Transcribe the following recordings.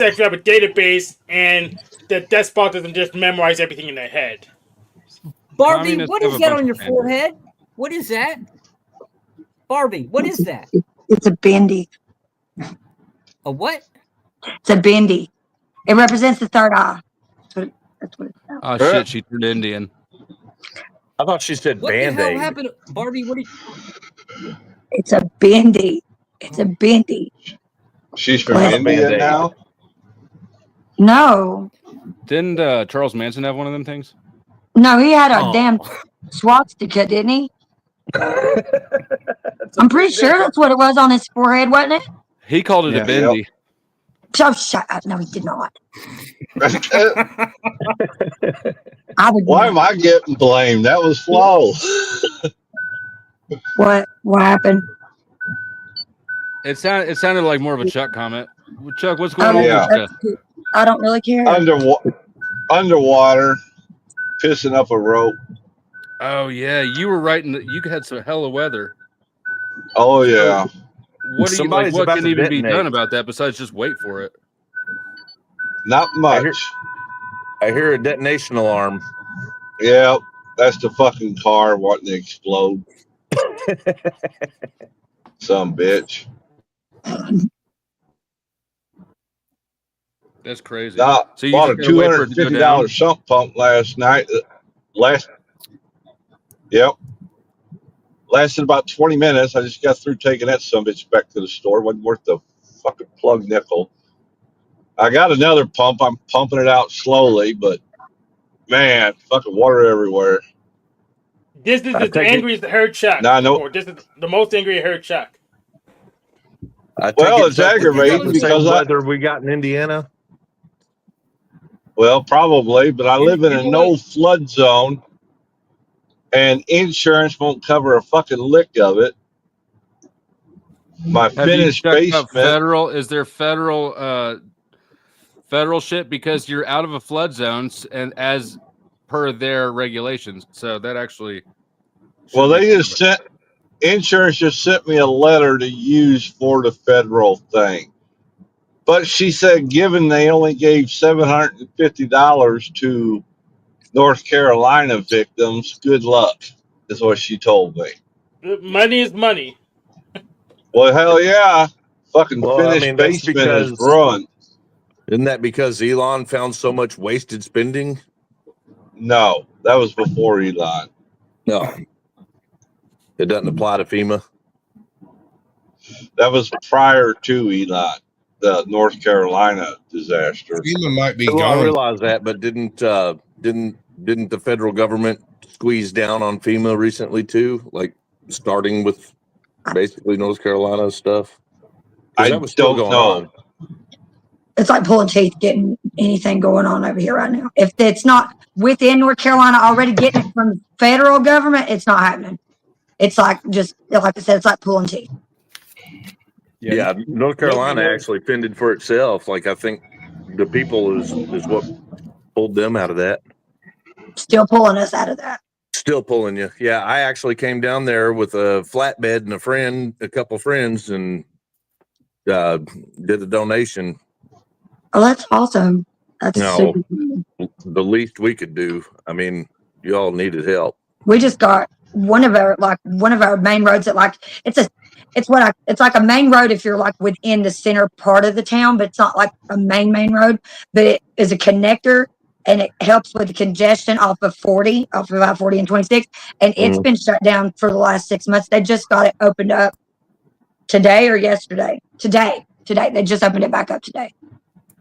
actually have a database, and the despot doesn't just memorize everything in their head. Barbie, Communists what have is a that bunch on your of standards. forehead? What is that? Barbie, what is that? It's a bendy. A what? It's a bendy. It represents the third eye. That's what it's about. Oh shit, she turned Indian. I thought she said What the hell Band-Aid. happened? Barbie, what are you... It's a bendy. It's a bendy. She's from What? India Band-Aid. now. Oh. No. Didn't Charles Manson have one of them things? No, he had a Oh. damn swastika, didn't he? I'm pretty sure that's what it was on his forehead, wasn't it? He called it Yeah. a bendy. So shut up. No, he did not. I would. Why am I getting blamed? That was Flo. What happened? It sounded like more of a Chuck comment. Chuck, what's going on Yeah. with you? I don't really care. Underwater, pissing up a rope. Oh yeah, you were right. You had some hella weather. Oh yeah. What do you like? Somebody's What about can to even be detonate. done about that besides just wait for it? Not much. I hear a detonation alarm. Yeah, that's the fucking car wanting to explode. Some bitch. That's crazy. Nah, So you bought a just gotta wait for it to go down? $250 sump pump last night. Yep. Lasted about 20 minutes. I just got through taking that some bitch back to the store. Wasn't worth the fucking plug nickel. I got another pump. I'm pumping it out slowly, but man, fucking water everywhere. This is I the take it- angriest I heard Chuck. Nah, no. before. This is the most angry I heard Chuck. I Well, take it it's Chuck, that you got aggravating the same because weather we got in Indiana. Well, probably, but I live in a no flood zone, and insurance won't cover a fucking lick of it. My Have you finished checked out basement. federal? Is there federal shit because you're out of a flood zone and as per their regulations? So that actually. Well, they just sent insurance just sent me a letter to use for the federal thing. But she said, given they only gave $750 to North Carolina victims, good luck, is what she told me. Money is money. Well, hell yeah. Fucking Well, I finished mean, that's basement is because- ruined. Isn't that because Elon found so much wasted spending? No, that was before Elon. No. It doesn't apply to FEMA. That was prior to Elon, the North Carolina disaster. FEMA might be Well, I gone. realize that, but didn't the federal government squeeze down on FEMA recently too? Like starting with basically North Carolina stuff. 'Cause I that was still don't going know. on. It's like pulling teeth getting anything going on over here right now. If it's not within North Carolina already getting it from the federal government, it's not happening. It's like just like I said, it's like pulling teeth. Yeah, North Carolina actually fended for itself. Like I think the people is what pulled them out of that. Still pulling us out of that. Still pulling you. Yeah, I actually came down there with a flatbed and a couple friends, and did a donation. Oh, that's awesome. That's No. super cool. The least we could do. I mean, you all needed help. We just got one of our main roads that it's like a main road if you're like within the center part of the town, but it's not like a main road, but it is a connector and it helps with the congestion off of I-40 and 26. And it's been shut down for the last 6 months. They just got it opened up today or yesterday. Today. They just opened it back up today.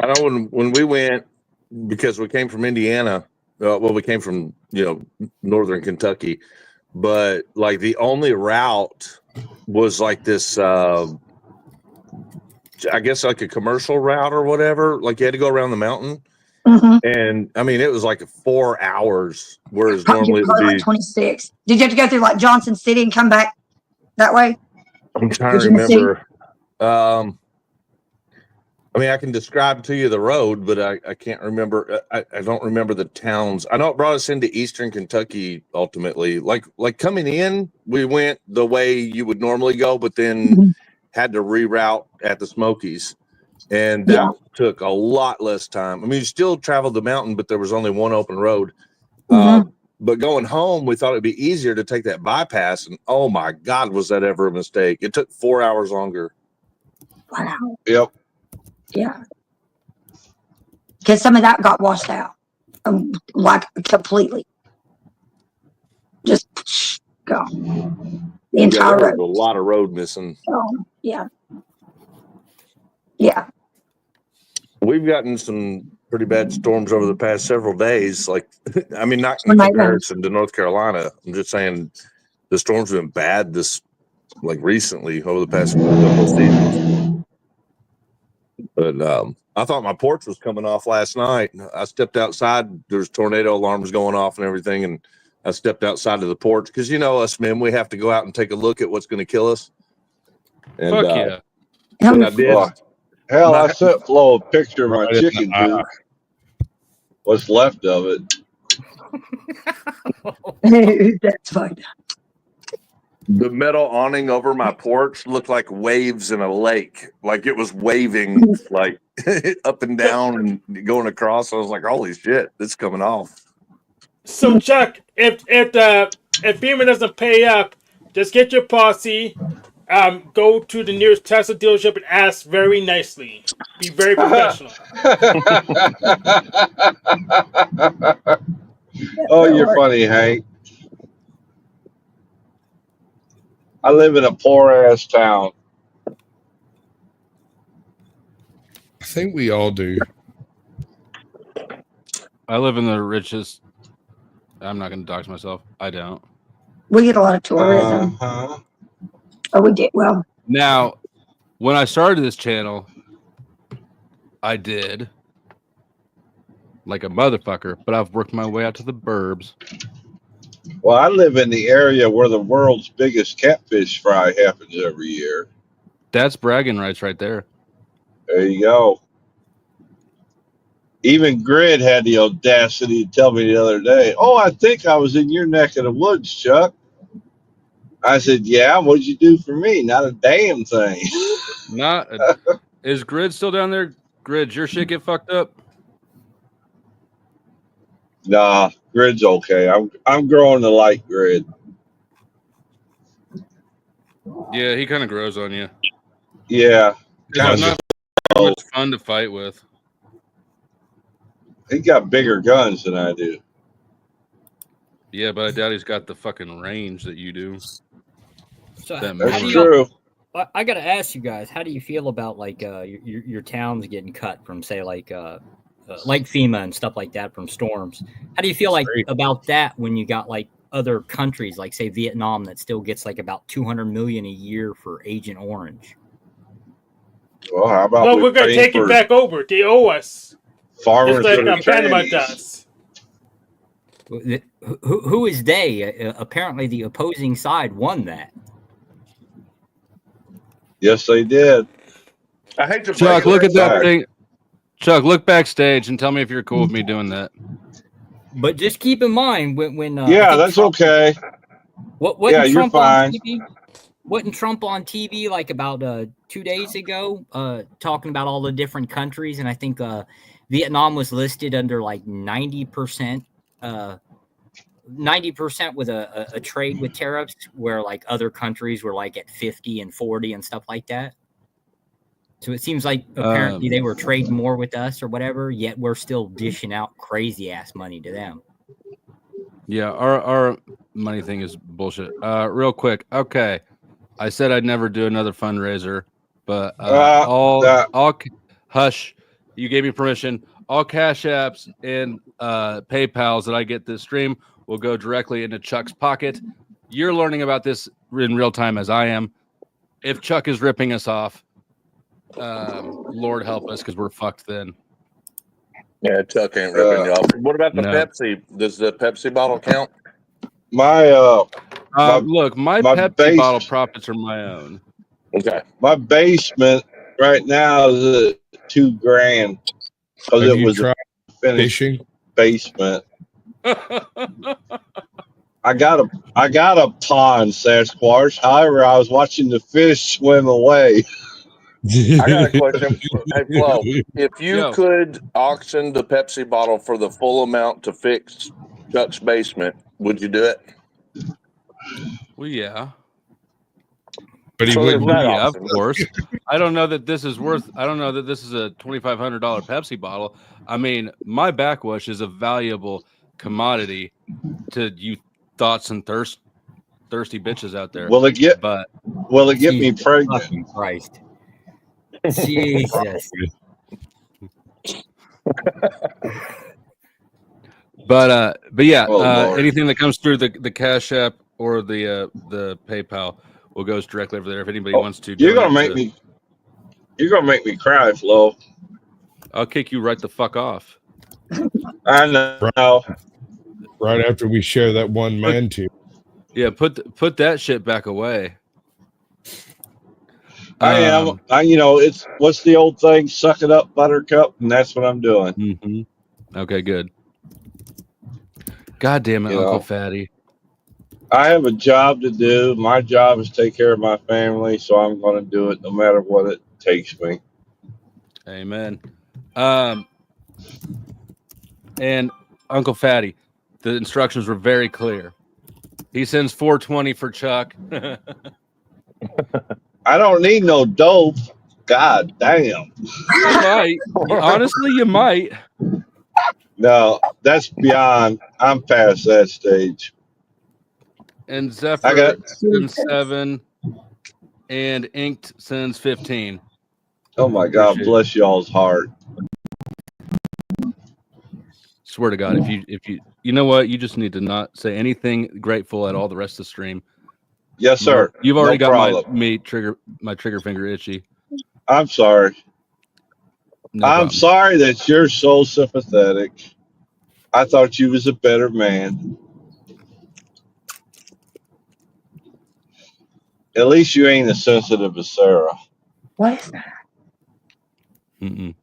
I know when we went, because we came from Indiana, we came from, northern Kentucky, but like the only route was like this, I guess like a commercial route or whatever. Like you had to go around the mountain. Mm-hmm. And I mean, it was like 4 hours, whereas normally it would like be. 26. Did you have to go through like Johnson City and come back that way? I'm trying to remember. I mean, I can describe to you the road, but I can't remember. I don't remember the towns. I know it brought us into Eastern Kentucky ultimately. Like coming in, we went the way you would normally go, but then had to reroute at the Smokies. and that took a lot less time. I mean, you still traveled the mountain, but there was only one open road. But going home, we thought it'd be easier to take that bypass, and oh my God, was that ever a mistake? It took 4 hours longer. Wow. Yep. Yeah. Because some of that got washed out, like completely. Just gone. The entire there was road. a lot of road missing. Yeah. Yeah. We've gotten some pretty bad storms over the past several days. Like, I mean, not in Well, night comparison to North Carolina. I'm just saying the storms have been bad like recently over the past couple of seasons. But I thought my porch was coming off last night. I stepped outside. There's tornado alarms going off and everything, and I stepped outside of the porch because, you know, us men, we have to go out and take a look at what's going to kill us. And, Fuck yeah. and I did. Hell, I sent Flo a picture of my chicken coop. What's left of it. That's fine. The metal awning over my porch looked like waves in a lake. Like it was waving like up and down and going across. I was like, holy shit, this is coming off. So Chuck, if FEMA doesn't pay up, just get your posse, go to the nearest Tesla dealership and ask very nicely. Be very professional. Oh, you're funny, Hank. I live in a poor ass town. I think we all do. I live in the richest. I'm not going to dox myself. I don't. We get a lot of tourism. Uh-huh. Oh, we did. Well, Now, when I started this channel, I did like a motherfucker, but I've worked my way out to the burbs. Well, I live in the area where the world's biggest catfish fry happens every year. That's bragging rights right there. There you go. Even Grid had the audacity to tell me the other day, oh, I think I was in your neck of the woods, Chuck. I said, yeah, what'd you do for me? Not a damn thing. Is Grid still down there? Grid, your shit get fucked up? Nah, Grid's okay. I'm growing to like Grid. Yeah, he kind of grows on you. Yeah. He's not much fun to fight with. He got bigger guns than I do. Yeah, but I doubt he's got the fucking range that you do. So That how That's do you- true. I got to ask you guys, how do you feel about like your towns getting cut from say like FEMA and stuff like that from storms? How do you feel like about that when you got like other countries like say Vietnam that still gets like about $200 million a year for Agent Orange? Well, how about Well, we're going to take it back over. They owe us. farmers Just like that are Panama trannies? does. Who is they? Apparently, the opposing side won that. Yes, they did. I hate to Chuck, break it look at that back. thing. Chuck, look backstage and tell me if you're cool with me doing that. But just keep in mind when I Yeah, think that's Trump- okay. What Yeah, you're Trump fine. on TV? Wasn't Trump on TV like about 2 days ago, talking about all the different countries, and I think Vietnam was listed under like 90%, 90% with a trade with tariffs, where like other countries were like at 50 and 40 and stuff like that. So it seems like apparently they were trading more with us or whatever, yet we're still dishing out crazy ass money to them. Yeah, our money thing is bullshit. Real quick, okay. I said I'd never do another fundraiser, but all hush. You gave me permission. All Cash Apps and PayPals that I get this stream will go directly into Chuck's pocket. You're learning about this in real time as I am. If Chuck is ripping us off, Lord help us because we're fucked then. Yeah, Chuck ain't ripping you off. What about the No. Pepsi? Does the Pepsi bottle count? My Look, my my Pepsi bottle profits are my own. Okay. my basement right now is at $2,000 because Have it you was a tried finished fishing? basement. I got a pond, Sasquatch. However, I was watching the fish swim away. I got a question. Hey, Flo, if you Yo. could auction the Pepsi bottle for the full amount to fix Chuck's basement, would you do it? Well, yeah. But he So there's wouldn't. that Yeah, of option. course. I don't know that this is worth. I don't know that this is a $2,500 Pepsi bottle. I mean, my backwash is a valuable commodity to you thoughts and thirsty bitches out there. Will it get But me Jesus pregnant? fucking Christ. Jesus. but yeah, Oh, Lord. anything that comes through the Cash App or the PayPal will goes directly over there. If anybody wants to, You're gonna donate make me. You're gonna make me cry, Flo. I'll kick you right the fuck off. I know. Right after we share that one man tube. Yeah, put that shit back away. I am. It's what's the old thing? Suck it up, Buttercup, and that's what I'm doing. Mm-hmm. Okay, good. God damn it, Uncle Fatty. I have a job to do. My job is take care of my family, so I'm going to do it no matter what it takes me. Amen. And Uncle Fatty, the instructions were very clear. He sends 420 for Chuck. I don't need no dope. God damn. You might. Honestly, you might. No, that's beyond. I'm past that stage. And Zephyr sends 7, and Inked sends 15. Oh my God, bless y'all's heart. Swear to God, if you know what, you just need to not say anything grateful at all the rest of the stream. Yes, sir. You've already got problem. my trigger finger itchy. I'm sorry. No I'm problem. sorry that you're so sympathetic. I thought you was a better man. At least you ain't as sensitive as Sarah. What is that? Mm-mm.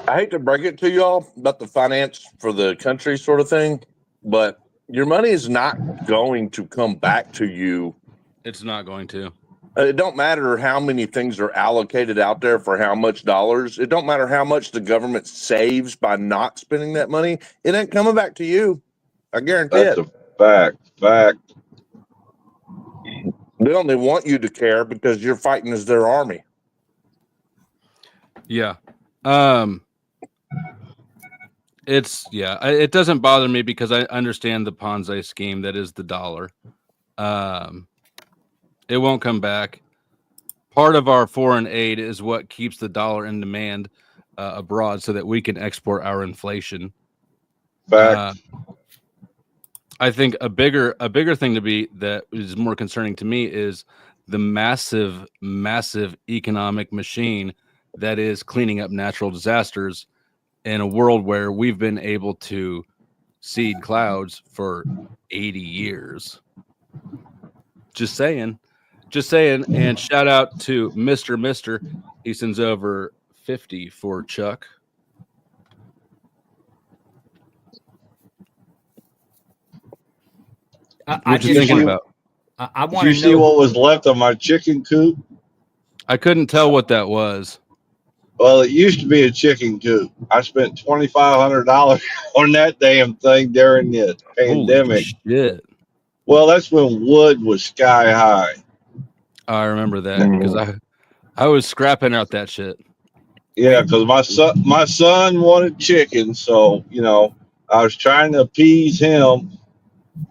I hate to break it to y'all about the finance for the country sort of thing, but your money is not going to come back to you. It's not going to. It don't matter how many things are allocated out there for how much dollars. It don't matter how much the government saves by not spending that money. It ain't coming back to you. I guarantee That's it. a fact. They only want you to care because you're fighting as their army. Yeah. It doesn't bother me because I understand the Ponzi scheme that is the dollar. It won't come back. Part of our foreign aid is what keeps the dollar in demand abroad so that we can export our inflation. Fact. I think a bigger thing that is more concerning to me is the massive economic machine that is cleaning up natural disasters in a world where we've been able to seed clouds for 80 years. Just saying. And shout out to Mr. He sends over 50 for Chuck. What you thinking about? I want to know. Did you see what was left of my chicken coop? I couldn't tell what that was. Well, it used to be a chicken coop. I spent $2,500 on that damn thing during the pandemic. Holy shit. Well, that's when wood was sky high. I remember that because I was scrapping out that shit. Yeah, because my son wanted chicken, so I was trying to appease him,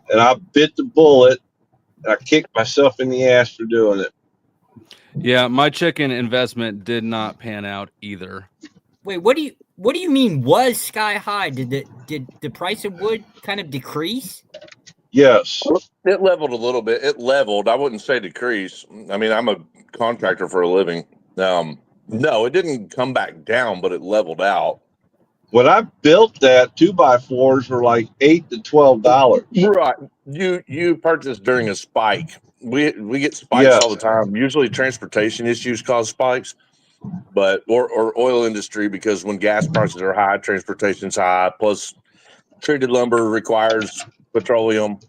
and I bit the bullet. And I kicked myself in the ass for doing it. Yeah, my chicken investment did not pan out either. Wait, what do you mean was sky high? Did the price of wood kind of decrease? Yes. It leveled a little bit. It leveled. I wouldn't say decrease. I mean, I'm a contractor for a living. No, it didn't come back down, but it leveled out. When I built that, 2x4s were like $8 to $12. Right. You purchased during a spike. We get spikes all the time. Usually transportation issues cause spikes, but or oil industry, because when gas prices are high, transportation's high. Plus, treated lumber requires petroleum.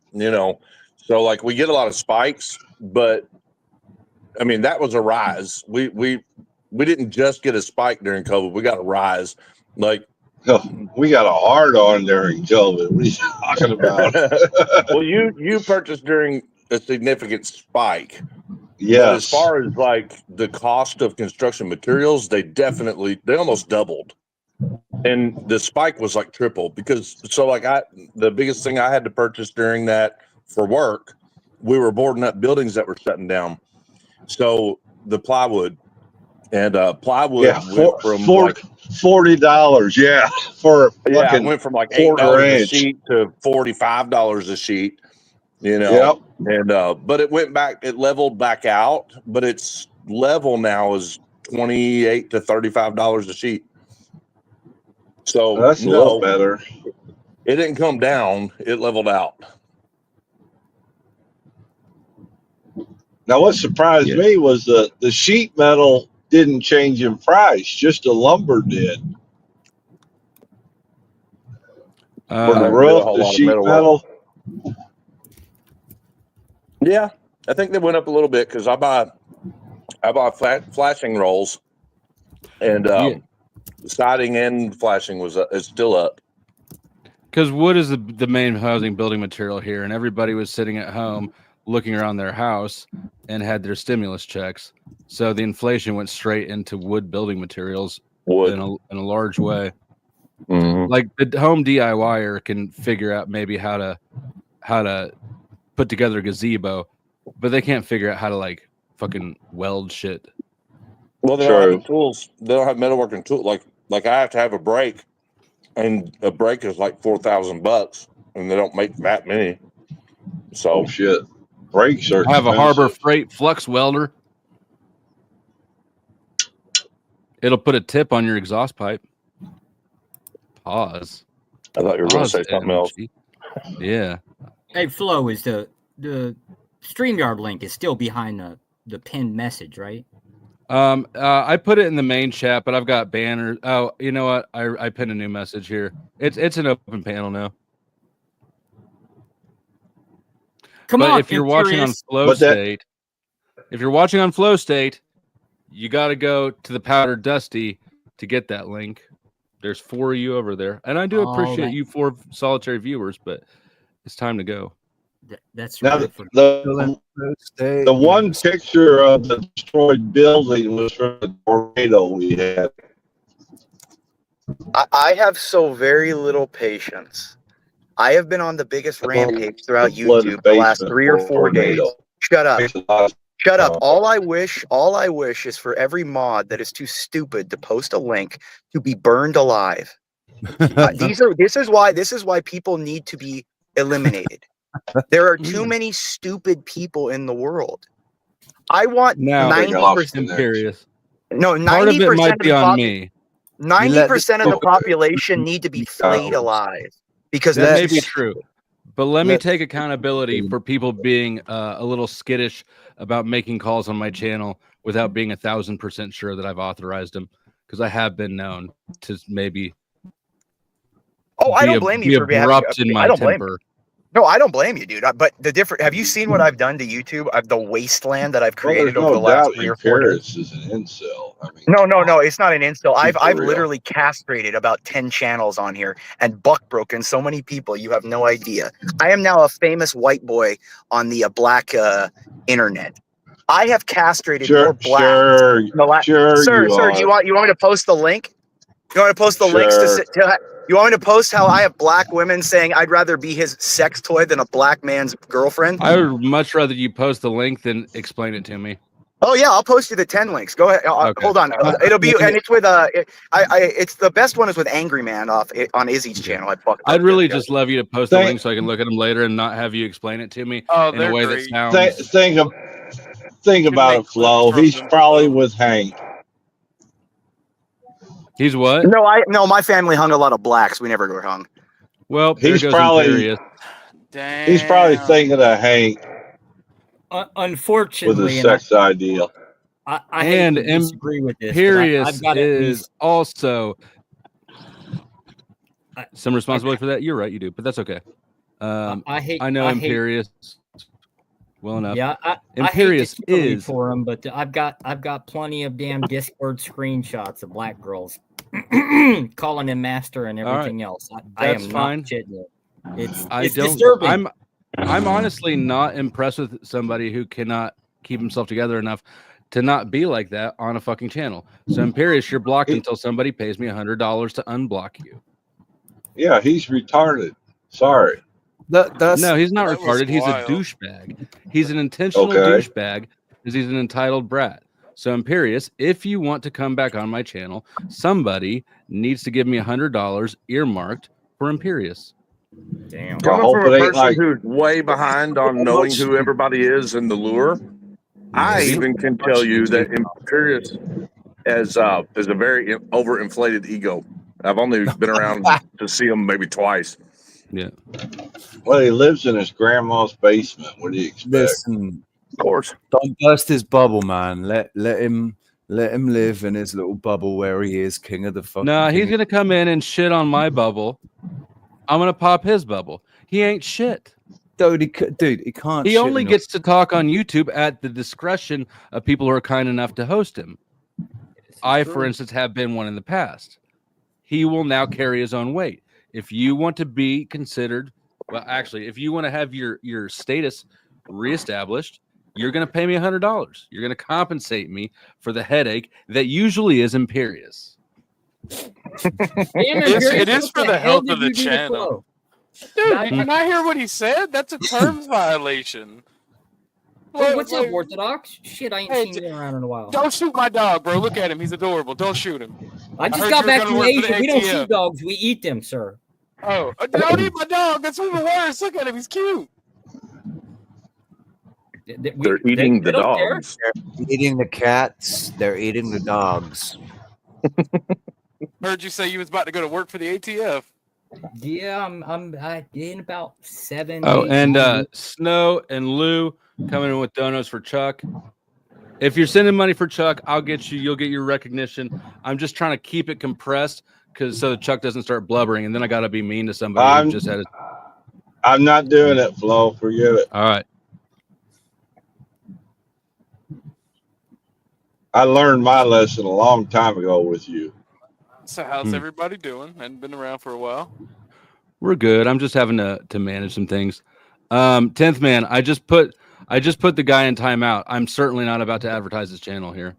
So like we get a lot of spikes, but I mean, that was a rise. We didn't just get a spike during COVID. We got a rise. Like, we got a hard on during COVID. What are you talking about? well, you purchased during a significant spike. Yes. But as far as like the cost of construction materials, they almost doubled. And the spike was like triple because the biggest thing I had to purchase during that for work, we were boarding up buildings that were shutting down. So the plywood went from $40. Yeah, it went from like $8 a sheet to $45 a sheet. You know, and but it went back, it leveled back out, but its level now is $28 to $35 a sheet. So that's a little better. It didn't come down; it leveled out. Now, what surprised me was the sheet metal didn't change in price; just the lumber did. For the roof, the sheet metal. Yeah, I think they went up a little bit because I buy flashing rolls, and siding and flashing is still up. Because wood is the main housing building material here, and everybody was sitting at home looking around their house and had their stimulus checks. So the inflation went straight into wood building materials in a large way. Mm-hmm. Like the home DIYer can figure out maybe how to put together a gazebo, but they can't figure out how to like fucking weld shit. Well, they don't have the tools. They don't have metalworking tools. Like I have to have a brake, and a brake is like $4,000, and they don't make that many. So shit, brakes are. I have a Harbor Freight flux welder. It'll put a tip on your exhaust pipe. Pause. I thought you were going to say something else. Yeah. Hey, Flo, is the StreamYard link is still behind the pinned message, right? I put it in the main chat, but I've got banners. Oh, you know what? I pinned a new message here. It's an open panel now. If you're watching on Flow State, you got to go to the Powder Dusty to get that link. There's 4 of you over there, and I do appreciate you 4 solitary viewers, but it's time to go. That's now right. The one picture of the destroyed building was from the tornado we had. I have so very little patience. I have been on the biggest rampage throughout YouTube the last 3 or 4 days. Shut up. Shut up. All I wish is for every mod that is too stupid to post a link to be burned alive. This is why people need to be eliminated. There are too many stupid people in the world. I want 90%. No, 90% of me. 90% of the population need to be flayed alive because that may be true. But let me take accountability for people being a little skittish about making calls on my channel without being 1,000% sure that I've authorized them, because I have been known to maybe. Oh, I don't blame you for being abrupt in my temper. No, I don't blame you, dude. But have you seen what I've done to YouTube? The wasteland that I've created over the last 3 or 4 days. Is an incel. I mean, no, it's not an incel. I've literally castrated about 10 channels on here and buck broken so many people you have no idea. I am now a famous white boy on the black internet. I have castrated more blacks. Sir, do you want me to post the link? You want me to post the links to you want me to post how I have black women saying I'd rather be his sex toy than a black man's girlfriend? I would much rather you post the link than explain it to me. Oh yeah, I'll post you the 10 links. Go ahead. Okay. Hold on. It'll be and it's with it's the best one is with Angry Man on Izzy's channel. I'd really just love you to post the link so I can look at them later and not have you explain it to me in a way that sounds. Think about it, Flo. He's probably with Hank. He's what? No, my family hung a lot of blacks. We never were hung. Well, he's probably thinking of Hank. Unfortunately, with a sex ideal. I hate to disagree with this. Imperious is also some responsibility for that. You're right, you do, but that's okay. I know Imperious. well enough. Yeah, Imperious I hate to is for him, but I've got plenty of damn Discord screenshots of black girls calling him master and everything else. I am fine. not shitting it. It's don't. disturbing. I'm honestly not impressed with somebody who cannot keep himself together enough to not be like that on a fucking channel. So Imperious, you're blocked until somebody pays me $100 to unblock you. Yeah, he's retarded. Sorry. No, he's not retarded. He's a douchebag. He's an intentional douchebag because he's an entitled brat. So Imperious, if you want to come back on my channel, somebody needs to give me $100 earmarked for Imperious. Damn. Coming from a person who's way behind on knowing who everybody is in the lure, I even can tell you that Imperious is a very overinflated ego. I've only been around to see him maybe twice. Yeah. Well, he lives in his grandma's basement. What do you expect? Listen, of course, don't burst his bubble, man. Let him live in his little bubble where he is king of the fucking. No, he's gonna come in and shit on my bubble. I'm gonna pop his bubble. He ain't shit. Dude, he can't. He only gets to talk on YouTube at the discretion of people who are kind enough to host him. I, for instance, have been one in the past. He will now carry his own weight. If you want to be considered, well, actually, if you want to have your status reestablished, you're going to pay me $100. You're going to compensate me for the headache that usually is Imperious. It is for the health of the channel. Dude, did you not hear what he said? That's a terms violation. Hey, what's up, Orthodox? Shit, I ain't seen you around in a while. Don't shoot my dog, bro. Look at him. He's adorable. Don't shoot him. I just got back from Asia. We don't shoot dogs. We eat them, sir. Oh, don't eat my dog. That's even worse. Look at him. He's cute. They're eating the dogs. They're eating the cats. They're eating the dogs. Heard you say you was about to go to work for the ATF. Yeah, I'm in about 7. Oh, 8 and months. Snow and Lou coming in with donuts for Chuck. If you're sending money for Chuck, you'll get your recognition. I'm just trying to keep it compressed so Chuck doesn't start blubbering, and then I gotta be mean to somebody who just had it. I'm not doing it, Flo. Forget it. All right. I learned my lesson a long time ago with you. So how's everybody doing? Hadn't been around for a while. We're good. I'm just having to manage some things. 10th man, I just put the guy in timeout. I'm certainly not about to advertise his channel here.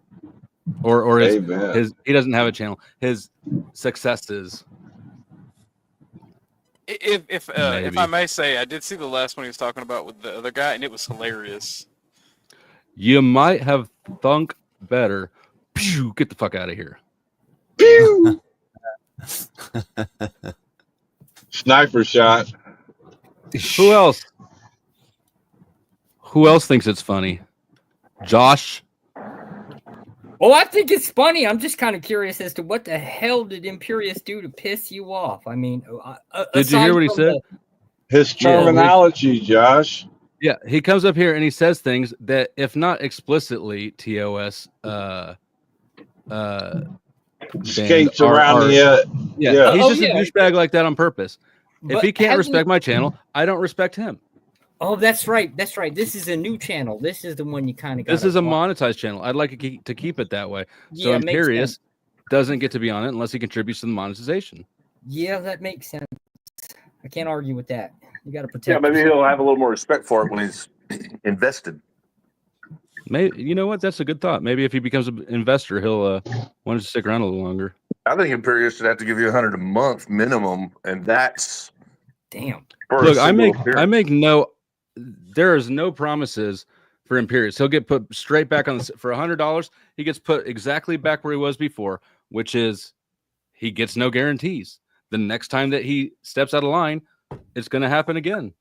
Or his he doesn't have a channel. His successes. If I may say, I did see the last one he was talking about with the other guy, and it was hilarious. You might have thunk better. Pew, get the fuck out of here. Pew! Sniper shot. Who else? Who else thinks it's funny? Josh? Oh, I think it's funny. I'm just kind of curious as to what the hell did Imperious do to piss you off? I mean, did you hear what he said? His terminology, Josh. Yeah, he comes up here and he says things that, if not explicitly TOS, skates around the he's just a douchebag like that on purpose. If he can't respect my channel, I don't respect him. Oh, that's right. That's right. This is a new channel. This is the one you kind of got. This is a monetized channel. I'd like to keep it that way. So Yeah, Imperious doesn't get to be on it unless he contributes to the monetization. Yeah, that makes sense. I can't argue with that. You got to protect. Yeah, maybe he'll have a little more respect for it when he's invested. Maybe, you know what? That's a good thought. Maybe if he becomes an investor, he'll want to stick around a little longer. I think Imperious should have to give you $100 a month minimum, and that's damn. Look, I make no. There is no promises for Imperious. He'll get put straight back on for $100. He gets put exactly back where he was before, which is he gets no guarantees. The next time that he steps out of line, it's going to happen again.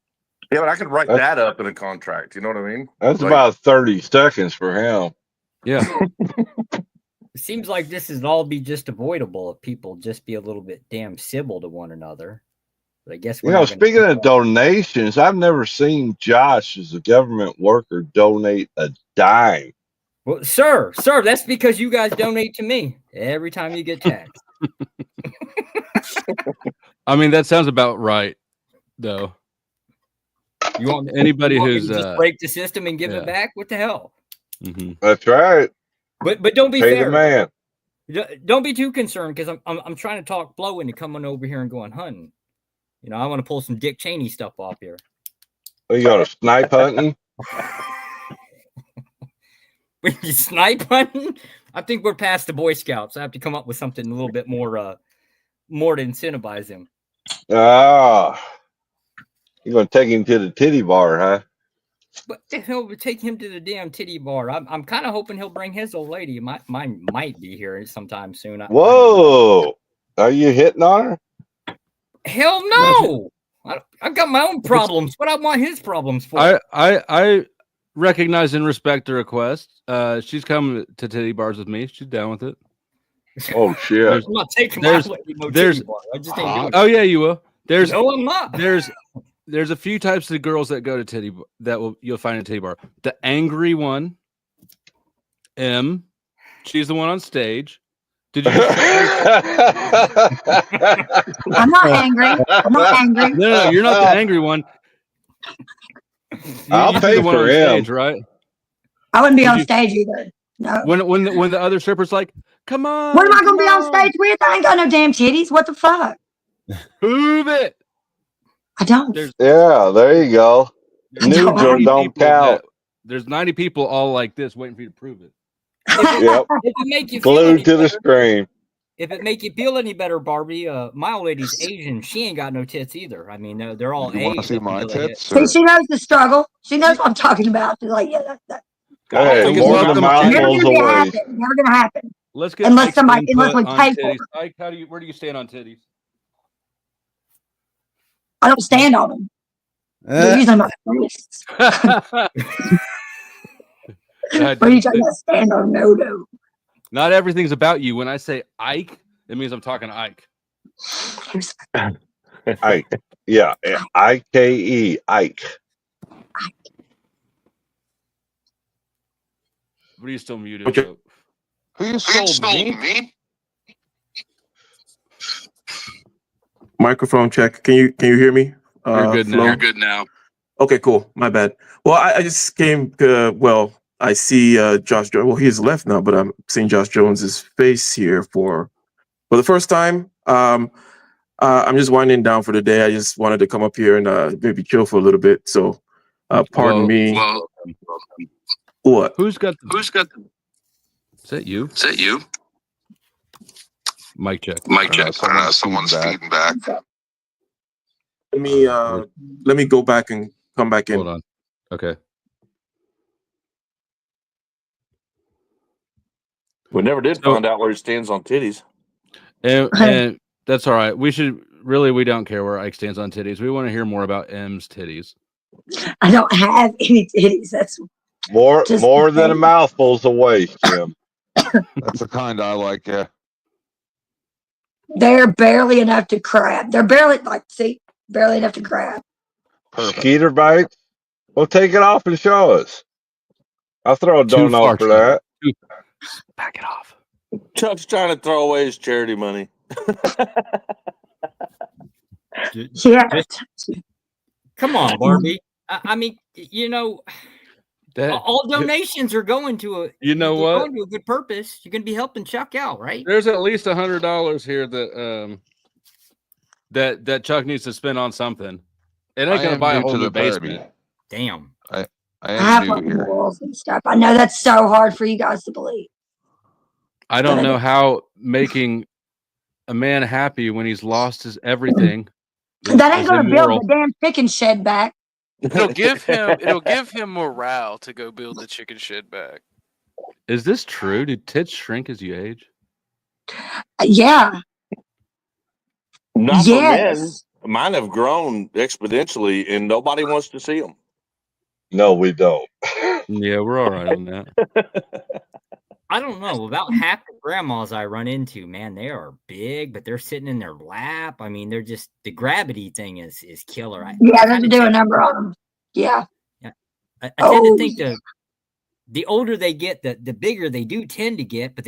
Yeah, but I could write that up in a contract. You know what I mean? That's about 30 seconds for him. Yeah. It seems like this is all be just avoidable if people just be a little bit damn civil to one another. But I guess speaking of donations, I've never seen Josh as a government worker donate a dime. Well, sir, that's because you guys donate to me every time you get taxed. I mean, that sounds about right, though. You want Anybody you want me who's to just break the system and give it back? What the hell? Mm-hmm. That's right. But don't be Pay fair. the man. Don't be too concerned because I'm trying to talk Flo into coming over here and going hunting. You know, I want to pull some Dick Cheney stuff off here. Are you going to snipe hunting? When you snipe hunting, I think we're past the Boy Scouts. I have to come up with something a little bit more to incentivize him. Ah, you're going to take him to the titty bar, huh? But he'll take him to the damn titty bar. I'm kind of hoping he'll bring his old lady. Mine might be here sometime soon. Whoa, are you hitting on her? Hell no! I've got my own problems. What I want his problems for? I recognize and respect the request. She's coming to titty bars with me. She's down with it. Oh shit! I'm not taking my lady no titty bar. I just ain't doing it. Oh yeah, you will. No, I'm not. There's a few types of girls that go to titty you'll find in titty bar. The angry one, M. She's the one on stage. Did you? I'm not angry. I'm not angry. No, you're not the angry one. I'll pay the one for on him. stage, right? I wouldn't be on stage either. No. When the other stripper's like, "Come on." What am I going to be on stage with? I ain't got no damn titties. What the fuck? Prove it. I don't. Yeah, there you go. Neutral don't count. There's 90 people all like this waiting for you to prove it. Yep. If it make you Glued to the screen. If it make you feel any better, Barbie, my old lady's Asian. She ain't got no tits either. I mean, they're all You want to Asian. see my tits? See, she knows the struggle. She knows what I'm talking about. She's like, yeah, Hey, more than mouthfuls away. Never gonna happen. Let's get unless we pay for it. it. Ike, where do you stand on titties? I don't stand on them. They're usually my wrists. What are you trying to stand on? No. Not everything's about you. When I say Ike, it means I'm talking to Ike. Ike. Yeah. I-K-E. Ike. What are you still muted? Okay. Who you sold me? Microphone check. Can you hear me? You're good now. Flo? You're good now. Okay, cool. My bad. Well, I just came. I see Josh Jones. Well, he's left now, but I'm seeing Josh Jones's face here for the first time. I'm just winding down for the day. I just wanted to come up here and maybe chill for a little bit. So, pardon me. What? Who's got? Is that you? Mic check. Someone's feeding back. Let me go back and come back in. Hold on. Okay. We never did find out where he stands on titties. And that's all right. We don't care where Ike stands on titties. We want to hear more about M's titties. I don't have any titties. That's more than a mouthful's away, Jim. That's the kind I like, yeah. They're barely enough to grab. They're barely barely enough to grab. Skeeter bites? Well, take it off and show us. I'll throw a donut for that. Back it off. Chuck's trying to throw away his charity money. Yeah. Come on, Barbie. I mean, all donations are going to going to a good purpose. You're going to be helping Chuck out, right? There's at least $100 here that Chuck needs to spend on something. It ain't gonna buy a whole new basement. Damn. I have like walls and stuff. I know that's so hard for you guys to believe. I don't know how making a man happy when he's lost his everything. That ain't gonna build the damn chicken shed back. It'll give him morale to go build the chicken shed back. Is this true? Do tits shrink as you age? Yeah. Not for men. Mine have grown exponentially, and nobody wants to see them. No, we don't. Yeah, we're all right on that. I don't know. About half the grandmas I run into, man, they are big, but they're sitting in their lap. I mean, they're just the gravity thing is killer. Yeah, they do a number on them. Yeah. I tend to think the older they get, the bigger they do tend to get, but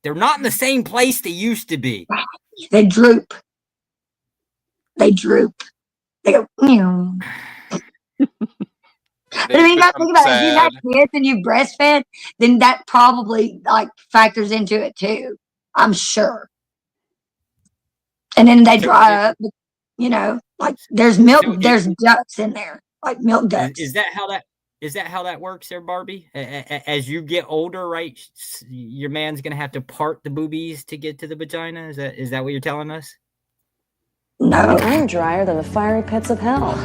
they're not in the same place they used to be. They droop. They go, meow. But I mean, you got to think about it. If you have kids and you breastfed, then that probably like factors into it too. I'm sure. And then they dry up. You know, like there's milk. There's ducts in there, like milk ducts. Is that how that works there, Barbie? As you get older, right? Your man's gonna have to part the boobies to get to the vagina. Is that what you're telling us? No, I'm drier than the fiery pits of hell.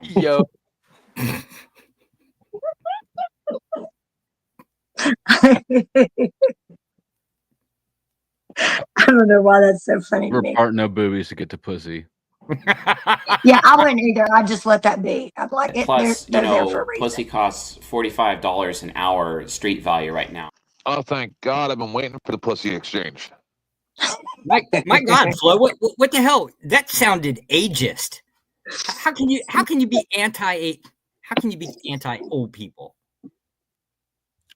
Yo. I don't know why that's so funny to We're me. part no boobies to get to pussy. Yeah, I wouldn't either. I'd just let that be. I'd like it. Plus, they're there for a reason. pussy costs $45 an hour street value right now. Oh, thank God! I've been waiting for the pussy exchange. My God, Flo, what the hell? That sounded ageist. How can you be anti old people?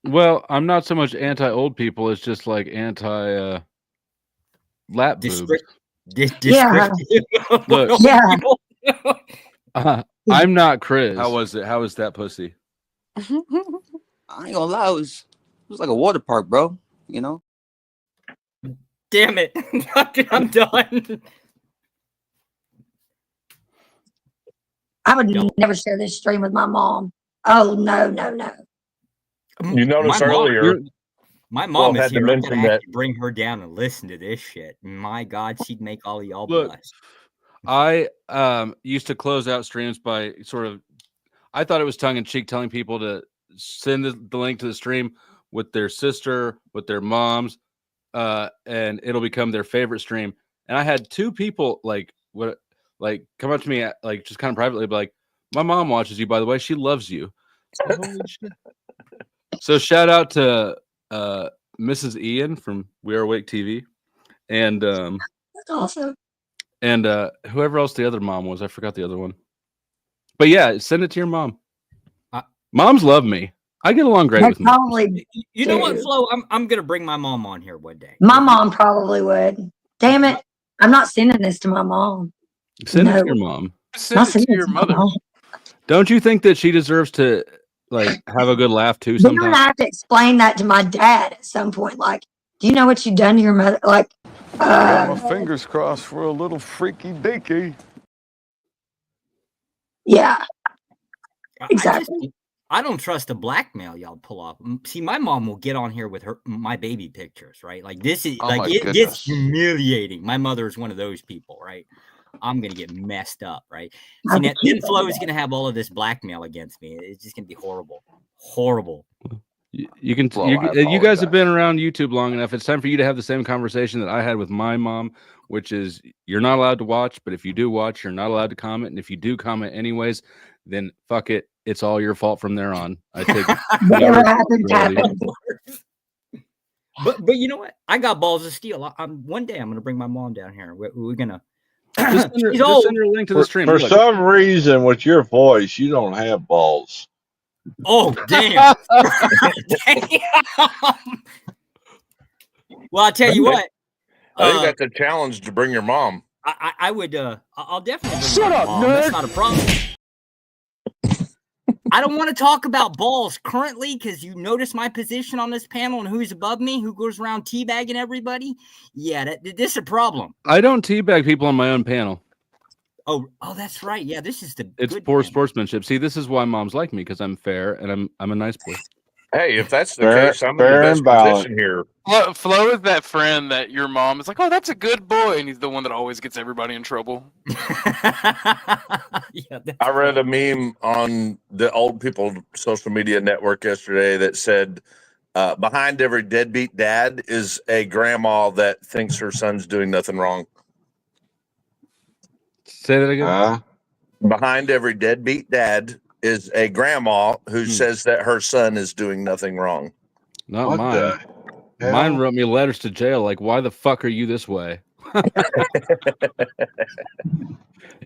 Well, I'm not so much anti old people. It's just like anti lap boobs. Yeah. Look, Yeah. I'm not Chris. How was it? How was that pussy? I ain't gonna lie, it was like a water park, bro. You know. Damn it! I'm done. I would never share this stream with my mom. Oh no. You noticed earlier. My mom had is to here. I'm mention gonna have that- to bring her down and listen to this shit. My God, she'd make all of y'all Look, blush. I used to close out streams by sort of, I thought it was tongue in cheek, telling people to send the link to the stream with their sister, with their moms, and it'll become their favorite stream. And I had two people come up to me like just kind of privately, be like, "My mom watches you, by the way. She loves you." Holy shit. So shout out to Mrs. Ian from We Are Awake TV, and That's awesome. and whoever else the other mom was, I forgot the other one. But yeah, send it to your mom. Moms love me. I get along great with moms. Probably. You know what, Flo? I'm gonna bring my mom on here one day. My mom probably would. Damn it! I'm not sending this to my mom. Send it No. to your mom. Not sending it to my mom. Don't you think that she deserves to like have a good laugh too Then I'm gonna sometimes? have to explain that to my dad at some point. Like, do you know what you've done to your mother? Like, Got my fingers crossed for a little freaky deaky. yeah, exactly. I don't trust the blackmail y'all pull off. See, my mom will get on here with my baby pictures, right? Like this is Oh my it goodness. gets humiliating. My mother is one of those people, right? I'm gonna get messed up, right? See, now, then Flo is gonna have all of this blackmail against me. It's just gonna be horrible, horrible. You can. Flo, I You guys have apologize. been around YouTube long enough. It's time for you to have the same conversation that I had with my mom, which is you're not allowed to watch, but if you do watch, you're not allowed to comment. And if you do comment anyways, then fuck it. It's all your fault from there on. I take Whatever happens, responsibility. happens. But you know what? I got balls of steel. One day I'm gonna bring my mom down here. We're gonna. Just send her, She's just old. send her a link to the stream. For Look. some reason, with your voice, you don't have balls. Oh damn! Damn. Well, I'll tell you what. I think that's a challenge to bring your mom. I would. I'll definitely. Bring Shut my up, mom. nerd. That's not a problem. I don't want to talk about balls currently because you notice my position on this panel and who's above me, who goes around teabagging everybody. Yeah, this is a problem. I don't teabag people on my own panel. Oh, that's right. Yeah, this is the. It's good poor panel. sportsmanship. See, this is why moms like me because I'm fair and I'm a nice boy. Hey, if that's the Fair- case, I'm in fair the and best balanced. position here. Flo is that friend that your mom is like, oh, that's a good boy, and he's the one that always gets everybody in trouble. Yeah, I read a meme on the old people social media network yesterday that said, behind every deadbeat dad is a grandma that thinks her son's doing nothing wrong. Say that again. Behind every deadbeat dad is a grandma who says that her son is doing nothing wrong. Not What mine. the hell? Mine wrote me letters to jail. Like, why the fuck are you this way?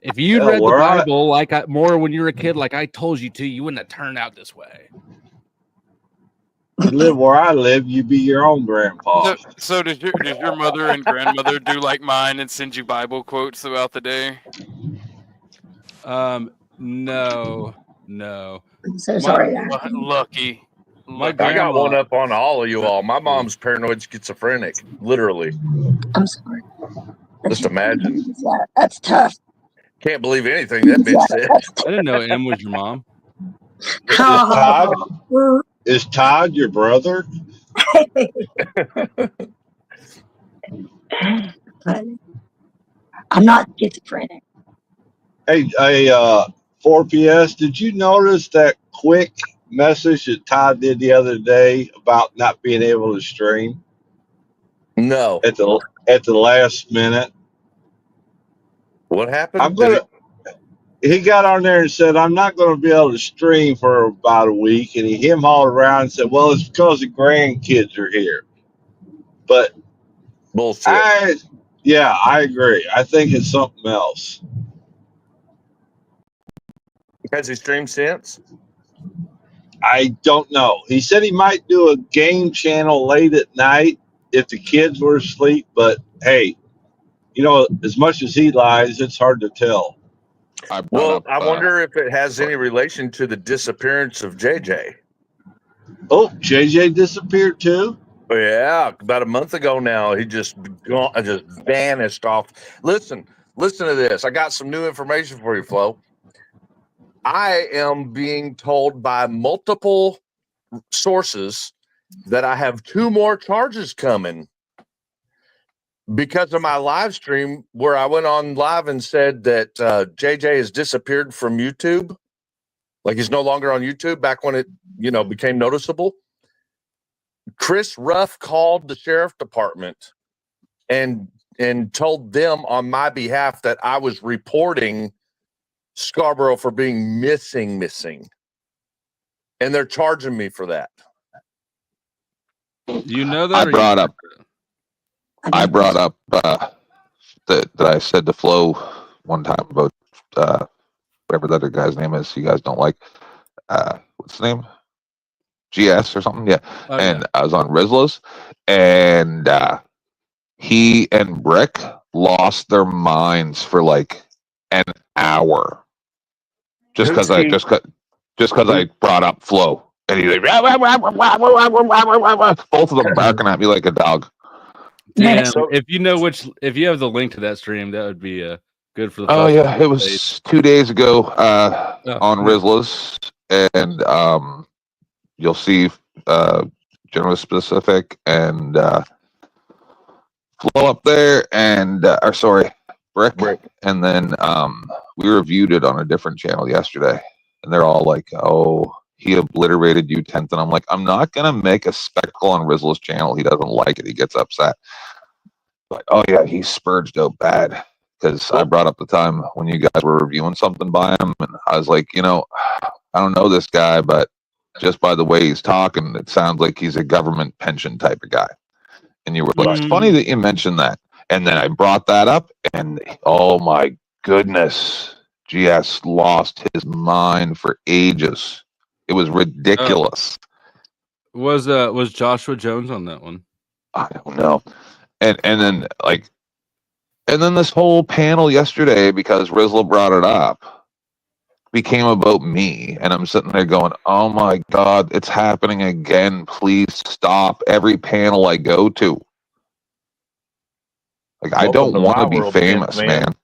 If you'd Yeah, read the where I- Bible more when you were a kid, like I told you to, you wouldn't have turned out this way. You live where I live, you be your own grandpa. So does your mother and grandmother do like mine and send you Bible quotes throughout the day? No. I'm so sorry. Lucky. My I got grandma. one up on all of you all. My mom's paranoid schizophrenic, literally. I'm sorry. Just imagine. That's tough. Can't believe anything that bitch said. I didn't know Em was your mom. Is Todd your brother? I'm not schizophrenic. Hey, 4PS, did you notice that quick message that Todd did the other day about not being able to stream? No. At the last minute. What happened? He got on there and said, I'm not going to be able to stream for about a week. And he hem-hauled around and said, well, it's because the grandkids are here. But bullshit. I agree. I think it's something else. Has he streamed since? I don't know. He said he might do a game channel late at night if the kids were asleep. But hey, as much as he lies, it's hard to tell. I wonder if it has any relation to the disappearance of JJ. Oh, JJ disappeared too? Yeah, about a month ago now. He just vanished off. Listen to this. I got some new information for you, Flo. I am being told by multiple sources that I have 2 more charges coming because of my live stream where I went on live and said that JJ has disappeared from YouTube. Like he's no longer on YouTube back when it, became noticeable. Chris Ruff called the sheriff department and told them on my behalf that I was reporting Scarborough for being missing. And they're charging me for that. You know that I brought up that I said to Flo one time about whatever the other guy's name is you guys don't like. What's the name? GS or something? Yeah. I was on Rizla's and he and Brick lost their minds for like an hour. Just because I brought up Flo. And he's like, both of them barking at me like a dog. Damn, if you have the link to that stream, that would be good for the. Oh yeah, it was 2 days ago on Rizla's, and you'll see General Specific and Flo up there, and Brick, and then we reviewed it on a different channel yesterday, and they're all like, "Oh, he obliterated you 10th," and I'm like, I'm not gonna make a spectacle on Rizla's channel. He doesn't like it. He gets upset. Like, oh yeah, he spurged out bad because I brought up the time when you guys were reviewing something by him, and I was like, I don't know this guy, but just by the way he's talking, it sounds like he's a government pension type of guy. And you were like, it's funny that you mentioned that. And then I brought that up, and oh my goodness, GS lost his mind for ages. It was ridiculous. Was Joshua Jones on that one? I don't know. And then this whole panel yesterday, because Rizla brought it up, became about me. And I'm sitting there going, oh my God, it's happening again. Please stop every panel I go to. Like, I don't want to be famous, man.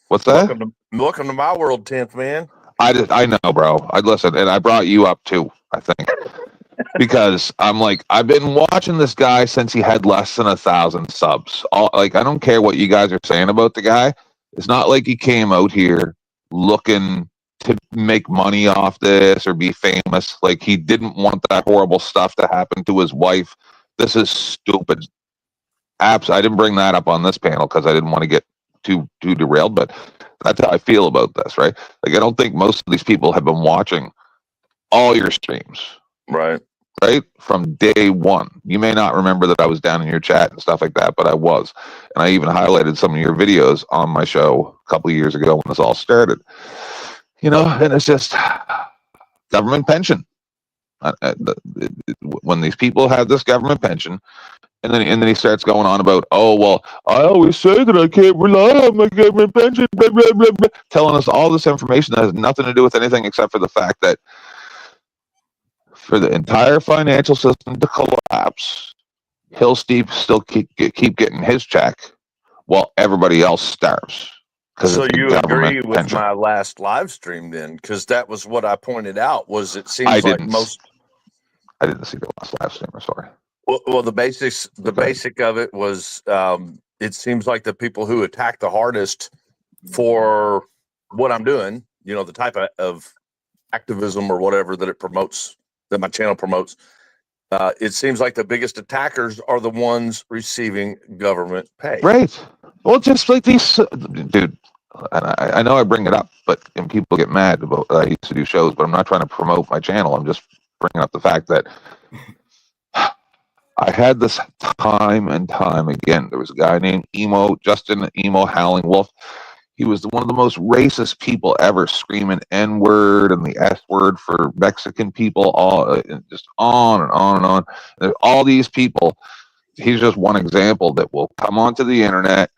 What's that? Welcome to my world, 10th man. I know, bro. I listen, and I brought you up too, I think. Because I'm like, I've been watching this guy since he had less than 1,000 subs. I don't care what you guys are saying about the guy. It's not like he came out here looking to make money off this or be famous. Like, he didn't want that horrible stuff to happen to his wife. This is stupid. I didn't bring that up on this panel because I didn't want to get too derailed, but that's how I feel about this, right? Like, I don't think most of these people have been watching all your streams. Right. From day one. You may not remember that I was down in your chat and stuff like that, but I was. And I even highlighted some of your videos on my show a couple of years ago when this all started. And it's just government pension. When these people have this government pension, and then he starts going on about, oh well, I always say that I can't rely on my government pension, blah, blah, blah, blah, telling us all this information that has nothing to do with anything except for the fact that for the entire financial system to collapse, he'll still keep getting his check while everybody else starves. So you agree with my last live stream then? Because that was what I pointed out. Was it seems I like most. I didn't see the last live stream. I'm sorry. Well, the basic of it was. It seems like the people who attack the hardest for what I'm doing, the type of activism or whatever that it promotes, that my channel promotes. It seems like the biggest attackers are the ones receiving government pay. Right. Well, just like these, dude. And I know I bring it up, and people get mad about I used to do shows, but I'm not trying to promote my channel. I'm just bringing up the fact that I had this time and time again. There was a guy named Justin Emo Howling Wolf. He was one of the most racist people ever, screaming N-word and the S-word for Mexican people, all just on and on and on. There's all these people. He's just one example that will come onto the internet,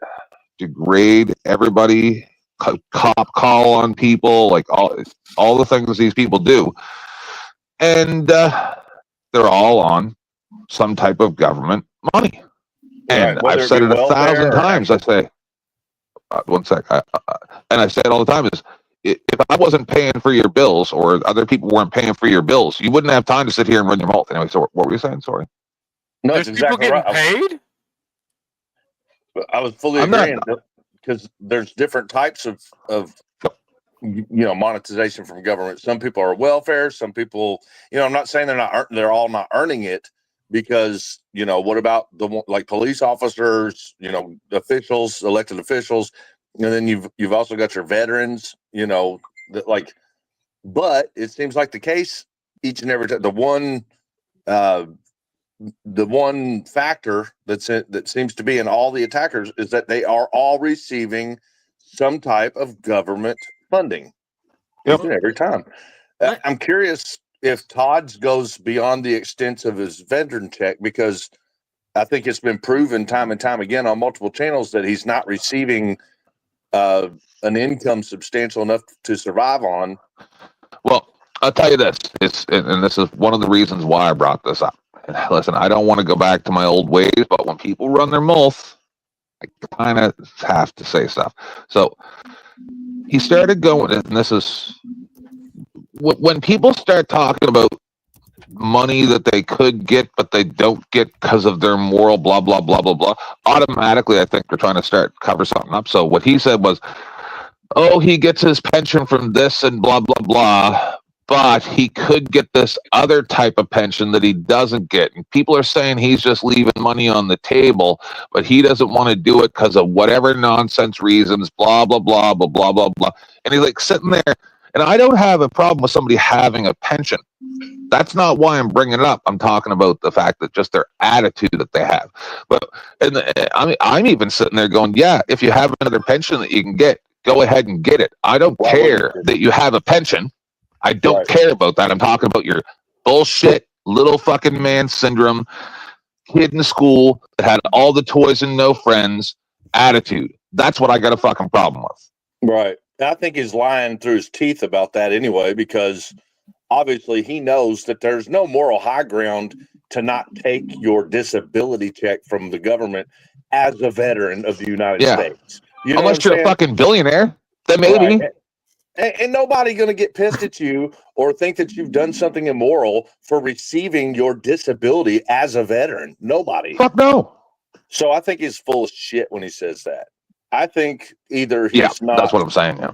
degrade everybody, cop call on people, like all the things these people do, and they're all on some type of government money. And I've said it 1,000 times. I say, one sec, and I say it all the time: is if I wasn't paying for your bills, or other people weren't paying for your bills, you wouldn't have time to sit here and run your mouth. Anyway, so what were you saying? Sorry. No, There's people getting paid. I was fully agreeing because there's different types of monetization from government. Some people are welfare. Some people, I'm not saying they're all not earning it, because what about like police officers, officials, elected officials, and then you've also got your veterans, that like. But it seems like the case each and every time. The one factor that seems to be in all the attackers is that they are all receiving some type of government funding each and every time. I'm curious if Todd's goes beyond the extent of his veteran check, because I think it's been proven time and time again on multiple channels that he's not receiving an income substantial enough to survive on. Well, I'll tell you this, and this is one of the reasons why I brought this up. Listen, I don't want to go back to my old ways, but when people run their mouth, I kind of have to say stuff. So he started going, and this is when people start talking about money that they could get, but they don't get because of their moral blah, blah, blah, blah, blah. Automatically, I think they're trying to start cover something up. So what he said was, oh, he gets his pension from this and blah, blah, blah. But he could get this other type of pension that he doesn't get. And people are saying he's just leaving money on the table, but he doesn't want to do it because of whatever nonsense reasons, blah, blah, blah, blah, blah, blah, blah. And he's like sitting there. And I don't have a problem with somebody having a pension. That's not why I'm bringing it up. I'm talking about the fact that just their attitude that they have. But I'm even sitting there going, yeah, if you have another pension that you can get, go ahead and get it. I don't care that you have a pension. I don't care about that. I'm talking about your bullshit little fucking man syndrome, kid in school that had all the toys and no friends attitude. That's what I got a fucking problem with. Right. I think he's lying through his teeth about that anyway, because obviously he knows that there's no moral high ground to not take your disability check from the government as a veteran of the United States. You know Unless you're a fucking billionaire, then maybe. Right. And nobody going to get pissed at you or think that you've done something immoral for receiving your disability as a veteran. Nobody. Fuck no. So I think he's full of shit when he says that. I think either he's not. That's what I'm saying. Yeah.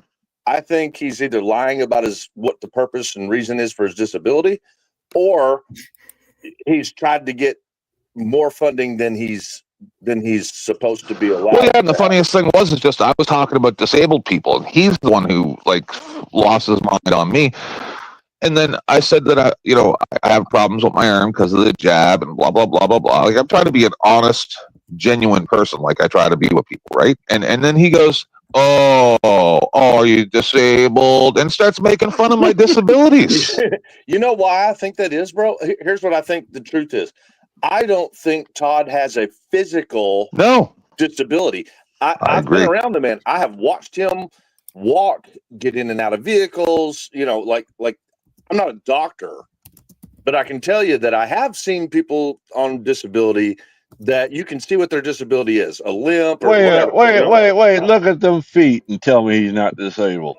I think he's either lying about what the purpose and reason is for his disability, or he's tried to get more funding than he's supposed to be allowed. Well, yeah, and the funniest thing was just I was talking about disabled people, and he's the one who lost his mind on me. And then I said that I have problems with my arm because of the jab and blah blah blah blah blah. Like I'm trying to be an honest, genuine person, like I try to be with people, right? And then he goes, oh, are you disabled? And starts making fun of my disabilities. You know why I think that is, bro? Here's what I think the truth is. I don't think Todd has a physical disability. I've agree. been around the man. I have watched him walk, get in and out of vehicles. You know, like I'm not a doctor, but I can tell you that I have seen people on disability that you can see what their disability is, a limp or whatever. Wait. Look at them feet and tell me he's not disabled.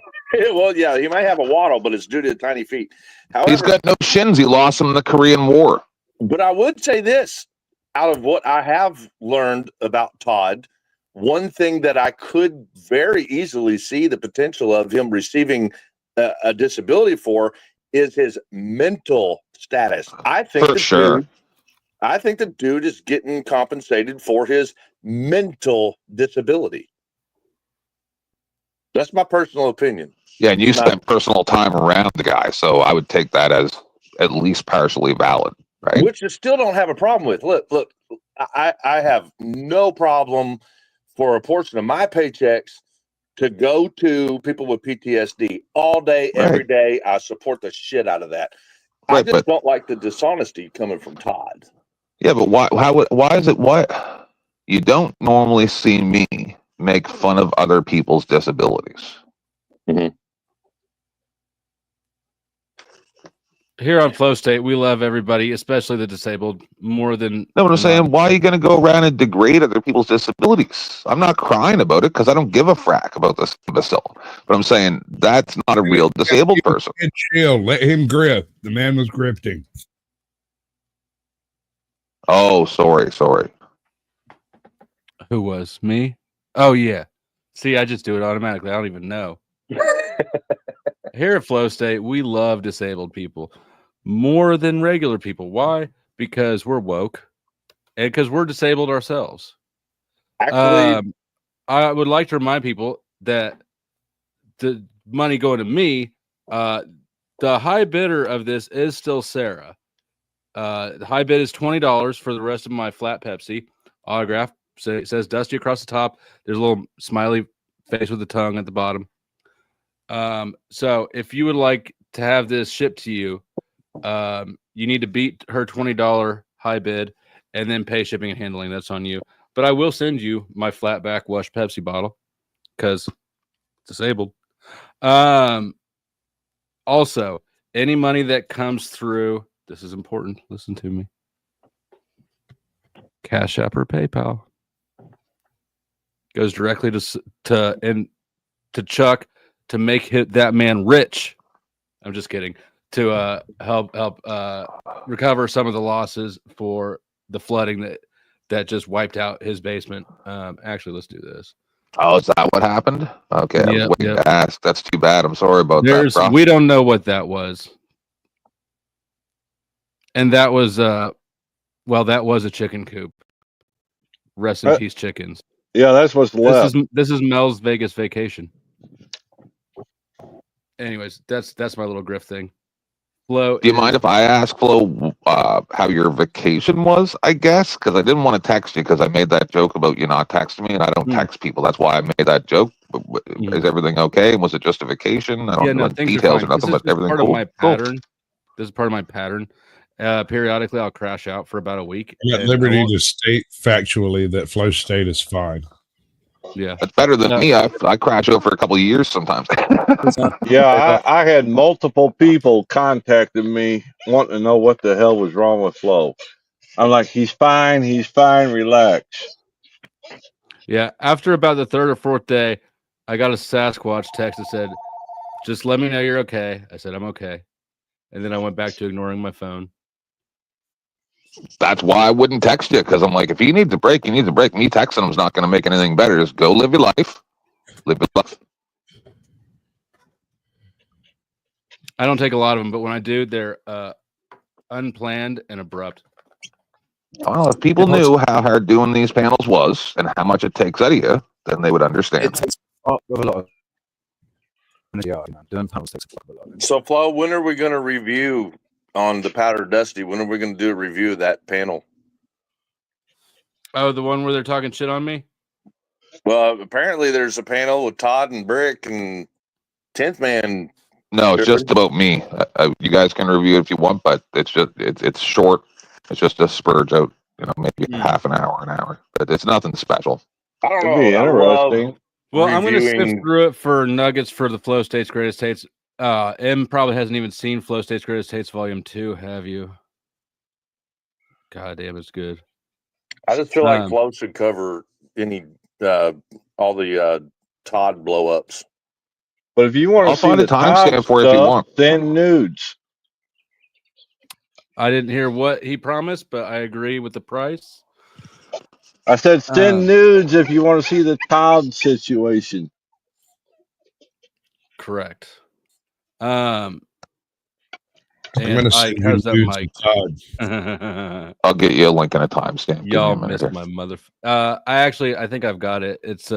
Well, yeah, he might have a waddle, but it's due to tiny feet. However, he's got no shins. He lost them in the Korean War. But I would say this, out of what I have learned about Todd, one thing that I could very easily see the potential of him receiving a disability for is his mental status. I think I think the dude is getting compensated for his mental disability. That's my personal opinion. Yeah, and you spent personal time around the guy, so I would take that as at least partially valid, right? Which you still don't have a problem with. Look, I have no problem for a portion of my paychecks to go to people with PTSD all day, every day. I support the shit out of that. I just don't like the dishonesty coming from Todd. Yeah, but why is it what you don't normally see me make fun of other people's disabilities? Mm-hmm. Here on Flow State, we love everybody, especially the disabled, more than. No, what I'm saying, why are you going to go around and degrade other people's disabilities? I'm not crying about it because I don't give a frack about this imbecile. But I'm saying that's not a real disabled person. Chill, let him grip. The man was grifting. Oh, sorry. Who was me? Oh yeah. See, I just do it automatically. I don't even know. Here at Flow State, we love disabled people more than regular people. Why? Because we're woke and because we're disabled ourselves. Actually, I would like to remind people that the money going to me, the high bidder of this is still Sarah. The high bid is $20 for the rest of my flat Pepsi autograph. So it says Dusty across the top. There's a little smiley face with the tongue at the bottom. So if you would like to have this shipped to you, you need to beat her $20 high bid and then pay shipping and handling. That's on you. But I will send you my flat back wash Pepsi bottle because it's disabled. Also, any money that comes through, this is important. Listen to me. Cash App or PayPal goes directly to Chuck to make that man rich. I'm just kidding. To help recover some of the losses for the flooding that just wiped out his basement. Actually, let's do this. Oh, is that what happened? Okay, I was waiting to ask. That's too bad. I'm sorry about that, bro. We don't know what that was. And that was that was a chicken coop. Rest in peace, chickens. Yeah, that's what's left. This is Mel's Vegas vacation. Anyways, that's my little grift thing. Flo, do you mind if I ask Flo how your vacation was? I guess because I didn't want to text you because I made that joke about you not texting me, and I don't text people. That's why I made that joke. Is everything okay? Was it just a vacation? I don't know details or nothing, but everything cool. This is part of my pattern. Periodically, I'll crash out for about a week. I'm at liberty to state factually that Flow State is fine. Yeah, that's better than me. I crash out for a couple of years sometimes. Yeah, I had multiple people contacting me wanting to know what the hell was wrong with Flo. I'm like, he's fine, relax. Yeah, after about the third or fourth day, I got a Sasquatch text that said, "Just let me know you're okay." I said, "I'm okay," and then I went back to ignoring my phone. That's why I wouldn't text you, because I'm like, if you need to break, you need to break. Me texting him's not going to make anything better. Just go live your life. Live your life. I don't take a lot of them, but when I do, they're unplanned and abrupt. Well, if people knew how hard doing these panels was and how much it takes out of you, then they would understand. So, Flo, when are we going to review on the Powder Dusty? When are we going to do a review of that panel? Oh, the one where they're talking shit on me? Well, apparently there's a panel with Todd and Brick and 10th Man. No, it's just about me. You guys can review it if you want, but it's short. It's just a spurge out, maybe half an hour, but it's nothing special. I don't It'd know. be interesting. Well, I'm going to sift through it for nuggets for the Flow States Greatest Hits. M probably hasn't even seen Flow States Greatest Hits Volume 2, have you? God damn, it's good. I just feel like Flow should cover any all the Todd blow-ups. But if you want to see the timestamp for it, if you want, send nudes. I didn't hear what he promised, but I agree with the price. I said send nudes if you want to see the Todd situation. Correct. I'm gonna send you nudes to Todd. I'll get you a link and a timestamp. Y'all missed my mother. I think I've got it. It's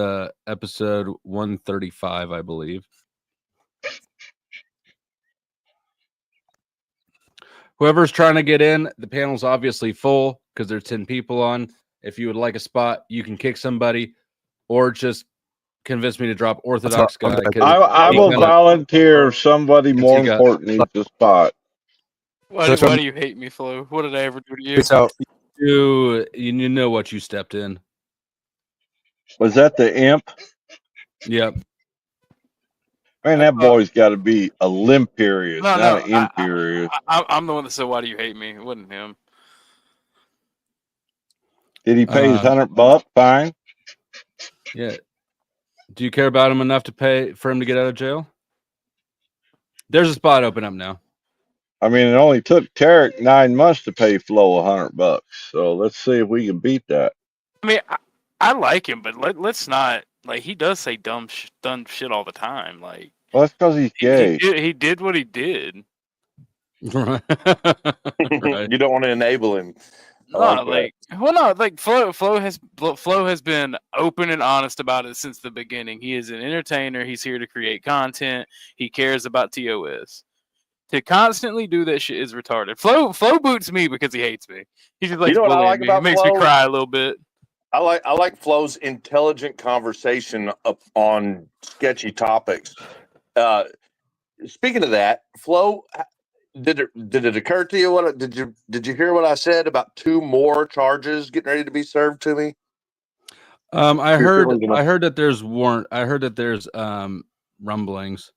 episode 135, I believe. Whoever's trying to get in, the panel's obviously full because there's 10 people on. If you would like a spot, you can kick somebody or just convince me to drop Orthodox guy. I will volunteer if somebody more important needs a spot. Why do you hate me, Flo? What did I ever do to you? So you know what you stepped in. Was that the imp? Yep. Man, that boy's got to be a limperious, No, not an imperious. I'm the one that said, "Why do you hate me?" It wasn't him. Did he pay his $100 fine? Yeah. Do you care about him enough to pay for him to get out of jail? There's a spot open up now. I mean, it only took Tarek 9 months to pay Flo $100. So let's see if we can beat that. I mean, I like him, but let's not. Like, he does say dumb shit all the time. Like, well, that's because he's gay. He did what he did. Right. You don't want to enable him. Flo has been open and honest about it since the beginning. He is an entertainer. He's here to create content. He cares about TOS. To constantly do that shit is retarded. Flo boots me because he hates me. He just likes bullying me. It makes me cry a little bit. I like Flo's intelligent conversation on sketchy topics. Speaking of that, Flo, did it occur to you did you hear what I said about 2 more charges getting ready to be served to me? I heard that there's warrant. I heard that there's rumblings.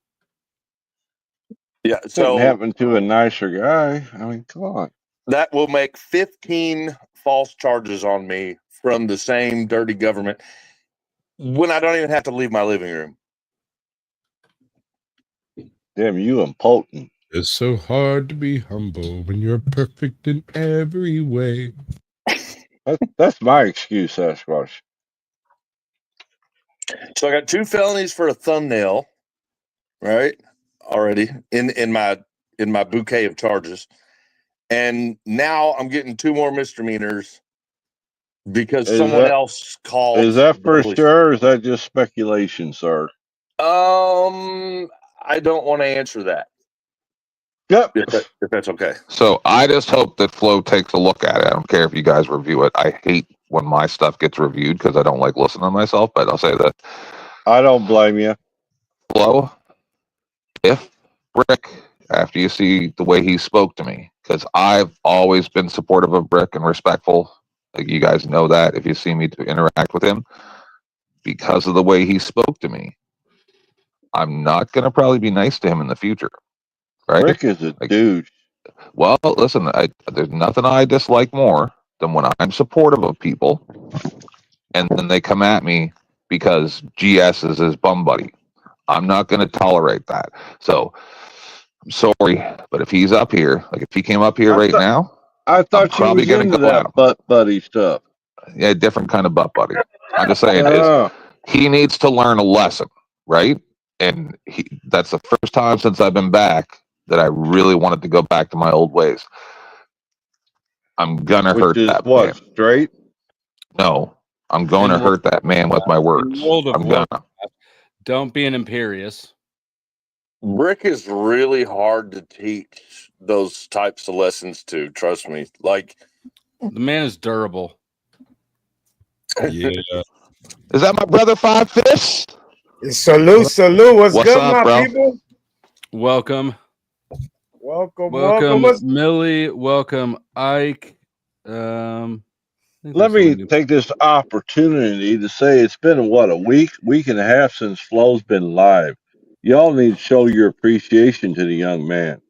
Yeah, so happened to a nicer guy. I mean, come on. That will make 15 false charges on me from the same dirty government when I don't even have to leave my living room. Damn, you impotent. It's so hard to be humble when you're perfect in every way. That's my excuse, Sasquatch. So I got 2 felonies for a thumbnail, right? Already in my bouquet of charges. And now I'm getting 2 more misdemeanors because someone else called. Is that for sure, or is that just speculation, sir? I don't want to answer that. Yep. If that's okay. So I just hope that Flo takes a look at it. I don't care if you guys review it. I hate when my stuff gets reviewed because I don't like listening to myself, but I'll say that. I don't blame you. Flo, if Brick, after you see the way he spoke to me, because I've always been supportive of Brick and respectful. Like, you guys know that if you see me to interact with him, because of the way he spoke to me, I'm not going to probably be nice to him in the future. Right? Brick is a dude. Well, listen, there's nothing I dislike more than when I'm supportive of people and then they come at me because GS is his bum buddy. I'm not going to tolerate that. So I'm sorry, but if he's up here, like if he came up here now, I thought you was into that butt buddy stuff. Yeah, different kind of butt buddy. I'm just saying he needs to learn a lesson, right? And that's the first time since I've been back that I really wanted to go back to my old ways. I'm gonna hurt that man. Straight? No, I'm going to hurt that man with my words. I'm gonna. Don't be an imperious. Brick is really hard to teach those types of lessons to. Trust me. Like, the man is durable. Yeah. Is that my brother Five Fists? Salute. What's good, up, my bro? people? Welcome. Welcome. Millie. Welcome, Ike. Let me take this opportunity to say it's been a week and a half since Flo's been live. Y'all need to show your appreciation to the young man,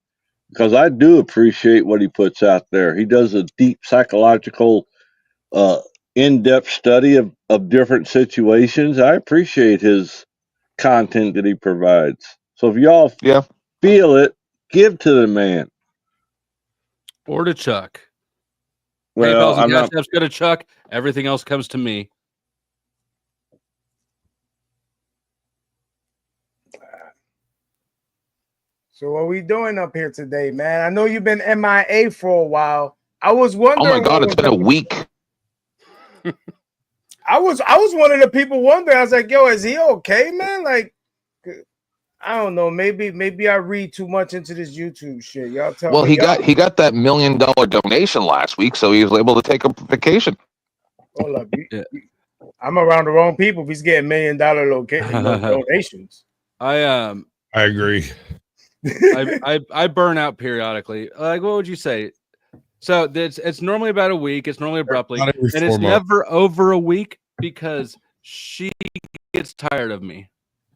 because I do appreciate what he puts out there. He does a deep psychological, in-depth study of different situations. I appreciate his content that he provides. So if y'all feel it, give to the man. Or to Chuck. Well, PayPal's and I'm Cash not. App's go to Chuck. Everything else comes to me. So what we doing up here today, man? I know you've been MIA for a while. I was wondering. Oh my God, it's been a week. I was one of the people wondering. I was like, "Yo, is he okay, man?" Like, I don't know. Maybe I read too much into this YouTube shit. Y'all tell Well, me. he got that $1 million donation last week, so he was able to take a vacation. Hold up, I'm around the wrong people. If he's getting $1 million donations, I agree. I burn out periodically. Like, what would you say? So it's normally about a week. It's normally abruptly, Not every and 4 it's months. never over a week because she gets tired of me.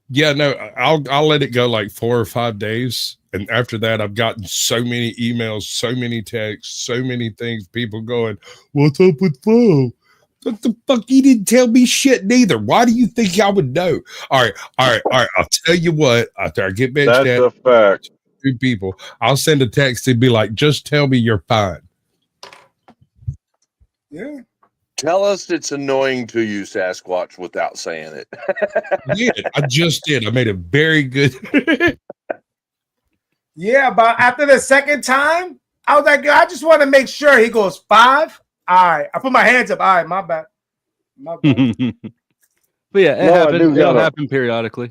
Yeah, no, I'll let it go like 4 or 5 days, and after that, I've gotten so many emails, so many texts, so many things. People going, "What's up with Flo? What the fuck? He didn't tell me shit neither. Why do you think I would know?" All right. I'll tell you what. After I get benched, That's a fact. 2 people, I'll send a text and be like, "Just tell me you're fine." Yeah. Tell us it's annoying to you, Sasquatch, without saying it. Yeah, I just did. I made a very good. yeah. But after the second time, I was like, I just want to make sure. He goes 5. All right. I put my hands up. All right, my bad. But yeah, No, I do it'll gotta- happen periodically.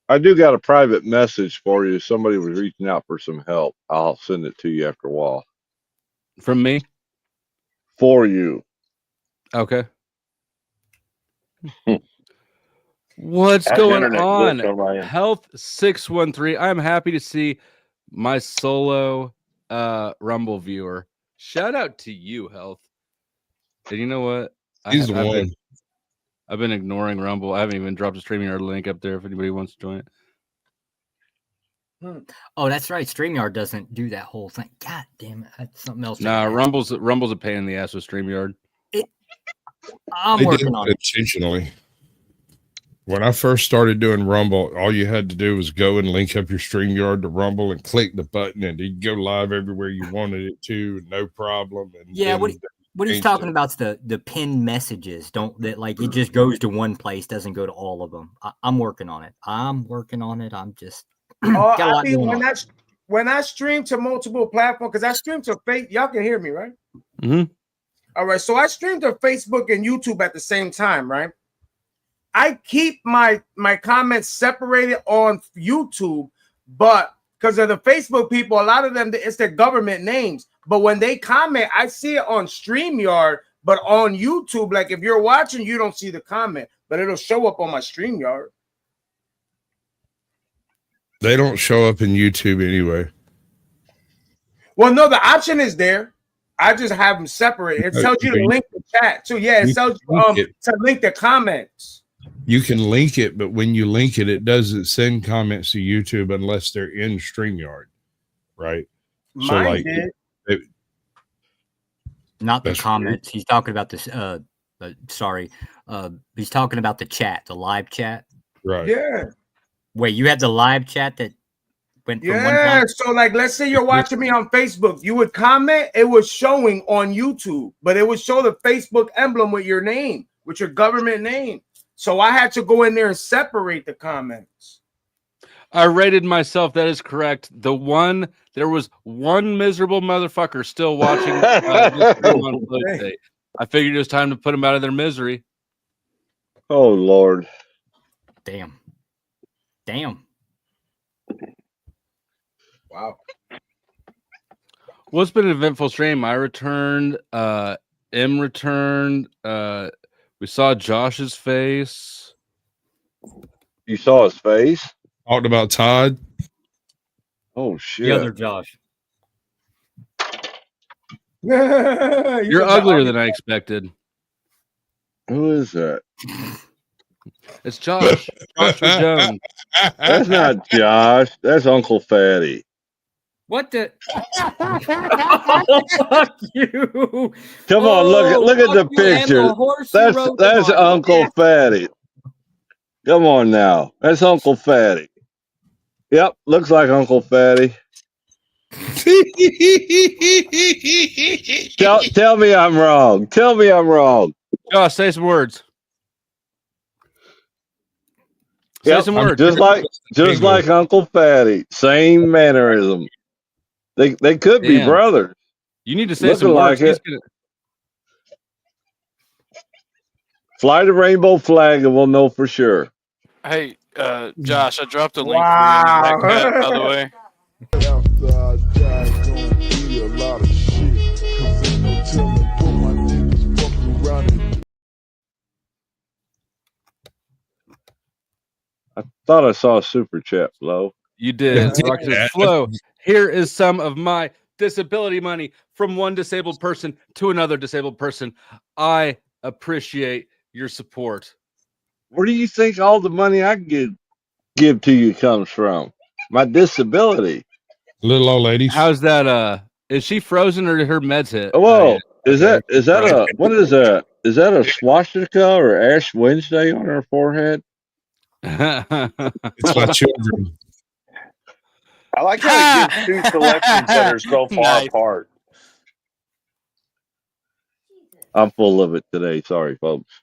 I do got a private message for you. Somebody was reaching out for some help. I'll send it to you after a while. From me? For you. Okay. What's That going internet on? glitch on my end. Health 613. I'm happy to see my solo Rumble viewer. Shout out to you, Health. And you know what? He's the one. I've been ignoring Rumble. I haven't even dropped a StreamYard link up there if anybody wants to join it. Oh, that's right. StreamYard doesn't do that whole thing. God damn it. That's something else. Nah, Rumble's a pain in the ass with StreamYard. I'm They working did on it it. intentionally. When I first started doing Rumble, all you had to do was go and link up your StreamYard to Rumble and click the button, and you'd go live everywhere you wanted it to, no problem. And Yeah, then what he's changed talking it. about is the pinned messages. Don't that like it just goes to one place, doesn't go to all of them. I'm working on it. I'm just got a lot going on. When I stream to multiple platforms, because I stream to Facebook, y'all can hear me, right? Mm-hmm. All right, so I stream to Facebook and YouTube at the same time, right? I keep my comments separated on YouTube, but because of the Facebook people, a lot of them, it's their government names. But when they comment, I see it on StreamYard, but on YouTube, like if you're watching, you don't see the comment, but it'll show up on my StreamYard. They don't show up in YouTube anyway. Well, no, the option is there. I just have them separate. It tells you to link the chat too. Yeah, it tells you to link the comments. You can link it, but when you link it, it doesn't send comments to YouTube unless they're in StreamYard, right? Mine did. Not the That's comments. He's talking about this. He's talking about the chat, the live chat. Right. Yeah. Wait, you had the live chat that went from one Yeah. time? So, like, let's say you're watching me on Facebook. You would comment. It was showing on YouTube, but it would show the Facebook emblem with your name, with your government name. So I had to go in there and separate the comments. I rated myself. That is correct. There was one miserable motherfucker still watching this stream on Flow Day. I figured it was time to put them out of their misery. Oh, Lord. Damn. Wow. Well, it's been an eventful stream. I returned. M returned. We saw Josh's face. You saw his face? Talked about Todd. Oh shit! The other Josh. You're uglier than I expected. Who is that? It's Josh. Joshua Jones. That's not Josh. That's Uncle Fatty. What the? Fuck you! Come on, look at the picture. That's Uncle Fatty. Come on now, that's Uncle Fatty. Yep, looks like Uncle Fatty. Tell me I'm wrong. Tell me I'm wrong. Josh, say some words. Say some words. Just like Uncle Fatty. Same mannerism. They could be brothers. You need to say some words. Fly the rainbow flag and we'll know for sure. Hey, Josh, I dropped a link for you in the back chat, by the way. I thought I saw a super chat, Flo. You did. Flo, here is some of my disability money from one disabled person to another disabled person. I appreciate your support. Where do you think all the money I give to you comes from? My disability. Little old lady. How's that? Is she frozen or did her meds hit? Whoa, is that what is that? Is that a swastika or Ash Wednesday on her forehead? It's my children. I like how he gives two selections that are so far apart. I'm full of it today. Sorry, folks.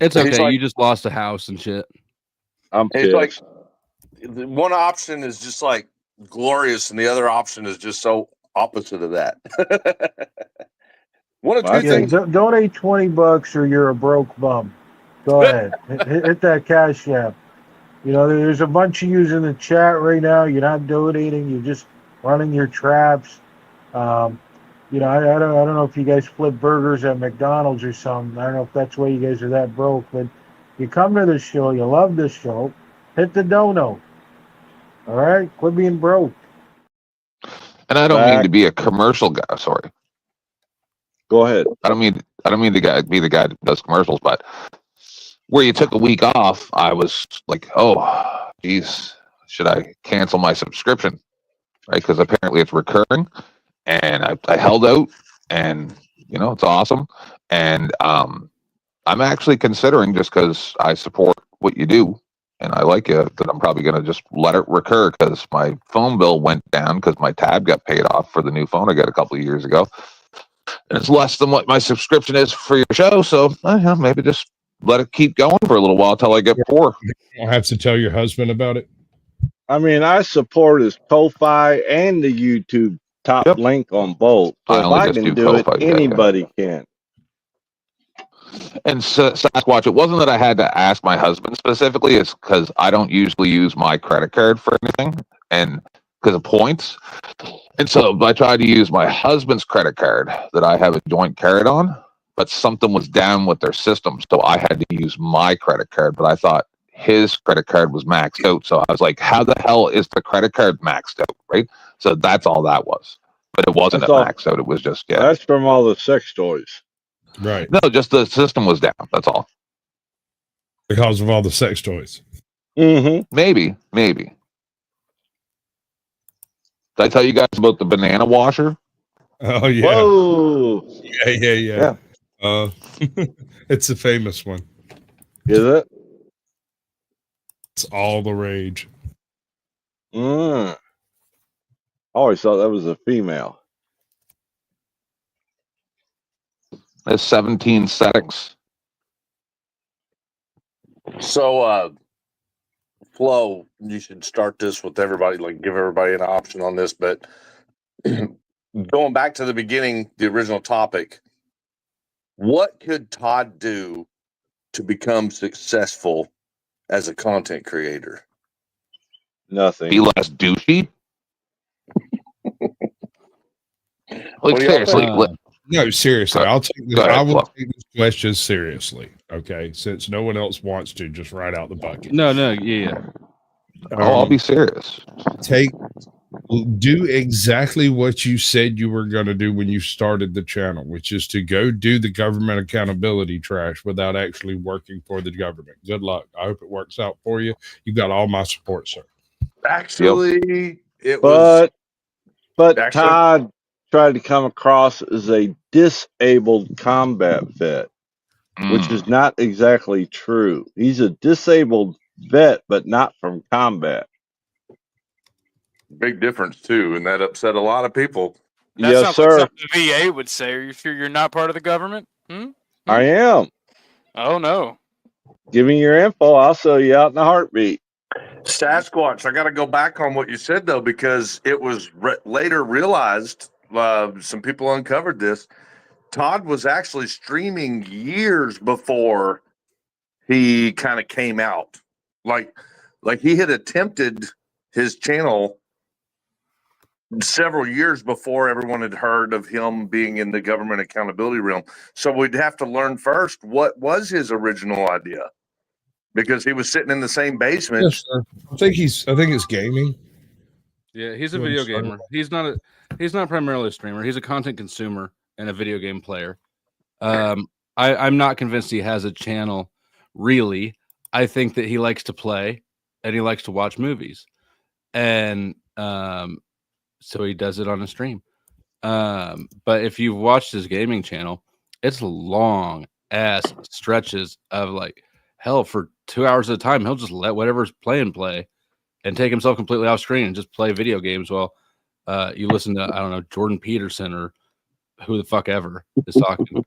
It's okay. You just lost a house and shit. It's like one option is just like glorious, and the other option is just so opposite of that. One of two things. Donate $20 or you're a broke bum. Go ahead, hit that cash app. You know, there's a bunch of you in the chat right now. You're not donating. You're just running your traps. You know, I don't know if you guys flip burgers at McDonald's or something. I don't know if that's why you guys are that broke, but you come to the show, you love this show, hit the dono. All right, quit being broke. And I don't mean to be a commercial guy. Sorry. Go ahead. I don't mean to be the guy that does commercials, but where you took a week off, I was like, oh, geez, should I cancel my subscription? Right, because apparently it's recurring. And I held out, and you know it's awesome. And I'm actually considering, just because I support what you do and I like you, that I'm probably going to just let it recur, because my phone bill went down because my tab got paid off for the new phone I got a couple of years ago, and it's less than what my subscription is for your show. So maybe just let it keep going for a little while till I get poor. I'll have to tell your husband about it. I mean, I support his Ko-Fi and the YouTube top link on both. So if I can do it, anybody can. And so, Sasquatch, it wasn't that I had to ask my husband specifically. It's because I don't usually use my credit card for anything, and because of points. And so I tried to use my husband's credit card that I have a joint card on, but something was down with their system, so I had to use my credit card. But I thought his credit card was maxed out, so I was like, how the hell is the credit card maxed out, right? So that's all that was. But it wasn't maxed out. It was just, That's from all the sex toys. Right. No, just the system was down. That's all. Because of all the sex toys. Mm-hmm. Maybe. Did I tell you guys about the banana washer? Oh, yeah. Whoa. Yeah. It's a famous one. Is it? It's all the rage. I always thought that was a female. There's 17 settings. So, Flo, you should start this with everybody, like give everybody an option on this. But going back to the beginning, the original topic, what could Todd do to become successful as a content creator? Nothing. Be less douchey. Like seriously, No, seriously, I'll take this. Go ahead, I will Flo. take this question seriously. Okay, since no one else wants to, just right out the bucket. No, yeah. I'll be serious. Do exactly what you said you were going to do when you started the channel, which is to go do the government accountability trash without actually working for the government. Good luck. I hope it works out for you. You've got all my support, sir. Actually, it was. But Todd tried to come across as a disabled combat vet, which is not exactly true. He's a disabled vet, but not from combat. Big difference too, and that upset a lot of people. That Yes, sounds sir. like something the VA would say. Are you sure you're not part of the government? I am. Oh no. Give me your info. I'll sell you out in a heartbeat. Sasquatch, I got to go back on what you said though, because it was later realized, some people uncovered this. Todd was actually streaming years before he kind of came out. Like he had attempted his channel several years before everyone had heard of him being in the government accountability realm. So we'd have to learn first what was his original idea, because he was sitting in the same basement. Yes, sir. I think it's gaming. Yeah, he's a video gamer. He's not primarily a streamer. He's a content consumer and a video game player. I'm not convinced he has a channel, really. I think that he likes to play and he likes to watch movies. And so he does it on a stream. But if you've watched his gaming channel, it's long ass stretches of like hell for 2 hours at a time. He'll just let whatever's playing play and take himself completely off screen and just play video games while you listen to, I don't know, Jordan Peterson or who the fuck ever is talking.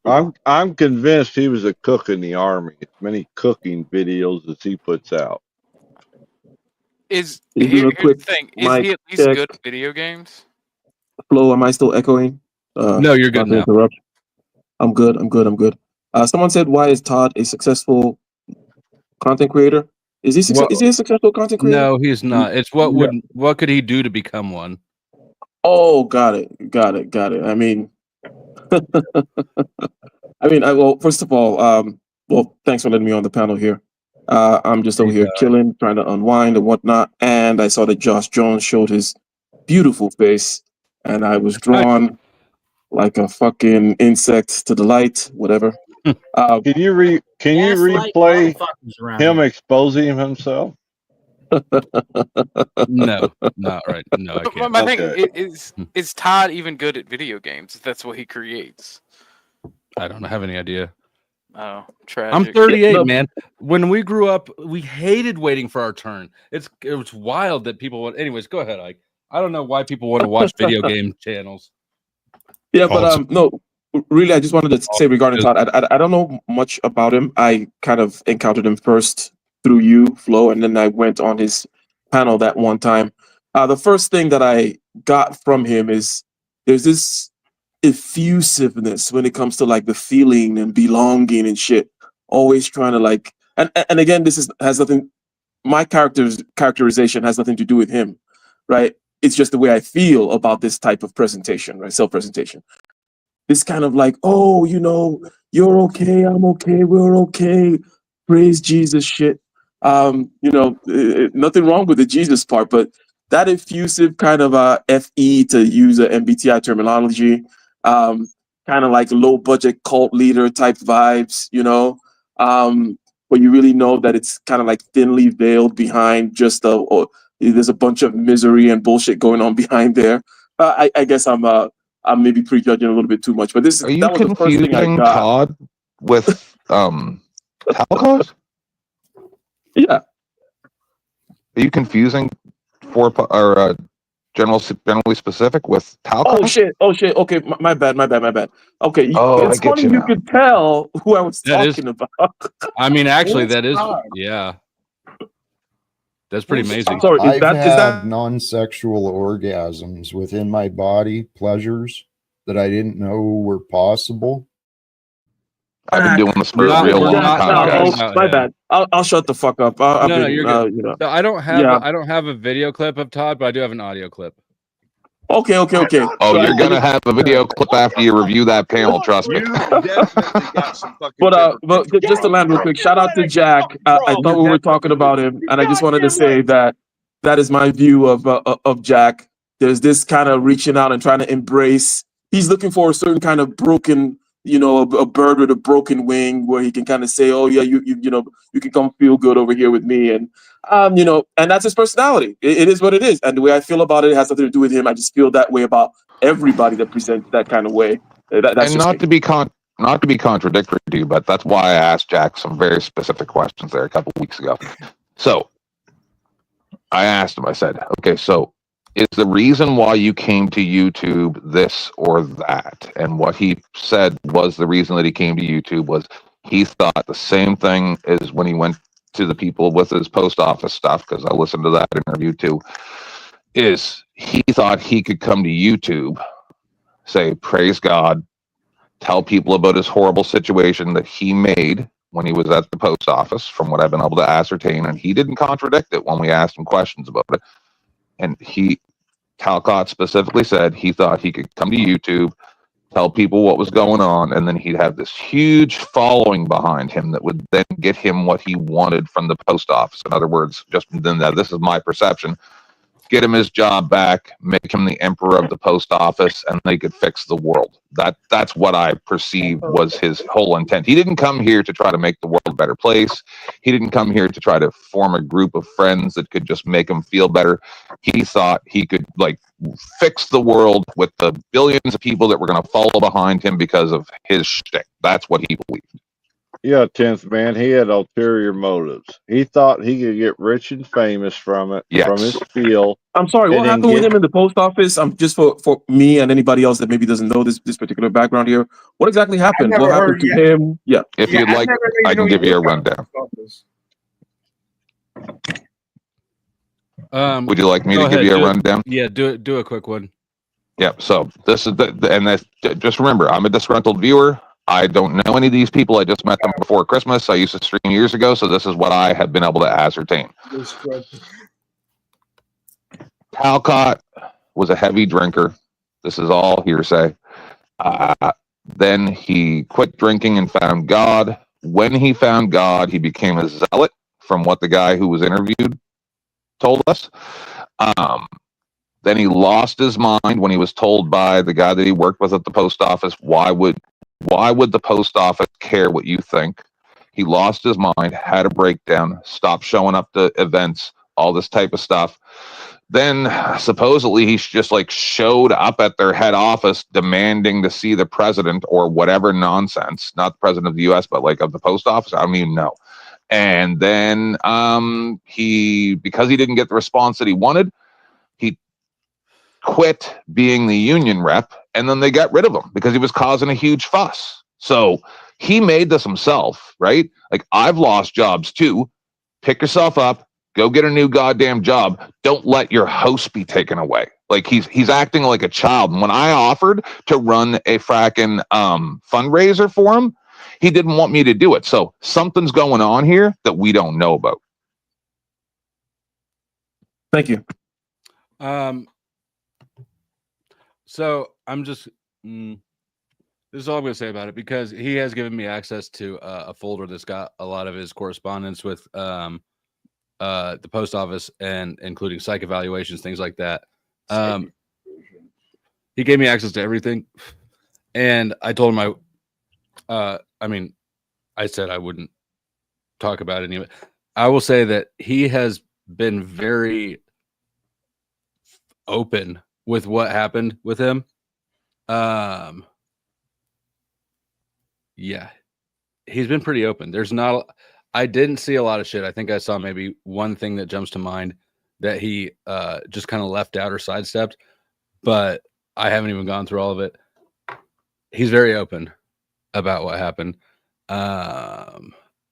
I'm convinced he was a cook in the army. As many cooking videos as he puts out. Here's real the quick, thing. Is Mike, he at least check. good at video games? Flo, am I still echoing? No, you're good not to now. interrupt. I'm good. Someone said, "Why is Todd a successful content creator?" Is he is he a successful content creator? No, he's not. It's what could he do to become one? Oh, got it. I mean, well, first of all, well, thanks for letting me on the panel here. I'm just over here chilling, trying to unwind and whatnot. And I saw that Josh Jones showed his beautiful face, and I was drawn like a fucking insect to the light, whatever. Can you replay him exposing himself? No, not right. No, I But can't. my thing is Todd even good at video games? If that's what he creates. I don't have any idea. Oh, tragic. I'm 38, man. When we grew up, we hated waiting for our turn. It was wild that people would. Anyways, go ahead, Ike. I don't know why people want to watch video game channels. Yeah, but no, really, I just wanted to say regarding Todd, I don't know much about him. I kind of encountered him first through you, Flo, and then I went on his panel that one time. The first thing that I got from him is there's this effusiveness when it comes to like the feeling and belonging and shit. Always trying to like, and again, has nothing. My characterization has nothing to do with him, right? It's just the way I feel about this type of presentation, right? Self-presentation. This kind of like, oh, you're okay, I'm okay, we're okay, praise Jesus shit. Nothing wrong with the Jesus part, but that effusive kind of FE, to use a MBTI terminology, kind of like low budget cult leader type vibes, but you really know that it's kind of like thinly veiled behind just there's a bunch of misery and bullshit going on behind there. I guess I'm maybe prejudging a little bit too much, but Are you confusing Todd with Talcos? Yeah. Are you confusing generally specific with Talcos? Oh shit. Okay, my bad. Okay, it's I get funny you you now. could tell who I was talking about. I mean, actually, It's that is Todd. yeah. That's pretty amazing. I've had non-sexual orgasms within my body, pleasures that I didn't know were possible. I've been doing this for a real long time, guys. My bad. I'll shut the fuck up. No, you're good. No, I don't have a video clip of Todd, but I do have an audio clip. Okay. Oh, So you're gonna have a video clip after you review that panel. Trust me. But just to land real quick, shout out to Jack. I thought we were talking about him, and I just wanted to say that is my view of Jack. There's this kind of reaching out and trying to embrace. He's looking for a certain kind of broken, a bird with a broken wing, where he can kind of say, "Oh yeah, you can come feel good over here with me," and and that's his personality. It is what it is, and the way I feel about it has nothing to do with him. I just feel that way about everybody that presents that kind of way. That's And not to be contradictory to you, but that's why I asked Jack some very specific questions there a couple weeks ago. So I asked him, I said, okay, so is the reason why you came to YouTube this or that? And what he said was the reason that he came to YouTube was he thought the same thing as when he went to the people with his post office stuff, because I listened to that interview too, is he thought he could come to YouTube, say, praise God, tell people about his horrible situation that he made when he was at the post office, from what I've been able to ascertain, and he didn't contradict it when we asked him questions about it. And Talcott specifically said he thought he could come to YouTube, tell people what was going on, and then he'd have this huge following behind him that would then get him what he wanted from the post office. In other words, just then, this is my perception, get him his job back, make him the emperor of the post office, and they could fix the world. That's what I perceived was his whole intent. He didn't come here to try to make the world a better place. He didn't come here to try to form a group of friends that could just make him feel better. He thought he could fix the world with the billions of people that were going to follow behind him because of his shtick. That's what he believed. Yeah, 10th man, he had ulterior motives. He thought he could get rich and famous from it, from his spiel. I'm sorry, what happened with him in the post office? Just for me and anybody else that maybe doesn't know this particular background here, what exactly happened? What happened to him? Yeah. If you'd like, I can give you a rundown. Would you like me to give you a rundown? Yeah, do a quick one. Yeah, so this is just remember, I'm a disgruntled viewer. I don't know any of these people. I just met them before Christmas. I used to stream years ago, so this is what I have been able to ascertain. Talcott was a heavy drinker. This is all hearsay. Then he quit drinking and found God. When he found God, he became a zealot, from what the guy who was interviewed told us. Then he lost his mind when he was told by the guy that he worked with at the post office, why would the post office care what you think? He lost his mind, had a breakdown, stopped showing up to events, all this type of stuff. Then supposedly he just showed up at their head office demanding to see the president or whatever nonsense, not the president of the US, but of the post office. I don't even know. And then because he didn't get the response that he wanted, he quit being the union rep, and then they got rid of him because he was causing a huge fuss. So he made this himself, right? I've lost jobs too. Pick yourself up, go get a new goddamn job. Don't let your host be taken away. He's acting like a child. And when I offered to run a fracking fundraiser for him, he didn't want me to do it. So something's going on here that we don't know about. Thank you. So I'm just, this is all I'm going to say about it, because he has given me access to a folder that's got a lot of his correspondence with the post office, and including psych evaluations, things like that. He gave me access to everything, and I told him I said I wouldn't talk about any of it. I will say that he has been very open with what happened with him. Yeah, he's been pretty open. I didn't see a lot of shit. I think I saw maybe one thing that jumps to mind that he just kind of left out or sidestepped, but I haven't even gone through all of it. He's very open about what happened. I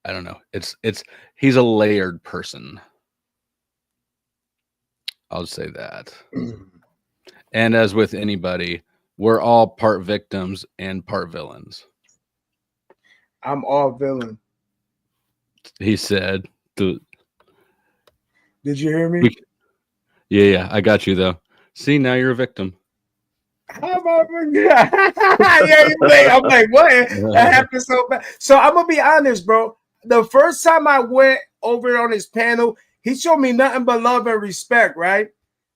don't know. He's a layered person. I'll say that. And as with anybody, we're all part victims and part villains. I'm all villain. He said. Did you hear me? Yeah, I got you though. See, now you're a victim. Yeah, I'm like, what? That happened so bad. So I'm gonna be honest, bro. The first time I went over on his panel, he showed me nothing but love and respect, right?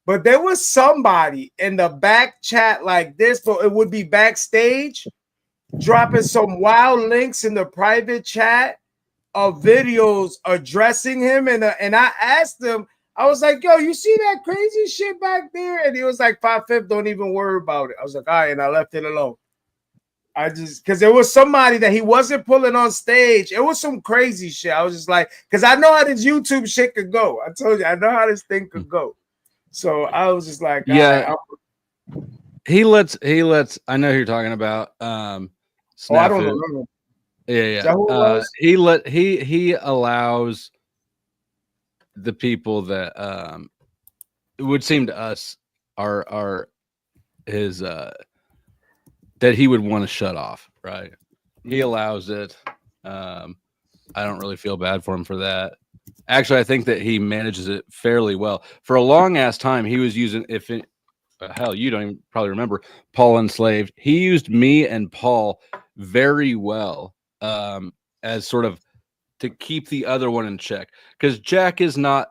But there was somebody in the back chat like this, but it would be backstage, dropping some wild links in the private chat of videos addressing him. And I asked him, I was like, yo, you see that crazy shit back there? And he was like, 5'5", don't even worry about it. I was like, all right, and I left it alone. I just, because there was somebody that he wasn't pulling on stage. It was some crazy shit. I was just like, because I know how this YouTube shit could go. I told you, I know how this thing could go. So I was just like, yeah. He lets, I know who you're talking about. I don't remember. Yeah. He allows the people that it would seem to us are his that he would want to shut off, right? He allows it. I don't really feel bad for him for that. Actually, I think that he manages it fairly well. For a long ass time, he was using, hell, you don't even probably remember, Paul Enslaved. He used me and Paul very well as sort of to keep the other one in check, because Jack is not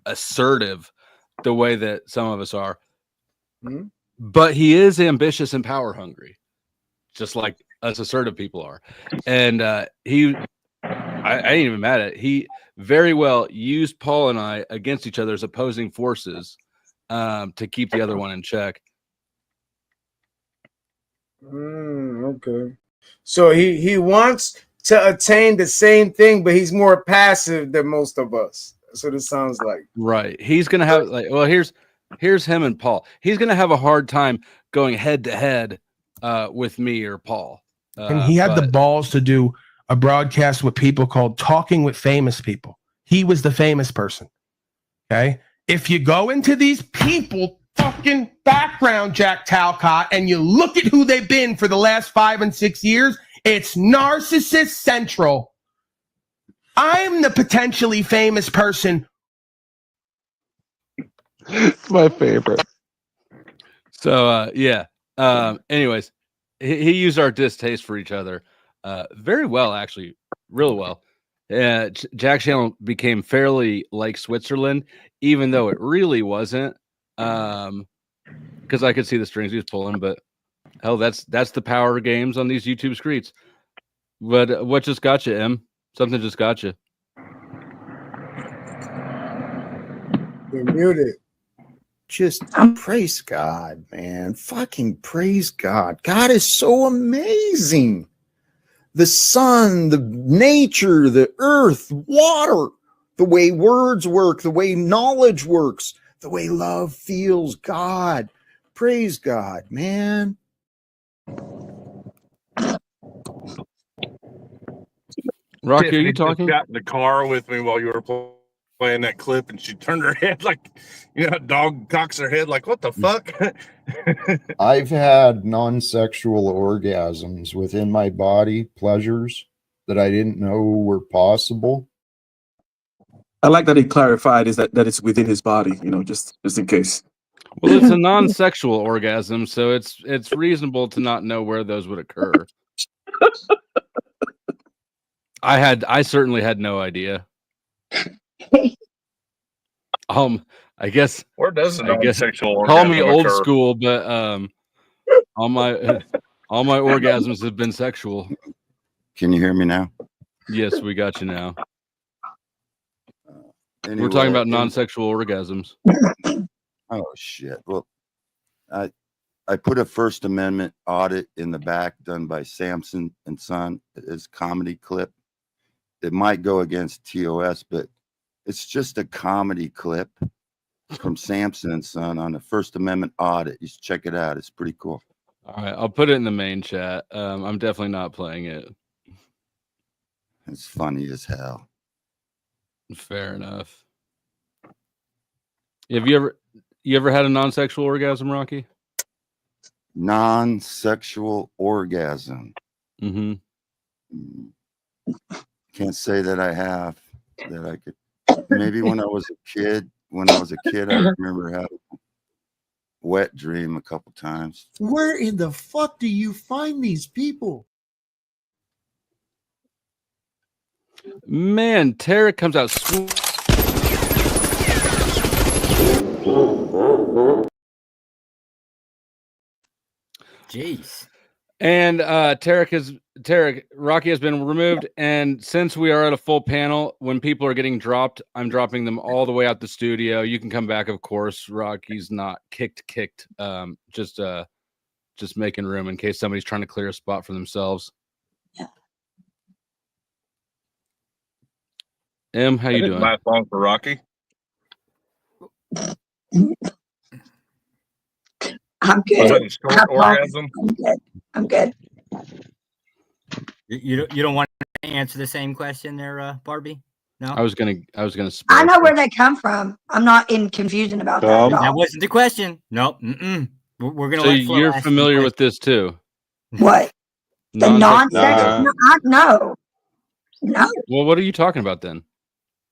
assertive the way that some of us are, but he is ambitious and power hungry, just like us assertive people are. And I ain't even mad at it. He very well used Paul and I against each other as opposing forces to keep the other one in check. Okay. So he wants to attain the same thing, but he's more passive than most of us. That's what it sounds like. Right. He's gonna have here's him and Paul. He's gonna have a hard time going head to head with me or Paul. And he had the balls to do a broadcast with people called Talking with Famous People. He was the famous person. Okay. If you go into these people fucking background, Jack Talcott, and you look at who they've been for the last 5 and 6 years, it's narcissist central. I'm the potentially famous person. It's my favorite. So yeah. Anyways, he used our distaste for each other very well, actually, real well. Jack's channel became fairly like Switzerland, even though it really wasn't. Because I could see the strings he was pulling, but hell, that's the power games on these YouTube streets. But what just got you, Em? Something just got you. You're muted. Just praise God, man. Fucking praise God. God is so amazing. The sun, the nature, the earth, water, the way words work, the way knowledge works, the way love feels. God, praise God, man. Rocky, are you talking? Got in the car with me while you were playing that clip, and she turned her head like, you know, a dog cocks her head like, what the fuck? I've had non-sexual orgasms within my body, pleasures that I didn't know were possible. I like that he clarified is that it's within his body, you know, just in case. Well, it's a non-sexual orgasm, so it's reasonable to not know where those would occur. I certainly had no idea. I guess Where does a non-sexual call me orgasm old occur? school, but all my orgasms have been sexual. Can you hear me now? Yes, we got you now. We're Anyway, talking about non-sexual orgasms. Oh shit. Well, I put a First Amendment audit in the back done by Samson and Son as comedy clip. It might go against TOS, but it's just a comedy clip from Samson and Son on the First Amendment audit. You should check it out. It's pretty cool. All right, I'll put it in the main chat. I'm definitely not playing it. It's funny as hell. Fair enough. Have you ever had a non-sexual orgasm, Rocky? Non-sexual orgasm. Mm-hmm. Can't say that I have. That I could. Maybe when I was a kid. When I was a kid, I remember having wet dream a couple times. Where in the fuck do you find these people? Man, Tara comes out. Jeez. And Rocky has been removed. And since we are at a full panel, when people are getting dropped, I'm dropping them all the way out the studio. You can come back, of course. Rocky's not kicked. Just making room in case somebody's trying to clear a spot for themselves. Yeah. Em, how you doing? Last song for Rocky. I'm good. Was that a short orgasm? I'm good. You don't want to answer the same question there, Barbie? No. I was gonna. I know where they come from. I'm not in confusion about that. At all. That wasn't the question. Nope. We're gonna. So let Flo you're ask familiar with this too? What? The non-sex? No. Well, what are you talking about then?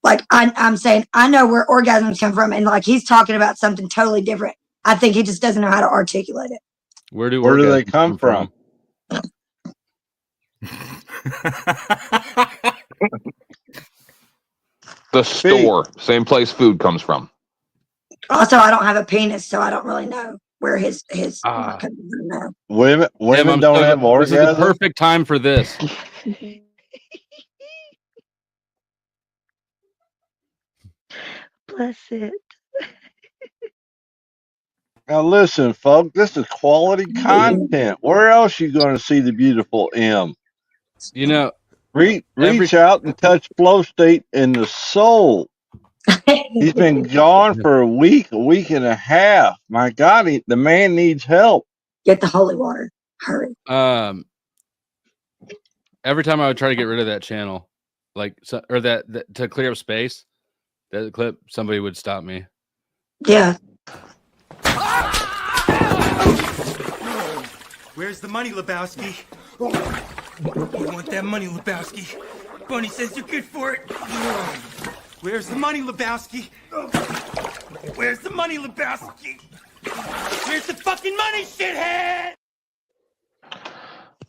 Like I'm saying, I know where orgasms come from, and like he's talking about something totally different. I think he just doesn't know how to articulate it. Where do they come from? The store, same place food comes from. Also, I don't have a penis, so I don't really know where his. Women don't have orgasms. This is the perfect time for this. Bless it. Now listen, folks, this is quality content. Where else you going to see the beautiful M? You know, reach out and touch flow state in the soul. He's been gone for a week and a half. My God, the man needs help. Get the holy water. Hurry. Every time I would try to get rid of that channel, or that to clear up space, that clip, somebody would stop me. Yeah. Where's the money, Lebowski? You want that money, Lebowski? Bunny says you're good for it. Where's the money, Lebowski? Where's the money, Lebowski? Where's the fucking money, shithead?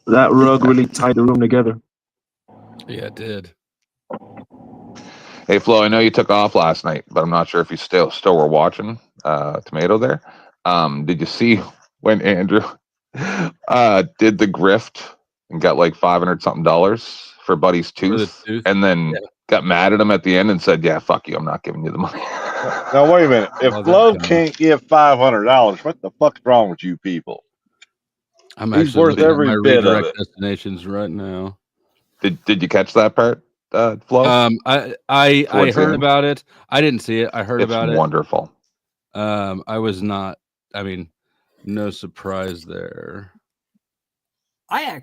That rug really tied the room together. Yeah, it did. Hey, Flo, I know you took off last night, but I'm not sure if you still were watching Tomato there. Did you see when Andrew did the grift and got like $500 something for Buddy's tooth, and then got mad at him at the end and said, "Yeah, fuck you, I'm not giving you the money." Now wait a minute. If Flo can't give $500, what the fuck's wrong with you people? He's worth every bit of it. Destinations right now. Did you catch that part, Flo? I heard about it. I didn't see it. I heard about it. It's wonderful. I was not. I mean, no surprise there. I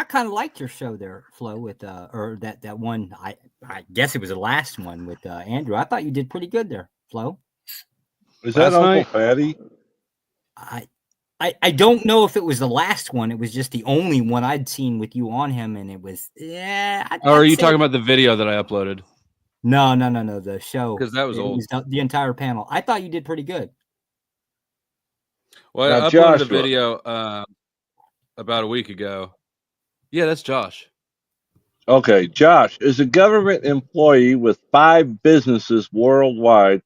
kind of liked your show there, Flo, with or that one. I guess it was the last one with Andrew. I thought you did pretty good there, Flo. Is that Uncle Fatty? I don't know if it was the last one. It was just the only one I'd seen with you on him, and it was Are you talking about the video that I uploaded? No. The show, because that was old. The entire panel. I thought you did pretty good. Well, I uploaded a video about a week ago. Yeah, that's Josh. Okay, Josh is a government employee with 5 businesses worldwide.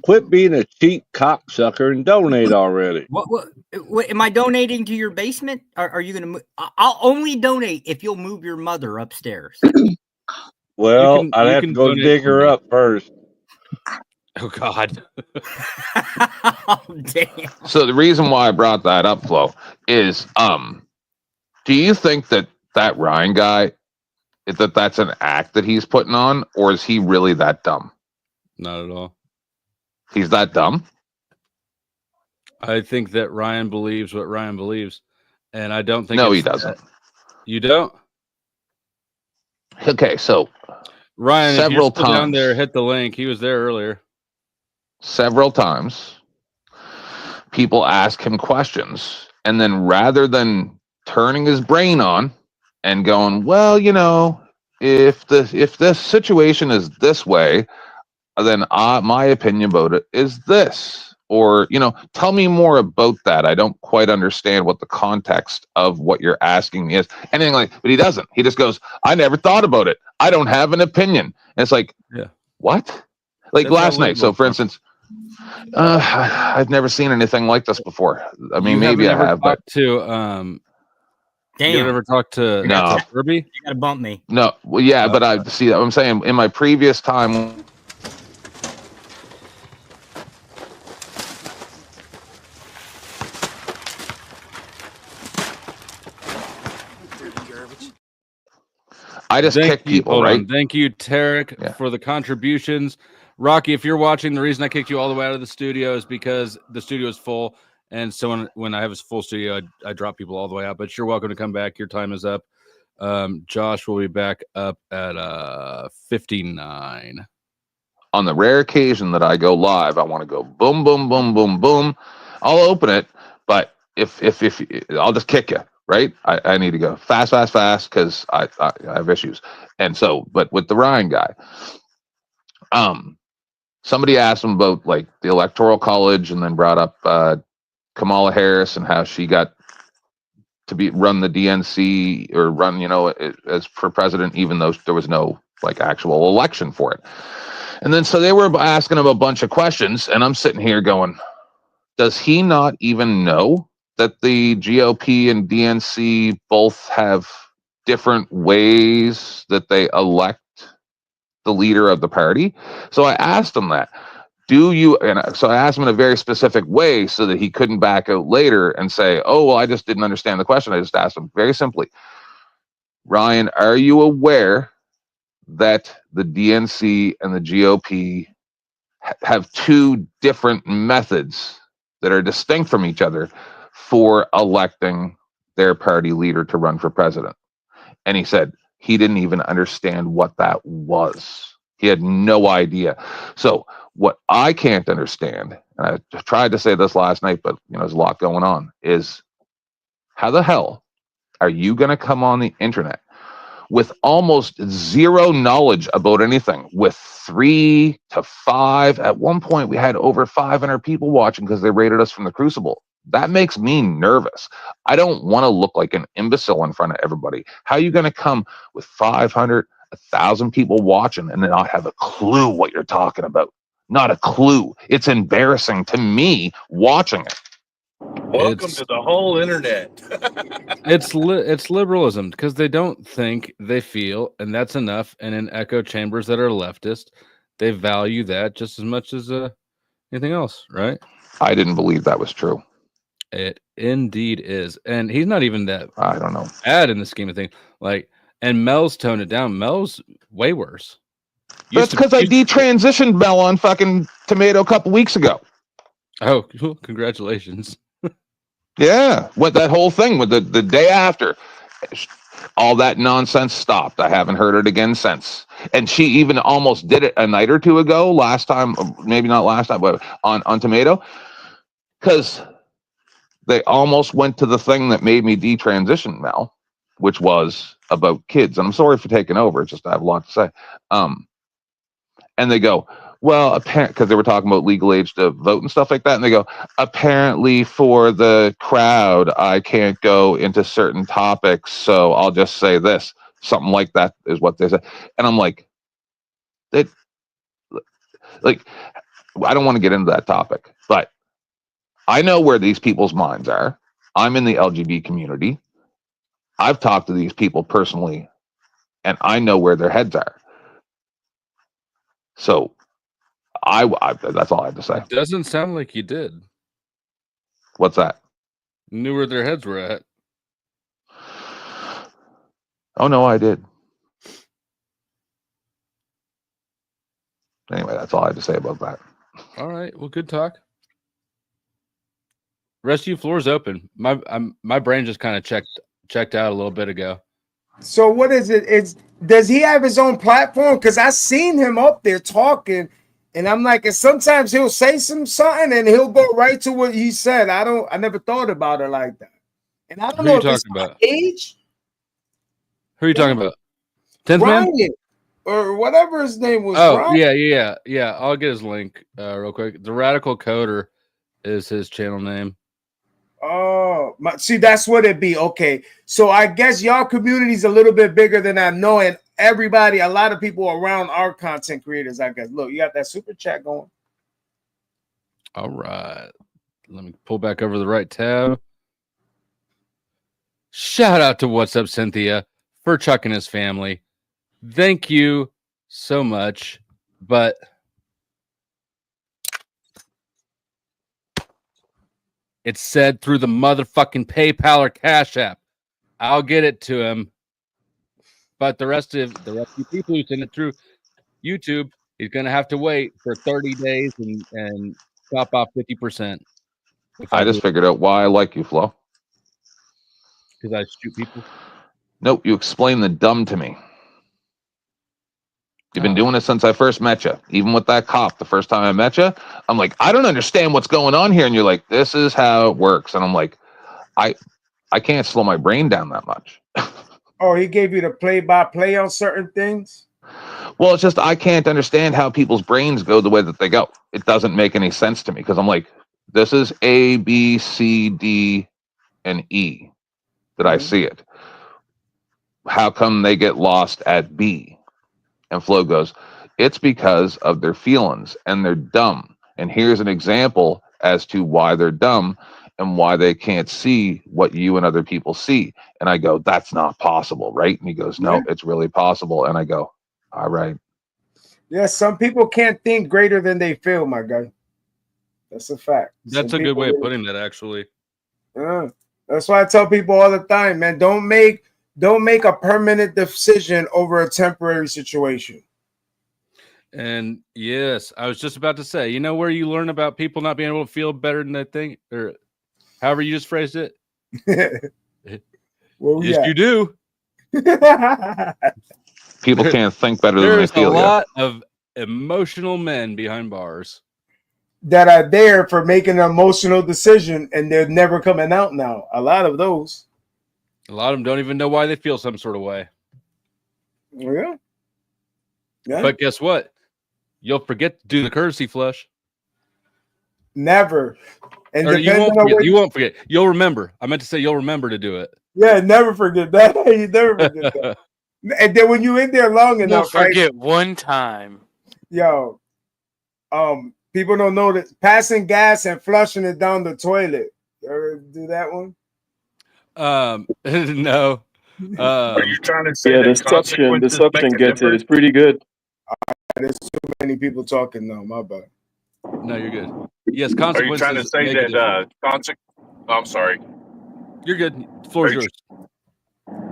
Quit being a cheap cocksucker and donate already. What am I donating to your basement? Are you going to? I'll only donate if you'll move your mother upstairs. Well, I'd have to go dig her up first. Oh God. Oh, damn. So the reason why I brought that up, Flo, is do you think that Ryan guy, that's an act that he's putting on, or is he really that dumb? Not at all. He's that dumb? I think that Ryan believes what Ryan believes, and I don't think. No, he doesn't. You don't? Okay, so Ryan, several if you're still times down there, hit the link. He was there earlier. Several times, people ask him questions, and then rather than turning his brain on and going, well, you know, if this situation is this way, then my opinion about it is this. or tell me more about that. I don't quite understand what the context of what you're asking me is. Anything like, but he doesn't. He just goes, I never thought about it. I don't have an opinion. And it's like, what? Like That's last how night. So for instance, I've never seen anything like this before. I mean, maybe I have, but Damn. You ever talked to no. Kirby? You gotta bump me. No, well, yeah, but I see. I'm saying in my previous time. I just kick people, hold right? on. Thank you, Tarek, for the contributions. Rocky, if you're watching, the reason I kicked you all the way out of the studio is because the studio is full. And so when I have a full studio, I drop people all the way out. But you're welcome to come back. Your time is up. Josh will be back up at 59. On the rare occasion that I go live, I want to go boom, boom, boom, boom, boom. I'll open it, but if I'll just kick you, right? I need to go fast because I have issues. And so, but with the Ryan guy, somebody asked him about like the Electoral College, and then brought up Kamala Harris and how she got to run the DNC or run, as for president, even though there was no like actual election for it. And then so they were asking him a bunch of questions, and I'm sitting here going, does he not even know that the GOP and DNC both have different ways that they elect the leader of the party? So I asked him that. So I asked him in a very specific way so that he couldn't back out later and say, oh, well, I just didn't understand the question. I just asked him very simply, Ryan, are you aware that the DNC and the GOP have two different methods that are distinct from each other for electing their party leader to run for president? And he said he didn't even understand what that was. He had no idea. So what I can't understand, and I tried to say this last night, but there's a lot going on, is how the hell are you going to come on the internet with almost zero knowledge about anything, with 3 to 5? At one point, we had over 500 people watching because they rated us from the Crucible. That makes me nervous. I don't want to look like an imbecile in front of everybody. How are you going to come with 500, 1,000 people watching and not have a clue what you're talking about? Not a clue. It's embarrassing to me watching it. Welcome to the whole internet. It's liberalism, because they don't think, they feel, and that's enough. And in echo chambers that are leftist, they value that just as much as anything else, right? I didn't believe that was true. It indeed is. And he's not even that, I don't know, bad in the scheme of things. Like, and Mel's toned it down. Mel's way worse. That's because I detransitioned Mel on fucking Tomato a couple weeks ago. Oh, congratulations. Yeah, what that whole thing with the day after, all that nonsense stopped. I haven't heard it again since. And she even almost did it a night or two ago, last time, maybe not last time, but on Tomato, because they almost went to the thing that made me detransition Mel, which was about kids. And I'm sorry for taking over. It's just I have a lot to say. And they go, well, apparently, because they were talking about legal age to vote and stuff like that. And they go, apparently for the crowd, I can't go into certain topics. So I'll just say this. Something like that is what they said. And I'm like, I don't want to get into that topic, but I know where these people's minds are. I'm in the LGBT community. I've talked to these people personally, and I know where their heads are. So I that's all I have to say. Doesn't sound like you did. What's that? Knew where their heads were at. Oh no, I did. Anyway, that's all I have to say about that. All right. Well, good talk. Rest of you floor's open. My brain just kind of checked out a little bit ago. So what is it? Does he have his own platform? Because I seen him up there talking, and I'm like, and sometimes he'll say something and he'll go right to what he said. I never thought about it like that. And I don't know if it's my age. Who are you talking about? 10th Man? Or whatever his name was. Oh, Ryan? yeah. I'll get his link real quick. The Radical Coder is his channel name. Oh, see, that's what it be. Okay, so I guess y'all community is a little bit bigger than I know, and everybody, a lot of people around our content creators. I guess. Look, you got that super chat going. All right, let me pull back over the right tab. Shout out to What's Up Cynthia for Chuck and his family. Thank you so much, but it's said through the motherfucking PayPal or Cash App. I'll get it to him. But the rest of you people who send it through YouTube, he's gonna have to wait for 30 days and chop off 50%. I just figured out why I like you, Flo. Because I shoot people. Nope, you explain the dumb to me. You've been doing it since I first met you. Even with that cop, the first time I met you, I'm like, I don't understand what's going on here. And you're like, this is how it works. And I'm like, I can't slow my brain down that much. Oh, he gave you the play-by-play on certain things? Well, it's just I can't understand how people's brains go the way that they go. It doesn't make any sense to me because I'm like, this is A, B, C, D, and E that I see it. How come they get lost at B? And Flo goes, it's because of their feelings and they're dumb. And here's an example as to why they're dumb and why they can't see what you and other people see. And I go, that's not possible, right? And he goes, no, it's really possible. And I go, all right. Yeah, some people can't think greater than they feel, my guy. That's a fact. That's a good way of putting that, actually. Yeah. That's why I tell people all the time, man, don't make a permanent decision over a temporary situation. And yes, I was just about to say, you know where you learn about people not being able to feel better than they think, or however you just phrased it? Yes, you do. People can't think better than they There's feel. a lot of emotional men behind bars that are there for making an emotional decision, and they're never coming out now. A lot of those. A lot of them don't even know why they feel some sort of way. Yeah. Yeah. But guess what? You'll forget to do the courtesy flush. Never. And Or you won't forget. You'll remember. I meant to say you'll remember to do it. Yeah, never forget that. You never forget that. And then when you're in there long enough, Don't forget one time. Yo, people don't know that passing gas and flushing it down the toilet. You ever do that one? No. Are you trying to say the suction gets it. It's pretty good. There's too many people talking now. My bad. No, you're good. Yes, Are you trying to consequences. say make a that difference. I'm sorry. You're good. Floor is yours.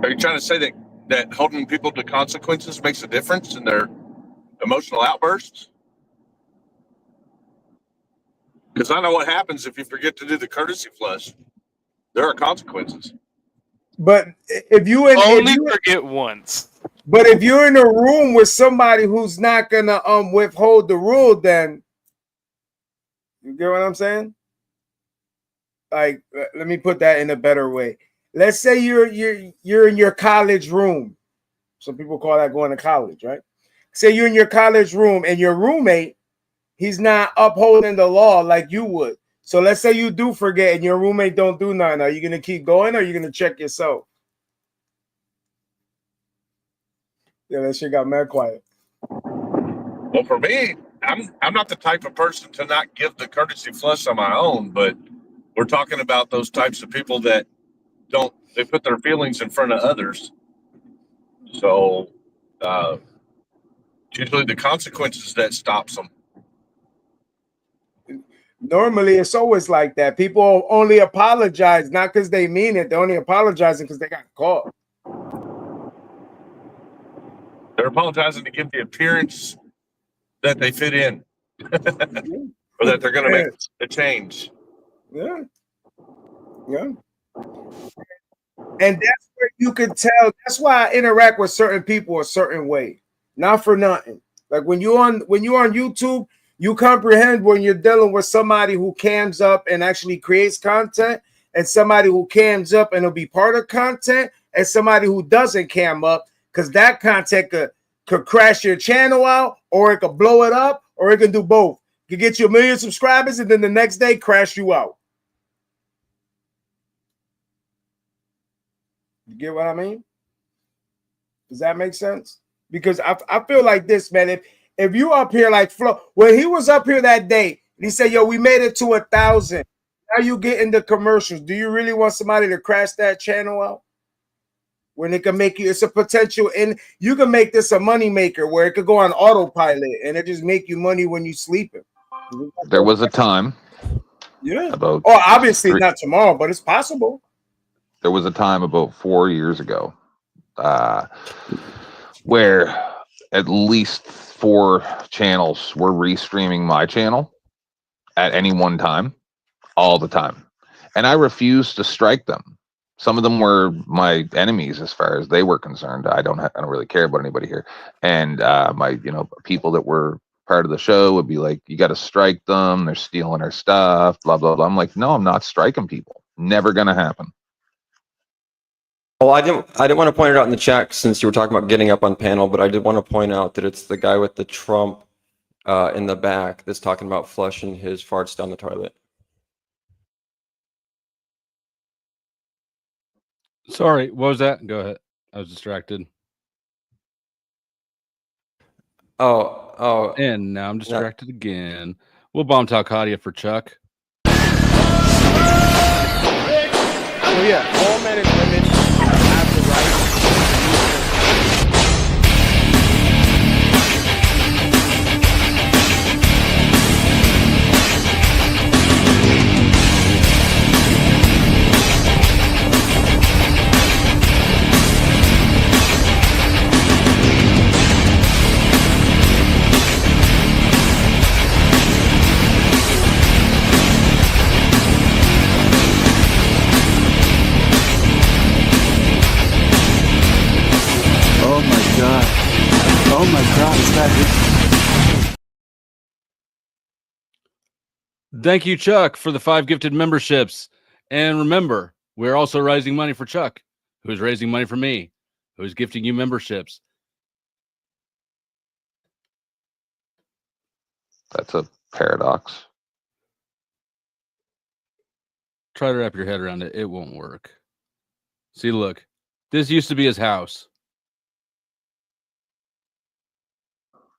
Are you trying to say that holding people to consequences makes a difference in their emotional outbursts? Because I know what happens if you forget to do the courtesy flush. There are consequences. But if you forget once. But if you're in a room with somebody who's not gonna withhold the rule, then you get what I'm saying? Like, let me put that in a better way. Let's say you're in your college room. Some people call that going to college, right? Say you're in your college room and your roommate, he's not upholding the law like you would. So let's say you do forget and your roommate don't do nothing. Are you gonna keep going or are you gonna check yourself? Yeah, that shit got mad quiet. Well, for me, I'm not the type of person to not give the courtesy flush on my own, but we're talking about those types of people that they put their feelings in front of others. So usually the consequences that stops them. Normally, it's always like that. People only apologize, not because they mean it. They're only apologizing because they got caught. They're apologizing to give the appearance that they fit in or that they're going to make a change. Yeah. Yeah. And that's where you can tell. That's why I interact with certain people a certain way. Not for nothing. Like when you're on YouTube, you comprehend when you're dealing with somebody who cams up and actually creates content, and somebody who cams up and will be part of content, and somebody who doesn't cam up, because that content could crash your channel out, or it could blow it up, or it can do both. Could get you 1 million subscribers and then the next day crash you out. You get what I mean? Does that make sense? Because I feel like this, man. If you up here like Flo, when he was up here that day, he said, yo, we made it to 1,000. Now you get into commercials. Do you really want somebody to crash that channel out? When it can make you, it's a potential, and you can make this a money maker where it could go on autopilot and it just make you money when you sleeping. There was a time. Yeah. About obviously not tomorrow, but it's possible. There was a time about 4 years ago where at least 4 channels were restreaming my channel at any one time, all the time. And I refused to strike them. Some of them were my enemies as far as they were concerned. I don't really care about anybody here. And my, people that were part of the show would be like, you got to strike them. They're stealing our stuff, blah, blah, blah. I'm like, no, I'm not striking people. Never going to happen. Well, I didn't want to point it out in the chat since you were talking about getting up on panel, but I did want to point out that it's the guy with the Trump in the back that's talking about flushing his farts down the toilet. Sorry, what was that? Go ahead. I was distracted. Oh. And now I'm distracted again. We'll bomb Talcadia for Chuck. Oh yeah, all men and women have the right. Oh my God, is that it? Thank you, Chuck, for the 5 gifted memberships. And remember, we're also raising money for Chuck, who is raising money for me, who is gifting you memberships. That's a paradox. Try to wrap your head around it. It won't work. See, look, this used to be his house.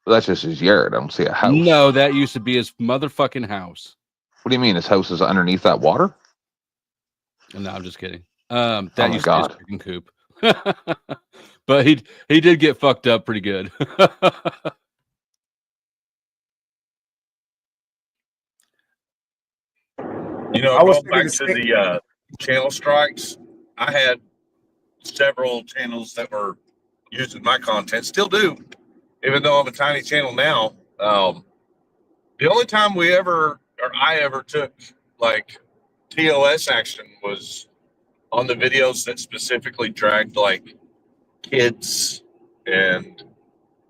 Well, that's just his yard. I don't see a house. No, that used to be his motherfucking house. What do you mean? His house is underneath that water? No, I'm just kidding. That my used God. to be his freaking coop. But he did get fucked up pretty good. Going back to the channel strikes, I had several channels that were using my content, still do, even though I'm a tiny channel now. The only time I ever took like TOS action was on the videos that specifically dragged like kids and,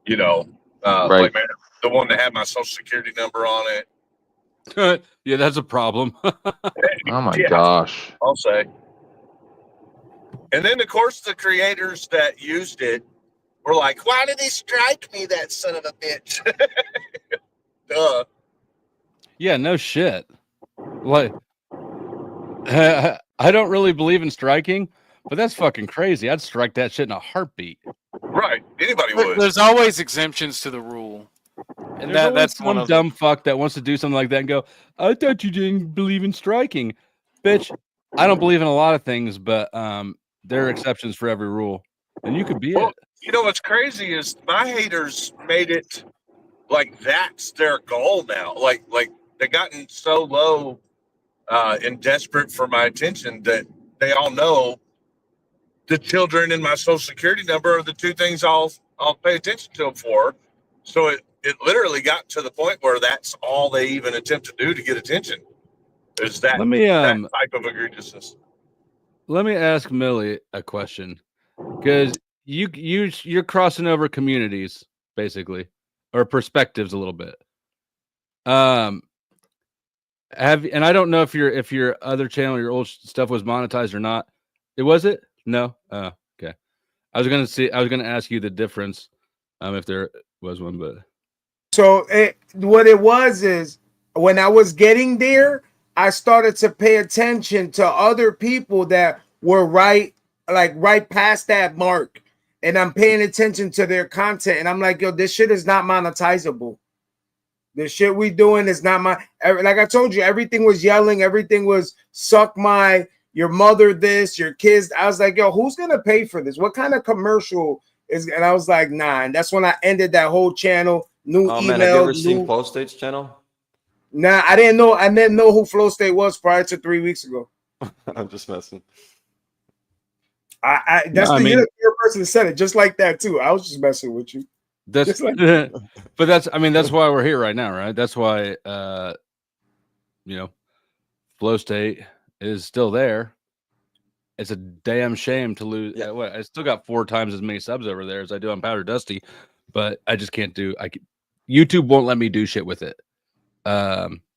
Right. like the one that had my social security number on it. Yeah, that's a problem. Oh my gosh. I'll say. And then, of course, the creators that used it were like, why did he strike me, that son of a bitch? Duh. Yeah, no shit. Like, I don't really believe in striking, but that's fucking crazy. I'd strike that shit in a heartbeat. Right. Anybody would. There's always exemptions to the rule. And There's always that's one some of them. dumb fuck that wants to do something like that and go, I thought you didn't believe in striking. Bitch, I don't believe in a lot of things, but there are exceptions for every rule. And you could be it. What's crazy is my haters made it like that's their goal now. Like they gotten so low and desperate for my attention that they all know the children and my social security number are the two things I'll pay attention to them for. So it literally got to the point where that's all they even attempt to do to get attention. Is that, that type of egregiousness. Let me ask Millie a question, because you're crossing over communities basically, or perspectives a little bit. And I don't know if your other channel, your old stuff was monetized or not. Was it? No. Okay. I was gonna ask you the difference, if there was one, but So what it was is when I was getting there, I started to pay attention to other people that were right past that mark. And I'm paying attention to their content. And I'm like, yo, this shit is not monetizable. The shit we doing is not like I told you, everything was yelling, everything was suck your mother this, your kids. I was like, yo, who's gonna pay for this? What kind of commercial is? And I was like, nah. And that's when I ended that whole channel. New Oh email. man, have you ever seen Flow State's channel? Nah, I didn't know who Flow State was prior to 3 weeks ago. I'm just messing. You're the third person that said it just like that too. I was just messing with you. That's like but that's why we're here right now, right? That's why Flow State is still there. It's a damn shame to lose. Yeah, I still got 4 times as many subs over there as I do on Powder Dusty, but I just can't do. YouTube won't let me do shit with it.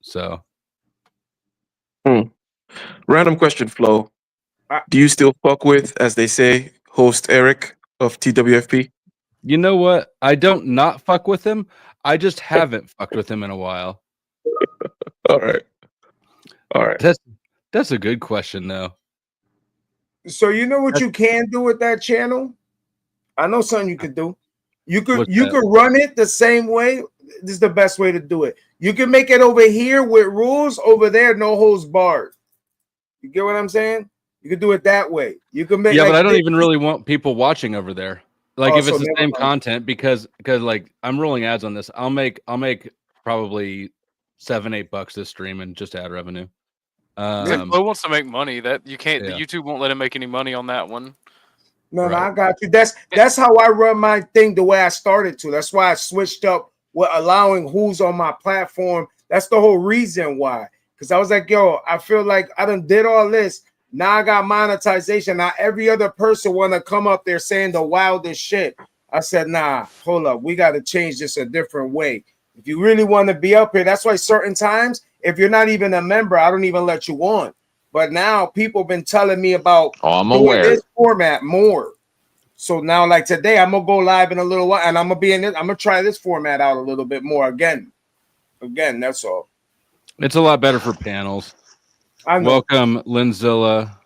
So. Random question, Flo. Do you still fuck with, as they say, host Eric of TWFP? You know what? I don't not fuck with him. I just haven't fucked with him in a while. All right. That's a good question, though. So you know what you can do with that channel? I know something you could do. You could run it the same way. This is the best way to do it. You can make it over here with rules, over there no holds barred. You get what I'm saying? You can do it that way. You can make but I don't even really want people watching over there. Like if it's the same mind. content, because like I'm rolling ads on this, I'll make probably $7-8 this stream and just ad revenue. Flo wants to make money. That you can't. The YouTube won't let him make any money on that one. No, I got you. That's how I run my thing the way I started to. That's why I switched up with allowing who's on my platform. That's the whole reason why. Because I was like, yo, I feel like I done did all this. Now I got monetization. Now every other person want to come up there saying the wildest shit. I said, nah, hold up. We got to change this a different way. If you really want to be up here, that's why certain times, if you're not even a member, I don't even let you on. But now people been telling me about this format more. So now, like today, I'm gonna go live in a little while, and I'm gonna try this format out a little bit more again. That's all. It's a lot better for panels. Welcome, Linzilla.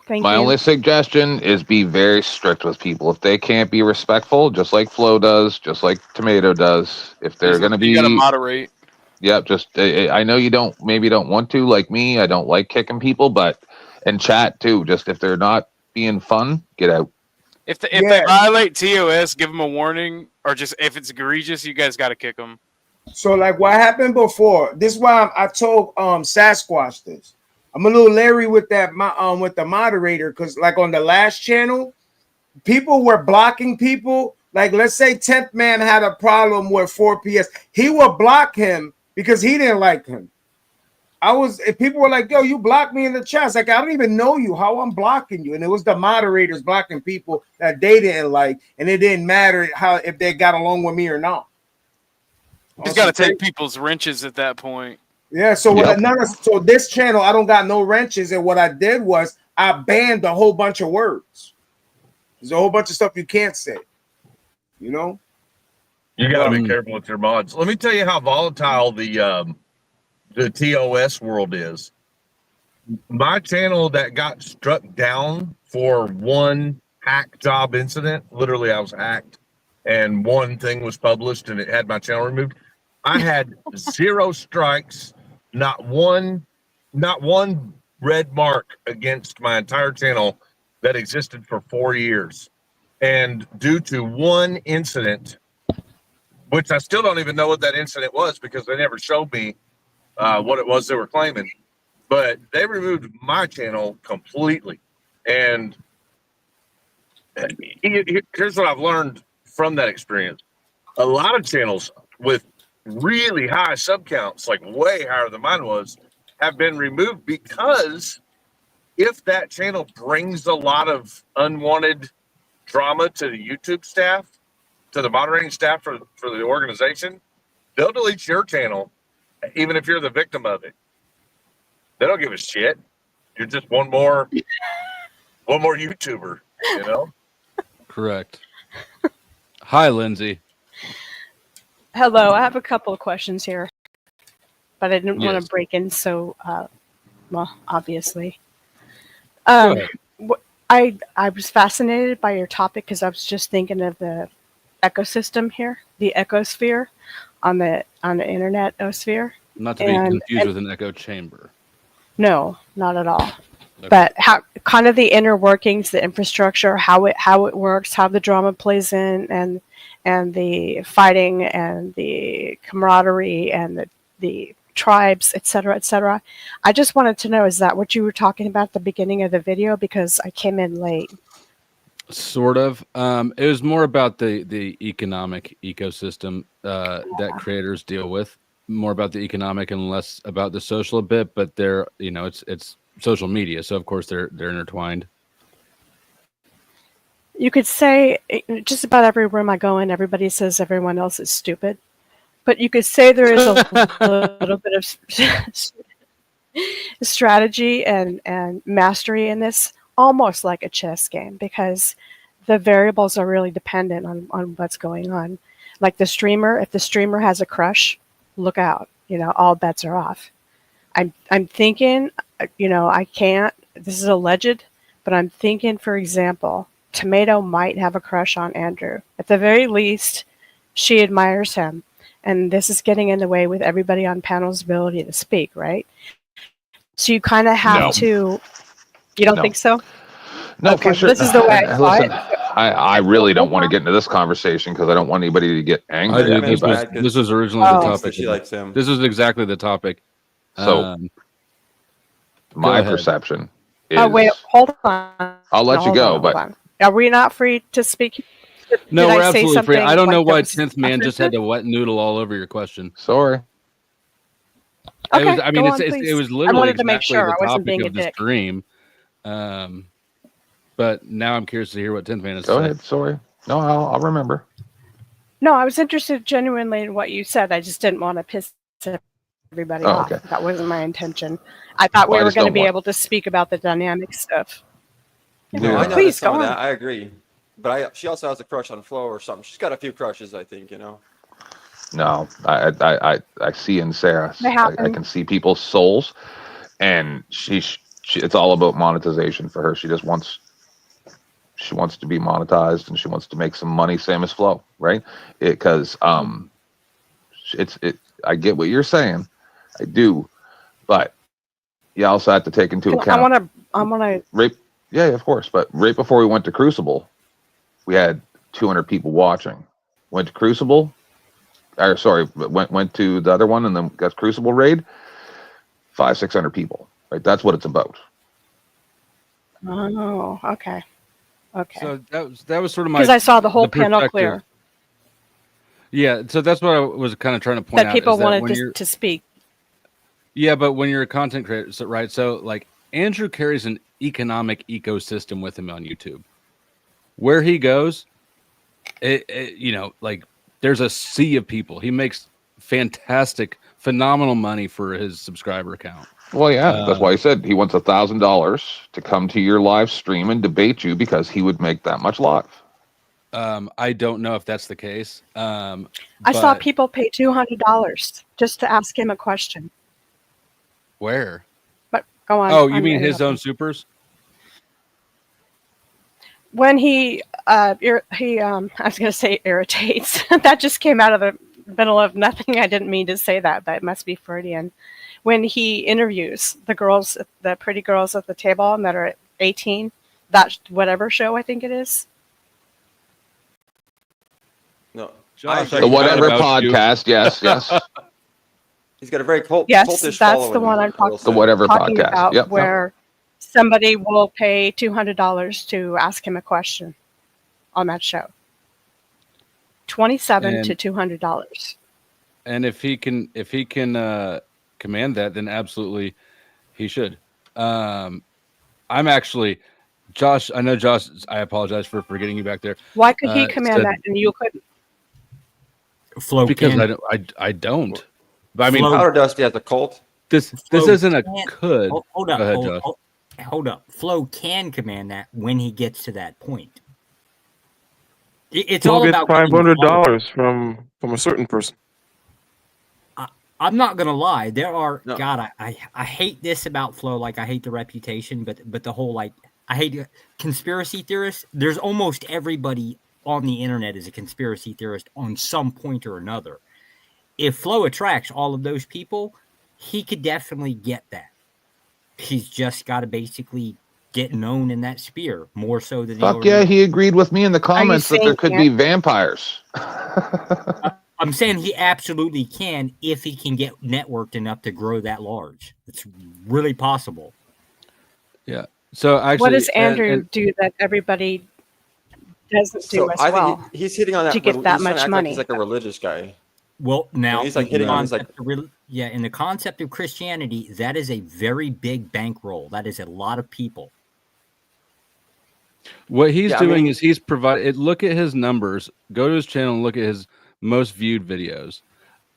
My only suggestion is be very strict with people. If they can't be respectful, just like Flo does, just like Tomato does, if they're going to be, you gotta moderate. Yep. I know you don't want to, like me. I don't like kicking people, but in chat too. Just if they're not being fun, get out. If they violate TOS, give them a warning, or just if it's egregious, you guys got to kick them. So like what happened before, this is why I told Sasquatch this. I'm a little leery with that with the moderator, because like on the last channel, people were blocking people. Like let's say 10th Man had a problem with 4PS, he would block him because he didn't like him. If people were like, yo, you blocked me in the chat. It's like, I don't even know you. How I'm blocking you? And it was the moderators blocking people that they didn't like, and it didn't matter if they got along with me or not. He's got to take people's wrenches at that point. Yeah, so so this channel, I don't got no wrenches, and what I did was I banned a whole bunch of words. There's a whole bunch of stuff you can't say. You know, you got to be careful with your mods. Let me tell you how volatile the TOS world is. My channel that got struck down for one hack job incident. Literally, I was hacked, and one thing was published, and it had my channel removed. I had 0 strikes, not one red mark against my entire channel that existed for 4 years. And due to one incident, which I still don't even know what that incident was because they never showed me what it was they were claiming, but they removed my channel completely. And here's what I've learned from that experience. A lot of channels with really high sub counts, like way higher than mine was, have been removed because if that channel brings a lot of unwanted drama to the YouTube staff, to the moderating staff for the organization, they'll delete your channel, even if you're the victim of it. They don't give a shit. You're just one more YouTuber, you know? Correct. Hi, Lindsay. Hello, I have a couple of questions here. but I didn't want Yes. to break in so well, obviously. Go ahead. I was fascinated by your topic because I was just thinking of the ecosystem here, the ecosphere on the internet osphere. Not to be confused with an echo chamber. No, not at all. Okay. But how kind of the inner workings, the infrastructure, how it works, how the drama plays in, and the fighting and the camaraderie and the tribes, et cetera. I just wanted to know, is that what you were talking about at the beginning of the video? Because I came in late. Sort of. It was more about the economic ecosystem that creators deal with. More about the economic and less about the social a bit. But they're, it's social media, so of course they're intertwined. You could say just about every room I go in, everybody says everyone else is stupid. But you could say there is a little bit of strategy and mastery in this, almost like a chess game, because the variables are really dependent on what's going on. Like the streamer, if the streamer has a crush, look out. All bets are off. I'm thinking, I can't, this is alleged, but I'm thinking, for example, Tomato might have a crush on Andrew. At the very least, she admires him. And this is getting in the way with everybody on panel's ability to speak, right? So you kind of have to. You don't think so? No, Okay, for sure. this is the way I saw Listen, it. I really don't want to get into this conversation because I don't want anybody to get angry at me. But This was originally the Oh. topic. She likes him. This was exactly the topic. So, my ahead. perception is. Oh wait, hold on. I'll let you Hold go, on, but hold on. Are we not free to speak? No, Did we're I say absolutely free. I something don't know like why that was 10th Man just had offensive? to wet noodle all over your question. Sorry. It was, Okay, I mean, go it's, on, it's, it please. was I literally wanted to make exactly sure the I wasn't topic being a of the dick. stream. But now I'm curious to hear what 10th Man is. Go ahead. Sorry. No, I'll remember. No, I was interested genuinely in what you said. I just didn't want to piss everybody Oh, off. okay. That wasn't my intention. I thought Well, we I were just going to don't be want- able to speak about the dynamic stuff. No, I know Please some go of on. that. I agree. But she also has a crush on Flo or something. She's got a few crushes, I think, No, I see in Sarah. They I happen. can see people's souls, and she it's all about monetization for her. She wants to be monetized, and she wants to make some money, same as Flo, right? Because I get what you're saying, I do, but you also have to take into account. I want to. Right, yeah, of course. But right before we went to Crucible, we had 200 people watching. Went to Crucible, or sorry, went to the other one, and then got Crucible raid. 500-600 people. Right, that's what it's about. Oh, okay. Okay. So that was sort of my. Because I saw the whole panel perspective. clear. Yeah, so that's what I was kind of trying to point That out. people is that wanted when you're- to speak. Yeah, but when you're a content creator, so, right? So like Andrew carries an economic ecosystem with him on YouTube. Where he goes, like there's a sea of people. He makes fantastic, phenomenal money for his subscriber count. Well, yeah, that's why I said he wants $1,000 to come to your live stream and debate you because he would make that much live. I don't know if that's the case. I saw but people pay $200 just to ask him a question. where? But go on. Oh, you I'm mean his interrupting. own supers? When he I was going to say irritates. That just came out of the middle of nothing. I didn't mean to say that, but it must be Freudian. When he interviews the girls, the pretty girls at the table and that are 18, that whatever show I think it is. No. Josh, The whatever podcast, yes. He's got a very cultish Yes, that's following. the one I'm talking, The whatever talking podcast. about, Yep. where somebody will pay $200 to ask him a question on that show. $27 to $200. And if he can command that, then absolutely he should. I'm actually Josh. I know Josh. I apologize for getting you back there. Why could he command said- that and you couldn't? Flo Because can. I don't. But I mean, Powder Dusty has a cult. this Flo isn't a can't- could. Hold up. Go ahead, hold, Josh. hold up. Flo can command that when he gets to that point. It's We'll all get about getting $500 from a certain person. I'm not gonna lie. There are God. I hate this about Flo. Like I hate the reputation, but the whole like I hate conspiracy theorists. There's almost everybody on the internet is a conspiracy theorist on some point or another. If Flo attracts all of those people, he could definitely get that. He's just got to basically get known in that sphere more so than Fuck yeah, he agreed with me in the comments that there saying could that- be vampires. I'm saying he absolutely can if he can get networked enough to grow that large. It's really possible. Yeah. So actually, what does Andrew do that everybody doesn't do as I well? think he's hitting on that. to get that he's trying to much act money. Like he's like a religious guy. Well, now he's like hitting on. He's like, in the concept of Christianity, that is a very big bankroll. That is a lot of people. What he's doing is he's provided. Look at his numbers. Go to his channel and look at his most viewed videos.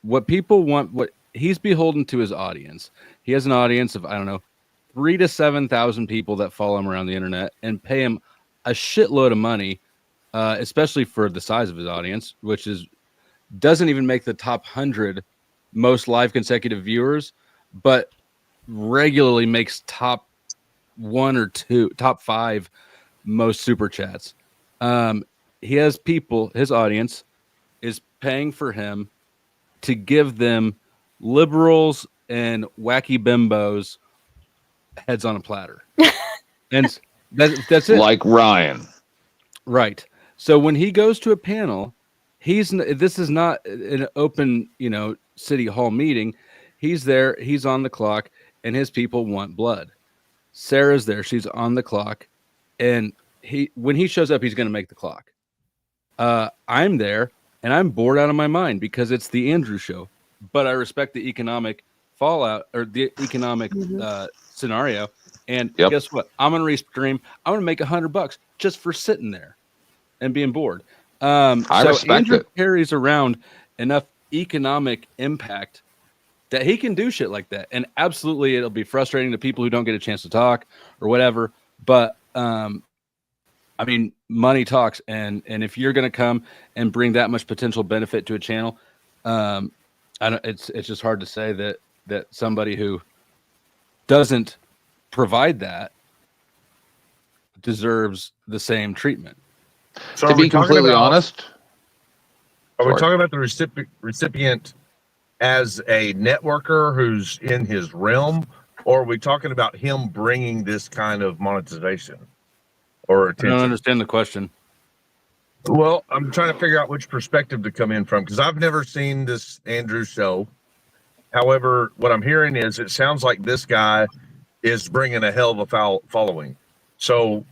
What people want, what he's beholden to his audience. He has an audience of 3,000 to 7,000 people that follow him around the internet and pay him a shitload of money, especially for the size of his audience, which doesn't even make the top 100 most live consecutive viewers, but regularly makes top 1 or 2, top 5 most super chats. He has people, his audience is paying for him to give them liberals and wacky bimbos heads on a platter. And that's it. Like Ryan. Right. So when he goes to a panel, this is not an open, city hall meeting. He's there, he's on the clock, and his people want blood. Sarah's there, she's on the clock, and when he shows up, he's going to make the clock. I'm there, and I'm bored out of my mind because it's the Andrew show. But I respect the economic fallout or the economic scenario. And guess what? I'm going to restream. I'm going to make $100 just for sitting there and being bored. I respect Andrew it. carries around enough economic impact that he can do shit like that. And absolutely, it'll be frustrating to people who don't get a chance to talk or whatever. But money talks, and if you're going to come and bring that much potential benefit to a channel, it's just hard to say that somebody who doesn't provide that deserves the same treatment. So To are we be talking completely about- honest, Are we Sorry. talking about the recipient as a networker who's in his realm, or are we talking about him bringing this kind of monetization or I attention? don't understand the question. Well, I'm trying to figure out which perspective to come in from because I've never seen this Andrew show. However, what I'm hearing is it sounds like this guy is bringing a hell of a following. So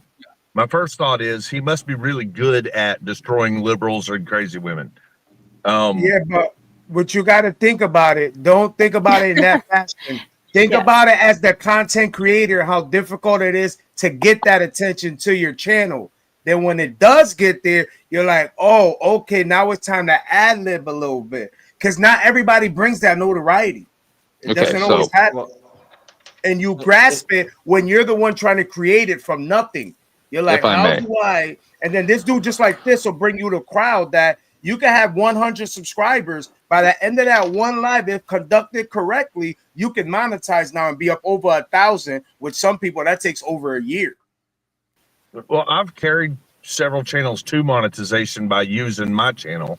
my first thought is he must be really good at destroying liberals and crazy women. Yeah, but you got to think about it. Don't think about it in that fashion. Think about it as the content creator, how difficult it is to get that attention to your channel. Then when it does get there, you're like, oh, okay, now it's time to ad lib a little bit. Because not everybody brings that notoriety. It doesn't always happen. And you grasp it when you're the one trying to create it from nothing. You're like, how do I? And then this dude just like this will bring you the crowd that you can have 100 subscribers. By the end of that one live, if conducted correctly, you can monetize now and be up over 1,000. With some people, that takes over a year. Well, I've carried several channels to monetization by using my channel.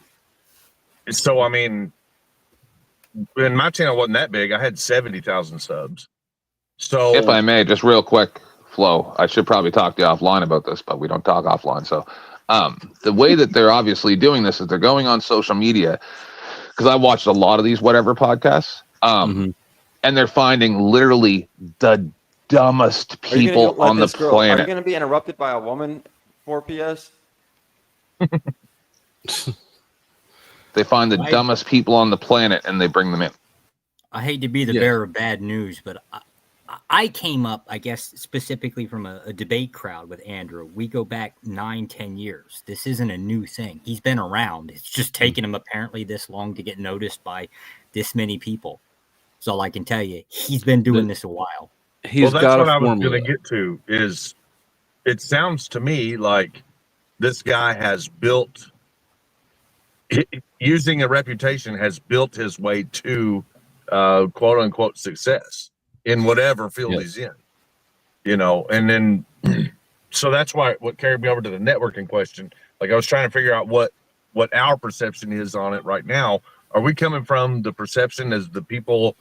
So, I mean, when my channel wasn't that big, I had 70,000 subs. So, if I may, just real quick, Flo, I should probably talk to you offline about this, but we don't talk offline. So the way that they're obviously doing this is they're going on social media, because I watched a lot of these whatever podcasts, and they're finding literally the dumbest people on the Are you planet. going to be interrupted by a woman 4 PS? They find the dumbest people on the planet and they bring them in. I hate to be the bearer of bad news, but I came up, I guess, specifically from a debate crowd with Andrew. We go back 9-10 years. This isn't a new thing. He's been around. It's just taken him apparently this long to get noticed by this many people. That's all I can tell you. He's been doing this a while. Well, that's what I was going to get to. Is it sounds to me like this guy has built, using a reputation, has built his way to quote unquote success in whatever field Yes. he's in, and then so that's what carried me over to the networking question. Like I was trying to figure out what our perception is on it right now. Are we coming from the perception as the people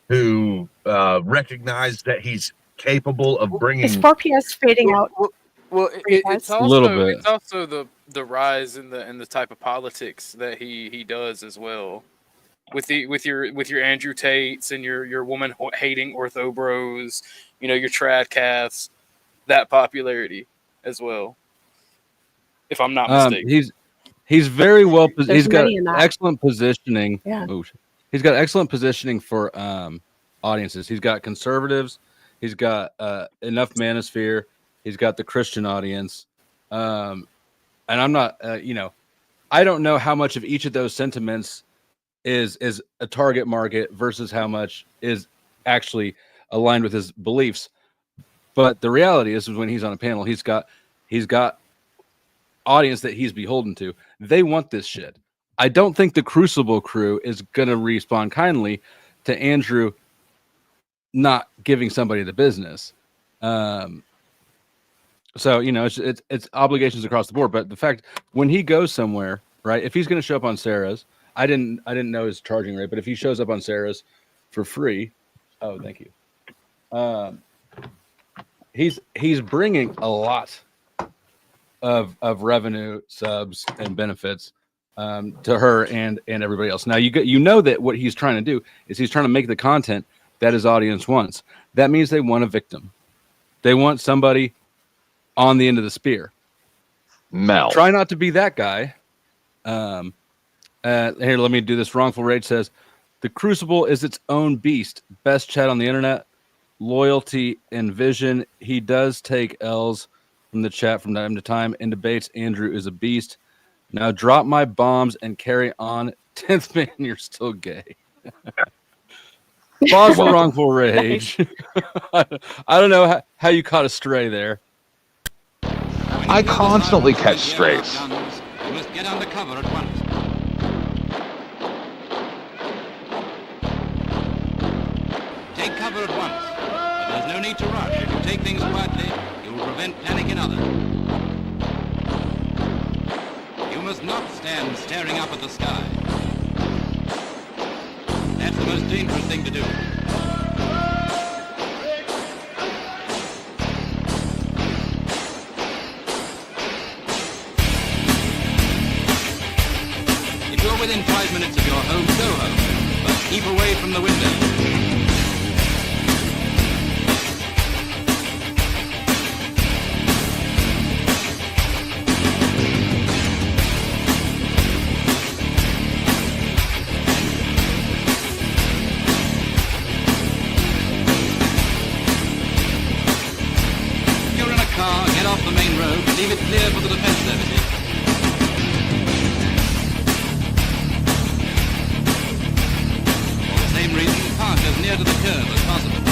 who recognize that he's capable of bringing? Is 4PS fading out? Well, it's also little bit. it's also the rise in the type of politics that he does as well, with your Andrew Tates and your woman hating ortho bros, your trad casts, that popularity as well. If I'm not mistaken, he's very well. He's got many in that. excellent positioning. Yeah. Ooh, he's got excellent positioning for audiences. He's got conservatives. He's got enough manosphere. He's got the Christian audience. And I'm not, I don't know how much of each of those sentiments is a target market versus how much is actually aligned with his beliefs. But the reality is when he's on a panel, he's got audience that he's beholden to. They want this shit. I don't think the Crucible crew is going to respond kindly to Andrew not giving somebody the business. So, it's obligations across the board. But the fact when he goes somewhere, right, if he's going to show up on Sarah's, I didn't know his charging rate, but if he shows up on Sarah's for free, oh, thank you. He's bringing a lot of revenue, subs, and benefits to her and everybody else. Now you know that what he's trying to do is he's trying to make the content that his audience wants. That means they want a victim. They want somebody on the end of the spear. Mel. Try not to be that guy. Here, let me do this. Wrongful Rage says, the Crucible is its own beast. Best chat on the internet. Loyalty and vision. He does take L's from the chat from time to time. In debates, Andrew is a beast. Now drop my bombs and carry on. 10th man, you're still gay. Pause for Wrongful Rage. I don't know how you caught a stray there. I constantly catch strays. You must get under cover at once. Take cover at once, but there's no need to rush. If you take things quietly, you will prevent panic in others. You must not stand staring up at the sky. That's the most dangerous thing to do. If you're within 5 minutes of your home, go home, but keep away from the window. If you're in a car, get off the main road, leave it clear for the defense services. Same reason, park as near to the curb as possible.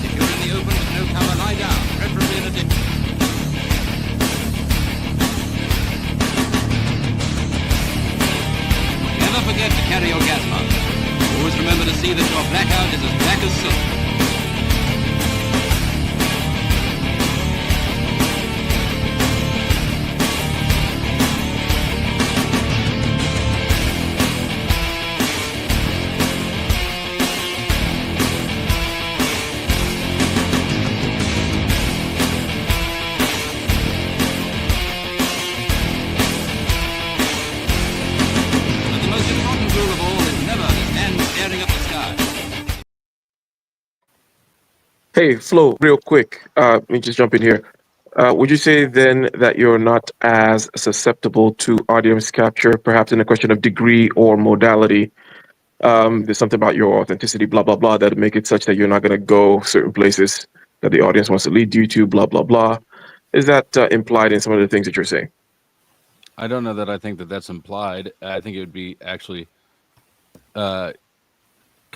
If you're in the open with no cover, lie down, preferably in a ditch. Never forget to carry your gas mask. Always remember to see that your blackout is as black as soot. But the most important rule of all is never to stand staring at the sky. Hey, Flo, real quick, let me just jump in here. Would you say then that you're not as susceptible to audience capture, perhaps in a question of degree or modality? There's something about your authenticity, blah, blah, blah, that make it such that you're not going to go certain places that the audience wants to lead you to, blah, blah, blah. Is that implied in some of the things that you're saying? I don't know that I think that that's implied. I think it would be actually kind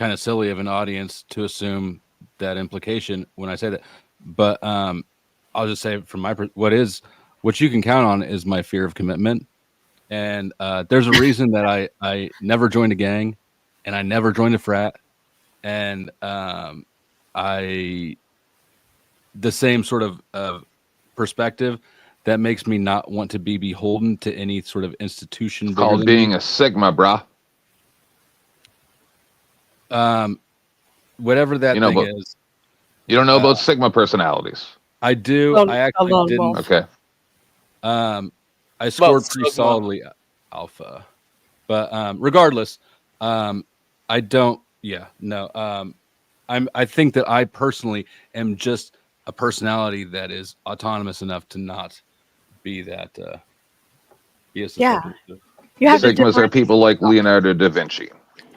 of silly of an audience to assume that implication when I say that. But I'll just say from my what you can count on is my fear of commitment. And there's a reason that I never joined a gang, and I never joined a frat, and the same sort of perspective that makes me not want to be beholden to any sort of institution. It's called being a Sigma, brah. Whatever that thing is. You don't know about Sigma personalities. I do. I actually didn't. Okay. I scored pretty solidly alpha, but regardless, I don't. Yeah, no. I think that I personally am just a personality that is autonomous enough to not be that. Yeah. You have Sigmas are people like Leonardo da Vinci.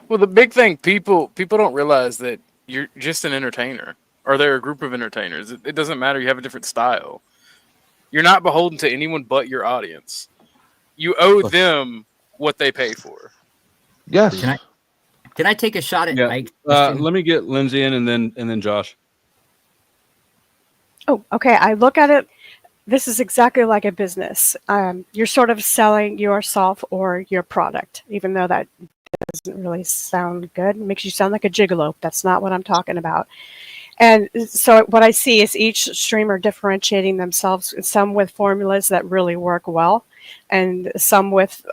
Well, the big thing, people don't realize that you're just an entertainer, or they're a group of entertainers. It doesn't matter. You have a different style. You're not beholden to anyone but your audience. You owe them what they pay for. Yes. Can I take a shot at Ike? Let me get Lindsay in, and then Josh. Oh, okay. I look at it. This is exactly like a business. You're sort of selling yourself or your product, even though that doesn't really sound good. It makes you sound like a gigolo. That's not what I'm talking about. And so what I see is each streamer differentiating themselves, some with formulas that really work well, and some with,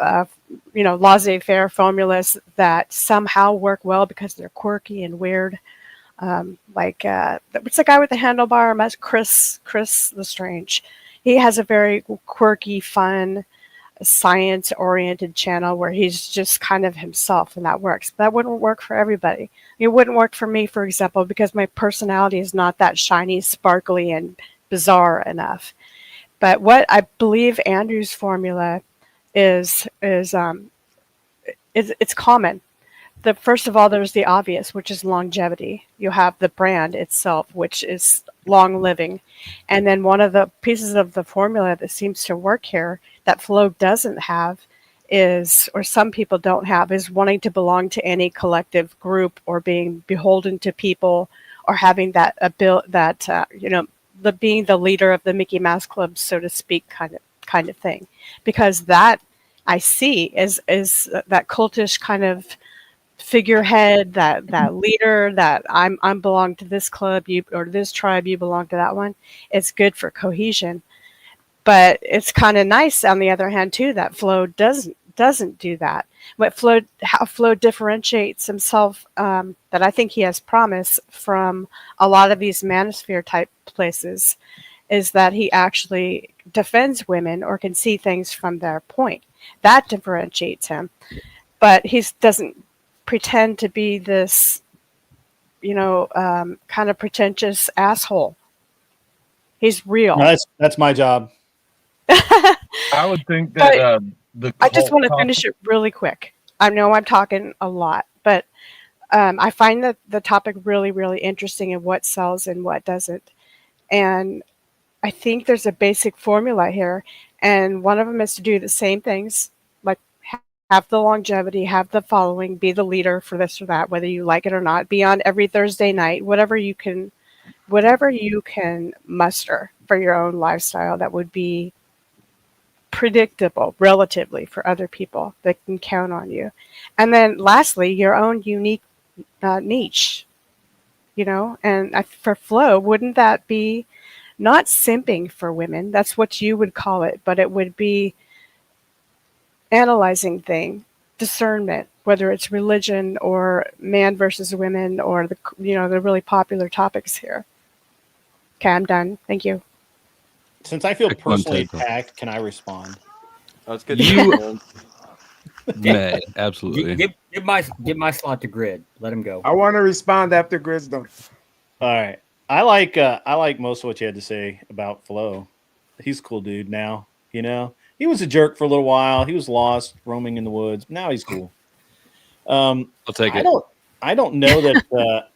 laissez-faire formulas that somehow work well because they're quirky and weird. What's the guy with the handlebar? Chris Lestrange. He has a very quirky, fun, science-oriented channel where he's just kind of himself, and that works. But that wouldn't work for everybody. It wouldn't work for me, for example, because my personality is not that shiny, sparkly, and bizarre enough. But what I believe Andrew's formula is it's common. First of all, there's the obvious, which is longevity. You have the brand itself, which is long living. And then one of the pieces of the formula that seems to work here that Flo doesn't have is, or some people don't have, is wanting to belong to any collective group or being beholden to people or having that being the leader of the Mickey Mouse Club, so to speak, kind of thing. Because that I see is that cultish kind of figurehead, that leader, that I'm belong to this club, or this tribe, you belong to that one. It's good for cohesion, but it's kind of nice on the other hand too that Flo doesn't do that. How Flo differentiates himself, that I think he has promise from a lot of these manosphere type places, is that he actually defends women or can see things from their point. That differentiates him, but he doesn't pretend to be this, kind of pretentious asshole. He's real. No, that's my job. I would think that I just want to finish it really quick. I know I'm talking a lot, but I find that the topic really, really interesting and what sells and what doesn't. And I think there's a basic formula here, and one of them is to do the same things, like have the longevity, have the following, be the leader for this or that, whether you like it or not, be on every Thursday night, whatever you can muster for your own lifestyle that would be predictable relatively for other people that can count on you. And then lastly, your own unique niche, and for Flo, wouldn't that be not simping for women? That's what you would call it, but it would be analyzing discernment, whether it's religion or man versus women or the really popular topics here. Okay, I'm done. Thank you. Since I feel personally attacked, can I respond? That's good. You may absolutely give my slot to Grid. Let him go. I want to respond after Grid's done. All right. I like most of what you had to say about Flo. He's a cool dude now. He was a jerk for a little while. He was lost, roaming in the woods. Now he's cool. I'll take it. I don't know that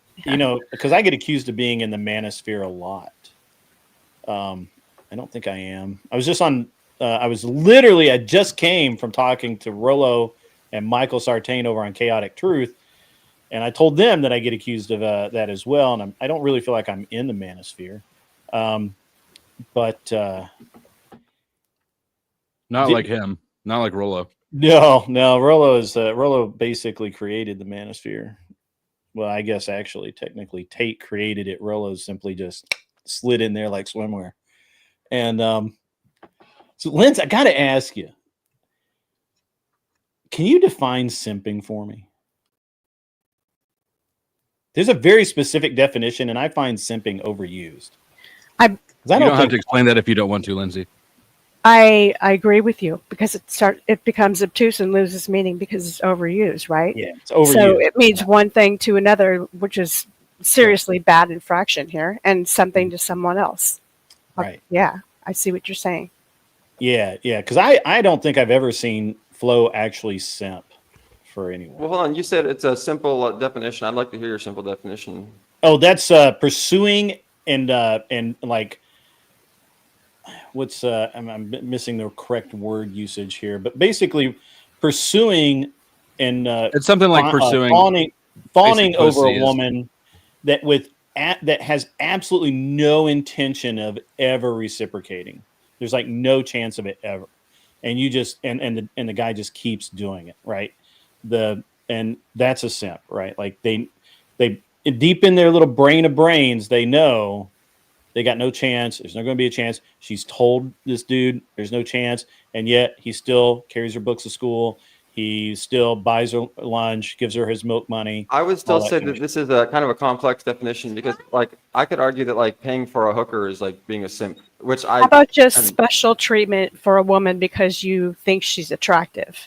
because I get accused of being in the manosphere a lot. I don't think I am. I was just on. I just came from talking to Rollo and Michael Sartain over on Chaotic Truth, and I told them that I get accused of that as well. And I don't really feel like I'm in the manosphere, but not like him, not like Rollo. No. Rollo basically created the manosphere. Well, I guess actually, technically, Tate created it. Rollo simply just slid in there like swimwear. And so, Linz, I got to ask you, can you define simping for me? There's a very specific definition, and I find simping overused. You don't have to explain that if you don't want to, Lindsay. I agree with you because it becomes obtuse and loses meaning because it's overused, right? Yeah, it's overused. So it means one thing to another, which is seriously bad infraction here, and something to someone else. Right. Yeah, I see what you're saying. Yeah. Because I don't think I've ever seen Flo actually simp for anyone. Well, hold on. You said it's a simple definition. I'd like to hear your simple definition. Oh, that's pursuing and like what's I'm missing the correct word usage here, but basically pursuing and it's something like pursuing fawning over pussy a woman that has absolutely no intention of ever reciprocating. There's like no chance of it ever, and you just and the guy just keeps doing it, right? And that's a simp, right? Like they deep in their little brain of brains, they know they got no chance. There's not going to be a chance. She's told this dude there's no chance, and yet he still carries her books to school. He still buys her lunch, gives her his milk money. I would still say that this is a kind of a complex definition because, like, I could argue that like paying for a hooker is like being a simp, which How about just special treatment for a woman because you think she's attractive?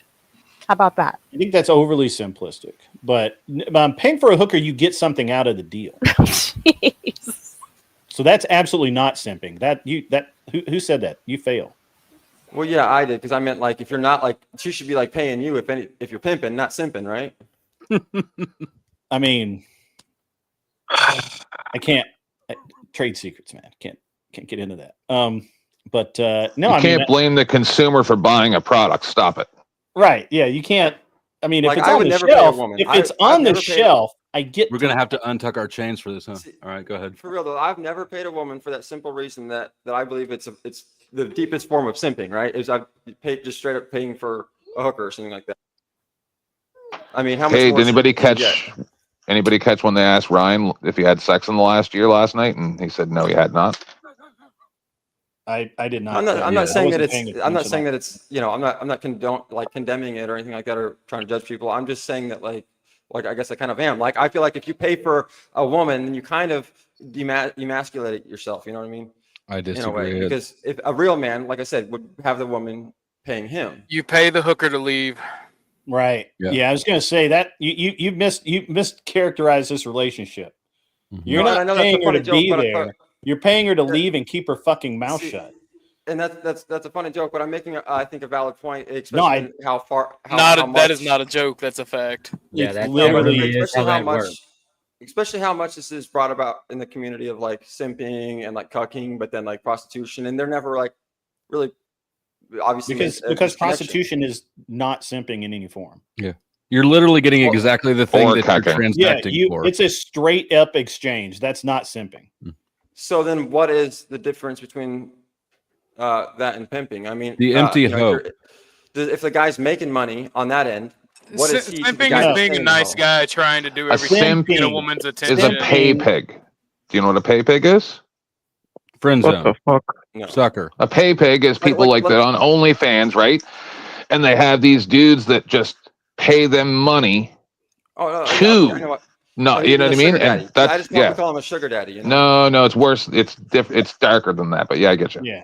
How about that? I think that's overly simplistic, but paying for a hooker, you get something out of the deal. So that's absolutely not simping. Who said that? You fail. Well, yeah, I did because I meant like if you're not like she should be like paying you if you're pimping, not simping, right? I mean, I can't trade secrets, man. Can't get into that. But no, you can't blame the consumer for buying a product. Stop it. Right? Yeah, you can't. I mean, if Like, it's I on would the never pay a shelf, woman. if it's on the shelf, I get. We're gonna have to untuck our chains for this, huh? All right, go ahead. For real though, I've never paid a woman for that simple reason that I believe it's the deepest form of simping, right? Is I've paid just straight up paying for a hooker or something like that. I mean, how much? Hey, more did anybody simp can you catch? Anybody catch when they asked Ryan if he had sex in the last night, and he said no, he had not. I did not. I'm not saying that it's you know I'm not condemning it or anything like that or trying to judge people. I'm just saying that like I guess I kind of am. Like I feel like if you pay for a woman, then you kind of emasculate yourself. You know what I mean? I disagree. In a way, because if a real man, like I said, would have the woman paying him. You pay the hooker to leave. Right. Yeah, I was going to say that you mischaracterized this relationship. You're No, I not know that's paying a her to funny joke, be but- there. You're paying her to leave and keep her fucking mouth shut. And that's a funny joke, but I'm making I think a valid point, especially No, in how far. That is not a joke. That's a fact. Yeah, that's literally how that works. Especially how much this is brought about in the community of like simping and like cucking, but then like prostitution, and they're never like really obviously Because prostitution is not simping in any form. Yeah, you're literally getting exactly the thing that you're transacting for. It's a straight up exchange. That's not simping. So then, what is the difference between that and pimping? I mean, The empty hope. If the guy's making money on that end, what is he? Simping is being a nice guy trying to do A everything simp to get a woman's attention. is a pay pig. Do you know what a pay pig is? Friend What zone. the fuck? No. Sucker. A pay pig is people like that on OnlyFans, right? And they have these dudes that just pay them money Oh no, to. I know what- No, Oh, you know what I he's a mean? sugar daddy. And that's I just want yeah. to call him a sugar daddy. You know? No, it's worse. It's it's darker than that. But yeah, I get you. Yeah.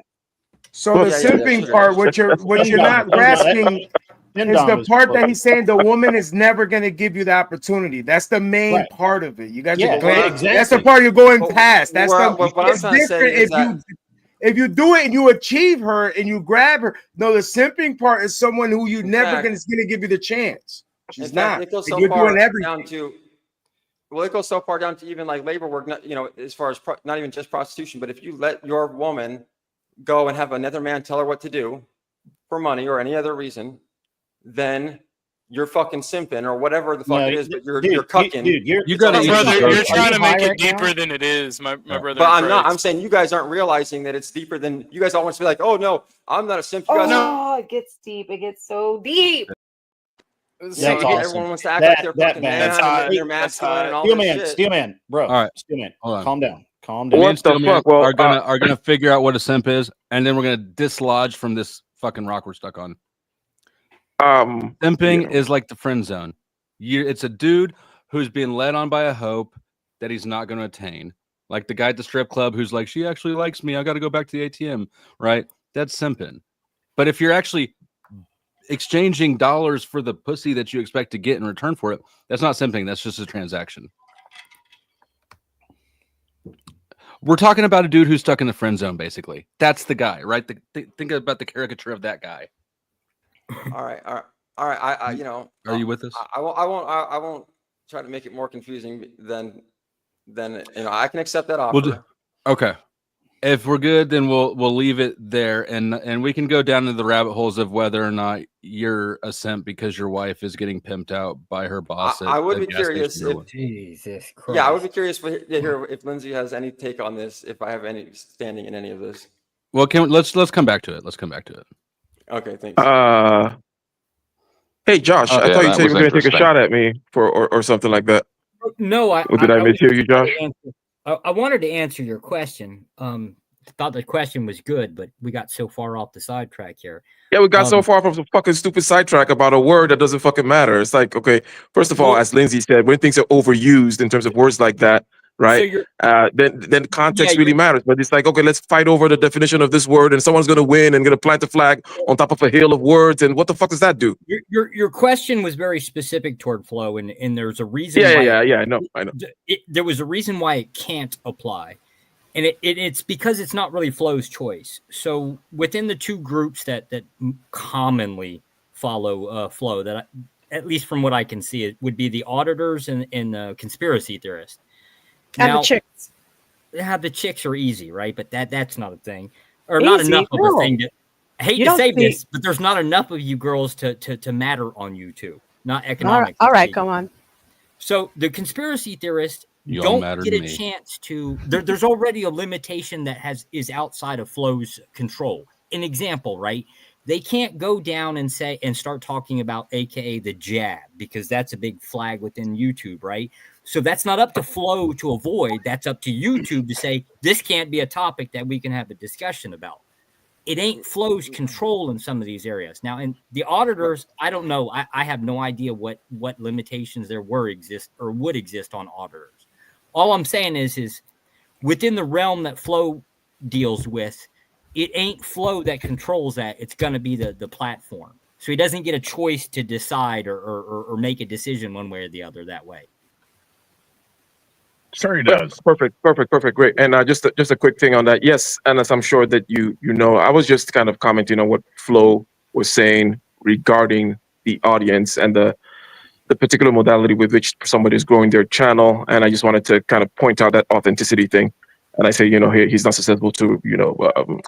So the simping part, what you're not grasping is the part that he's saying the woman is never going to give you the opportunity. That's the main part of it. You guys are going, that's the part you're going past. That's what I'm it's trying to say different is if you do it and you achieve her and you grab her. No, the simping part is someone who you never going to give you the chance. She's In fact, not. It goes And so you're far doing everything. down to. Well, it goes so far down to even like labor work. Not, you know, as far as not even just prostitution, but if you let your woman go and have another man tell her what to do for money or any other reason, then you're fucking simping or whatever the fuck No, it is, but you're dude, cucking. dude, You got to brother, you're trying to make high it right now? deeper than it is, my brother. But in I'm not. Christ. I'm saying you guys aren't realizing that it's deeper than you guys all want to be like, oh no, I'm not a simp. You guys Oh, it gets deep. It gets so deep. So That's awesome. everyone wants to act like they're fucking man That's and hot. they're That's masculine and all Steelman, this shit. Steelman, bro. All right. Steelman, Hold on. calm down. Calm down. Me What and the Stillman fuck? Well, are gonna figure out what a simp is, and then we're gonna dislodge from this fucking rock we're stuck on. Simping is like the friend zone. It's a dude who's being led on by a hope that he's not going to attain. Like the guy at the strip club who's like, she actually likes me. I got to go back to the ATM, right? That's simping. But if you're actually exchanging dollars for the pussy that you expect to get in return for it, that's not simping. That's just a transaction. We're talking about a dude who's stuck in the friend zone, basically. That's the guy, right? Think about the caricature of that guy. All right. I you know. Are you with us? I won't try to make it more confusing than you know. I can accept that offer. Okay. If we're good, then we'll leave it there, and we can go down into the rabbit holes of whether or not you're a simp because your wife is getting pimped out by her boss. I would at be gas curious station or if what. Jesus Christ. Yeah, I would be curious to hear if Lindsay has any take on this. If I have any standing in any of this. Well, let's come back to it. Let's come back to it. Okay, thanks. Hey, Josh, I yeah, thought you that said you was were going to take a interesting. shot at me or something like that. No, Or did I mishear you, Josh? I wanted to answer your question. Thought the question was good, but we got so far off the sidetrack here. Yeah, we got so far from some fucking stupid sidetrack about a word that doesn't fucking matter. It's like, okay, first of all, as Lindsay said, when things are overused in terms of words like that, right? Then context really matters. But it's like, okay, let's fight over the definition of this word, and someone's gonna win and gonna plant a flag on top of a hill of words, and what the fuck does that do? Your question was very specific toward flow, and there's a reason. Yeah, I know. There was a reason why it can't apply. And it's because it's not really flow's choice. So within the two groups that commonly follow flow, that at least from what I can see, it would be the auditors and the conspiracy theorists. And the chicks. Yeah, the chicks are easy, right? But that's not a thing, or not Easy? enough of No. a thing. I hate You to don't say see- this, but there's not enough of you girls to matter on YouTube. Not economic. All right, come on. So the conspiracy theorists You all don't matter get to a me. chance to. There's already a limitation that is outside of Flow's control. An example, right? They can't go down and start talking about AKA the jab, because that's a big flag within YouTube, right? So that's not up to Flow to avoid. That's up to YouTube to say this can't be a topic that we can have a discussion about. It ain't Flow's control in some of these areas. Now, in the auditors, I don't know. I have no idea what limitations there would exist on auditors. All I'm saying is within the realm that Flow deals with, it ain't Flow that controls that. It's going to be the platform. So he doesn't get a choice to decide or make a decision one way or the other that way. Sure, he does. Perfect, great. And just a quick thing on that. Yes, and as I'm sure that you know, I was just kind of commenting on what Flo was saying regarding the audience and the particular modality with which somebody is growing their channel. And I just wanted to kind of point out that authenticity thing. And I say, you know, he's not susceptible to, you know,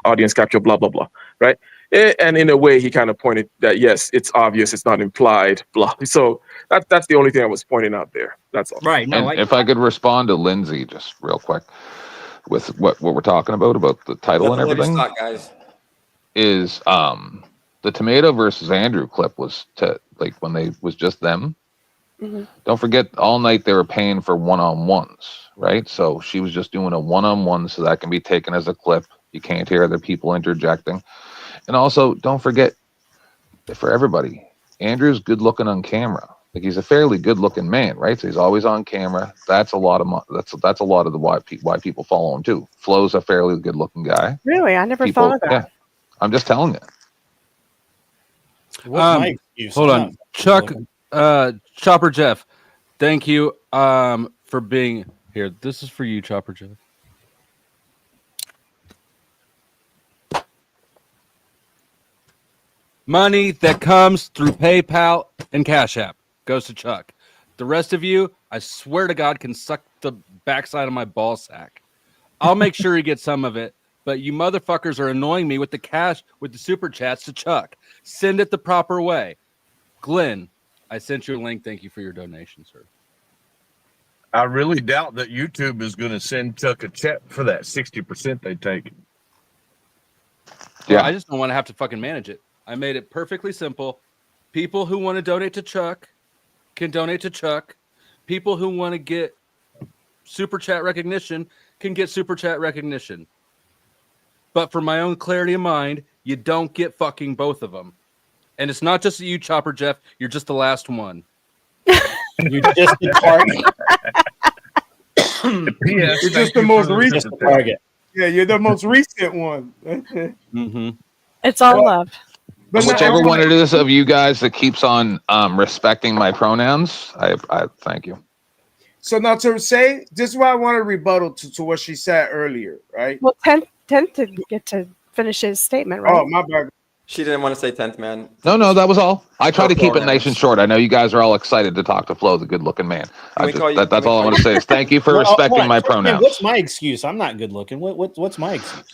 audience capture, blah, blah, blah, right? And in a way, he kind of pointed that, yes, it's obvious, it's not implied, blah. So that's the only thing I was pointing out there. That's all. Right. No, And if I could respond to Lindsay just real quick with what we're talking about the title and everything, Thought, guys. is the Tomato versus Andrew clip was like when they was just them. Mhm. Don't forget, all night they were paying for one-on-ones, right? So she was just doing a one-on-one, so that can be taken as a clip. You can't hear other people interjecting. And also, don't forget, for everybody, Andrew's good-looking on camera. Like, he's a fairly good-looking man, right? So he's always on camera. That's a lot of that's a lot of the why people follow him too. Flo's a fairly good-looking guy. Really? I never People, thought of that. yeah, I'm just telling you. What's my excuse? Hold I'm on, not Chuck, Chopper Jeff. Thank you for being here. This is for you, Chopper Jeff. Money that comes through PayPal and Cash App goes to Chuck. The rest of you, I swear to God, can suck the backside of my ball sack. I'll make sure he gets some of it, but you motherfuckers are annoying me with the cash, with the super chats to Chuck. Send it the proper way. Glenn, I sent you a link. Thank you for your donation, sir. I really doubt that YouTube is going to send Chuck a check for that 60% they take. Yeah, I just don't want to have to fucking manage it. I made it perfectly simple. People who want to donate to Chuck can donate to Chuck. People who want to get super chat recognition can get super chat recognition. But for my own clarity of mind, you don't get fucking both of them. And it's not just you, Chopper Jeff. You're just the last one. You're just the target. You're just the most recent target. Yeah, you're the most recent one. Mm-hmm. It's all love. But whichever one it is of you guys that keeps on respecting my pronouns, I thank you. So now to say, this is what I want to rebuttal to what she said earlier, right? Well, 10 to get to finish his statement, right? Oh, my bad. She didn't want to say 10th man. No, that was all. I try to keep it nice and short. I know you guys are all excited to talk to Flo, the good-looking man. That's all I want to say is thank you for respecting my pronouns. What's my excuse? I'm not good looking. What's my excuse?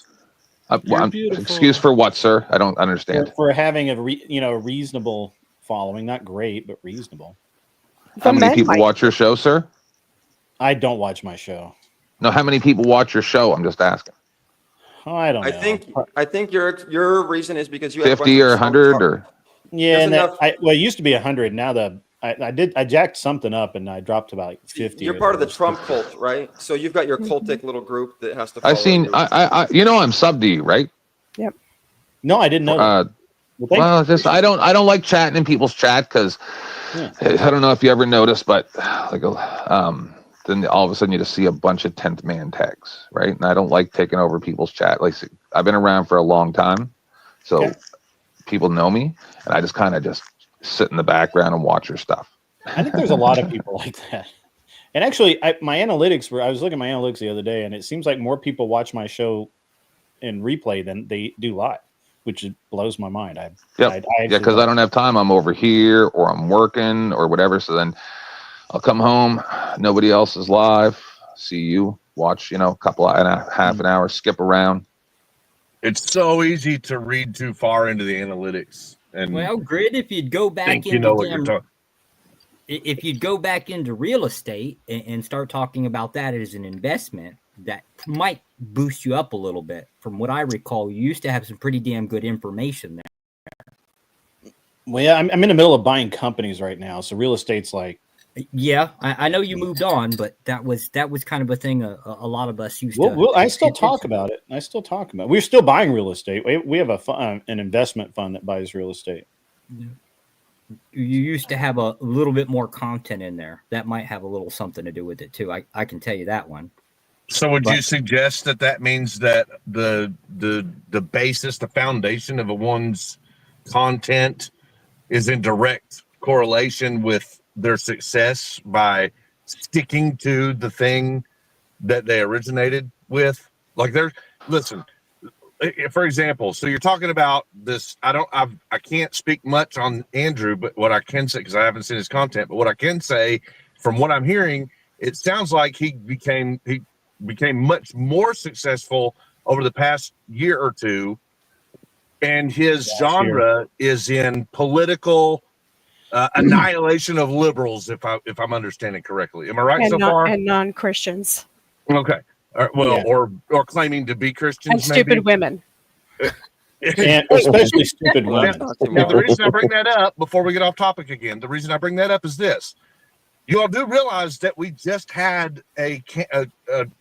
Excuse for what, sir? I don't understand. For having a reasonable following, not great, but reasonable. How many people watch your show, sir? I don't watch my show. No, how many people watch your show? I'm just asking. Oh, I don't know. I think your reason is because you 50 or 100 or yeah, and it used to be 100. Now I jacked something up and I dropped about like 50. You're part of the Trump cult, right? So you've got your cultic little group that has to follow I seen you. I'm sub to you, right? Yep. No, I didn't know. I don't like chatting in people's chat because I don't know if you ever noticed, but then all of a sudden you just see a bunch of 10th man tags, right? And I don't like taking over people's chat. Like I've been around for a long time, so people know me, and I just kind of just sit in the background and watch your stuff. I think there's a lot of people like that. And actually, I was looking at my analytics the other day, and it seems like more people watch my show in replay than they do live, which blows my mind. Because I don't have time. I'm over here or I'm working or whatever. So then I'll come home. Nobody else is live. See you. Watch, half an hour, skip around. It's so easy to read too far into the analytics. And well, Grid, if you'd go back if you'd go back into real estate and start talking about that as an investment, that might boost you up a little bit. From what I recall, you used to have some pretty damn good information there. Well, yeah, I'm in the middle of buying companies right now, so real estate's like. Yeah, I know you moved on, but that was kind of a thing a lot of us used to. I still talk about it. We're still buying real estate. We have an investment fund that buys real estate. You used to have a little bit more content in there. That might have a little something to do with it too. I can tell you that one. So would you suggest that means that the basis, the foundation of one's content is in direct correlation with their success by sticking to the thing that they originated with? Like listen, for example, so you're talking about this. I can't speak much on Andrew, but what I can say, because I haven't seen his content, but what I can say from what I'm hearing, it sounds like he became much more successful over the past year or two, and his genre is in political annihilation of liberals, if I'm understanding correctly. Am I right so far? And non-Christians. Okay. Or claiming to be Christians. And stupid women. And especially stupid women. Now, the reason I bring that up, before we get off topic again, the reason I bring that up is this. You all do realize that we just had a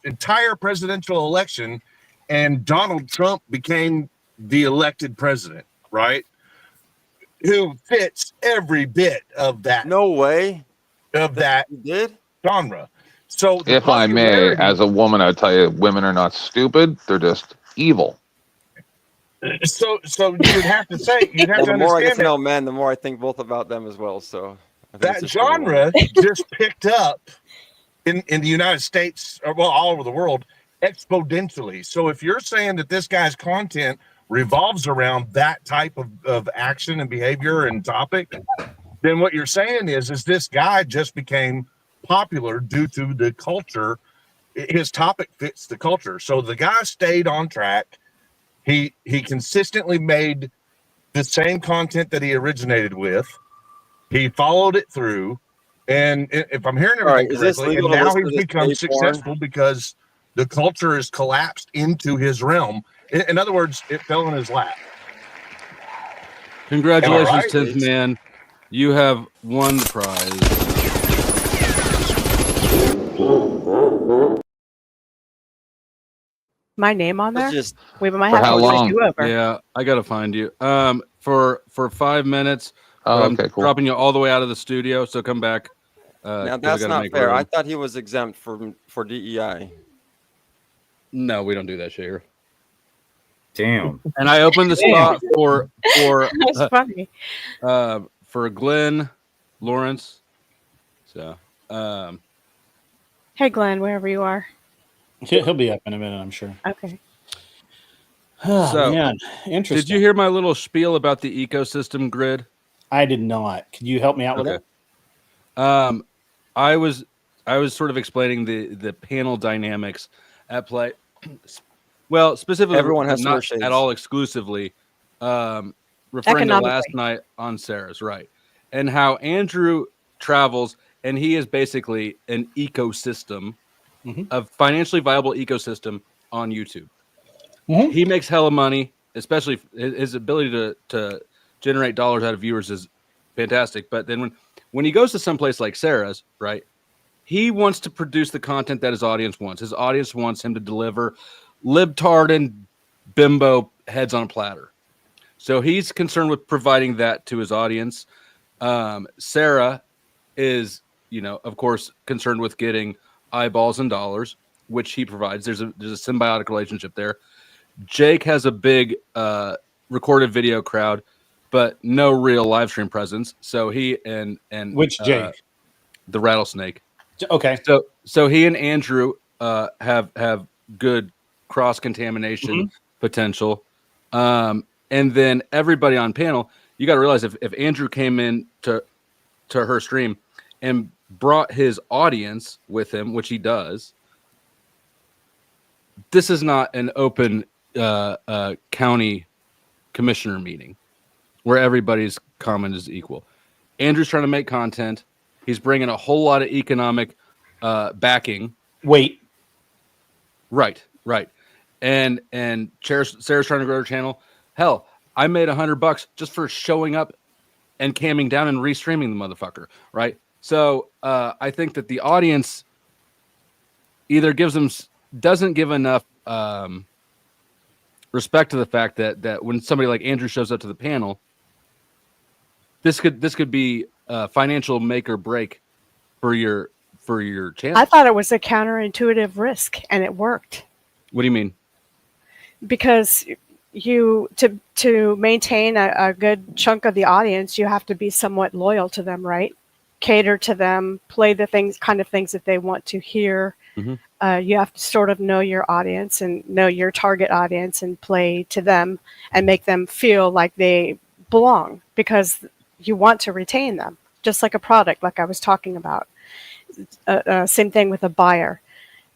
entire presidential election, and Donald Trump became the elected president, right? Who fits every bit of that. No way. Of that genre. So if I may, as a woman, I tell you, women are not stupid. They're just evil. So you would have to say, you'd have to the more I get to understand know men, the more I think both about them as well. So I think that it's just genre just picked up in the United States, or well, all over the world, exponentially. So if you're saying that this guy's content revolves around that type of action and behavior and topic, then what you're saying is this guy just became popular due to the culture. His topic fits the culture. So the guy stayed on track. He consistently made the same content that he originated with, He followed it through, and if I'm hearing All right, everything is this correctly, and legal to now listen he's to this become gay porn? successful because the culture has collapsed into his realm. In other words, it fell in his lap. Congratulations, right? 10th man. You have won the prize. My name on there? Just We might For have how to do a long? do-over. Yeah, I gotta find you. For 5 minutes. Oh, but I'm okay, cool. dropping you all the way out of the studio, so come back. Now 'cause I that's gotta not make fair. room. I thought he was exempt for DEI. No, we don't do that shit here. Damn. And I opened the spot for That's funny. For Glenn Lawrence. So Hey, Glenn, wherever you are. He'll be up in a minute, I'm sure. Okay. Oh, so man, did interesting. you hear my little spiel about the ecosystem grid? I did not. Could you help me out with Okay. it? I was sort of explaining the panel dynamics at play. Well, specifically, Everyone has to wear not shades. at all exclusively, referring to Economically. last night on Sarah's, right? And how Andrew travels, and he is basically an ecosystem, a financially viable ecosystem on YouTube. He makes hella money, especially his ability to generate dollars out of viewers is fantastic. But then when he goes to some place like Sarah's, right, he wants to produce the content that his audience wants. His audience wants him to deliver libtard and bimbo heads on a platter. So he's concerned with providing that to his audience. Sarah is, of course, concerned with getting eyeballs and dollars, which he provides. There's a symbiotic relationship there. Jake has a big recorded video crowd, but no real live stream presence. So he and Which Jake? The rattlesnake. Okay. So he and Andrew have good cross contamination potential. And then everybody on panel, you got to realize if Andrew came in to her stream and brought his audience with him, which he does, this is not an open county commissioner meeting where everybody's comment is equal. Andrew's trying to make content. He's bringing a whole lot of economic backing. Wait. Right. And Sarah's trying to grow her channel. Hell, I made $100 just for showing up and camming down and restreaming the motherfucker. Right. So I think that the audience either doesn't give enough respect to the fact that when somebody like Andrew shows up to the panel, this could be a financial make or break for your channel. I thought it was a counterintuitive risk, and it worked. What do you mean? Because to maintain a good chunk of the audience, you have to be somewhat loyal to them, right? Cater to them, play the kind of things that they want to hear. You have to sort of know your audience and know your target audience and play to them and make them feel like they belong, because you want to retain them, just like a product, like I was talking about. Same thing with a buyer.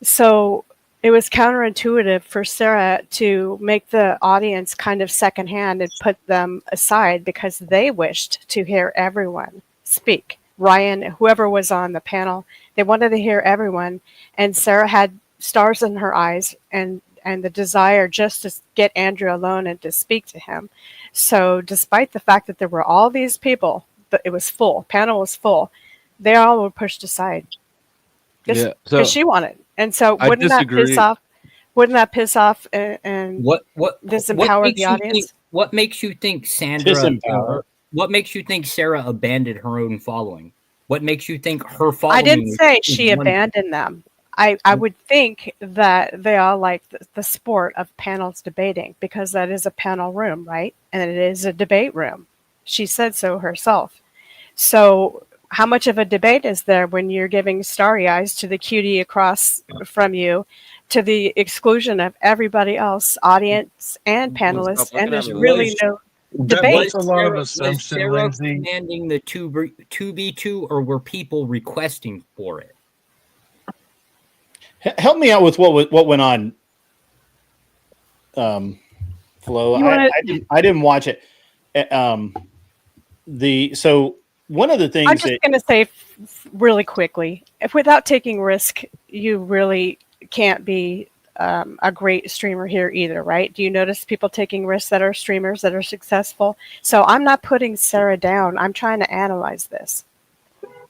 So it was counterintuitive for Sarah to make the audience kind of secondhand and put them aside because they wished to hear everyone speak. Ryan, whoever was on the panel, they wanted to hear everyone. And Sarah had stars in her eyes and the desire just to get Andrew alone and to speak to him. So despite the fact that there were all these people, but it was full, panel was full, they all were pushed aside. Yeah, Because she wanted. And so I wouldn't that disagree. piss off? Wouldn't that piss off and disempower makes the you audience? think- what makes you think Sandra? Disempower. What makes you think Sarah abandoned her own following? What makes you think her following? I didn't say is she one- abandoned them. I would think that they all like the sport of panels debating, because that is a panel room, right? And it is a debate room. She said so herself. So how much of a debate is there when you're giving starry eyes to the cutie across from you, to the exclusion of everybody else, audience and panelists, and there's really no debate. That's a lot of Was assumption, Sarah Lindsay. commanding the 2v2, or were people requesting for it? Help me out with what went on. Flo, You wanna- I didn't watch it. So one of the things I'm just going to say really quickly, if without taking risk, you really can't be a great streamer here either, right? Do you notice people taking risks that are streamers that are successful? So I'm not putting Sarah down. I'm trying to analyze this.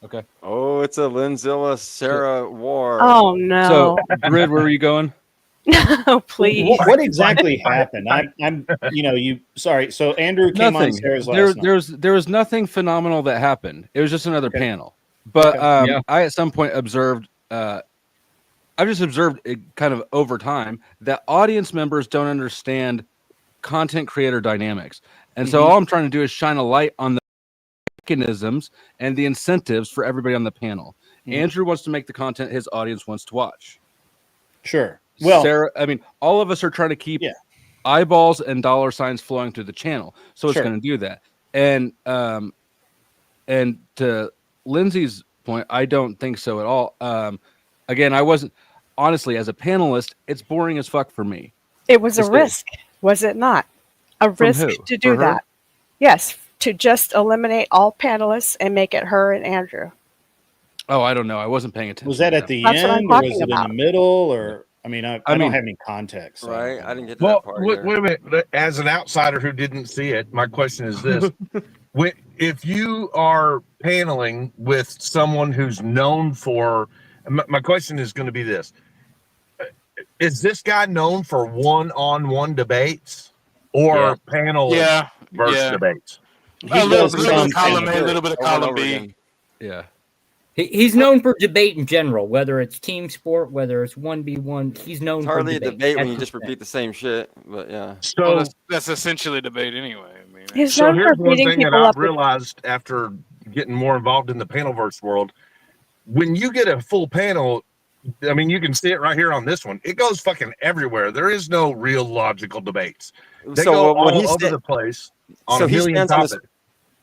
Okay. Oh, it's a Linzilla Sarah war. Oh no. So, Grid, where were you going? No, please. What exactly happened? I'm sorry. So Andrew came on Sarah's last night. There was nothing phenomenal that happened. It was just another panel. But I at some point observed, I've just observed it kind of over time that audience members don't understand content creator dynamics. And so all I'm trying to do is shine a light on the mechanisms and the incentives for everybody on the panel. Andrew wants to make the content his audience wants to watch. Sure. Well, Sarah, I mean, all of us are trying to keep eyeballs and dollar signs flowing through the channel, so it's going to do that. And to Lindsay's point, I don't think so at all. Again, I wasn't honestly as a panelist. It's boring as fuck for me. It was a risk, was it not? A risk to do that. Yes, to just eliminate all panelists and make it her and Andrew. Oh, I don't know. I wasn't paying attention. Was that at the end, or was it in the middle, or? I mean, I don't have any context. Right. I didn't get to Well, that part. wait a minute. As an outsider who didn't see it, my question is this. If you are paneling with someone who's known for, my question is going to be this. Is this guy known for one-on-one debates or panel versus debates? A little bit of column A, a little bit of column B. Yeah. He's known for debate in general, whether it's team sport, whether it's 1v1. He's known It's for hardly debate. a debate when That's you just the repeat the same shit. But yeah. So that's essentially a debate anyway. I mean, He's so known here's for one beating thing that people I've up with- realized after getting more involved in the panelverse world. When you get a full panel, I mean, you can see it right here on this one. It goes fucking everywhere. There is no real logical debates. They go all over the place on a million topics.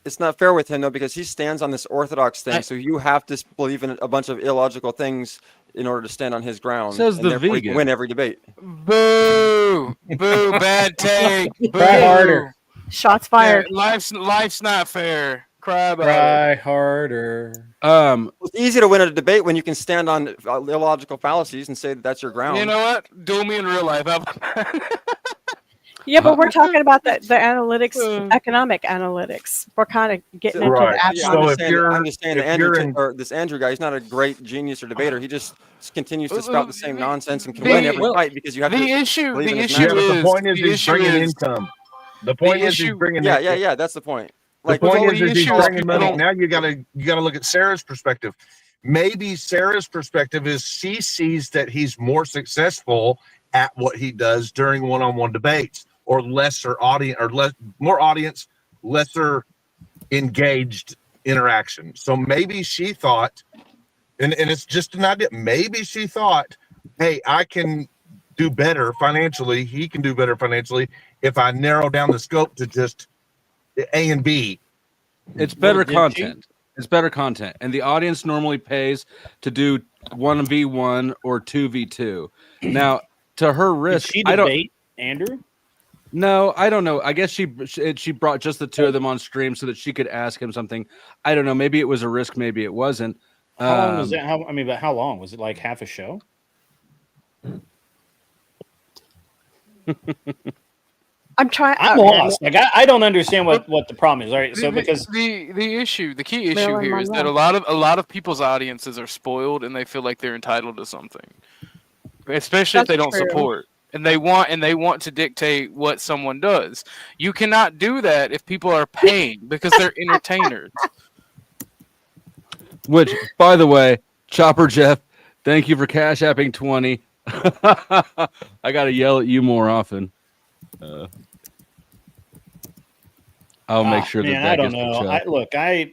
It's not fair with him though, because he stands on this orthodox thing. So you have to believe in a bunch of illogical things in order to stand on his ground. Says and the therefore he vegan. can win every debate. Boo! Boo! Bad take. Boo! Try harder. Shots fired. Yeah, life's not fair. Cry about Try it. harder. It's easy to win a debate when you can stand on illogical fallacies and say that that's your ground. You know what? Duel me in real life. How about that? Yeah, but we're talking about the analytics, economic analytics. We're kind of getting into the actual. I'm just saying that this Andrew guy, he's not a great genius or debater. He just continues to spout the same nonsense and can win every fight because you have to. The issue The point is he's bringing income. The point is he's bringing. Yeah. That's the point. The point is he's bringing money. Now you gotta look at Sarah's perspective. Maybe Sarah's perspective is she sees that he's more successful at what he does during one-on-one debates, or lesser audience, or more audience, lesser engaged interaction. So maybe she thought, and it's just an idea. Maybe she thought, hey, I can do better financially. He can do better financially if I narrow down the scope to just A and B. It's better content. It's better content, and the audience normally pays to do 1v1 or 2v2. Now, to her risk, Did she debate Andrew? No, I don't know. I guess she brought just the two of them on stream so that she could ask him something. I don't know. Maybe it was a risk. Maybe it wasn't. How long was that? But how long was it? Like half a show? I'm trying. I'm lost. Like I don't understand what the problem is. All right, so because the key issue Marilyn here is that Monroe. a lot of people's audiences are spoiled and they feel like they're entitled to something, especially if they don't true. support. And they want to dictate what someone does. You cannot do that if people are paying because they're entertainers. Which, by the way, Chopper Jeff, thank you for cash apping 20. I gotta yell at you more often. I'll make sure that I don't gets know. picked up.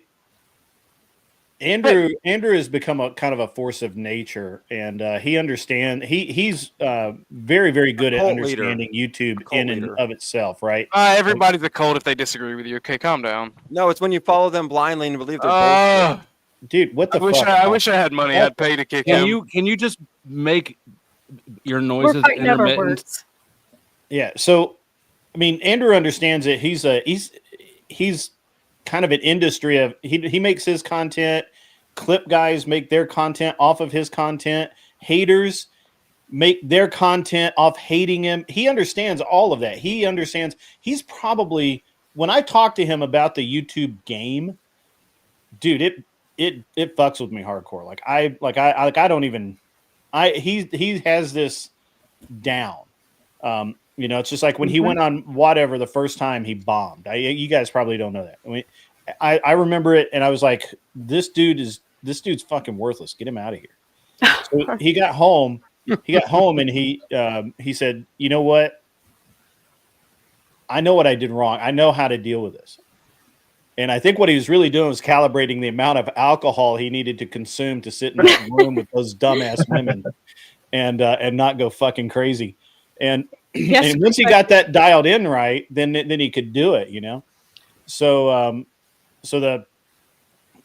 Andrew has become a kind of a force of nature, and he understands. He's very, very good at understanding YouTube in and of itself, right? Everybody's a cult if they disagree with you. Okay, calm down. No, it's when you follow them blindly and believe they're bullshit. Dude, what the fuck? I wish I had money. I'd pay to kick him. Can you just make your noises fighting over intermittent? words. Yeah. So, I mean, Andrew understands it. He's kind of an industry of he makes his content, clip guys make their content off of his content, haters make their content off hating him. He understands all of that. He understands. He's probably, when I talk to him about the YouTube game, dude, it fucks with me hardcore. I don't even, he has this down. You know, it's just like when he went on whatever the first time he bombed. You guys probably don't know that. I mean, I remember it, and I was like, this dude's fucking worthless. Get him out of here. So he got home. And he said, you know what? I know what I did wrong. I know how to deal with this. And I think what he was really doing was calibrating the amount of alcohol he needed to consume to sit in that room with those dumbass women and not go fucking crazy. And, and once he got that dialed in right, then he could do it, you know? So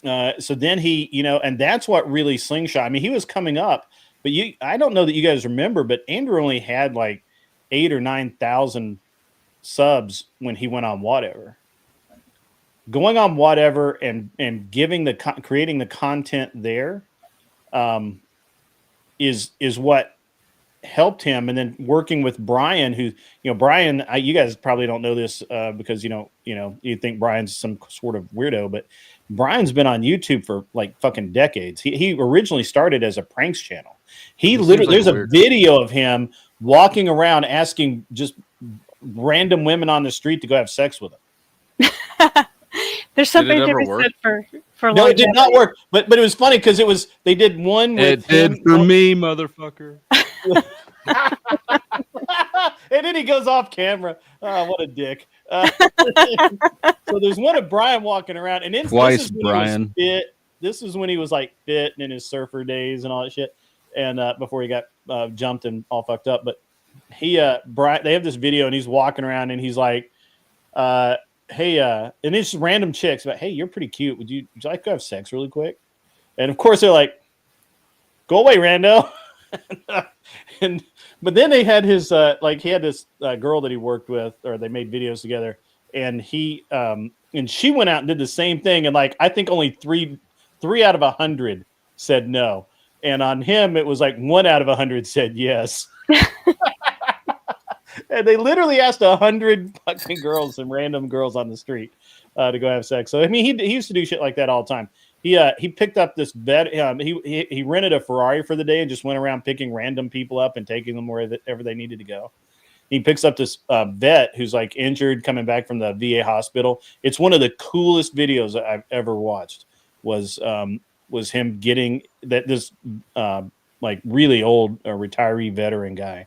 then he, you know, and that's what really Slingshot. I mean, he was coming up, but I don't know that you guys remember, but Andrew only had like 8,000 or 9,000 subs when he went on whatever. Going on whatever and creating the content there is what helped him. And then working with Brian, who, you know, Brian, you guys probably don't know this because you think Brian's some sort of weirdo, but Brian's been on YouTube for like fucking decades. He originally started as a pranks channel. There's a video of him walking around asking just random women on the street to go have sex with him. There's something to be said for no, it did not work. But it was funny because they did one with it did for me, motherfucker. And then he goes off camera. Oh, what a dick. So there's one of Brian walking around, and then twice Brian. This is when he was like fit and in his surfer days and all that shit, and before he got jumped and all fucked up. But Brian, they have this video, and he's walking around, and he's like, "Hey," and it's just random chicks, but hey, you're pretty cute. Would you like to have sex really quick? And of course they're like, "Go away, Rando." But then they had his he had this girl that he worked with, or they made videos together, and and she went out and did the same thing, and like I think only three out of 100 said no, and on him it was like 1 out of 100 said yes. And they literally asked 100 fucking girls, some random girls on the street, to go have sex. So I mean, he used to do shit like that all the time. He picked up this vet. He rented a Ferrari for the day and just went around picking random people up and taking them wherever they needed to go. He picks up this vet who's like injured, coming back from the VA hospital. It's one of the coolest videos I've ever watched. Was him getting this like really old retiree veteran guy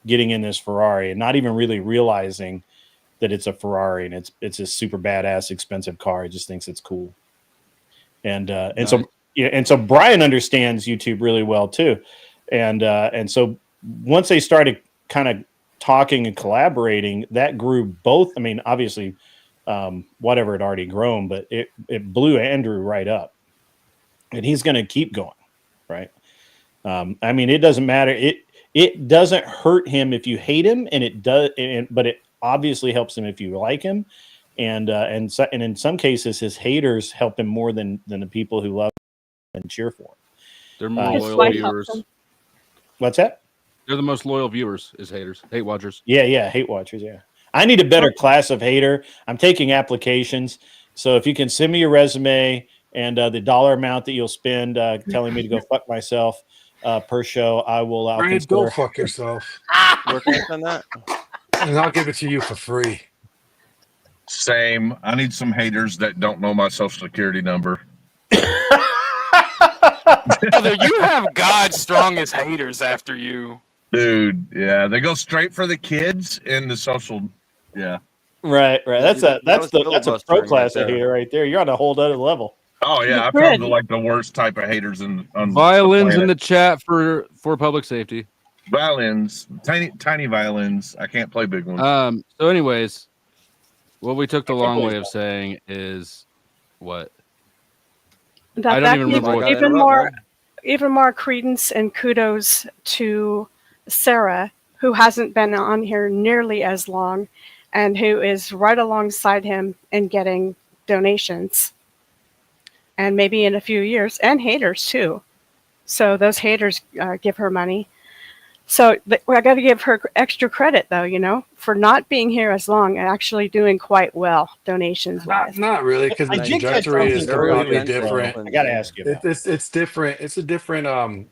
getting in this Ferrari and not even really realizing that it's a Ferrari and it's a super badass expensive car. He just thinks it's cool. And so Brian understands YouTube really well too. And so once they started kind of talking and collaborating, that grew both. I mean, obviously, whatever had already grown, but it blew Andrew right up, and he's going to keep going. Right. I mean, it doesn't matter. It doesn't hurt him if you hate him, and it does. But it obviously helps him if you like him. And in some cases, his haters help him more than the people who love him and cheer for him. They're more loyal viewers. What's that? They're the most loyal viewers is haters, hate watchers. Yeah, hate watchers. Yeah, I need a better class of hater. I'm taking applications, so if you can send me your resume and the dollar amount that you'll spend telling me to go fuck myself per show, I will. Brian, go fuck yourself. Working on that, and I'll give it to you for free. Same. I need some haters that don't know my social security number. Brother, you have God's strongest haters after you. Dude, yeah. They go straight for the kids in the social. Yeah. Right. That's a pro class of hater right there. You're on a whole other level. Oh yeah, I probably like the worst type of haters on violins in the chat for public safety. Violins, tiny violins. I can't play big ones. So anyways, what we took the long way of saying is what? I don't even remember even more credence and kudos to Sarah, who hasn't been on here nearly as long and who is right alongside him and getting donations, and maybe in a few years, and haters too. So those haters give her money. So I got to give her extra credit, though, you know, for not being here as long and actually doing quite well donations wise. Not really, because the I think that's trajectory is something very completely different. different. I got to ask you about It's different. It's a different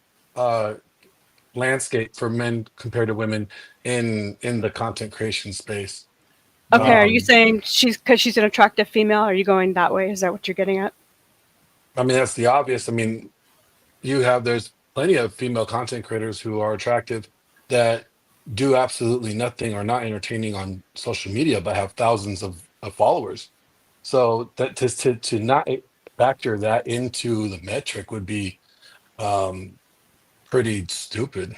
landscape for men compared to women in the content creation space. Okay, are you saying because she's an attractive female? Are you going that way? Is that what you're getting at? I mean, that's the obvious. I mean, there's plenty of female content creators who are attractive that do absolutely nothing or not entertaining on social media, but have thousands of followers. So that to not factor that into the metric would be pretty stupid.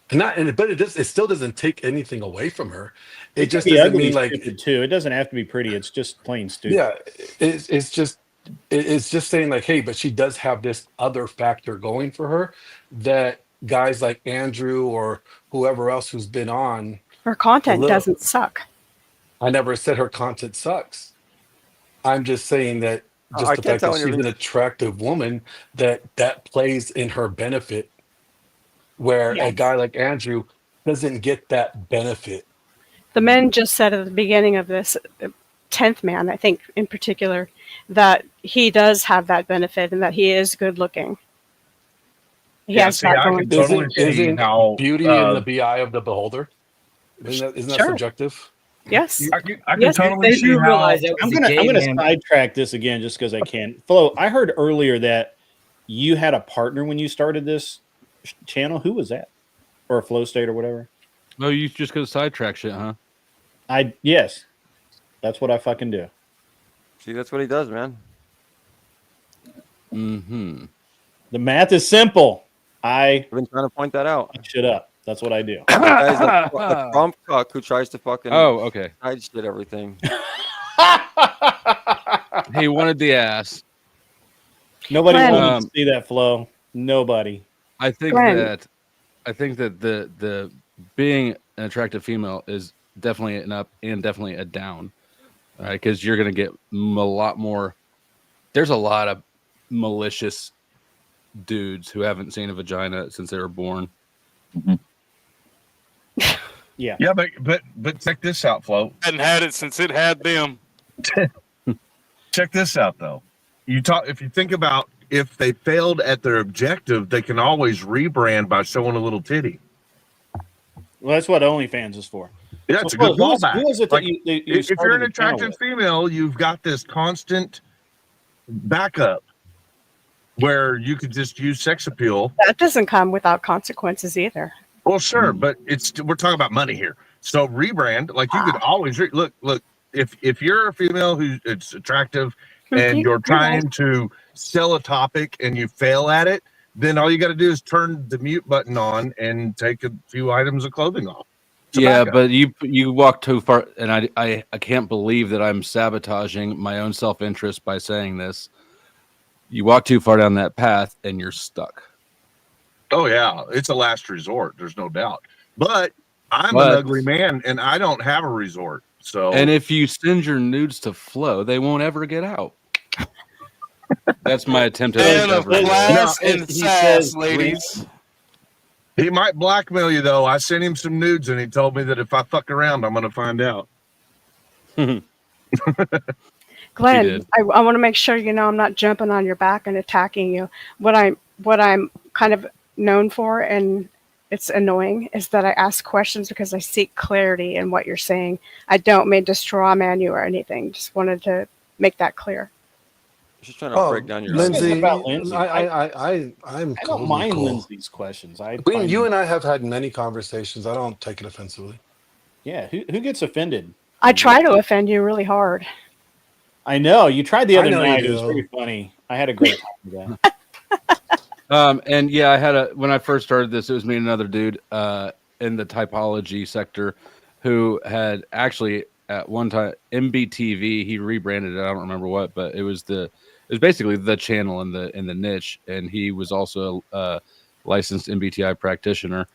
But it still doesn't take anything away from her. It just doesn't mean like stupid too. It doesn't have to be pretty. It's just plain stupid. yeah, it's just saying like, hey, but she does have this other factor going for her that guys like Andrew or whoever else who's been on. Her content Hello. doesn't suck. I never said her content sucks. I'm just saying that just I the can't fact tell that when she's you're an attractive woman that plays in her benefit, where a Yes. guy like Andrew doesn't get that benefit. The men just said at the beginning of this, 10th man, I think in particular, that he does have that benefit and that he is good looking. He has that going. Isn't beauty in the eye of the beholder? Isn't that Sure. subjective? Yes. I can Yes, totally they see do how. realize that I'm was a gonna gay man. sidetrack this again just because I can. Flo, I heard earlier that you had a partner when you started this channel. Who was that? Or a Flow State or whatever? No, you just go sidetrack shit, huh? Yes, that's what I fucking do. See, that's what he does, man. Mm-hmm. The math is simple. I've been trying to point that out. Shut up. That's what I do. The guy's the Trump cuck who tries to fucking Oh, okay. hide shit everything. He wanted the ass. Nobody Glenn. wanted to see that, Flo. Nobody. I think Glenn. that the being an attractive female is definitely an up and definitely a down. All right, because you're gonna get a lot more. There's a lot of malicious dudes who haven't seen a vagina since they were born. Yeah. Yeah, but check this out, Flo. Hadn't had it since it had them. Check this out, though. If you think about if they failed at their objective, they can always rebrand by showing a little titty. Well, that's what OnlyFans is for. Yeah, it's a good Flo, fallback. who is it that Like, you if you're started an the channel attractive with? female, you've got this constant backup where you could just use sex appeal. That doesn't come without consequences either. Well, sure, but we're talking about money here. So rebrand, like you could always look. If you're a female who's attractive and you're trying to sell a topic and you fail at it, then all you got to do is turn the mute button on and take a few items of clothing off. It's a Yeah, backup. but you walk too far, and I can't believe that I'm sabotaging my own self-interest by saying this. You walk too far down that path, and you're stuck. Oh yeah, it's a last resort. There's no doubt. But I'm But- an ugly man, and I don't have a resort. So And if you send your nudes to Flo, they won't ever get out. That's my attempt Man at of class and sass, ladies. He might blackmail you though. I sent him some nudes, and he told me that if I fuck around, I'm going to find out. Glenn, I want to make sure you know I'm not jumping on your back and attacking you. What I'm kind of known for, and it's annoying, is that I ask questions because I seek clarity in what you're saying. I don't mean to straw man you or anything. Just wanted to make that clear. Just trying to break down your Lindsay, about Lindsay. I'm I don't mind cool. Lindsay's questions. You and I have had many conversations. I don't take it offensively. Yeah, who gets offended? I try to offend you really hard. I know you tried the I other know you night. It was do. pretty funny. I had a great time with that. And yeah, I had when I first started this, it was me and another dude in the typology sector who had actually at one time MBTV. He rebranded it. I don't remember what, but it was basically the channel in the niche, and he was also a licensed MBTI practitioner,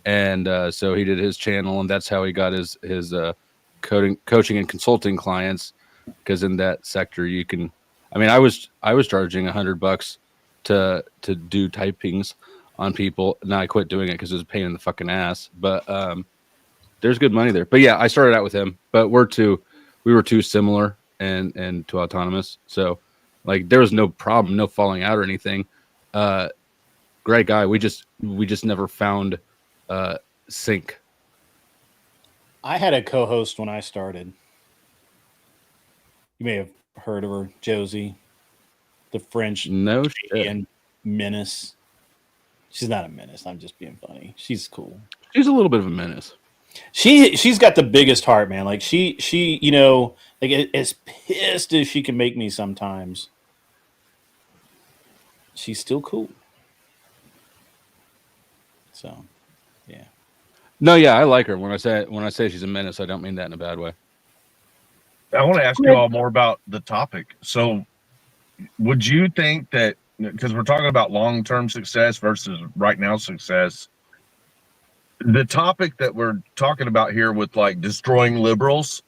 and so he did his channel, and that's how he got his coaching and consulting clients. because in that sector you can. I mean, I was charging $100 to do typings on people. Now I quit doing it because it was a pain in the fucking ass. But there's good money there. But yeah, I started out with him, but we were too similar and too autonomous. So like there was no problem, no falling out or anything. Great guy. We just never found sync. I had a co-host when I started. You may have heard of her, Josie, the French and menace. She's not a menace. I'm just being funny. She's cool. She's a little bit of a menace. She's got the biggest heart, man. Like she, you know, like as pissed as she can make me sometimes, she's still cool. So, yeah. No, yeah, I like her. When I say she's a menace, I don't mean that in a bad way. I want to ask you all more about the topic. So, would you think that, because we're talking about long-term success versus right now success, the topic that we're talking about here with like destroying liberals,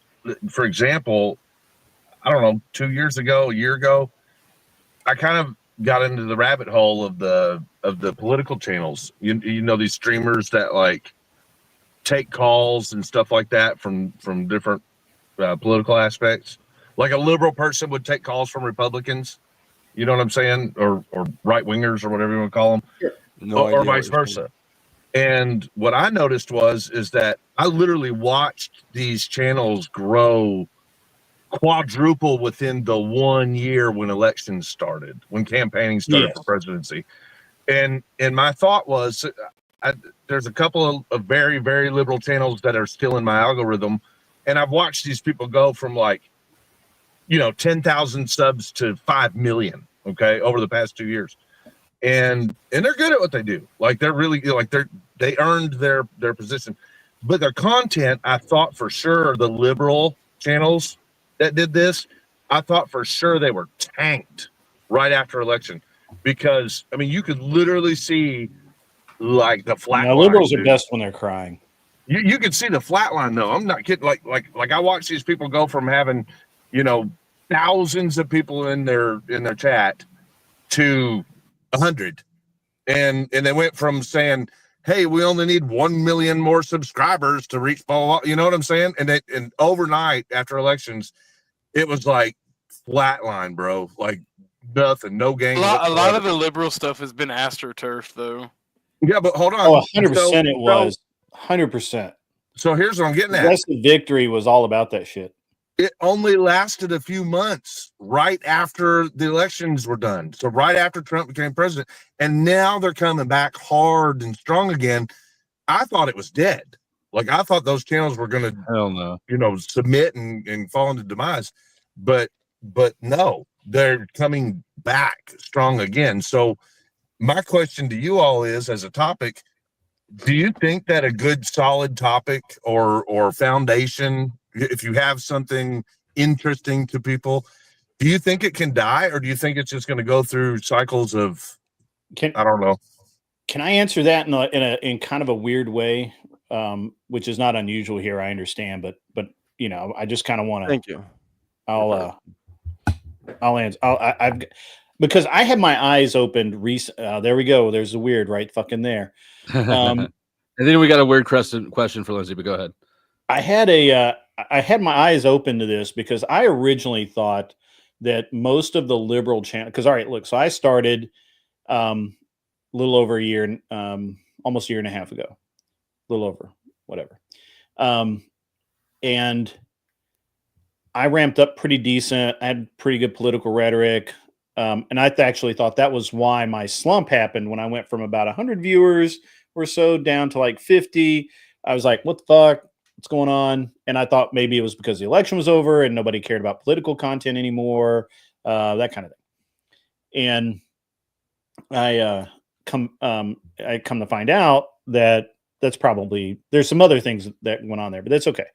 for example, I don't know, 2 years ago, a year ago, I kind of got into the rabbit hole of the political channels. You know, these streamers that like take calls and stuff like that from different political aspects. Like a liberal person would take calls from Republicans, you know what I'm saying, or right wingers or whatever you want to call them, or vice versa. And what I noticed is that I literally watched these channels grow quadruple within the 1 year when elections started, when campaigning started for presidency. And my thought was, there's a couple of very, very liberal channels that are still in my algorithm. And I've watched these people go from like, 10,000 subs to 5 million, okay, over the past 2 years. And they're good at what they do. Like they're really like they earned their position. But their content, I thought for sure the liberal channels that did this, I thought for sure they were tanked right after election. Because I mean you could literally see like the flat line. Liberals are best when they're crying. You could see the flat line though. I'm not kidding. Like I watch these people go from having, thousands of people in their chat to 100, and they went from saying, "Hey, we only need 1 million more subscribers to reach blah, blah, blah." You know what I'm saying? And overnight after elections, it was like flatline, bro. Like nothing, no gain. A lot of the liberal stuff has been astroturf, though. Yeah, but hold on. Oh, 100% it was. 100%. So here's what I'm getting at. Progressive Victory was all about that shit. It only lasted a few months right after the elections were done. So right after Trump became president, and now they're coming back hard and strong again. I thought it was dead. Like I thought those channels were going to, submit and fall into demise, but no, they're coming back strong again. So my question to you all is, as a topic, do you think that a good solid topic or foundation, if you have something interesting to people, do you think it can die, or do you think it's just going to go through cycles of, I don't know. Can I answer that in kind of a weird way, which is not unusual here? I understand, but I just kind of want to. Thank you. I'll answer. I've because I had my eyes opened recent. There we go. There's a weird right fucking there. And then we got a weird question for Lindsay, but go ahead. I had my eyes open to this because I originally thought that most of the liberal channel, because all right, look, so I started a little over a year, almost a year and a half ago, a little over, whatever. And I ramped up pretty decent. I had pretty good political rhetoric. And I actually thought that was why my slump happened when I went from about 100 viewers or so down to like 50. I was like, what the fuck? What's going on? And I thought maybe it was because the election was over and nobody cared about political content anymore, that kind of thing. And I come to find out that that's probably, there's some other things that went on there, but that's okay.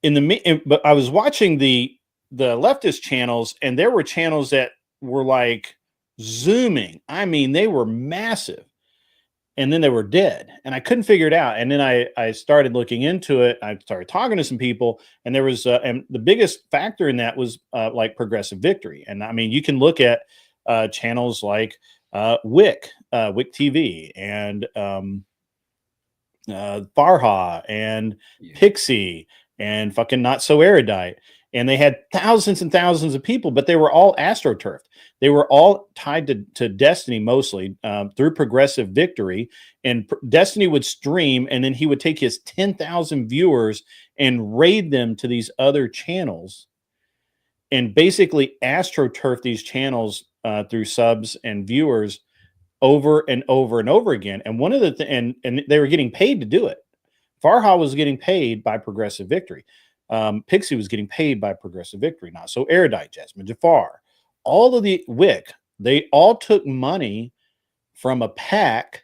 But I was watching the leftist channels, and there were channels that were like zooming. I mean, they were massive. and then they were dead, and I couldn't figure it out. And then I started looking into it. I started talking to some people, and there was and the biggest factor in that was like Progressive Victory. And I mean, you can look at channels like Wick TV, and Farha and Pixie and fucking Not So Erudite. And they had thousands and thousands of people, but they were all AstroTurfed. They were all tied to Destiny mostly through Progressive Victory. And Destiny would stream, and then he would take his 10,000 viewers and raid them to these other channels and basically AstroTurf these channels through subs and viewers over and over and over again. And one of the and they were getting paid to do it. Farha was getting paid by Progressive Victory. Pixie was getting paid by Progressive Victory. Not So Erudite, Jasmine Jafar, all of the Wick, they all took money from a pack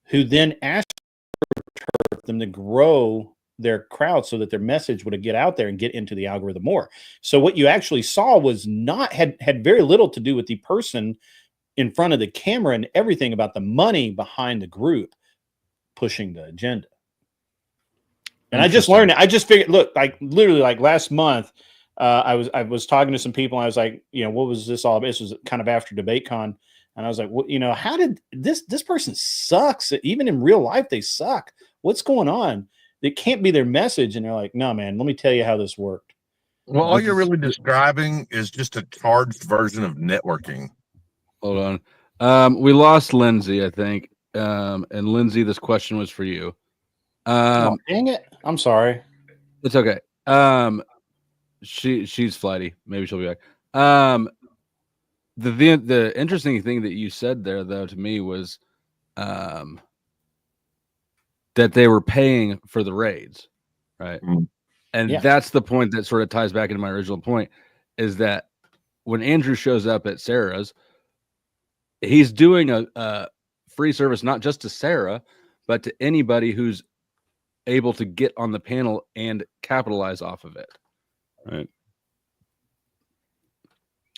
who then asked them to grow their crowd so that their message would get out there and get into the algorithm more. So what you actually saw was had very little to do with the person in front of the camera and everything about the money behind the group pushing the agenda. And I just learned it. I just figured, look, like literally like last month, I was talking to some people, and I was like, you know, what was this all about? This was kind of after DebateCon. And I was like, well, you know, how did this person sucks? Even in real life, they suck. What's going on? It can't be their message. And they're like, no, man, let me tell you how this worked. Well, all you're really describing is just a charged version of networking. Hold on. We lost Lindsay, I think. And Lindsay, this question was for you. Oh, dang it. I'm sorry. It's okay. She's flighty. Maybe she'll be back. The interesting thing that you said there, though, to me was that they were paying for the raids, right? And that's the point that sort of ties back into my original point, is that when Andrew shows up at Sarah's, he's doing a free service not just to Sarah, but to anybody who's able to get on the panel and capitalize off of it, right?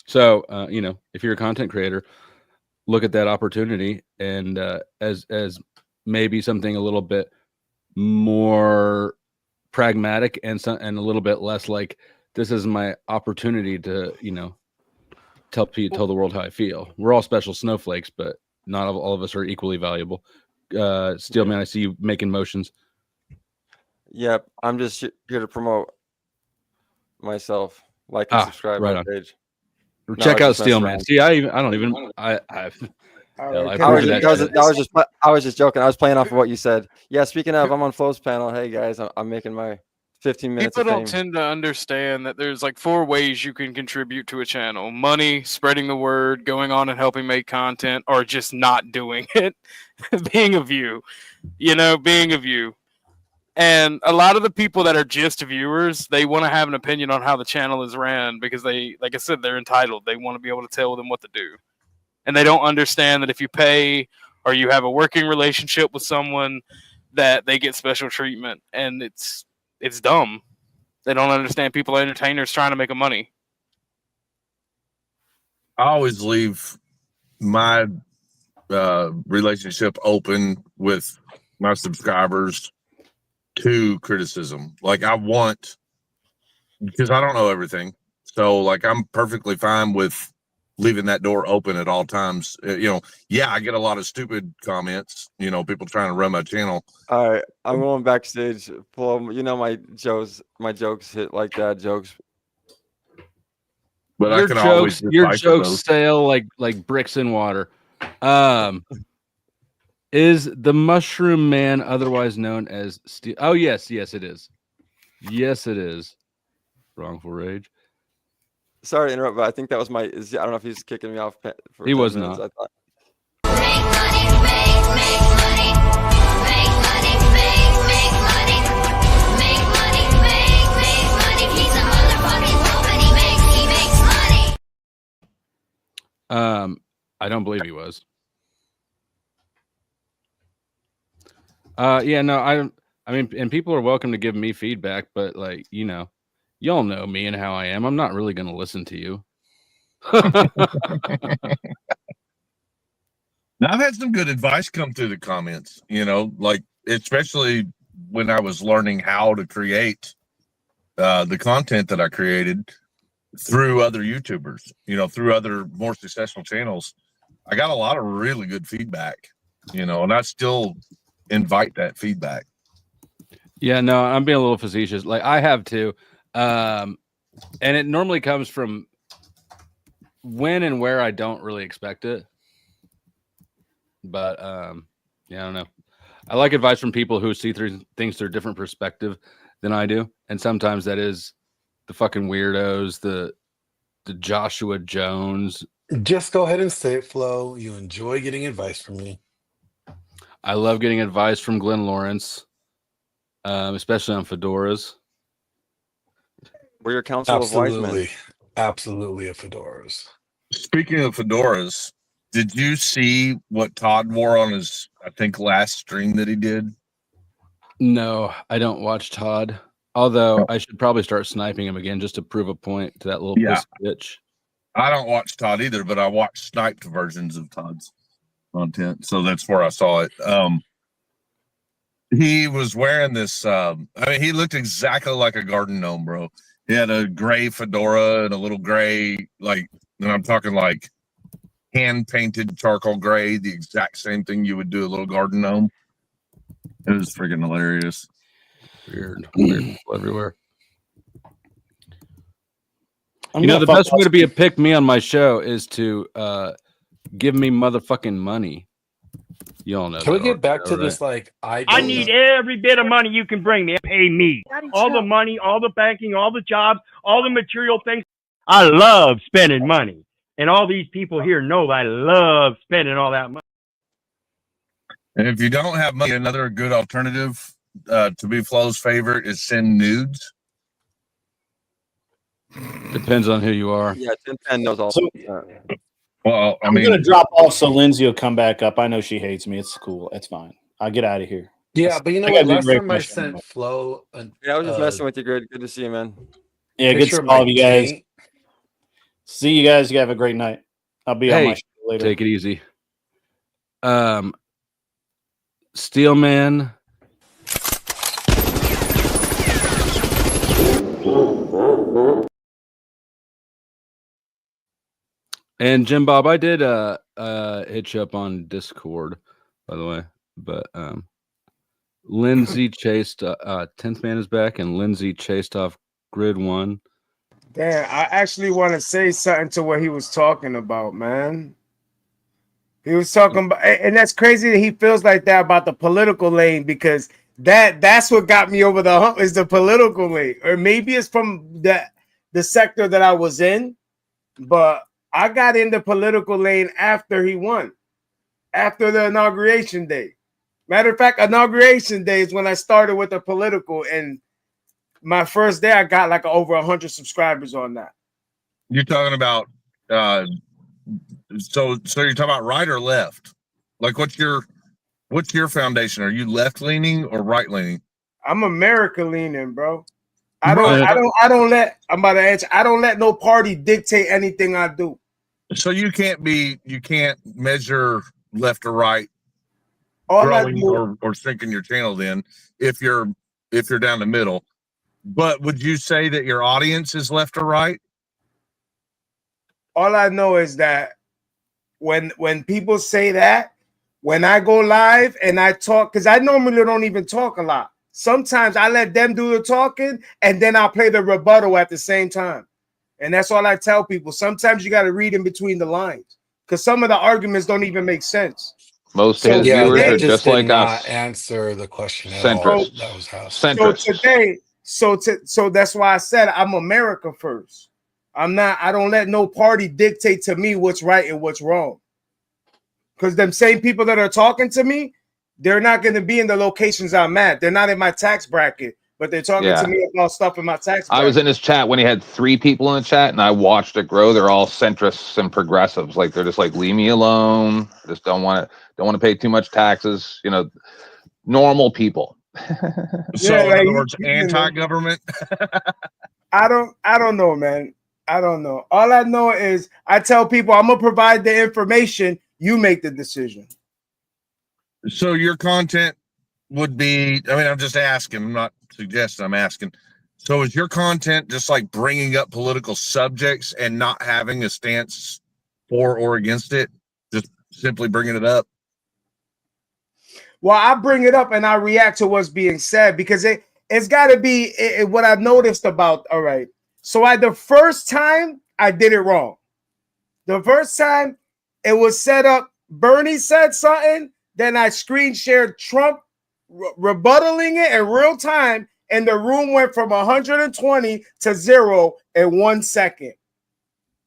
So you know, if you're a content creator, look at that opportunity and as maybe something a little bit more pragmatic and a little bit less like, this is my opportunity to, you know, tell the world how I feel. We're all special snowflakes, but not all of us are equally valuable. Steelman, I see you making motions. Yep, I'm just here to promote myself. Like and subscribe right my on. page. Check out Steelman. See, I was just joking. I was playing off of what you said. Yeah, speaking of, I'm on Flo's panel. Hey guys, I'm making my 15 minutes. People of don't fame. tend to understand that there's like 4 ways you can contribute to a channel: money, spreading the word, going on and helping make content, or just not doing it. Being a view, being a view. And a lot of the people that are just viewers, they want to have an opinion on how the channel is ran because they, like I said, they're entitled. They want to be able to tell them what to do. And they don't understand that if you pay or you have a working relationship with someone, that they get special treatment. And it's dumb. They don't understand people are entertainers trying to make a money. I always leave my relationship open with my subscribers to criticism. Like, I want, because I don't know everything, so like I'm perfectly fine with leaving that door open at all times. Yeah, I get a lot of stupid comments, people trying to run my channel. All right, I'm going backstage. Flo, you know my jokes hit like dad jokes. But your jokes sail like bricks in water. Is the Mushroom Man otherwise known as Steel? Oh, yes, it is. Yes, it is. Wrongful Rage. Sorry to interrupt, but I think that was I don't know if he's kicking me off. He was not. I thought. I don't believe he was. Yeah, no, I mean, and people are welcome to give me feedback, but like, y'all know me and how I am. I'm not really going to listen to you. Now, I've had some good advice come through the comments, like especially when I was learning how to create the content that I created through other YouTubers, through other more successful channels. I got a lot of really good feedback, and I still invite that feedback. Yeah, no, I'm being a little facetious. Like I have too. And it normally comes from when and where I don't really expect it. But yeah, I don't know. I like advice from people who see things through a different perspective than I do. And sometimes that is the fucking weirdos, the Joshua Jones. Just go ahead and say it, Flo. You enjoy getting advice from me. I love getting advice from Glenn Lawrence, especially on fedoras. We're your council of wise men. Absolutely a fedoras. Speaking of fedoras, did you see what Todd wore on his, I think, last stream that he did? No, I don't watch Todd. Although I should probably start sniping him again just to prove a point to that little pussy bitch. I don't watch Todd either, but I watch sniped versions of Todd's content, so that's where I saw it. He was wearing this. He looked exactly like a garden gnome, bro. He had a gray fedora and a little gray, and I'm talking like hand painted charcoal gray, the exact same thing you would do a little garden gnome. It was freaking hilarious. Weird people everywhere. I'm The best way to be a pick me on my show is to give me motherfucking money. You all know. Can we get back to right? this? I need every bit of money you can bring me. Pay me. All the money, all the banking, all the jobs, all the material things. I love spending money. And all these people here know that I love spending all that money. And if you don't have money, another good alternative to be Flo's favorite is send nudes. Depends on who you are. Yeah, 10 knows all. Well, I'm going to drop off so Lindsay will come back up. I know she hates me. It's cool. It's fine. I'll get out of here. Yeah, but you know what? Last time I sent Flo. Yeah, I was just messing with you, Grid. Good to see you, man. Yeah, good to see all of you guys. See you guys. You have a great night. I'll be on my show later. Take it easy. Steelman. And Jim Bob, I did hit you up on Discord, by the way. But Lindsay chased 10th man is back, and Lindsay chased off Grid 1. Damn, I actually want to say something to what he was talking about, man. He was talking about, and that's crazy that he feels like that about the political lane, because that's what got me over the hump is the political lane, or maybe it's from the sector that I was in, but I got in the political lane after he won, after the inauguration day. Matter of fact, inauguration day is when I started with the political, and my first day I got like over 100 subscribers on that. You're talking about so you're talking about right or left? Like what's your foundation? Are you left leaning or right leaning? I'm America leaning, bro. I don't let no party dictate anything I do. So you can't measure left or right or sinking your channel then if you're down the middle. But would you say that your audience is left or right? All I know is that when people say that, when I go live and I talk, because I normally don't even talk a lot. Sometimes I let them do the talking and then I'll play the rebuttal at the same time. And that's all I tell people. Sometimes you got to read in between the lines because some of the arguments don't even make sense. Most of his viewers are just like us. Answer the question at Centrist. all. That was how. Centrist. So that's why I said I'm America first. I don't let no party dictate to me what's right and what's wrong. Because them same people that are talking to me, they're not going to be in the locations I'm at. They're not in my tax bracket, but they're talking to me about stuff in my tax bracket. I was in his chat when he had 3 people in the chat, and I watched it grow. They're all centrists and progressives. Like they're just like, leave me alone. Just don't want to pay too much taxes. Normal people. So in other words, anti-government. I don't know, man. I don't know. All I know is I tell people I'm gonna provide the information. You make the decision. So your content would be, I mean, I'm just asking, I'm not suggesting, I'm asking. So is your content just like bringing up political subjects and not having a stance for or against it? Just simply bringing it up? Well, I bring it up and I react to what's being said because it's got to be what I've noticed about. All right. So the first time I did it wrong. The first time it was set up, Bernie said something, then I screen shared Trump rebuttaling it in real time, and the room went from 120 to 0 in 1 second.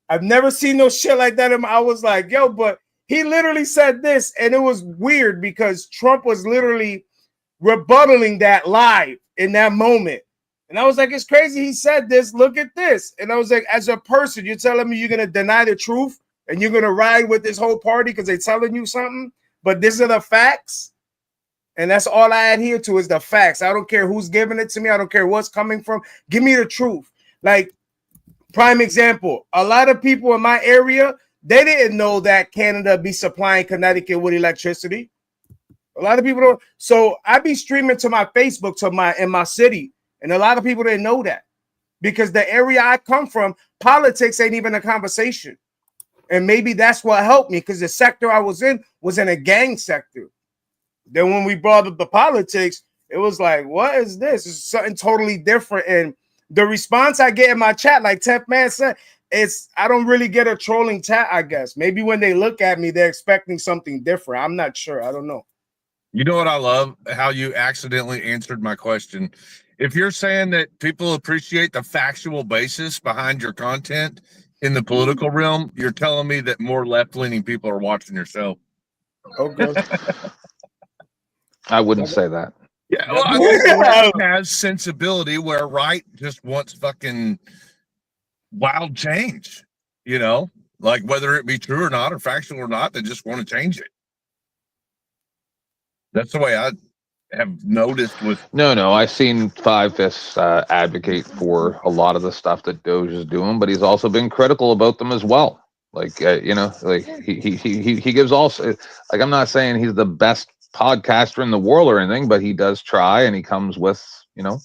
I've never seen no shit like that. I was like, yo, but he literally said this, and it was weird because Trump was literally rebuttaling that live in that moment. And I was like, it's crazy he said this. Look at this. And I was like, as a person, you're telling me you're going to deny the truth and you're going to ride with this whole party because they're telling you something? But these are the facts. And that's all I adhere to is the facts. I don't care who's giving it to me. I don't care what's coming from. Give me the truth. Like, prime example, a lot of people in my area, they didn't know that Canada be supplying Connecticut with electricity. A lot of people don't. So I be streaming to my Facebook in my city. And a lot of people didn't know that because the area I come from, politics ain't even a conversation. And maybe that's what helped me because the sector I was in a gang sector. Then when we brought up the politics, it was like, what is this? It's something totally different. And the response I get in my chat, like 10th Man said, I don't really get a trolling chat, I guess. Maybe when they look at me, they're expecting something different. I'm not sure. I don't know. You know what I love? How you accidentally answered my question. If you're saying that people appreciate the factual basis behind your content in the political realm, you're telling me that more left-leaning people are watching your show. Okay. I wouldn't say that. Yeah, well, I mean, left has sensibility where right just wants fucking wild change, you know? Like whether it be true or not or factual or not, they just want to change it. That's the way I have noticed with No, I've seen Five Fists advocate for a lot of the stuff that Doge is doing, but he's also been critical about them as well. Like you know, like he gives also, like, I'm not saying he's the best podcaster in the world or anything, but he does try, and he comes with, you know,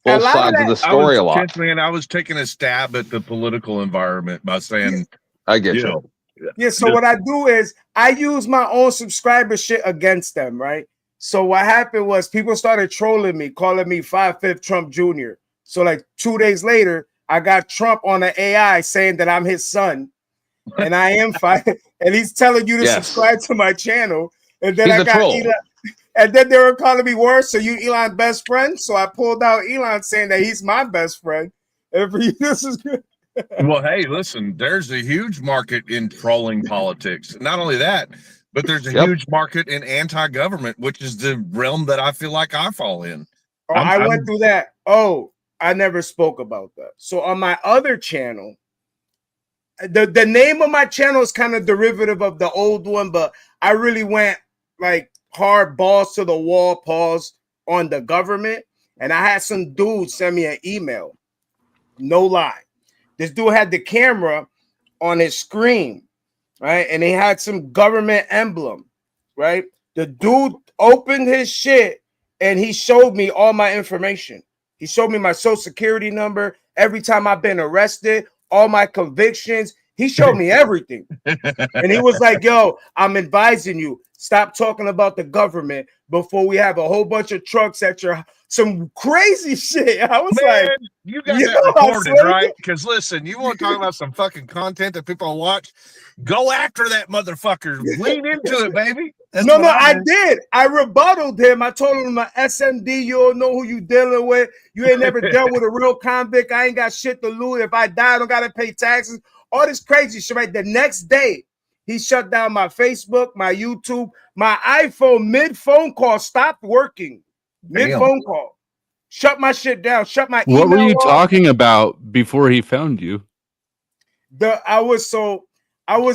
both sides of the story a lot. Man, I was taking a stab at the political environment by saying, I get you. Yeah, so what I do is I use my own subscriber shit against them, right? So what happened was people started trolling me, calling me 5'5" Trump Jr. So like 2 days later, I got Trump on an AI saying that I'm his son, and I am 5, and he's telling you to subscribe to my channel. And then I got Elon, and then they were calling me worse. So you Elon's best friend? So I pulled out Elon saying that he's my best friend. And for you, this is good. Well, hey, listen, there's a huge market in trolling politics. Not only that, but there's a huge market in anti-government, which is the realm that I feel like I fall in. Oh, I went through that. Oh, I never spoke about that. So on my other channel, the name of my channel is kind of derivative of the old one, but I really went like hard balls to the wall, pause on the government. And I had some dude send me an email. No lie. This dude had the camera on his screen, right? And he had some government emblem, right? The dude opened his shit and he showed me all my information. He showed me my social security number, every time I've been arrested, all my convictions. He showed me everything. And he was like, yo, I'm advising you, stop talking about the government before we have a whole bunch of trucks at your, some crazy shit. I was like, you got that recorded, right? Because listen, you want to talk about some fucking content that people watch? Go after that motherfucker. Lean into it, baby. That's no, I did. I rebutted him. I told him my SMD, you don't know who you dealing with. You ain't never dealt with a real convict. I ain't got shit to lose. If I die, I don't gotta pay taxes. All this crazy shit, right? The next day, he shut down my Facebook, my YouTube, my iPhone mid-phone call stopped working. Mid-phone call. Shut my shit down. Shut my email What were you off. talking about before he found you? I was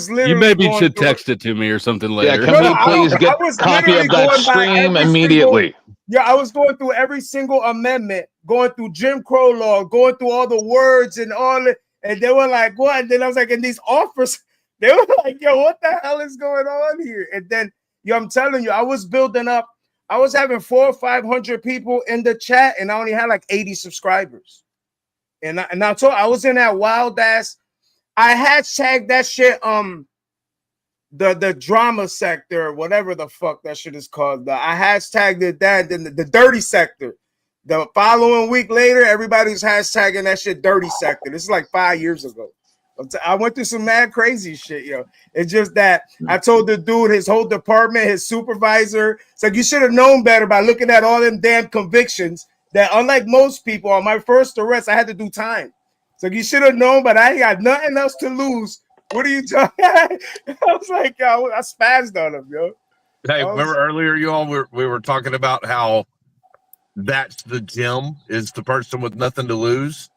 literally. You maybe should through text it to me or something later. Yeah, can we please get a copy of that stream immediately? I was going through every single amendment, going through Jim Crow law, going through all the words and all it. And they were like, what? And then I was like, and these offers, They were like, yo, what the hell is going on here? And then, yo, I'm telling you, I was building up. I was having 400 or 500 people in the chat, and I only had like 80 subscribers. And I was in that wild ass. I hashtagged that shit. The drama sector, whatever the fuck that shit is called. I hashtagged it that, then the dirty sector. The following week later, everybody's hashtagging that shit dirty sector. This is like 5 years ago. I went through some mad crazy shit, yo. It's just that I told the dude, his whole department, his supervisor, it's like, you should have known better by looking at all them damn convictions that, unlike most people, on my first arrest, I had to do time. So you should have known, but I ain't got nothing else to lose. What are you talking? I was like, yo, I spazzed on him, yo. Hey, remember earlier, you all we were talking about how that's the gym, is the person with nothing to lose.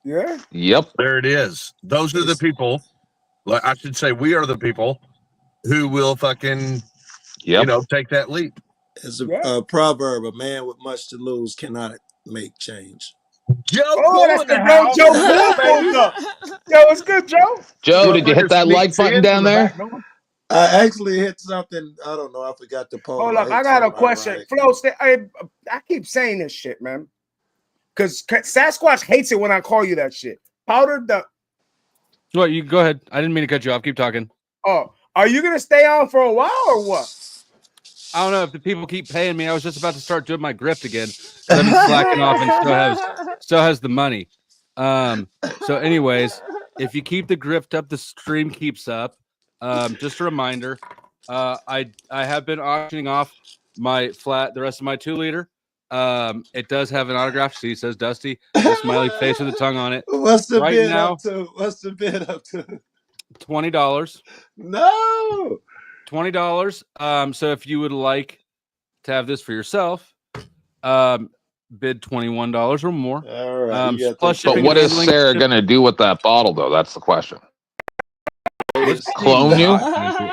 Yeah. Yep. There it is. Those are the people. Like, I should say, we are the people who will fucking, take that leap. It's a proverb: a man with much to lose cannot make change. Joe, that's the Joe. Yo, what's good, Joe? Joe, did you hit that like button down there? I actually hit something. I don't know. I forgot to post. Hold up, I got a question. Flo, I keep saying this shit, man. Because Sasquatch hates it when I call you that shit. Powdered the. What? You go ahead. I didn't mean to cut you off. Keep talking. Oh, are you gonna stay on for a while or what? I don't know if the people keep paying me. I was just about to start doing my grift again. I've been slacking off and still has the money. So, anyways, if you keep the grift up, the stream keeps up. Just a reminder, I have been auctioning off my flat, the rest of my 2-liter. It does have an autograph. See, it says Dusty, a smiley face with a tongue on it. What's the right bid now, up to? What's the bid up to? $20. No. $20. So if you would like to have this for yourself, bid $21 or more. All right. Plus But what is Sarah going to do with that bottle, though? That's the question. Clone you?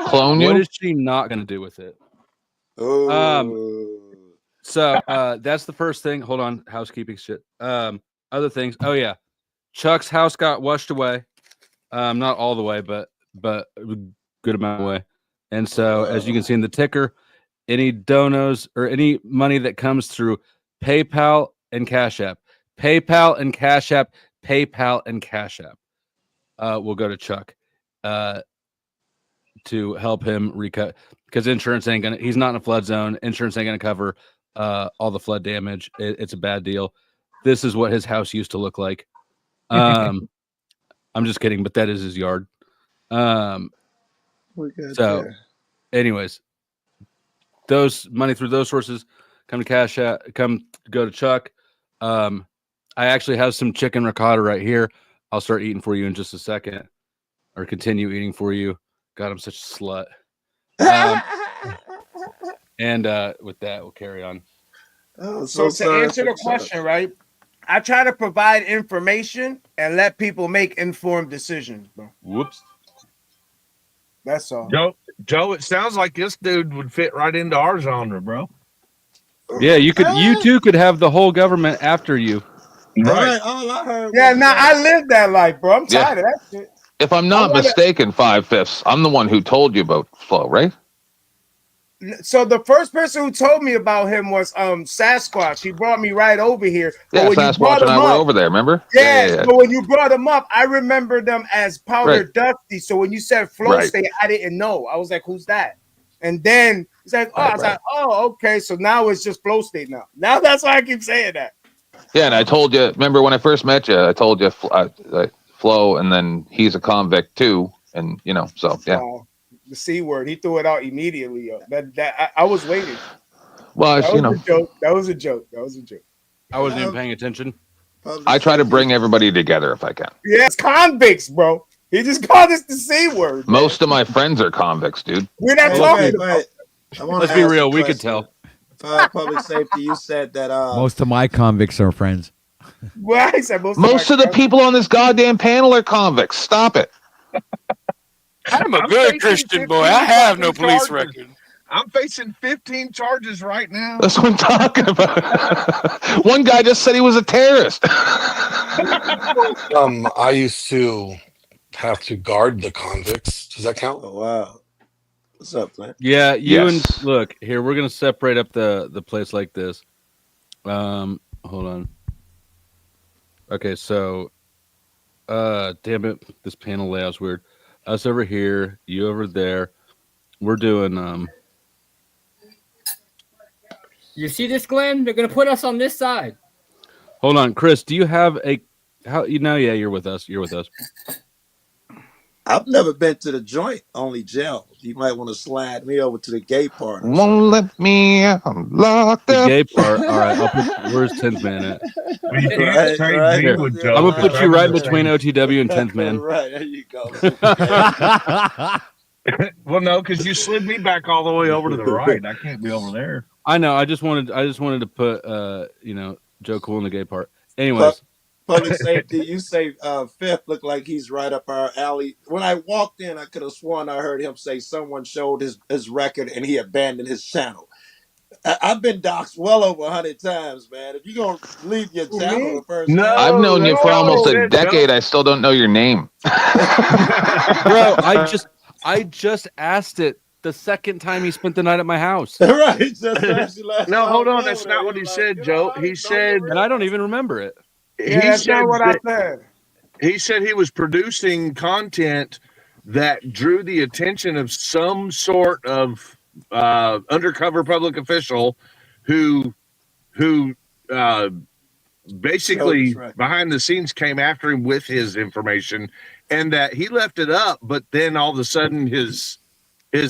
Clone you? What is she not going to do with it? So that's the first thing. Hold on, housekeeping shit. Other things. Oh yeah, Chuck's house got washed away. Not all the way, but a good amount of way. And so, as you can see in the ticker, any donos or any money that comes through PayPal and Cash App, PayPal and Cash App, PayPal and Cash App, will go to Chuck to help him recut, because insurance ain't gonna. He's not in a flood zone. Insurance ain't gonna cover all the flood damage. It's a bad deal. This is what his house used to look like. I'm just kidding, but that is his yard. So, anyways, those money through those sources come to Cash App, go to Chuck. I actually have some chicken ricotta right here. I'll start eating for you in just a second, or continue eating for you. God, I'm such a slut. And with that, we'll carry on. Oh, So to answer the question, right? I try to provide information and let people make informed decisions, bro. Whoops. That's all. Joe, it sounds like this dude would fit right into our genre, bro. Yeah, you too could have the whole government after you. Right. All I heard. Yeah, I lived that life, bro. I'm tired of that shit. If I'm not mistaken, 5/5, I'm the one who told you about Flo, right? So the first person who told me about him was Sasquatch. He brought me right over here. Yeah, Sasquatch and I were over there, remember? Yeah. So when you brought him up, I remember them as Powder Dusty. So when you said Flow State, I didn't know. I was like, who's that? And then he's like, I was like, oh, okay. So now it's just Flow State now. Now that's why I keep saying that. Yeah, and I told you, remember when I first met you, I told you Flo, and then he's a convict too. And, so, yeah. The C word, he threw it out immediately. Yo. I was waiting. Well, that was a joke. That was a joke. I wasn't even paying attention. I try to bring everybody together if I can. Yeah, it's convicts, bro. He just called us the C word. Most of my friends are convicts, dude. We're not talking about. Let's be real. We could tell. Public safety. You said that. Most of my convicts are friends. Well, I said most of the people on this goddamn panel are convicts. Stop it. I'm a good Christian boy. I have no police record. I'm facing 15 charges right now. That's what I'm talking about. One guy just said he was a terrorist. I used to have to guard the convicts. Does that count? Oh wow. What's up, man? Yeah, you Yes. and look here. We're gonna separate up the place like this. Hold on. Okay, so, damn it, this panel layout's weird. Us over here, you over there. We're doing You see this, Glenn? They're gonna put us on this side. Hold on, Chris. Do you have a how? You know, yeah, you're with us. You're with us. I've never been to the joint, only jail. You might want to slide me over to the gay part. Won't let me. I'm locked The up. gay part. All right, I'll put. Where's 10th Man at? Well, you can't Right, trade right. me with Joe. I'm gonna put you I'm right in the between same- OTW and 10th Man. Right, there you go. Well, no, because you slid me back all the way over to the right. I can't be over there. I know. I just wanted to put Joe Cool in the gay part. Anyways, Public safety, you say Fifth looked like he's right up our alley. When I walked in, I could have sworn I heard him say someone showed his record and he abandoned his channel. I've been doxxed well over 100 times, man. If you're going to leave your channel the first time. I've known you for almost a no. decade. I still don't know your name. bro, I just asked it the second time he spent the night at my house. Right. Just asked you last No, time hold on. over That's there. not what he said, Joe. He said, And I don't even remember it. Yeah, that's not what I said. He said he was producing content that drew the attention of some sort of undercover public official who basically right. behind the scenes came after him with his information, and that he left it up, but then all of a sudden his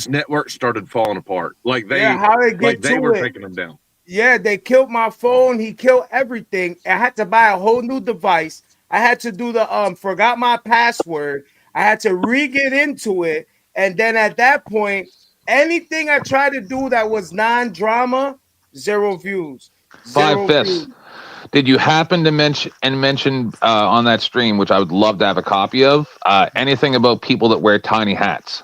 network started falling apart. Like How they get they to were it. taking him down. Yeah, they killed my phone. He killed everything. I had to buy a whole new device. I had to do the forgot my password. I had to re-get into it. And then at that point, anything I tried to do that was non-drama, 0 views. 5 fifths. Did you happen to mention on that stream, which I would love to have a copy of, anything about people that wear tiny hats?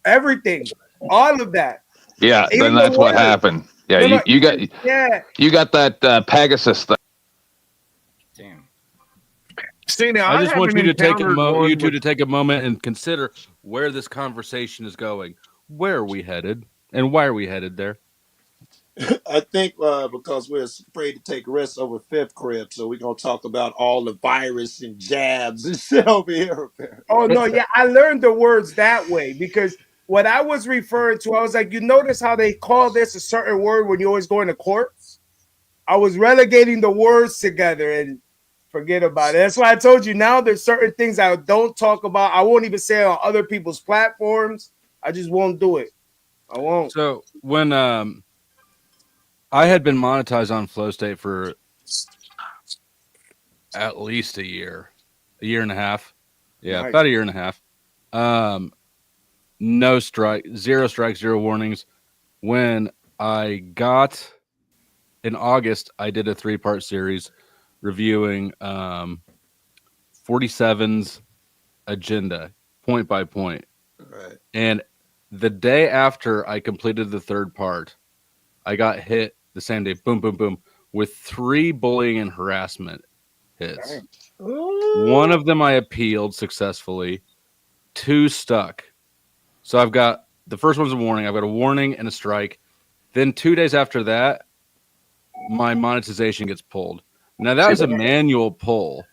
Everything. All of that. Yeah, Even then that's the what word. happened. Yeah, No, no, you got that Pegasus thing. See, now I just want you to take you to take a moment and consider where this conversation is going. Where are we headed, and why are we headed there? I think because we're afraid to take risks over Fifth Crib, so we're going to talk about all the virus and jabs and shit over here. Oh no, yeah, I learned the words that way because what I was referring to, I was like, you notice how they call this a certain word when you always go into court? I was relegating the words together and forget about it. That's why I told you now there's certain things I don't talk about. I won't even say it on other people's platforms. I just won't do it. I won't. So when I had been monetized on Flow State for at least a year and a half. Yeah, Nice. about a year and a half. No strike, 0 strikes, 0 warnings. When I got in August, I did a 3-part series reviewing 47's agenda point by point. Right. And the day after I completed the 3rd part, I got hit the same day, boom, boom, boom, with 3 bullying and harassment hits. One of them I appealed successfully, 2 stuck. So I've got the first one's a warning. I've got a warning and a strike. Then 2 days after that, my monetization gets pulled. Now that was a manual pull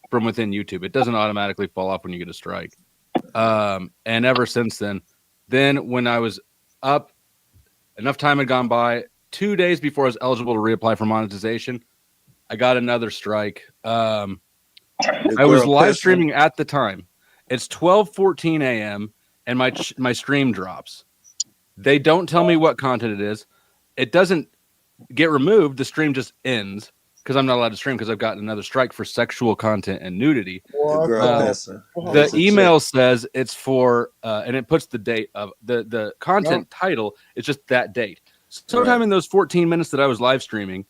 from within YouTube. It doesn't automatically fall off when you get a strike. And ever since then when I was up, enough time had gone by, 2 days before I was eligible to reapply for monetization, I got another strike. I was live streaming at the time. It's 12:14 a.m. and my stream drops. They don't tell me what content it is. It doesn't get removed. The stream just ends because I'm not allowed to stream because I've gotten another strike for sexual content and nudity. The email says it's for, and it puts the date of the content title. It's just that date. Sometime in those 14 minutes that I was live streaming,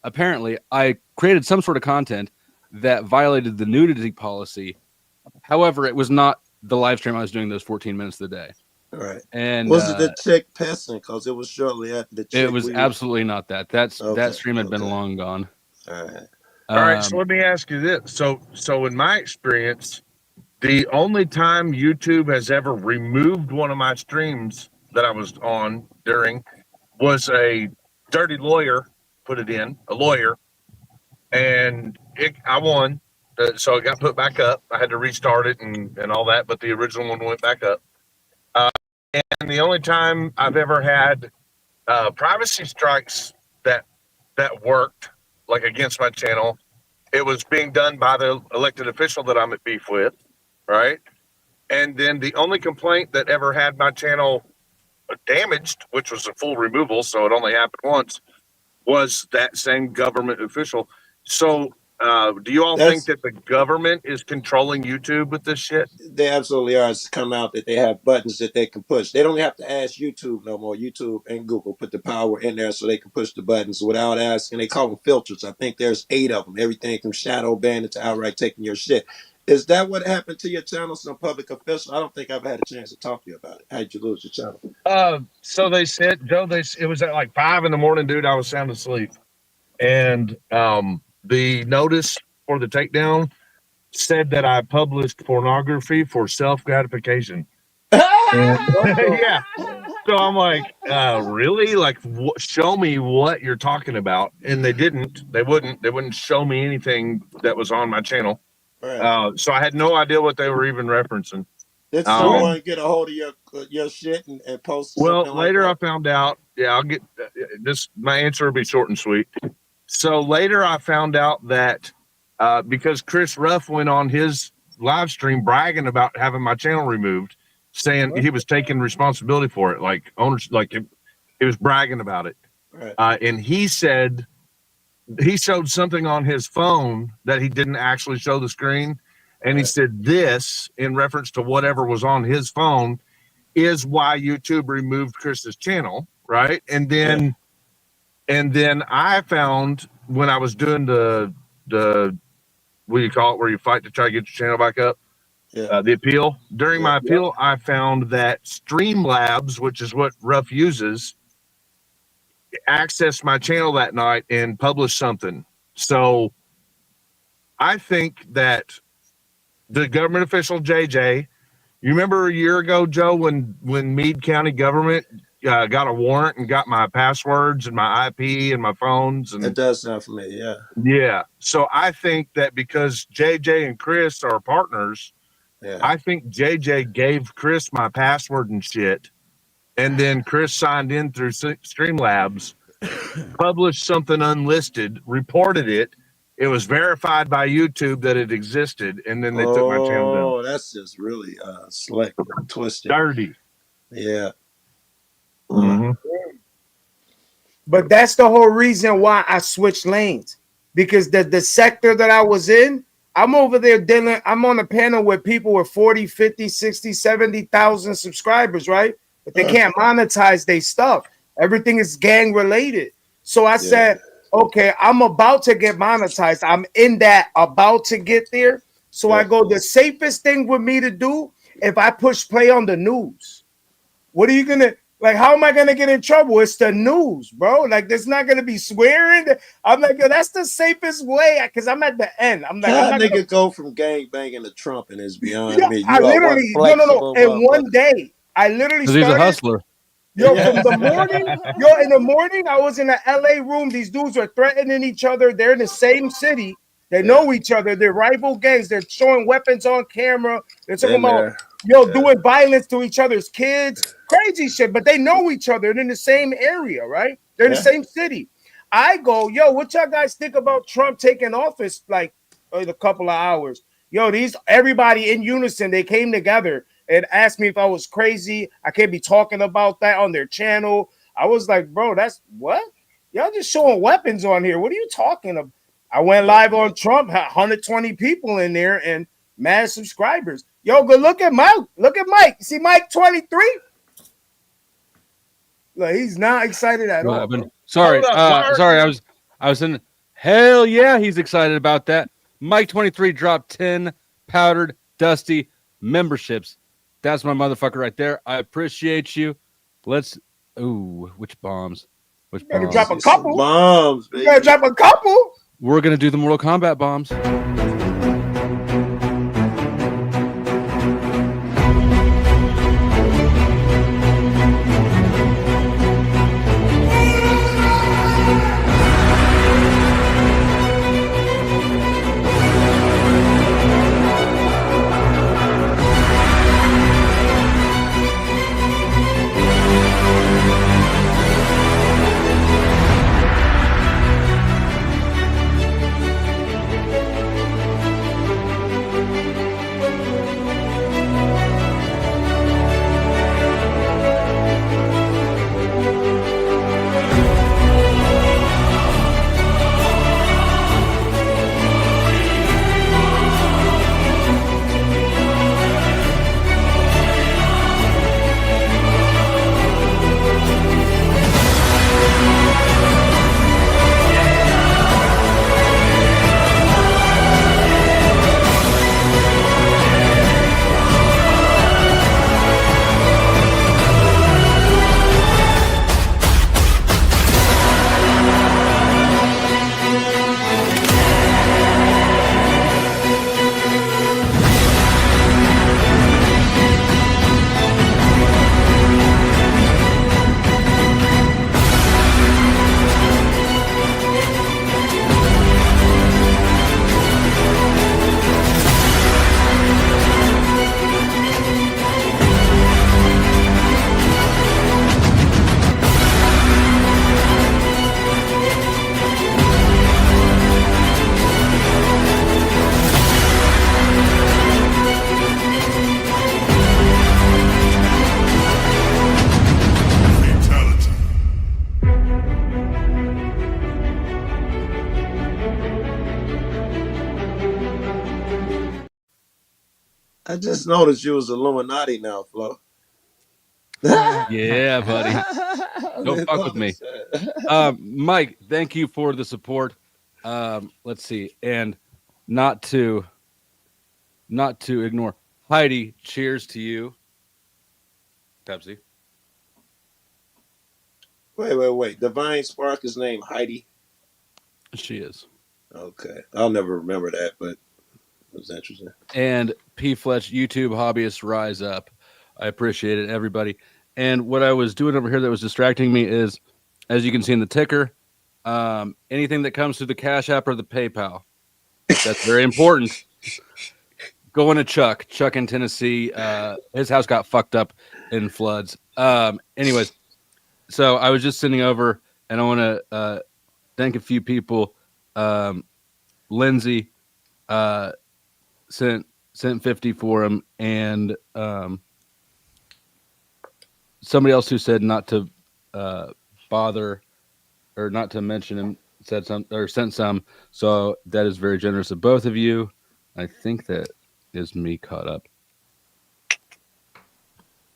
apparently I created some sort of content that violated the nudity policy. However, it was not the live stream I was doing those 14 minutes of the day. Right. And was it the chick pissing? Because it was shortly after the chick. it was absolutely not that. That stream had been long gone. All right. All right, so let me ask you this. So in my experience, The only time YouTube has ever removed one of my streams that I was on during was a dirty lawyer put it in, a lawyer, and I won. So it got put back up. I had to restart it and all that, but the original one went back up. And the only time I've ever had privacy strikes that worked, like against my channel, it was being done by the elected official that I'm at beef with, right? And then the only complaint that ever had my channel damaged, which was a full removal, so it only happened once, was that same government official. So do you all think that the government is controlling YouTube with this shit? They absolutely are. It's come out that they have buttons that they can push. They don't have to ask YouTube no more. YouTube and Google put the power in there so they can push the buttons without asking. They call them filters. I think there's 8 of them. Everything from shadow banning to outright taking your shit. Is that what happened to your channel? Some public official? I don't think I've had a chance to talk to you about it. How'd you lose your channel? So they said, Joe, it was at like 5 a.m, dude. I was sound asleep. And the notice for the takedown said that I published pornography for self-gratification. Yeah. So I'm like, really? Like, show me what you're talking about. And they didn't. They wouldn't show me anything that was on my channel. Right. So I had no idea what they were even referencing. Did someone get a hold of your shit and post? Well, later I found out. Yeah, I'll get this. My answer will be short and sweet. So later I found out that because Chris Ruff went on his live stream bragging about having my channel removed, saying he was taking responsibility for it, like owners, like he was bragging about it. Right. And he said he showed something on his phone that he didn't actually show the screen. And he said this, in reference to whatever was on his phone, is why YouTube removed Chris's channel, right? And then I found when I was doing the what do you call it, where you fight to try to get your channel back up, the appeal. During my appeal, I found that Streamlabs, which is what Ruff uses, accessed my channel that night and published something. So I think that the government official JJ, you remember a year ago, Joe, when Meade County government got a warrant and got my passwords and my IP and my phones? And it does sound familiar. Yeah. So I think that because JJ and Chris are partners, I think JJ gave Chris my password and shit, and then Chris signed in through Streamlabs, published something unlisted, reported it. It was verified by YouTube that it existed, and then they took my channel down. Oh, that's just really slick, twisted, dirty. Yeah. Mm-hmm. But that's the whole reason why I switched lanes, because the sector that I was in, I'm over there dealing. I'm on a panel with people with 40, 50, 60, 70,000 subscribers, right? But they can't monetize their stuff. Everything is gang related. So I said, okay, I'm about to get monetized. I'm in that about to get there. So I go, the safest thing with me to do, if I push play on the news, what are you going to, like, how am I going to get in trouble? It's the news, bro. Like, there's not going to be swearing. I'm like, yo, that's the safest way, because I'm at the end. I'm like, how nigga go from gang banging to Trump and it's beyond me. I literally, no. In one day, I literally started. He's a hustler. Yo, from the morning, in the morning, I was in an LA room. These dudes are threatening each other. They're in the same city. They know each other. They're rival gangs. They're showing weapons on camera. They're talking about, doing violence to each other's kids. Crazy shit. But they know each other. They're in the same area, right? They're in the same city. I go, yo, what y'all guys think about Trump taking office like in a couple of hours? Yo, everybody in unison, they came together and asked me if I was crazy. I can't be talking about that on their channel. I was like, bro, that's what? Y'all just showing weapons on here. What are you talking about? I went live on Trump, had 120 people in there and mad subscribers. Yo, go look at Mike. Look at Mike. See Mike 23? Look, he's not excited at all. Sorry, sorry. I was in. Hell yeah, he's excited about that. Mike 23 dropped 10 powdered dusty memberships. That's my motherfucker right there. I appreciate you. Let's. Ooh, which bombs? Which bombs? You gotta drop a couple bombs. Baby. You gotta drop a couple. We're gonna do the Mortal Kombat bombs. I just noticed you was Illuminati now, Flo. Yeah, buddy. Don't fuck with me. Mike, thank you for the support. Let's see. And not to ignore Heidi, cheers to you. Pepsi. Wait. Divine Spark is named Heidi. She is. Okay. I'll never remember that, but it was interesting. And P Fletch, YouTube hobbyists rise up. I appreciate it, everybody. And what I was doing over here that was distracting me is, as you can see in the ticker, anything that comes through the Cash App or the PayPal. That's very important. Going to Chuck in Tennessee. His house got fucked up in floods. Anyways, so I was just sending over, and I want to thank a few people. Lindsay sent 50 for him, and somebody else who said not to bother or not to mention him said some or sent some. So that is very generous of both of you. I think that is me caught up.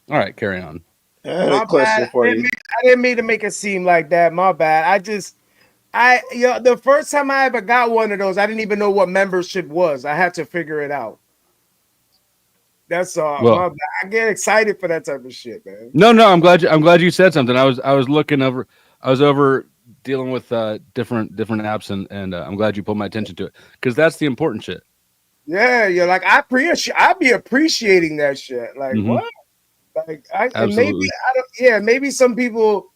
All right, carry on. I had a question for you. I didn't mean to make it seem like that. My bad. The first time I ever got one of those, I didn't even know what membership was. I had to figure it out. That's all. Well, My bad. I get excited for that type of shit, man. No, I'm glad you said something. I was looking over. I was over dealing with different apps, and I'm glad you pulled my attention to it, because that's the important shit. Yeah, you're like I be appreciating that shit. Like what? Like maybe some people.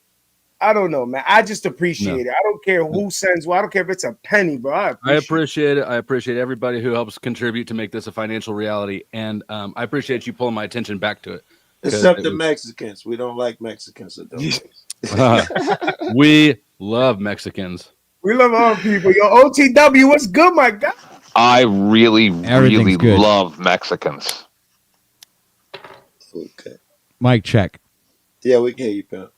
I don't know, man. I just appreciate it. I don't care who sends what. I don't care if it's a penny, bro. I appreciate it. I appreciate everybody who helps contribute to make this a financial reality, and I appreciate you pulling my attention back to it. Except the Mexicans. We don't like Mexicans. We love Mexicans. We love all people. Yo, OTW, what's good, my guy? I really good. love Mexicans. Okay. Mic check. Yeah, we can hear you, pal.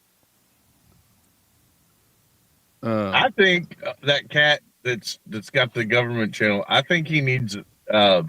I think that cat that's got the government channel, I think he needs to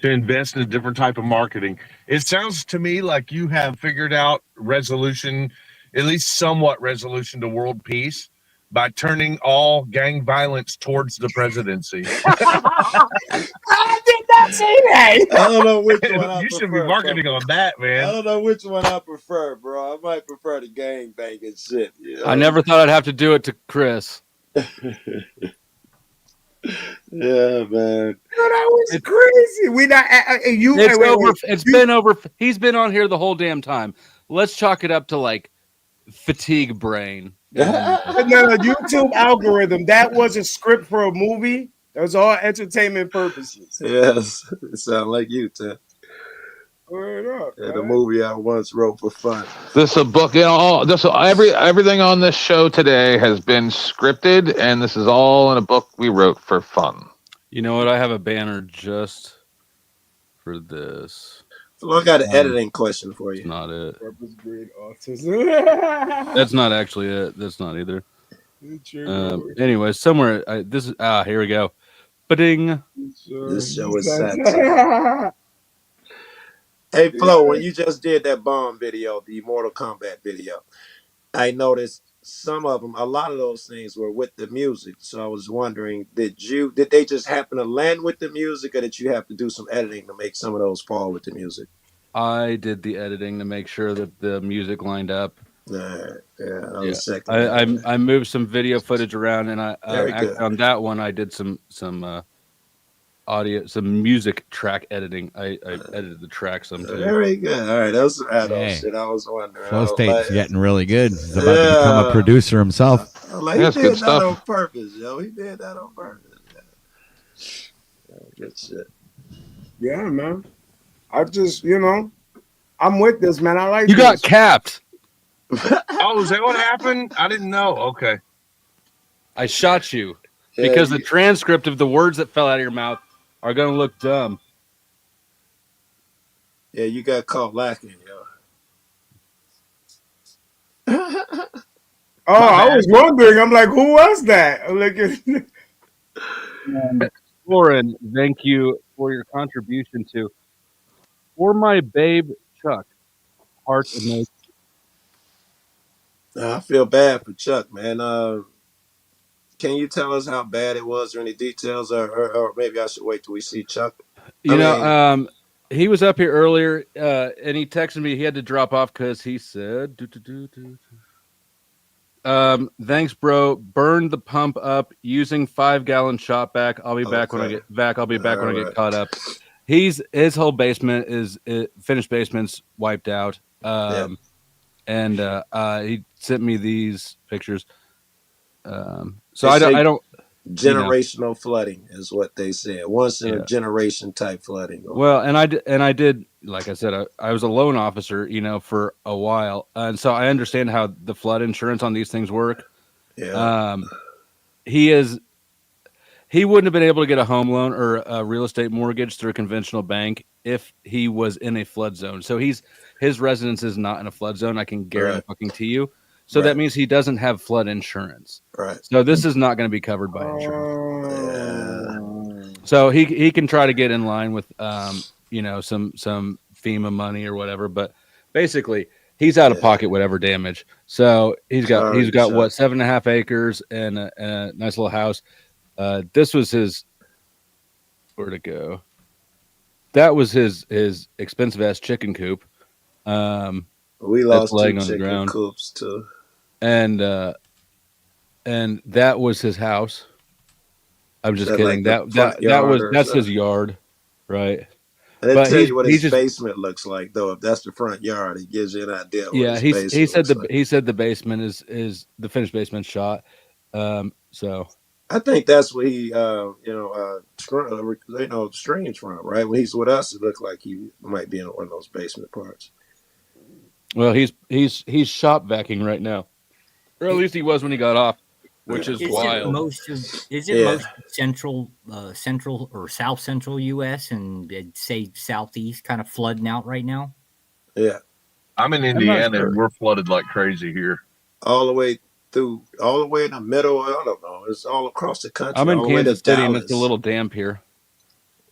invest in a different type of marketing. It sounds to me like you have figured out resolution, at least somewhat resolution to world peace, by turning all gang violence towards the presidency. I did not say that. I don't know which one I You should be prefer, marketing bro. on that, man. I don't know which one I prefer, bro. I might prefer the gang banging shit. You know? I never thought I'd have to do it to Chris. Yeah, man. That was crazy. We not you. It's wait, over. wait. It's been over. He's been on here the whole damn time. Let's chalk it up to like fatigue brain. No, YouTube algorithm. That was a script for a movie. That was all entertainment purposes. Yes, it sounds like you, Tim. Word up, Yeah, the movie I once wrote for fun. This is a book. Everything on this show today has been scripted, and this is all in a book we wrote for fun. You know what? I have a banner just for this. Well, I got an editing question for you. That's not it. Purpose grade autism. That's not actually it. That's not either. Anyway, somewhere this is here we go. Ba-ding. This show is sad. Hey Flo, when you just did that bomb video, the Mortal Kombat video, I noticed some of them, a lot of those things were with the music. So I was wondering, did they just happen to land with the music, or did you have to do some editing to make some of those fall with the music? I did the editing to make sure that the music lined up. I moved some video footage around, and on that one I did some audio, some music track editing. I edited the track some too. Very good. All right, that was some add-on shit. I was wondering. Flow State's getting really good. He's about to become a producer himself. He did that on purpose, yo. He did that on purpose. Yeah. Good shit. Yeah, man. I just, I'm with this, man. I like you got capped. Oh, is that what happened? I didn't know. Okay. I shot you because the transcript of the words that fell out of your mouth are going to look dumb. Yeah, you got caught lacking, yo. I was wondering. I'm like, who was that? I'm like, Lauren, thank you for your contribution to For my babe Chuck, heart emoji. I feel bad for Chuck, man. Can you tell us how bad it was, or any details, or maybe I should wait till we see Chuck? He was up here earlier, and he texted me. He had to drop off because he said, "Thanks, bro. Burn the pump up using 5-gallon shot back. I'll be back when I get back. I'll be back when I get caught up." His whole basement is finished basement's wiped out. And he sent me these pictures. So I don't. Generational flooding is what they said. Once in a generation type flooding. Well, and I did, like I said, I was a loan officer, for a while, and so I understand how the flood insurance on these things work. Yeah. He wouldn't have been able to get a home loan or a real estate mortgage through a conventional bank if he was in a flood zone. So his residence is not in a flood zone. I can guarantee to you. So that means he doesn't have flood insurance. Right. So this is not going to be covered by insurance. So he can try to get in line with some FEMA money or whatever, but basically he's out of pocket whatever damage. So he's got what, 7.5 acres and a nice little house. This was his, where'd it go? That was his expensive ass chicken coop. We lost 2 chicken coops too. And that was his house. I'm just kidding. Like that's his yard, right? And they tell you what his basement looks like, though. If that's the front yard, it gives you an idea. Yeah, he said the basement is the finished basement shot. So I think that's what he streams from, right? When he's with us, it looked like he might be in one of those basement parts. Well, he's shop vacuuming right now, or at least he was when he got off, which is wild. Is it most central or south central U.S. and say southeast kind of flooding out right now? Yeah, I'm in Indiana and we're flooded like crazy here. All the way in the middle. I don't know. It's all across the country. I'm in Kansas City and it's a little damp here.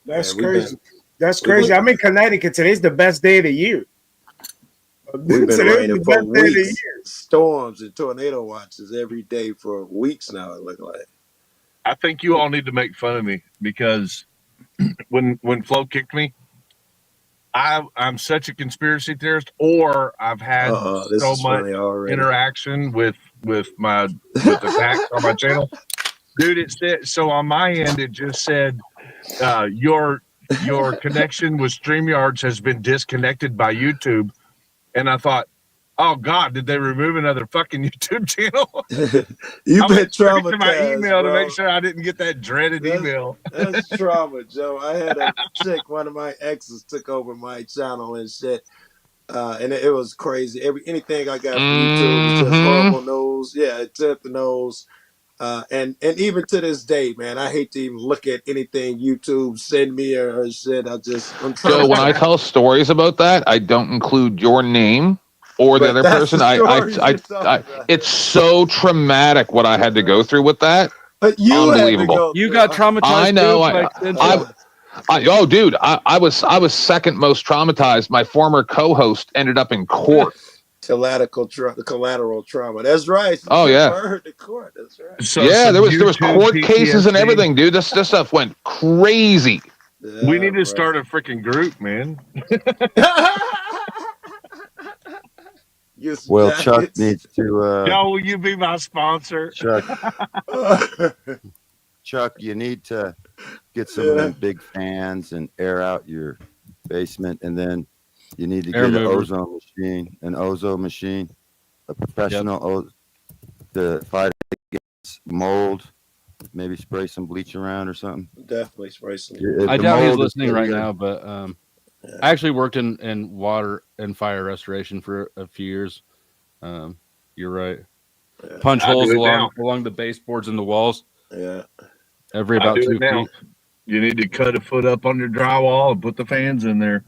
That's crazy. That's crazy. I'm in Connecticut. Today's the best day of the year. We've been raining for weeks. Storms and tornado watches every day for weeks now, it looked like. I think you all need to make fun of me because when Flo kicked me, I'm such a conspiracy theorist, or I've had so much interaction with the facts on my channel. Dude, it said so on my end. It just said your connection with StreamYards has been disconnected by YouTube. And I thought, oh God, did they remove another fucking YouTube channel? You've been traumatized. To my email to make sure I didn't get that dreaded email. That's trauma, Joe. I had a chick, one of my exes, took over my channel and shit, and it was crazy. Anything I got from YouTube was just horrible news. Yeah, it took the nose. And even to this day, man, I hate to even look at anything YouTube send me or shit. I'm trying. So when I tell stories about that, I don't include your name or the other person. It's so traumatic what I had to go through with that. But unbelievable. You got traumatized. I know. Oh, dude, I was second most traumatized. My former co-host ended up in court. Collateral trauma. That's right. Oh yeah. The court. That's right. So there was court cases and everything, dude. This stuff went crazy. Yeah, we need to start a freaking group, man. Well, Chuck needs to. Joe, will you be my sponsor? Chuck, you need to get some of them big fans and air out your basement, and then you need to get an ozone machine, a professional to fight against mold. Maybe spray some bleach around or something. Definitely spray some. I doubt he's listening right now, but I actually worked in water and fire restoration for a few years. You're right. Punch holes along the baseboards and the walls. Yeah. Every about 2 feet. You need to cut a foot up on your drywall and put the fans in there.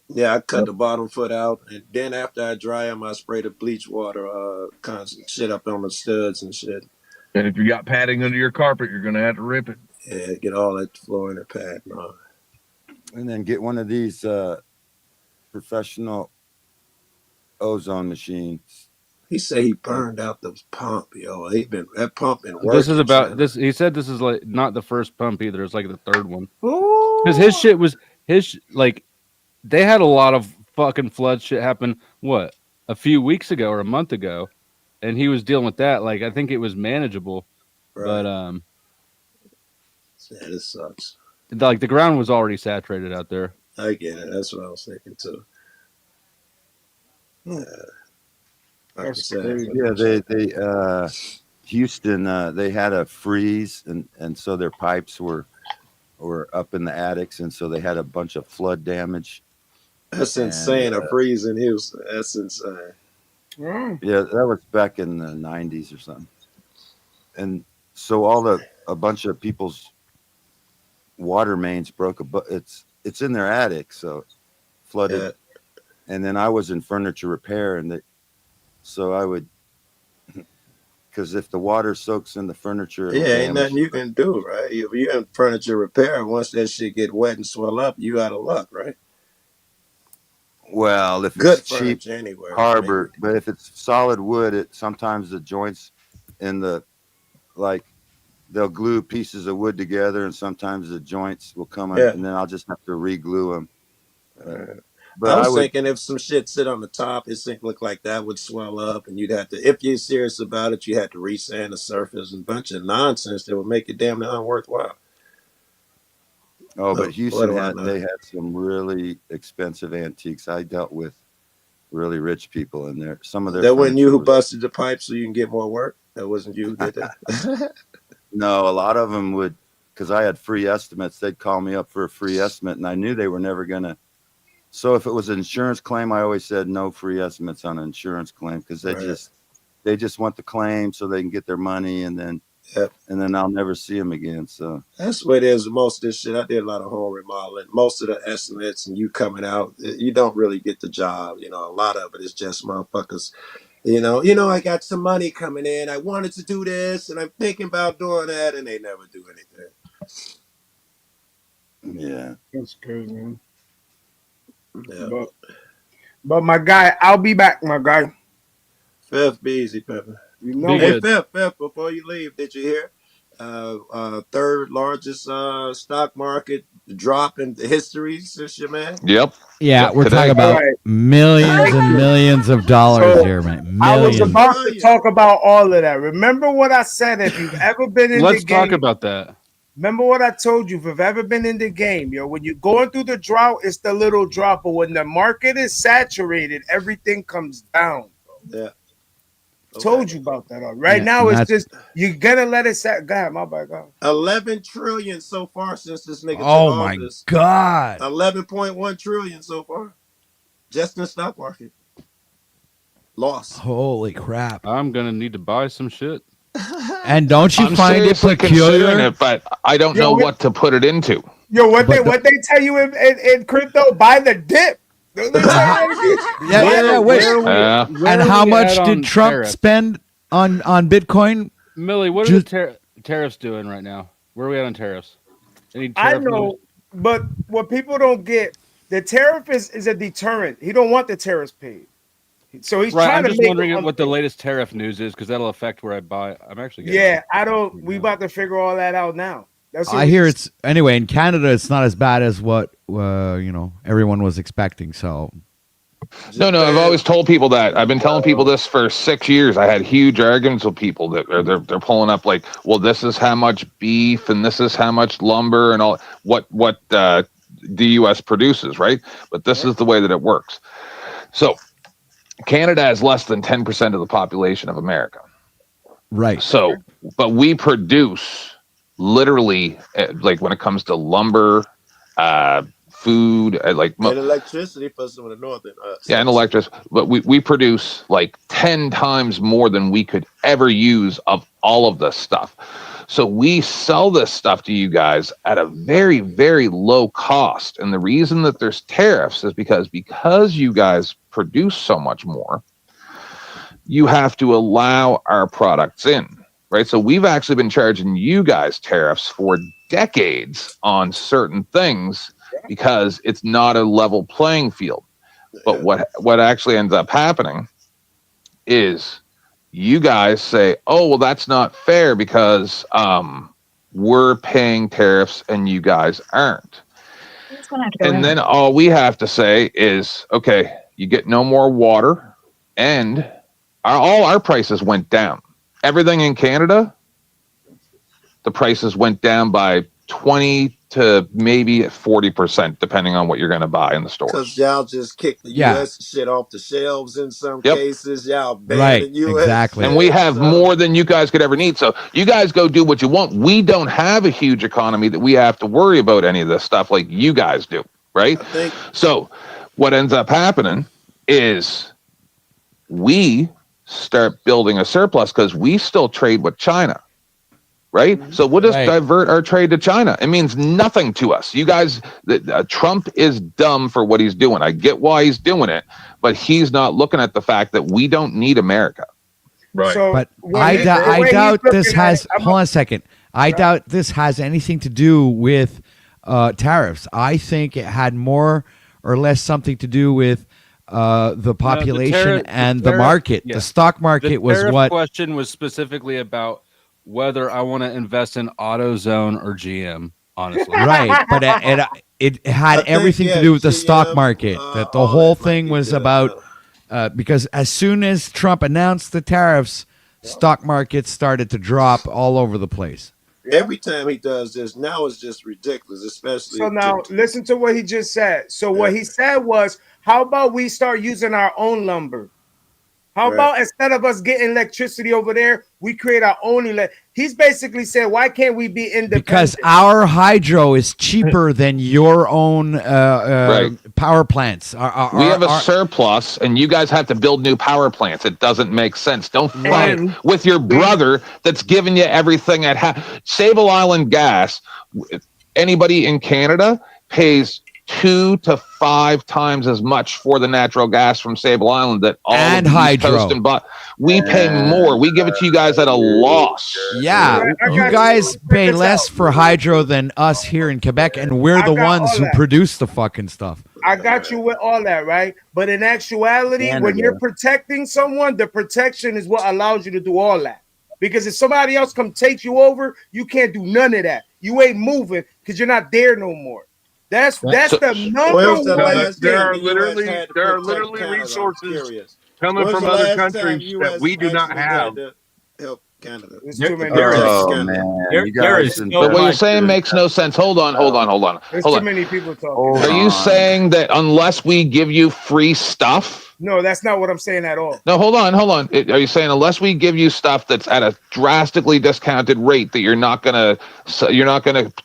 Yeah, I cut the bottom foot out, and then after I dry them, I spray the bleach water, constant shit up on the studs and shit. And if you got padding under your carpet, you're gonna have to rip it. Yeah, get all that floor in the pad. And then get one of these professional ozone machines. He said he burned out the pump, yo. That pump been working. This is about China. this. He said this is like not the first pump either. It's like the third one. Ooh. Because his shit was like they had a lot of fucking flood shit happen. What, a few weeks ago or a month ago, and he was dealing with that. Like I think it was manageable, Right. but Yeah, this sucks. like the ground was already saturated out there. I get it. That's what I was thinking too. Yeah. Like I said, Yeah, they Houston, they had a freeze, and so their pipes were up in the attics, and so they had a bunch of flood damage. that's insane. A freeze in Houston. That's insane. Yeah, that was back in the 90s or something. And so a bunch of people's water mains broke. It's in their attic, so flooded. Yeah. And then I was in furniture repair, so I would, because if the water soaks in the furniture, it'll Yeah, ain't damage. nothing you can do, right? If you're in furniture repair, once that shit get wet and swell up, you out of luck, right? Well, if Good it's cheap, furniture anywhere. harbor, but if it's solid wood, sometimes the joints in they'll glue pieces of wood together, and sometimes the joints will come in, Yeah. and then I'll just have to re-glue them. I was thinking if some shit sit on the top, it look like that would swell up, and you'd have to, if you're serious about it, you had to resand the surface and a bunch of nonsense that would make it damn near unworthwhile. Oh, but What Houston do I know? they had some really expensive antiques. I dealt with really rich people in there. Some of their That wasn't you who furniture was- busted the pipe so you can get more work? That wasn't you who did that? No, a lot of them would, because I had free estimates. They'd call me up for a free estimate, and I knew they were never gonna. So if it was an insurance claim, I always said no free estimates on an insurance claim, because they Right. just want the claim so they can get their money, and then I'll never see them again. So That's what it is with most of this shit. I did a lot of home remodeling. Most of the estimates and you coming out, you don't really get the job. You know, a lot of it is just motherfuckers. I got some money coming in. I wanted to do this and I'm thinking about doing that, and they never do anything. yeah, That's crazy, man. Yeah. But my guy, I'll be back, my guy. Fifth, be easy, Pepper. You know Hey, it. Fifth, before you leave, did you hear? Third largest stock market drop in history since your man. Yep. Yeah, we're Today. talking about Alright. millions and millions of dollars So, here, man. I was Millions. about to talk about all of that. Remember what I said? If you've ever been in Let's the game, talk about that. remember what I told you. If you've ever been in the game, when you're going through the drought, it's the little drop. But when the market is saturated, everything comes down. Yeah. Told you about that already. Right Yeah, now, and it's just you gotta let it set. God, my bad. God. 11 trillion so far since this nigga Oh took my office. God. 11.1 trillion so far. Just in the stock market. Lost. Holy crap. I'm gonna need to buy some shit. And don't you I'm find it seriously considering peculiar? it, but I don't know what to put it into. Yo, what But they tell you in crypto? Buy the dip. Yeah, wait. And how much did Trump spend on Bitcoin? Millie, what are the tariffs doing right now? Where are we at on tariffs? Any I tariff know, news? but what people don't get, the tariff is a deterrent. He don't want the tariffs paid. So he's Right, trying I'm to just make wondering it what the latest tariff news is, because that'll affect where I buy. I'm actually Yeah, I don't. We about to figure all that out now. That's what I hear it's anyway in Canada. It's not as bad as what everyone was expecting. So No, I've always told people that. I've been telling people this for 6 years. I had huge arguments with people that they're pulling up like, well, this is how much beef and this is how much lumber and all what the U.S. produces, right? But this is the way that it works. So Canada has less than 10% of the population of America. Right. So, but we produce literally, like when it comes to lumber, food, like And electricity for some of the northern. yeah, and electricity, but we produce like 10 times more than we could ever use of all of this stuff. So we sell this stuff to you guys at a very, very low cost. And the reason that there's tariffs is because you guys produce so much more, you have to allow our products in, right? So we've actually been charging you guys tariffs for decades on certain things because it's not a level playing field. But what actually ends up happening is you guys say, oh, well, that's not fair because we're paying tariffs and you guys aren't. And then all we have to say is, okay, you get no more water, and all our prices went down. Everything in Canada, the prices went down by 20 to maybe 40%, depending on what you're going to buy in the store. Because y'all just kicked the Yeah. U.S. shit off the shelves in some Yep. cases. Y'all Right, banning U.S. exactly. And we shit, have so- more than you guys could ever need. So you guys go do what you want. We don't have a huge economy that we have to worry about any of this stuff like you guys do, right? I think So what ends up happening is we start building a surplus because we still trade with China, right? So we'll just Right. divert our trade to China. It means nothing to us. You guys, Trump is dumb for what he's doing. I get why he's doing it, but he's not looking at the fact that we don't need America. Right. So But when I, the doubt way he's this looking at has. it, I'm Hold on a second. I doubt this has anything to do with tariffs. I think it had more or less something to do with the population tariff- and the the tariff- market. yeah. The stock market The was tariff what. question was specifically about whether I want to invest in AutoZone or GM. Honestly, Right, but it had I think, everything yeah, to do with the stock GM, market. That the all whole that might thing be was good, about because as soon as Trump announced the tariffs, stock markets started to drop all over the place. every time he does this, now it's just ridiculous, especially. So now listen to what he just said. So what he said was, how about we start using our own lumber? How Right. about instead of us getting electricity over there, we create our own He's basically said, why can't we be independent? Because our hydro is cheaper than your own power plants. We have a surplus, and you guys have to build new power plants. It doesn't make sense. Don't fight And with your brother that's giving you everything at Sable Island Gas. Anybody in Canada pays 2 to 5 times as much for the natural gas from Sable Island that all And of the East hydro. Coast and we pay more. We give it to you guys at a loss. Yeah, you guys pay less for hydro than us here in Quebec, and we're I the got ones all who that. produce the fucking stuff. I got you with all that, right? But in actuality, when Canada. you're protecting someone, the protection is what allows you to do all that. Because if somebody else come take you over, you can't do none of that. You ain't moving because you're not there no more. That's the number When's the one. last There time are the US literally had to there are protect literally Canada? I'm resources curious. coming When's from the other last time countries US that we do not actually have. had to help Canada? There's There- too many. there is- Oh Canada. man, there- you there guys is and so But what you're much- saying makes no sense. Hold on. There's Hold too on. many people talking. Hold Are you on. saying that unless we give you free stuff? No, that's not what I'm saying at all. No, hold on. Are you saying unless we give you stuff that's at a drastically discounted rate that you're not gonna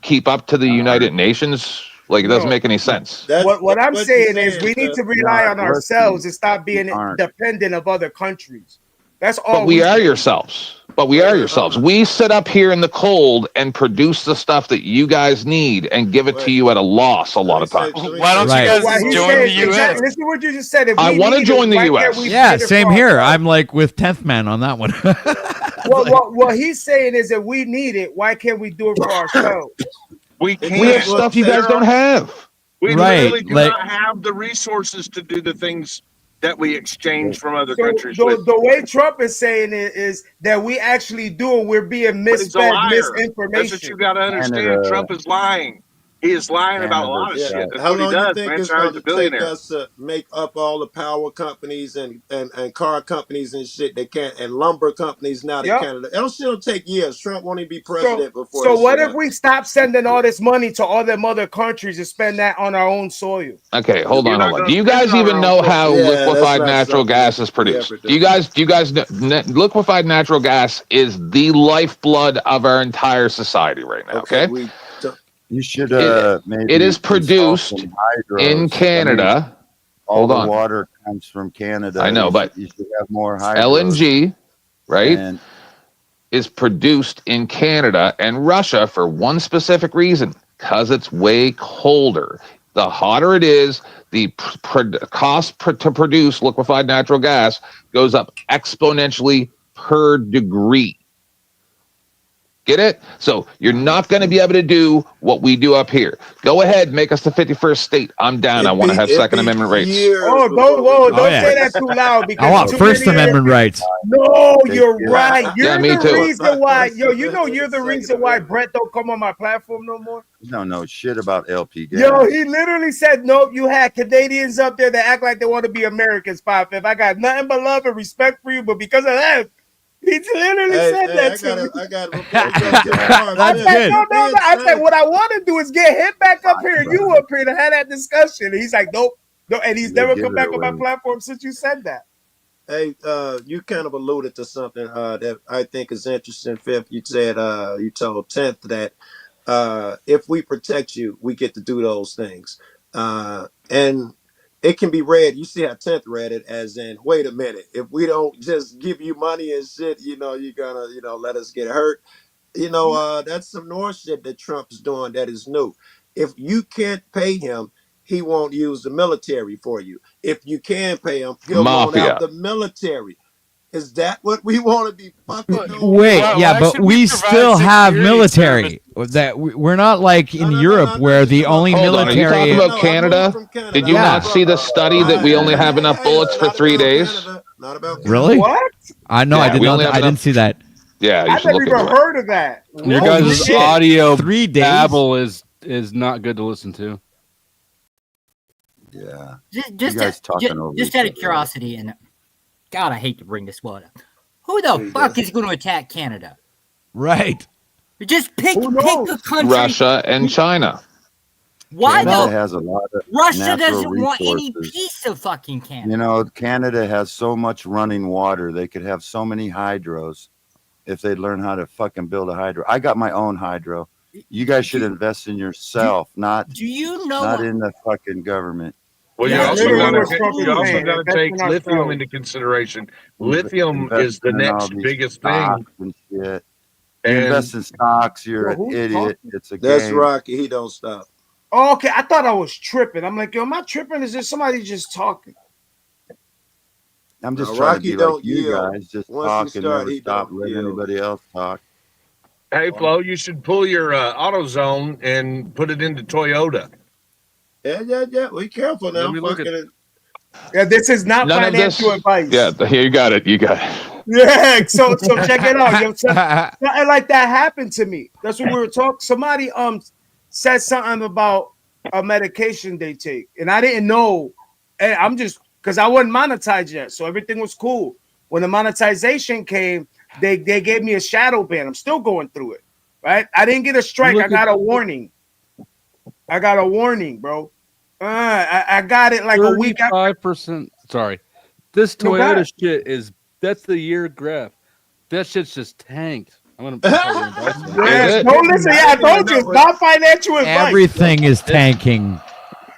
keep up to the United Nations? Like it doesn't No. make any sense. What I'm what saying you're is saying, we need sir. to rely on Listen, ourselves and stop being you aren't. dependent of other countries. That's all. But we are yourselves. We sit up here in the cold and produce the stuff that you guys need and give it to you at a loss a lot of times. Why don't Right. you guys Why just he's join saying, the U.S.? exactly, listen to what you just said. If I we wanna need join it, the why US. can't we Yeah, get it same for here. ourselves? I'm like with 10th man on that one. What he's saying is that we need it. Why can't we do it for ourselves? We can't. We have stuff you guys don't have. We Right, literally do like- not have the resources to do the things that we exchange from other So countries the, with. the way Trump is saying it is that we actually do, and we're being But he's a misfed liar. misinformation. That's what you got to understand. Canada- Trump is lying. He is lying about a lot of Canada's shit. That's How what he long you does, think man. it's That's how going he's a to take billionaire. us to make up all the power companies and car companies and shit that can't and lumber companies now that Yep. Canada? It'll still take years. Trump won't even be president before. So this what shit if we stop sending all this money to all them other countries and spend that on our own soil? Okay, hold You're on. not Do you gonna guys spend even on know our own how Yeah, that's liquefied not natural something gas we is produced? ever Do you guys know liquefied natural gas is the lifeblood of our entire society right now, okay? You should maybe It is install produced some hydros. I in mean, Canada. all Hold the on. water comes from Canada. I know, You but should- you should have more hydros. LNG, right, And is produced in Canada and Russia for one specific reason, because it's way colder. The hotter it is, the cost to produce liquefied natural gas goes up exponentially per degree. Get it? So you're not going to be able to do what we do up here. Go ahead, make us the 51st state. I'm down. I want to have Second Amendment rights. Oh, don't say that too loud. Because I want too First many Amendment rights. No, you're right. You're Yeah, me the too. reason why. Yo, you know you're the reason why Brett don't come on my platform no more. You don't know shit about LP gas. Yo, he literally said, nope, you had Canadians up there that act like they want to be Americans, 5'5". I got nothing but love and respect for you, but because of that, he literally said that to me. I got I said, no. I said, what I want to do is get him back up here, you up here to have that discussion. And he's like, nope. No, and he's never come back on my platform since you said that. Hey, you kind of alluded to something that I think is interesting. Fifth, you said you told 10th that if we protect you, we get to do those things. And it can be read, you see how 10th read it as in, wait a minute, if we don't just give you money and shit, you're gonna, let us get hurt. That's some North shit that Trump is doing that is new. If you can't pay him, he won't use the military for you. If you can pay him, he'll loan Mafia. out the military. Is that what we want to be fucking doing? Wait, but we still have military. That we're not like in Europe where the only Hold on, military. are you talking about Canada? Did you not see the study that we only have enough bullets for 3 days? Really? What? I know. Yeah, I did we not. only have I didn't enough- see that. Yeah, you I've should never look even into it. heard of that. Your Holy guys' shit. audio 3 days. babble is not good to listen to. Yeah. Just out of curiosity, and God, I hate to bring this one up. Who the fuck is going to attack Canada? Right. Just pick a country. Russia and China. Why Canada the has a lot of Russia natural doesn't want any resources. piece of fucking Canada? Canada has so much running water. They could have so many hydros if they learn how to fucking build a hydro. I got my own hydro. You guys should invest in yourself, not in the fucking government. Well, Yeah, you literally also what got Trump is to saying. take Invest in lithium ourselves. into consideration. Lithium is the Invest in all next these biggest thing. stocks and shit. You And- invest in stocks, you're Yo, an who's idiot. talking? It's a That's game. Rocky. He don't stop. Oh, okay, I thought I was tripping. I'm like, yo, am I tripping? Is there somebody just talking? I'm just No, trying Rocky to be like don't you yield. guys. Just Once talk he and start, never he stop. don't Let yield. anybody else talk. Hey, Flo, you should pull your AutoZone and put it into Toyota. Yeah. We careful now. Let me look at- Fucking- Yeah, this is not None of this. financial advice. Yeah, here you got it. You got it. Yeah, so check it out. Yo, something like that happened to me. That's what we were talking. Somebody said something about a medication they take, and I didn't know. And I'm just because I wasn't monetized yet, so everything was cool. When the monetization came, they gave me a shadow ban. I'm still going through it. Right? I didn't get a strike. I got a warning. I got a warning, bro. I got it like a week after. 5%. Sorry, this No, go Toyota ahead. shit that's the year graph. That shit's just tanked. I'm gonna. Yes, no, listen. Yeah, I told you, it's not financial advice. Everything is tanking.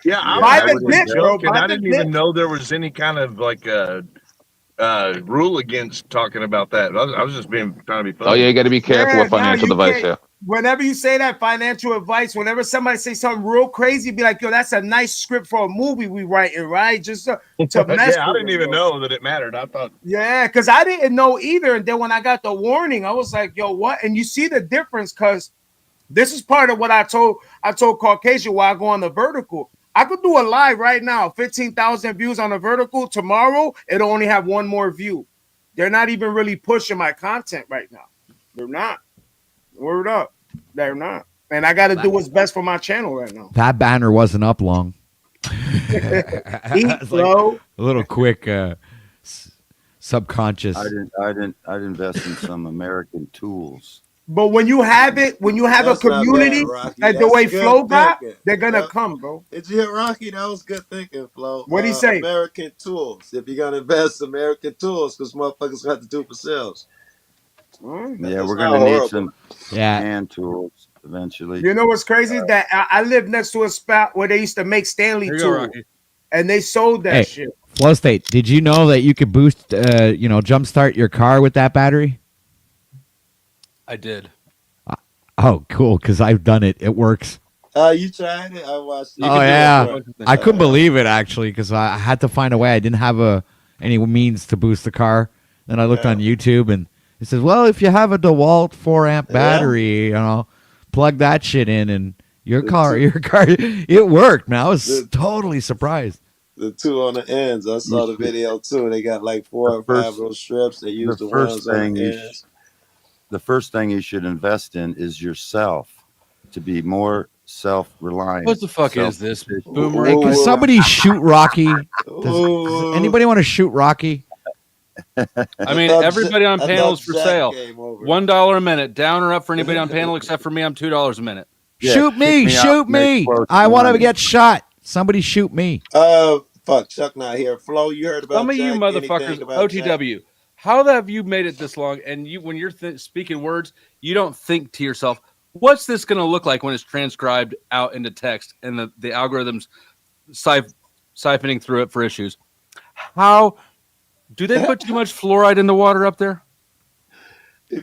Yeah, I Buy the was dip, bro. joking. Buy I the didn't even dip. know there was any kind of like a rule against talking about that. I was just trying to be funny. Oh, yeah, you got to be careful Yeah, with financial you device. can't- Yeah. Whenever you say that financial advice, whenever somebody say something real crazy, be like, "Yo, that's a nice script for a movie we writing, right?" Just to mess Yeah, I with didn't them, even bro. know that it mattered. I thought. Yeah, because I didn't know either. And then when I got the warning, I was like, "Yo, what?" And you see the difference because this is part of what I told Caucasian while I go on the vertical. I could do a live right now, 15,000 views on the vertical. Tomorrow, it'll only have one more view. They're not even really pushing my content right now. They're not. Word up. They're not. And I got to do what's best for my channel right now. That banner wasn't up long. Eat, It's like Flo. a little quick subconscious. I'd invest in some American tools. But when you have it, when you have That's a not community bad, Rocky. like the That's way good Flo got, thinking. they're gonna Yeah. come, bro. Did you hear Rocky? That was good thinking, Flo. What'd he say? American tools. If you're gonna invest in American tools, because motherfuckers got to do it themselves. Yeah, we're gonna need some hand tools eventually. You know what's crazy is that I live next to a spot where they used to make Stanley Here you go, tools, Rocky. and they sold that Hey, shit. Flow State, did you know that you could boost, jumpstart your car with that battery? I did. Oh, cool, because I've done it. It works. You tried it? I watched it. Oh, yeah. I couldn't believe it, actually, because I had to find a way. I didn't have any means to boost the car. Then I looked on YouTube, and He says, well, if you have a DeWalt 4-amp battery, you know, plug that shit in and your car, it worked, man. I was totally surprised. The two on the ends. I saw the video too. They got like 4 or 5 of those strips. They use the ones on the ends. The first thing you should invest in is yourself to be more self-reliant. What the fuck is this? Boomer? Hey, can somebody shoot Rocky? Does anybody want to shoot Rocky? I mean, everybody on panel is for sale. $1 a minute. Down or up for anybody on panel except for me. I'm $2 a minute. Yeah, shoot me. I want to get shot. Somebody shoot me. Fuck, Chuck not here. Flo, you heard about some of you Jack? motherfuckers, OTW. Jack? How have you made it this long? And you, when you're speaking words, you don't think to yourself, what's this going to look like when it's transcribed out into text and the algorithms siphoning through it for issues? How do they put too much fluoride in the water up there?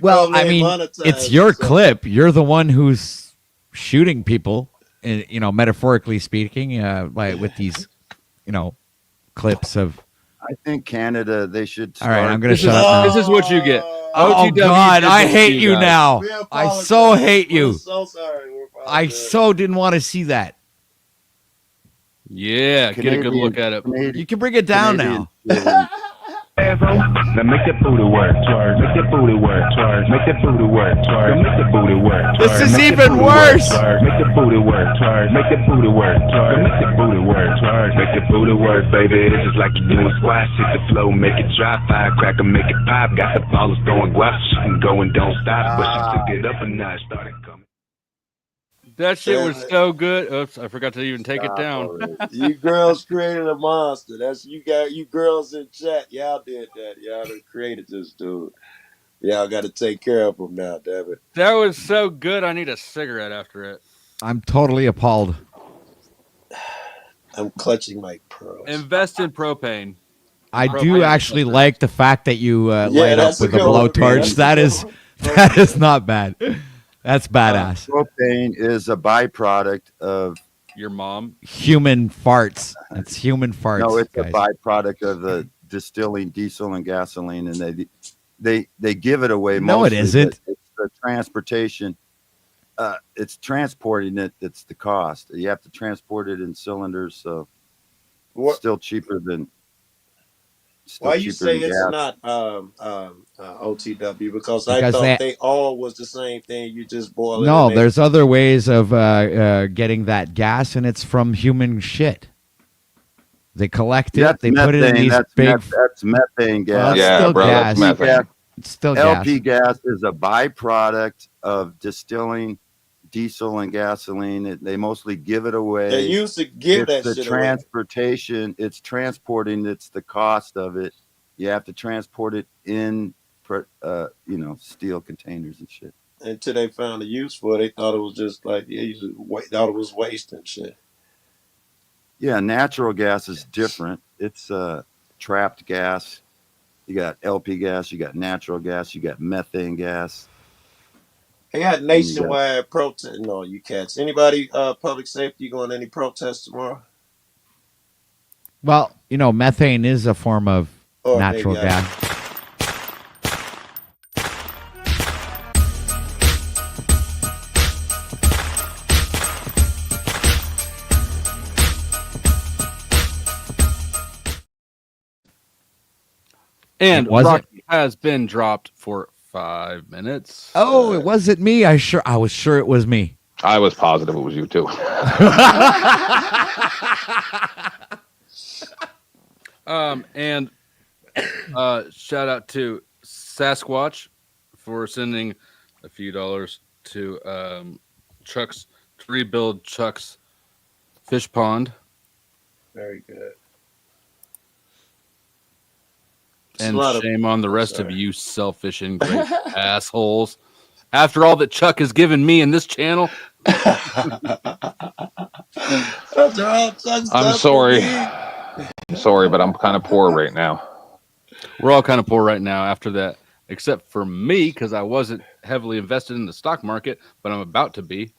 Well, I mean, it's your clip. You're the one who's shooting people, you know, metaphorically speaking, like with these, you know, clips of. I think Canada, they should. All right, I'm going to shut up now. This is what you get. Oh, God, I hate you now. I so hate you. We're so sorry. I so didn't want to see that. Yeah, get a good look at it. You can bring it down now. Now make that booty work, twerk. Make that booty work, twerk. Make that booty work, twerk. Make that booty work, twerk. This is even worse. Make that booty work, twerk. Make that booty work, twerk. Make that booty work, twerk. Make that booty work, baby. This is like you doing squash. Hit the flow, make it drop. Firecracker, make it pop. Got the ballers throwing guap. Shooting, going, don't stop. But she took it up a notch, started coming. That shit was so good. Oops, I forgot to even take it down. You girls created a monster. That's you girls in chat. Y'all did that. Y'all done created this dude. Y'all got to take care of him now, damn it. That was so good. I need a cigarette after it. I'm totally appalled. I'm clutching my pearls. Invest in propane. I do actually like the fact that you light up with a blowtorch. That is not bad. That's badass. Propane is a byproduct of your mom. Human farts. It's human farts. No, it's guys. a byproduct of the distilling diesel and gasoline, and they give it away. No, mostly, it isn't. It's the transportation. It's transporting it. It's the cost. You have to transport it in cylinders, so it's still cheaper than. Why you say it's not OTW? Because I thought they all was the same thing. You just boil it. No, there's other ways of getting that gas, and it's from human shit. They collect it. They put it in these big. That's methane gas. Yeah, bro, that's methane. It's still gas. LP gas is a byproduct of distilling diesel and gasoline. They mostly give it away. They used to give that shit shit away. Transportation, it's transporting. It's the cost of it. You have to transport it in, steel containers and shit. Until they found a use for it, they thought it was just like thought it was waste and shit. Yeah, natural gas is different. It's trapped gas. You got LP gas. You got natural gas. You got methane gas. They got nationwide protest. No, you cats. Anybody public safety going to any protests tomorrow? Well, methane is a form of natural gas. And Rocky has been dropped for 5 minutes. Oh, it wasn't me. I was sure it was me. I was positive it was you too. And shout out to Sasquatch for sending a few dollars to Chuck's to rebuild Chuck's fish pond. Very good. And shame on the rest of you selfish and great assholes. After all that Chuck has given me in this channel. I'm sorry. Sorry, but I'm kind of poor right now. We're all kind of poor right now after that, except for me, because I wasn't heavily invested in the stock market, but I'm about to be.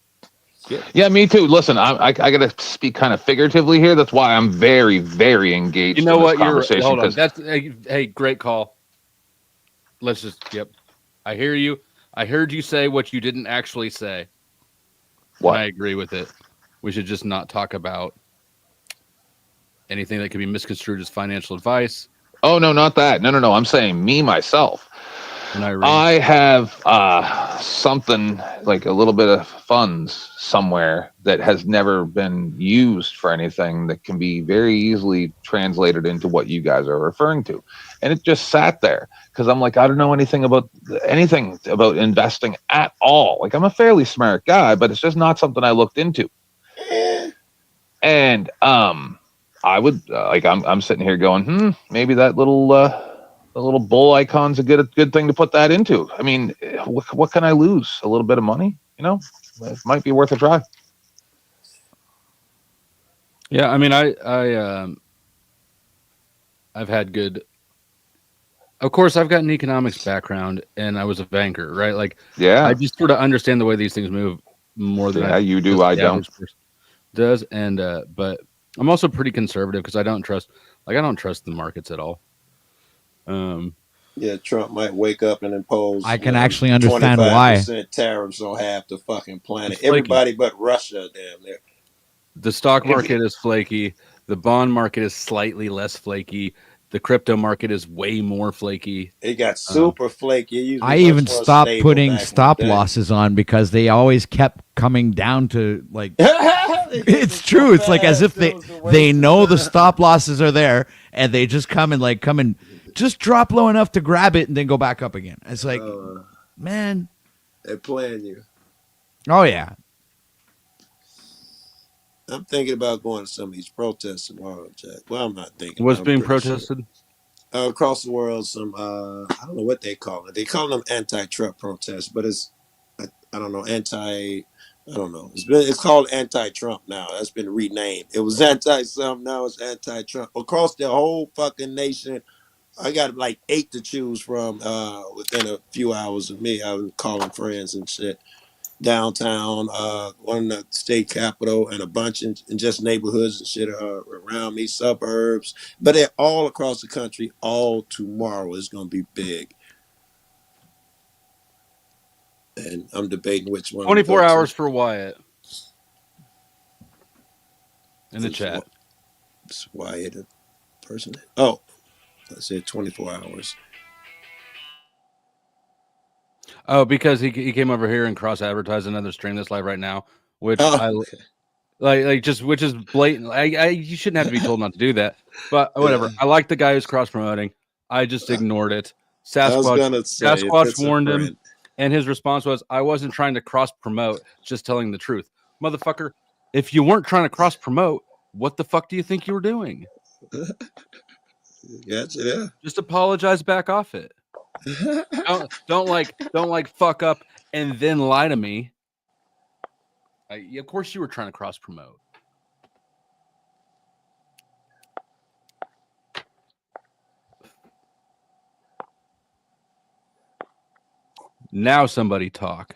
Yeah, me too. Listen, I got to speak kind of figuratively here. That's why I'm very, very engaged. You know in what? this conversation. Hold on. That's hey, great call. Let's just I hear you. I heard you say what you didn't actually say. What? And I agree with it. We should just not talk about anything that could be misconstrued as financial advice. Oh no, not that. No. I'm saying me myself. And I have something like a little bit of funds somewhere that has never been used for anything that can be very easily translated into what you guys are referring to. And it just sat there because I'm like, I don't know anything about investing at all. Like I'm a fairly smart guy, but it's just not something I looked into. And I would I'm sitting here going, maybe that little bull icon's a good thing to put that into. I mean, what can I lose? A little bit of money, it might be worth a try. Yeah, I mean, I've had good. Of course, I've got an economics background, and I was a banker, right? Like, yeah, I just sort of understand the way these things move more than you do. I don't. Does and but I'm also pretty conservative because I don't trust the markets at all. Yeah, Trump might wake up and impose. I can actually understand why. 25% tariffs on half the fucking planet. Everybody but Russia, damn near. The stock market is flaky. The bond market is slightly less flaky. The crypto market is way more flaky. It got super flaky. I even stopped putting stop losses on because they always kept coming down to like. It's true. It's like as if they know the stop losses are there and they just come and just drop low enough to grab it and then go back up again. It's like, man, they're playing you. Oh yeah. I'm thinking about going to some of these protests tomorrow, Jack. Well, I'm not thinking. What's being protested? Across the world, some I don't know what they call it. They call them anti-Trump protests, but it's I don't know, I don't know. It's called anti-Trump now. That's been renamed. It was anti-something, now it's anti-Trump. Across the whole fucking nation. I got like 8 to choose from within a few hours of me. I was calling friends and shit. Downtown, one in the state capitol, and a bunch in just neighborhoods and shit around me, suburbs. But they're all across the country. All tomorrow is going to be big. And I'm debating which one. 24 hours for Wyatt. In the chat. It's Wyatt, a person. Oh, I said 24 hours. Oh, because he came over here and cross advertised another stream that's live right now, which which is blatant. You shouldn't have to be told not to do that, but whatever. I like the guy who's cross promoting. I just ignored it. Sasquatch warned him, and his response was, "I wasn't trying to cross promote, just telling the truth, motherfucker. If you weren't trying to cross promote, what the fuck do you think you were doing? Gotcha, yeah. Just apologize, back off it." don't fuck up and then lie to me. Of course you were trying to cross promote. Now somebody talk.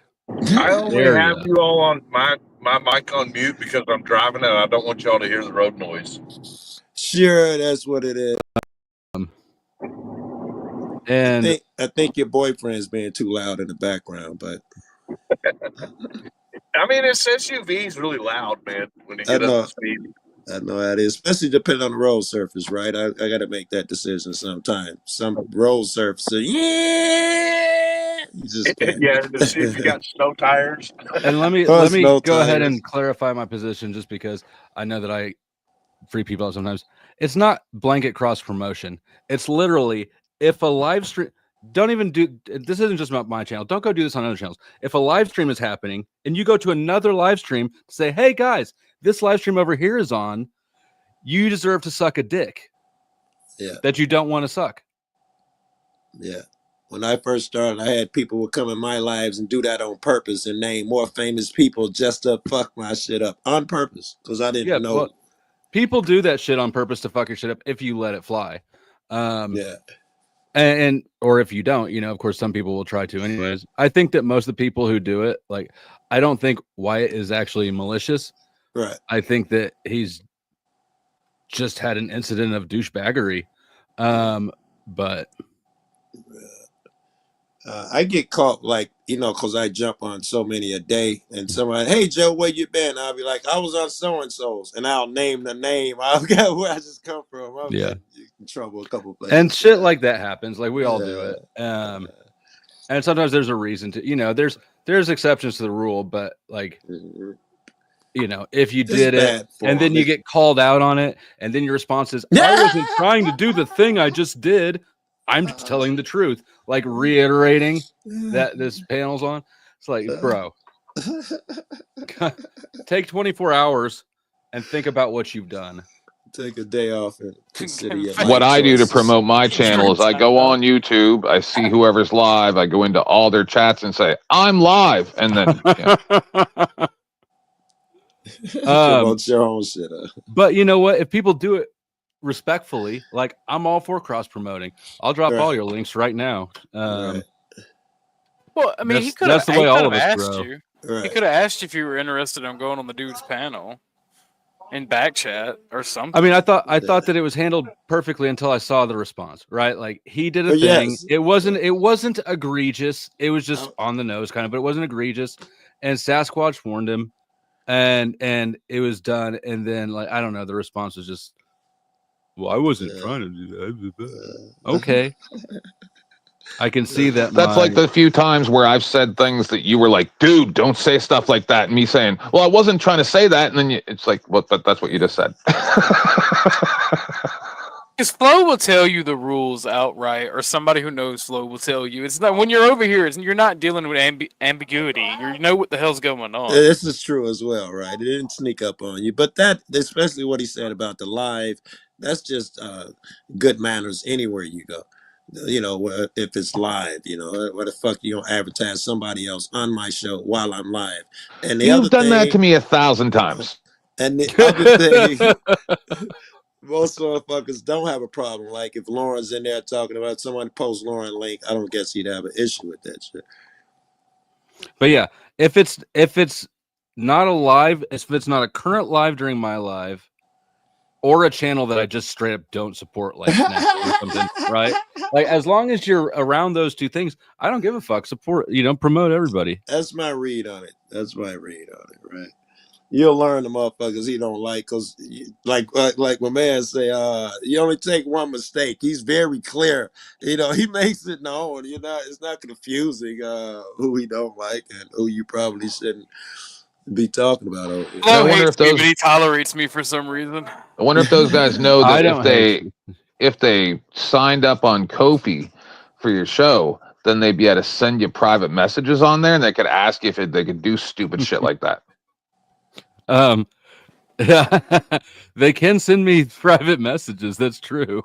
I only have you all on my mic on mute because I'm driving and I don't want y'all to hear the road noise. Sure, that's what it is. And I think your boyfriend's being too loud in the background, but I mean, this SUV is really loud, man. When you get up to speed, I know how it is, especially depending on the road surface, right? I got to make that decision sometime. Some road surface, you just can't. yeah, to see if you got snow tires. And let me go ahead and clarify my position, just because I know that I free people out sometimes. It's not blanket cross promotion. It's literally, if a live stream, don't even do this, isn't just about my channel. Don't go do this on other channels. If a live stream is happening and you go to another live stream to say, hey guys, this live stream over here is on, you deserve to suck a dick. Yeah. That you don't want to suck. Yeah. When I first started, I had people would come in my lives and do that on purpose and name more famous people just to fuck my shit up on purpose because I didn't know. Well, people do that shit on purpose to fuck your shit up if you let it fly. Yeah. And or if you don't, of course, some people will try to anyways. I think that most of the people who do it, like, I don't think Wyatt is actually malicious. Right. I think that he's just had an incident of douchebaggery. But I get caught like, because I jump on so many a day, and somebody, hey Joe, where you been? I'll be like, I was on so and so's, and I'll name the name. I'll get where I just come from. I've Yeah. been in trouble a couple places. And shit like that happens. Like we all do it. And sometimes there's a reason to, there's exceptions to the rule, but like, if you It's did bad it and then form. you get called out on it, and then your response is, I wasn't trying to do the thing I just did. I'm just telling the truth, like reiterating that this panel's on. It's like, bro, take 24 hours and think about what you've done. Take a day off and consider your What life I do to choices. promote my channel is I go on YouTube, I see whoever's live, I go into all their chats and say, I'm live. And then, Promote your own shit. But you know what? If people do it respectfully, like I'm all for cross promoting. I'll drop all your links right now. Well, I mean, that's the way all of us asked grow. you. He could have asked you if you were interested in going on the dude's panel in back chat or something. I mean, I thought that it was handled perfectly until I saw the response. Right, like he did a But thing. yes. It wasn't egregious. It was just on the nose, kind of, but it wasn't egregious. And Sasquatch warned him, and it was done. And then, like, I don't know, the response was just, well, I wasn't trying to do that. Okay. I can see that. that's like the few times where I've said things that you were like, dude, don't say stuff like that. And me saying, well, I wasn't trying to say that. And then it's like, well, that's what you just said. Because Flo will tell you the rules outright, or somebody who knows Flo will tell you. It's not when you're over here. You're not dealing with ambiguity. You know what the hell's going on. This is true as well, right? It didn't sneak up on you, but that, especially what he said about the live, that's just good manners anywhere you go. If it's live, what the fuck you gonna advertise somebody else on my show while I'm live? And the other You've done thing, that to me 1,000 times. and the other thing, most motherfuckers don't have a problem. Like if Lauren's in there talking about someone post Lauren link, I don't guess he'd have an issue with that shit. But yeah, if it's not a live, if it's not a current live during my live, or a channel that I just straight up don't support, like Snap or something, right? Like as long as you're around those two things, I don't give a fuck. Support, promote everybody. That's my read on it. Right? You'll learn the motherfuckers he don't like, because like my man say, you only take one mistake. He's very clear. He makes it known. It's not confusing who he don't like and who you probably shouldn't be talking about over here. Flo hates me, but he tolerates me for some reason. I wonder if those guys know I that don't if they signed up on Ko-fi for your show, then they'd be able to send you private messages on there, and they could ask you if they could do stupid shit like that. They can send me private messages. That's true.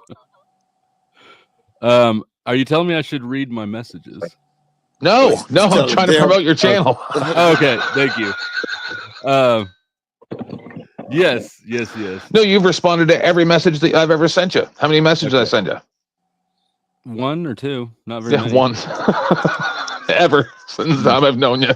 Are you telling me I should read my messages? No, I'm trying to promote your channel. Okay, thank you. Yes. No, you've responded to every message that I've ever sent you. How many messages did I send you? One or two, not very many. One. Ever since the time I've known you.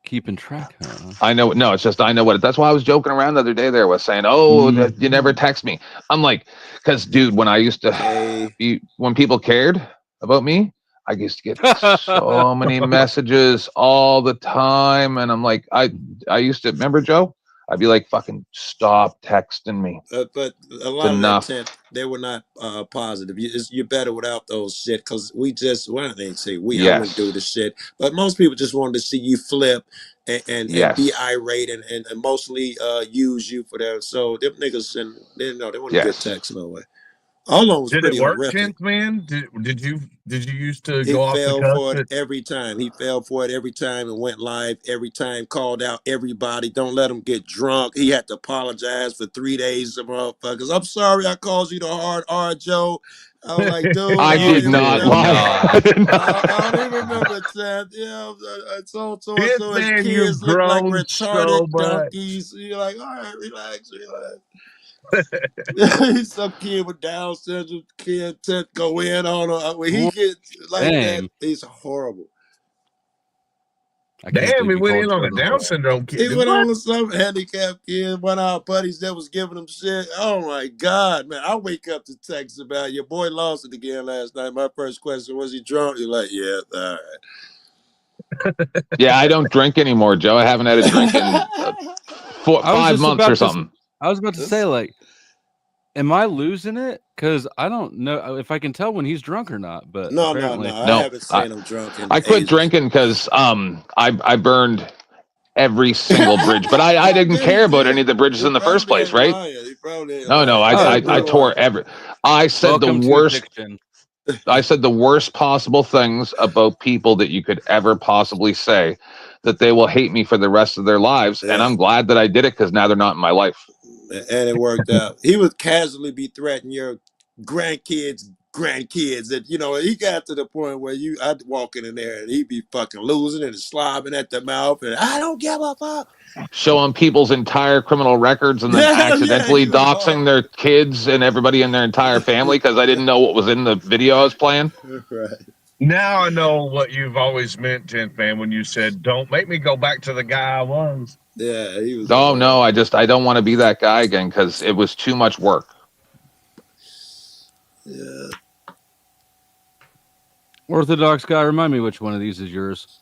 Keeping track, huh? I know. No, it's just I know what. That's why I was joking around the other day. There was saying, that you never text me. I'm like, because dude, when I used to, when people cared about me, I used to get so many messages all the time, and I'm like, I used to remember Joe. I'd be like, fucking stop texting me. But a lot of intent, they were not positive. You're better without those shit, because I wouldn't do the shit. But most people just wanted to see you flip and be irate and mostly use you for that. So them niggas, they weren't good text no way. All of them was Did pretty it work, horrific. Kent, man? Did you used to He go off the fell cuff? for it every time. He fell for it every time and went live every time, called out everybody. Don't let him get drunk. He had to apologize for 3 days to motherfuckers. I'm sorry I called you the hard R, Joe. I was like, dude. I did not lie. I don't even remember that. Yeah, I told so his kids look like retarded donkeys. You're like, all right, relax. Some kid with Down syndrome, kid to go in on him. When he gets like that, he's horrible. Damn, he went in on a Down syndrome kid. He Dude, went what? on with some handicapped kid, one of our buddies that was giving him shit. Oh my God, man. I wake up to text about your boy lost it again last night. My first question, was he drunk? You're like, yeah, all right. Yeah, I don't drink anymore, Joe. I haven't had a drink in 5 months or something. I was about to say, like, am I losing it? Because I don't know if I can tell when he's drunk or not. But No. apparently- I haven't seen him drunk. In I quit ages. drinking because I burned every single bridge, but I didn't care about any of the bridges in the first place, right? No, I tore every. I said Welcome the to worst. addiction. I said the worst possible things about people that you could ever possibly say, that they will hate me for the rest of their lives, and I'm glad that I did it because now they're not in my life. And it worked out. He would casually be threatening your grandkids. That, you know, he got to the point where I'd walk in there and he'd be fucking losing and slobbing at the mouth, and I don't give a fuck. Showing people's entire criminal records and then accidentally doxing their kids and everybody in their entire family because I didn't know what was in the video I was playing. Right. Now I know what you've always meant, Tent Man, when you said, "Don't make me go back to the guy I was." Yeah, he was. Oh no, I don't want to be that guy again because it was too much work. Yeah. Orthodox guy, remind me which one of these is yours.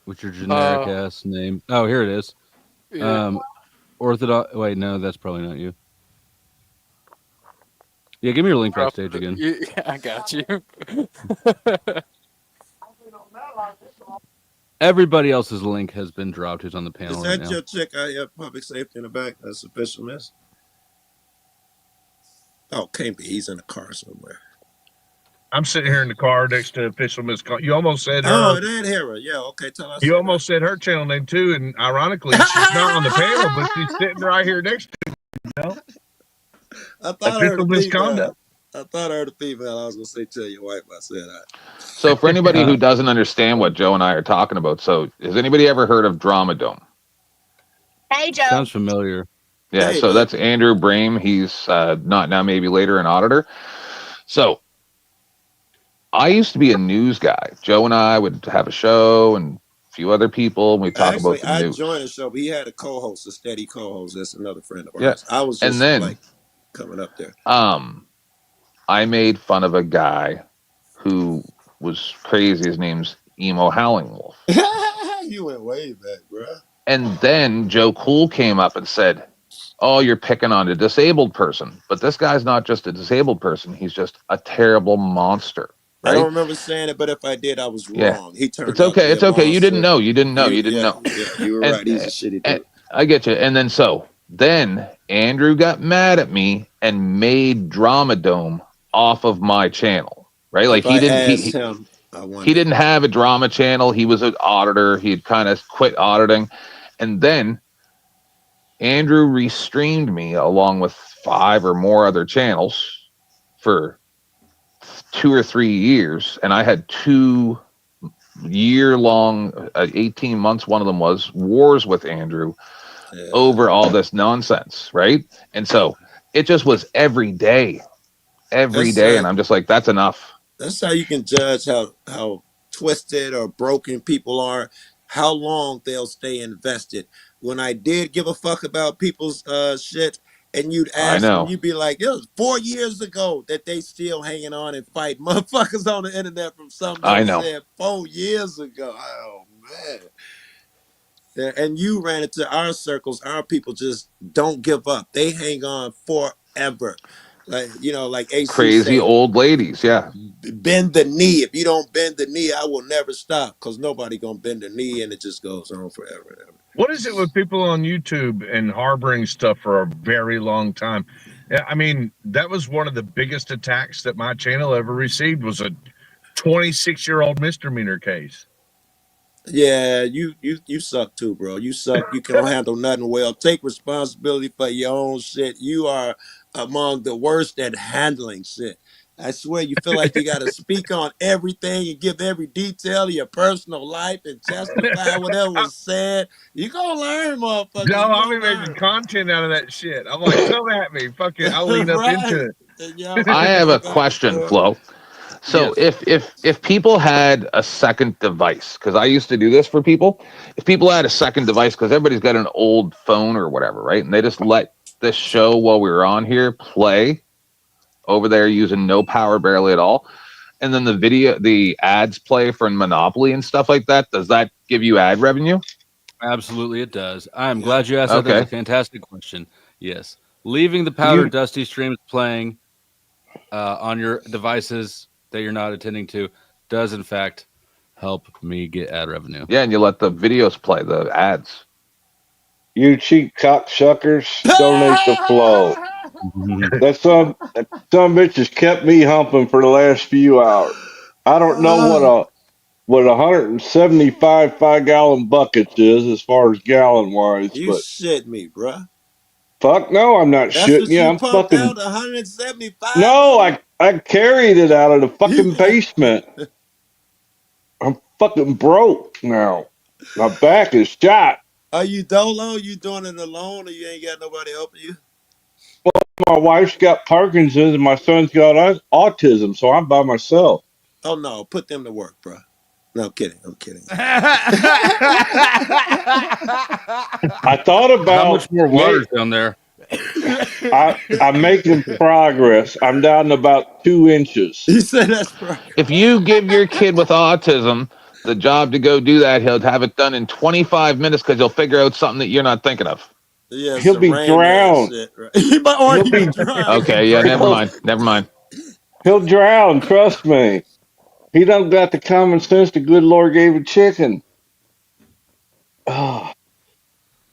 What's your generic ass name? Oh, here it is. Yeah. Orthodox. Wait, no, that's probably not you. Yeah, give me your link backstage again. Yeah, I got you. Everybody else's link has been dropped who's on the panel Is right that now. your chick out here, public safety in the back? That's official miss. Oh, can't be. He's in a car somewhere. I'm sitting here in the car next to official Miss. You almost said her. Oh, that hero. Yeah, okay. Tell us. You almost said her channel name too, and ironically, she's not on the panel, but she's sitting right here next to you. You know? I thought I heard Official a misconduct. female. I thought I heard a female. I was gonna say tell your wife I said that. So for anybody who doesn't understand what Joe and I are talking about, so has anybody ever heard of Drama Dome? Hey, Joe. Sounds familiar. Yeah, Hey, so man. that's Andrew Brame. He's not now, maybe later an auditor. So I used to be a news guy. Joe and I would have a show and a few other people, and we talk Actually, about the I news. joined the show, but he had a co-host, a steady co-host. That's another friend of Yeah. ours. I was And just then- like coming up there. I made fun of a guy who was crazy. His name's Emo Howling Wolf. You went way back, bro. And then Joe Cool came up and said, "Oh, you're picking on a disabled person." But this guy's not just a disabled person. He's just a terrible monster. I don't Right? remember saying it, but if I did, I was wrong. Yeah. He turned. It's okay. out It's to be a okay. You didn't monster. know. You didn't know. You didn't yeah, know. Yeah, you were And- right. He's a shitty and- dude. I get you. And then Andrew got mad at me and made Drama Dome off of my channel. Right? Like If he I didn't. asked him, I wonder. He didn't have a drama channel. He was an auditor. He had kind of quit auditing. And then Andrew restreamed me along with 5 or more other channels for 2 or 3 years. And I had 2-year-long, 18 months, one of them was, wars with Andrew over all this nonsense. Right? And so it just was every day. That's And I'm just like, that's enough. That's how you can judge how twisted or broken people are, how long they'll stay invested. When I did give a fuck about people's shit, and you'd I ask know. them, you'd be like, it was 4 years ago that they still hanging on and fight motherfuckers on the internet from something I that know. said 4 years ago. Oh man. Yeah, and you ran into our circles, our people just don't give up. They hang on forever. Like, you know, like AC Crazy said, old ladies. Yeah. bend the knee. If you don't bend the knee, I will never stop, because nobody gonna bend the knee, and it just goes on forever and ever. What is it with people on YouTube and harboring stuff for a very long time? Yeah, I mean, that was one of the biggest attacks that my channel ever received, was a 26-year-old misdemeanor case. Yeah, you suck too, bro. You suck. You can't handle nothing well. Take responsibility for your own shit. You are among the worst at handling shit. I swear, you feel like you got to speak on everything and give every detail of your personal life and justify whatever was said. You gonna learn, motherfucker. No, I'll be making content out of that shit. I'm like, come at me. Fuck it. I'll lean up Right. into it. And y'all I have a fuck up. question, Flo. So if people had a second device, because I used to do this for people, if people had a second device, because everybody's got an old phone or whatever, right? And they just let this show while we were on here play over there using no power barely at all. And then the ads play for Monopoly and stuff like that. Does that give you ad revenue? Absolutely, it does. I'm glad you asked that. That's a fantastic question. Yes. Leaving the Powder Dusty streams playing on your devices that you're not attending to does, in fact, help me get ad revenue. Yeah, and you let the videos play, the ads. You cheap cocksuckers, donate the flow. That some bitch has kept me humping for the last few hours. I don't know what 175 5-gallon buckets is as far as gallon wise. You but shit me, bruh. Fuck no, I'm not That's shitting what you. you I'm pumped fucking. out 175. No, I carried it out of the fucking basement. I'm fucking broke now. My back is shot. Are you dolo? You doing it alone, or you ain't got nobody helping you? My wife's got Parkinson's and my son's got autism, so I'm by myself. Oh no, put them to work, bro. No, I'm kidding. I'm kidding. I thought about how much more water's down there. I'm making progress. I'm down to about 2 inches. You said that's progress. If you give your kid with autism the job to go do that, he'll have it done in 25 minutes because he'll figure out something that you're not thinking of. Yeah, he'll be drowned. Shit, right? He might already be drowned. Okay, yeah, never mind. He'll drown, trust me. He don't got the common sense the good Lord gave a chicken. Oh.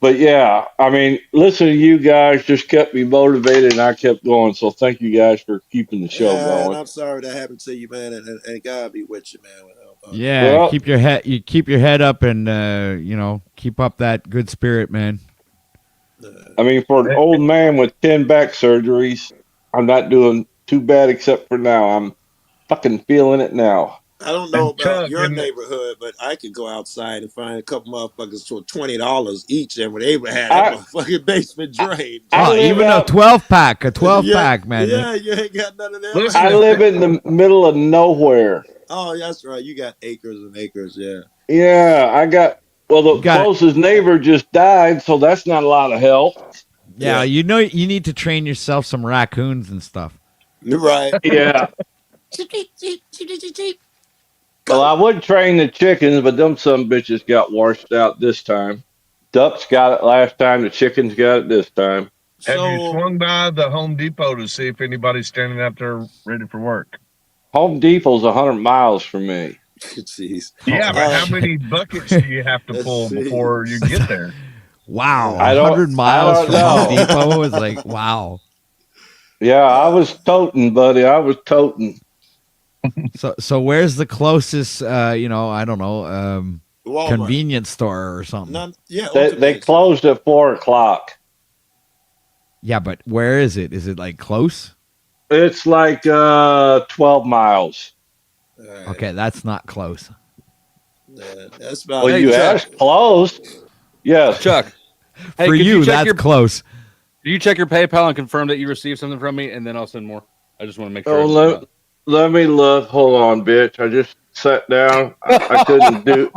But yeah, I mean, listening to you guys just kept me motivated and I kept going. So thank you guys for keeping the show going. And I'm sorry that happened to you, man. And God be with you, man. Yeah, Well, keep your head up and keep up that good spirit, man. I mean, for an old man with 10 back surgeries, I'm not doing too bad except for now. I'm fucking feeling it now. I don't know about your neighborhood, but I could go outside and find a couple motherfuckers for $20 each, and when they would have that motherfucking basement drained. Even a 12-pack, man. Yeah, you ain't got none of that. I live in the middle of nowhere. Oh, that's right. You got acres and acres, yeah. Yeah, I got. Well, the closest neighbor just died, so that's not a lot of help. Yeah, you need to train yourself some raccoons and stuff. Right. Yeah. Well, I would train the chickens, but them some bitches got washed out this time. Ducks got it last time. The chickens got it this time. Have you swung by the Home Depot to see if anybody's standing out there ready for work? Home Depot's 100 miles from me. Jeez. Yeah, but how many buckets do you have to pull before you get there? Wow, 100 miles from Home Depot is like, wow. Yeah, I was toting, buddy. I was toting. So where's the closest, I don't know, Walmart. convenience store or something? They closed at 4:00. Yeah, but where is it? Is it like close? It's like 12 miles. Okay, that's not close. That's about. Well, you asked close. Yes, Chuck. For could you, check that's close. Do you check your PayPal and confirm that you received something from me, and then I'll send more? I just want to make sure. Oh, let me look. Hold on, bitch. I just sat down. I couldn't do.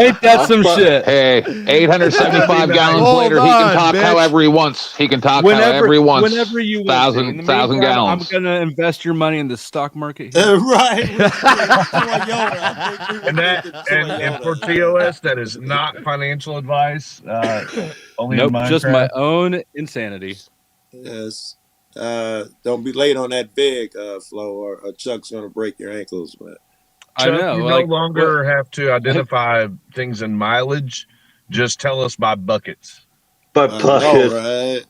Ain't that some shit? Hey, 875 gallons later, he can talk however he wants. He can talk however he wants. Whenever you want. thousand gallons. I'm gonna invest your money in the stock market. Here. Right. And for TOS, that is not financial advice. Only Nope, in just Minecraft. my own insanity. Yes. Don't be late on that big Flo, or Chuck's gonna break your ankles, man. I Chuck, know. you no longer have to identify things in mileage. Just tell us by buckets. But right?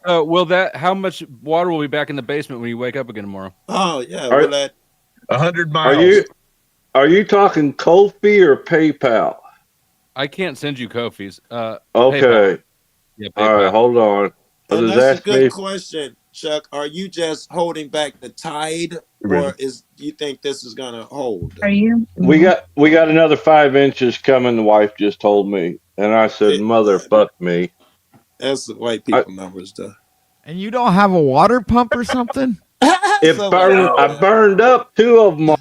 How much water will be back in the basement when you wake up again tomorrow? Oh yeah, Are- well, that 100 miles. Are you talking Ko-fi or PayPal? I can't send you Kofi's. Okay. PayPal. Yeah, All PayPal. right, hold on. and Just that's a ask good me- question, Chuck. Are you just holding back the tide, or do you think this is gonna hold? We got another 5 inches coming. The wife just told me, and I said, "Motherfuck me." That's the white people numbers, though. And you don't have a water pump or something? I burned up 2 of them.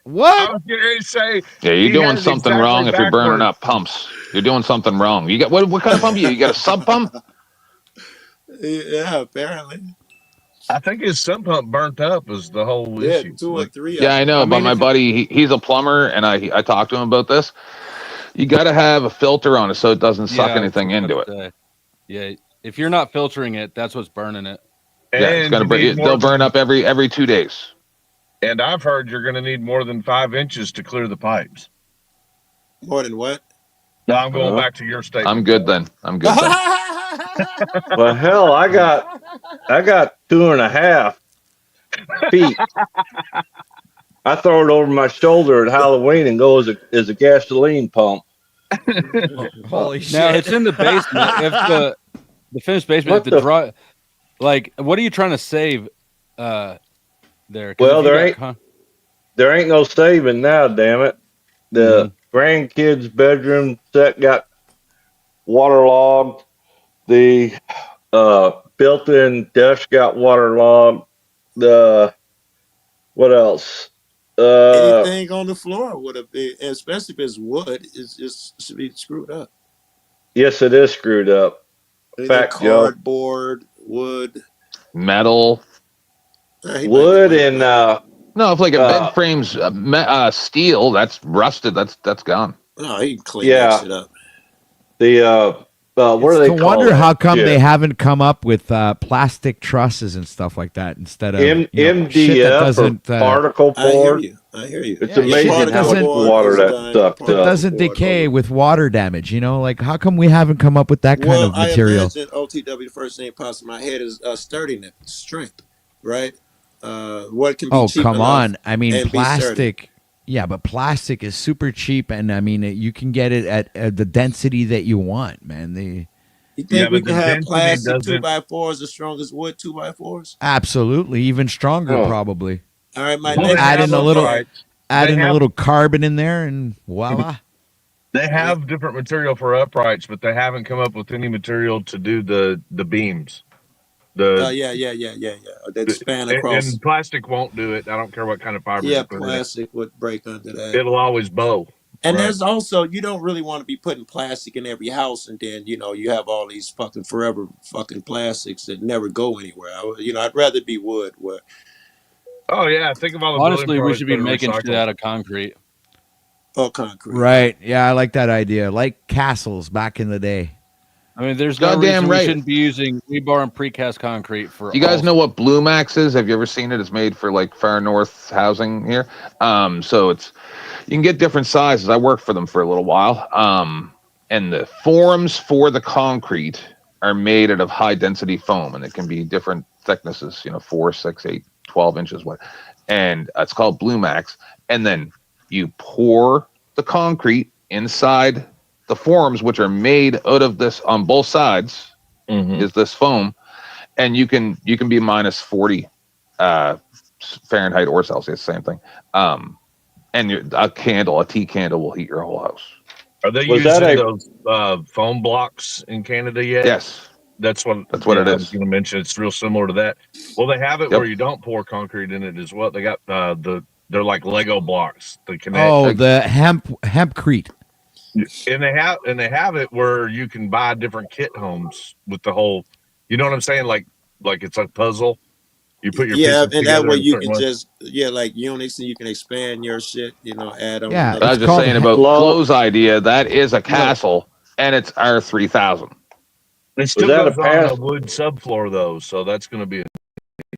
What? I was getting to say. Yeah, he you're doing had it something exactly wrong if you're burning backwards. up pumps. You're doing something wrong. You got what kind of pump you got a sub pump? Yeah, apparently. I think his sump pump burnt up is the whole Yeah, issue. 2 or 3. Yeah, I know, but my buddy, he's a plumber, and I talked to him about this. You got to have a filter on it so it doesn't suck anything into it. Yeah, if you're not filtering it, that's what's burning it. Yeah, it's gonna burn. They'll burn up every 2 days. And I've heard you're going to need more than 5 inches to clear the pipes. More than what? No, I'm going back to your statement. I'm good then. I'm good then. Well, hell, I got 2.5 feet. I throw it over my shoulder at Halloween and go as a gasoline pump. Holy shit! Now it's in the basement. If the finished basement, What if the the- draw, like, what are you trying to save? There. 'Cause Well, if you there ain't no saving now. Damn it! The grandkids' bedroom set got waterlogged. The built-in desk got waterlogged. What else? Anything on the floor would have been, especially if it's wood, it should be screwed up. Yes, it is screwed up. Fact, Joe. Cardboard, wood, Metal. Wood and no, if like a bed frame's steel, that's rusted. That's gone. Oh, he can clean that shit up. The what do they To call wonder it? how come Yeah. they haven't come up with plastic trusses and stuff like that instead of shit that MDF doesn't or particle board. I hear you. It's amazing how much water that sucked That up. doesn't decay with water damage. Like how come we haven't come up with that kind of material? I imagine OTW, the first thing pops in my head is sturdiness, strength, right? What can be Oh, cheap come enough on! I mean, and be sturdy? plastic. Yeah, but plastic is super cheap, and I mean, you can get it at the density that you want, man. You think we can have plastic 2x4s as strong as wood 2x4s? Absolutely, even stronger, probably. All right, my Well, next Add in a little, uprights. add They in a have- little carbon in there, and voila. They have different material for uprights, but they haven't come up with any material to do the beams. Yeah. That span across. And plastic won't do it. I don't care what kind of fiber. Yeah, you put in it. plastic would break under that. It'll always bow. And Right. there's also, you don't really want to be putting plastic in every house, and then you have all these fucking forever fucking plastics that never go anywhere. I'd rather be wood. Where Oh yeah, think of all the honestly, building we products should be that are making shit recycled. out of concrete. Oh, concrete. Right? Yeah, I like that idea. Like castles back in the day. I mean, there's no Goddamn reason right. we shouldn't be using rebar and precast concrete for. You guys all- know what Blue Max is? Have you ever seen it? It's made for like far north housing here. So you can get different sizes. I worked for them for a little while. And the forms for the concrete are made out of high density foam, and it can be different thicknesses, 4, 6, 8, 12 inches, what. And it's called Blue Max. And then you pour the concrete inside the forms, which are made out of this on both sides, is this foam, and you can be minus 40 Fahrenheit or Celsius, same thing. And a tea candle will heat your whole house. Are they Was using that those foam blocks in Canada yet? Yes. That's what it I is. was going to mention. It's real similar to that. Well, they have it Yep. where you don't pour concrete in it as well. They got they're like Lego blocks. They connect. Oh, the hempcrete. And they have it where you can buy different kit homes with the whole. You know what I'm saying? Like it's a puzzle. You put your Yeah, pieces and that together way in a you certain can way. just like Unix, and you can expand your shit. Add on. Yeah, I was just saying about Flo's idea. That is a castle, and it's R3000. It still that a goes on pass- a wood subfloor though, so that's going to be an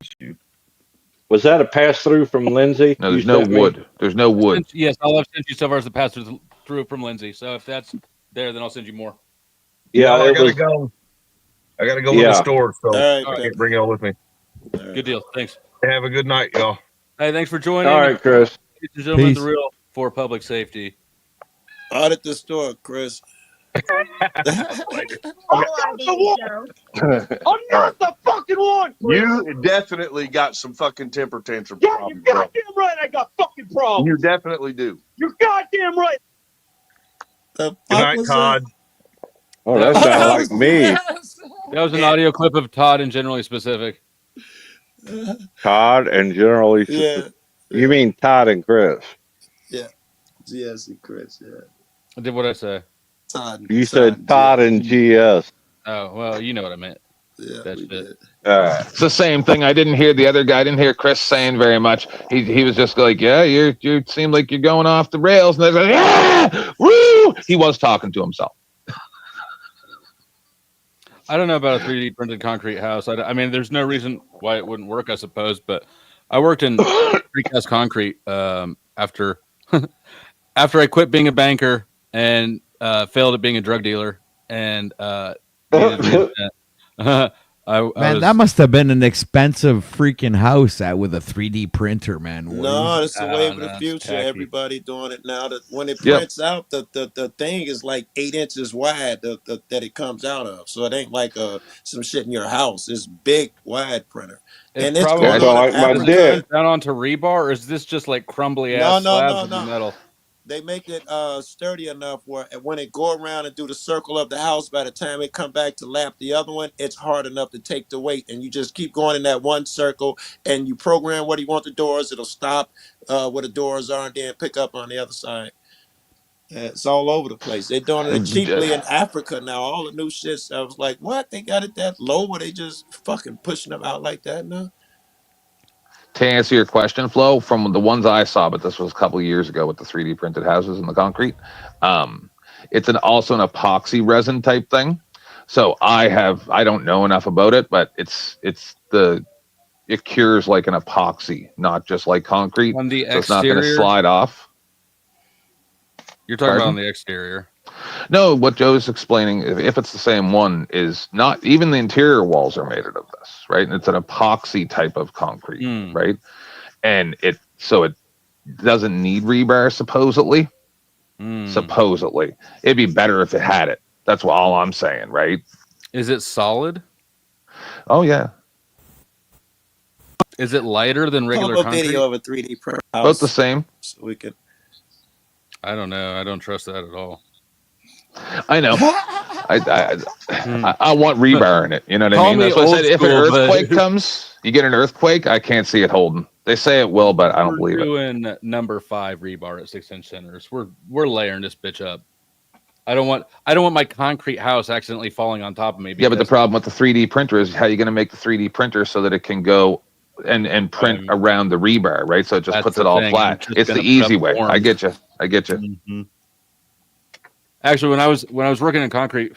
issue. Was that a pass through from Lindsay? No, there's You no sent me? wood. There's no wood. Yes, I'll have sent you so far as the pass through from Lindsay. So if that's there, then I'll send you more. Yeah, No, I it gotta was. go. I gotta go in Yeah. the store, so All right, I can't bring y'all with me. Good deal. Thanks. Have a good night, y'all. Hey, thanks for joining. All right, Chris. Ladies and gentlemen, Peace. the real for public safety. Audit the store, Chris. I'm not the fucking one. You definitely got some fucking temper tantrum Yeah, you're problems, bro. goddamn right. I got fucking problems. You definitely do. You're goddamn right. The Good fuck night, was Todd. Oh, that sounds like me. That was an audio clip of Todd and generally specific. Todd and generally, Yeah. you mean Todd and Chris? Yeah. GS and Chris. Yeah. I did what I say. Todd. You said Todd and GS. Oh well, you know what I meant. Yeah, That's it. It's the same thing. I didn't hear the other guy. I didn't hear Chris saying very much. He was just like, yeah, you seem like you're going off the rails. And they're like, yeah, woo. He was talking to himself. I don't know about a 3D printed concrete house. I mean, there's no reason why it wouldn't work, I suppose. But I worked in precast concrete after after I quit being a banker and failed at being a drug dealer. And That must have been an expensive freaking house with a 3D printer, man. No, it's the way of the future. Everybody doing it now. That when it prints out, the thing is like 8 inches wide that it comes out of. So it ain't like some shit in your house. It's big, wide printer. And it's going on down onto rebar, or is this just like crumbly ass slabs of metal? They make it sturdy enough where when it go around and do the circle of the house, by the time it come back to lap the other one, it's hard enough to take the weight. And you just keep going in that one circle, and you program where you want the doors. It'll stop where the doors are, and then pick up on the other side. It's all over the place. They're doing it cheaply in Africa now. All the new shits. I was like, what? They got it that low where they just fucking pushing them out like that now? To answer your question, Flo, from the ones I saw, but this was a couple of years ago with the 3D printed houses and the concrete, it's also an epoxy resin type thing. So I don't know enough about it, but it cures like an epoxy, not just like concrete. On the so it's not going to slide off. You're talking about on the exterior. No, what Joe's explaining, if it's the same one, is not even the interior walls are made out of this, right? And it's an epoxy type of concrete, right? And it doesn't need rebar, supposedly. Supposedly, it'd be better if it had it. That's all I'm saying, right? Is it solid? Oh yeah. Is it lighter than regular Pump a concrete? video of a 3D print house. About the same. So we could. I don't know. I don't trust that at all. I know. I want rebar in it. You know what I mean? That's what I said. If an earthquake comes, you get an earthquake. I can't see it holding. They say it will, but I don't believe it. We're doing number 5 rebar at 6-inch centers. We're layering this bitch up. I don't want my concrete house accidentally falling on top of me. Yeah, but the problem with the 3D printer is how you're going to make the 3D printer so that it can go and print around the rebar, right? So it just puts it all flat. It's the easy way. I get you. Mm-hmm. Actually, when I was working in concrete,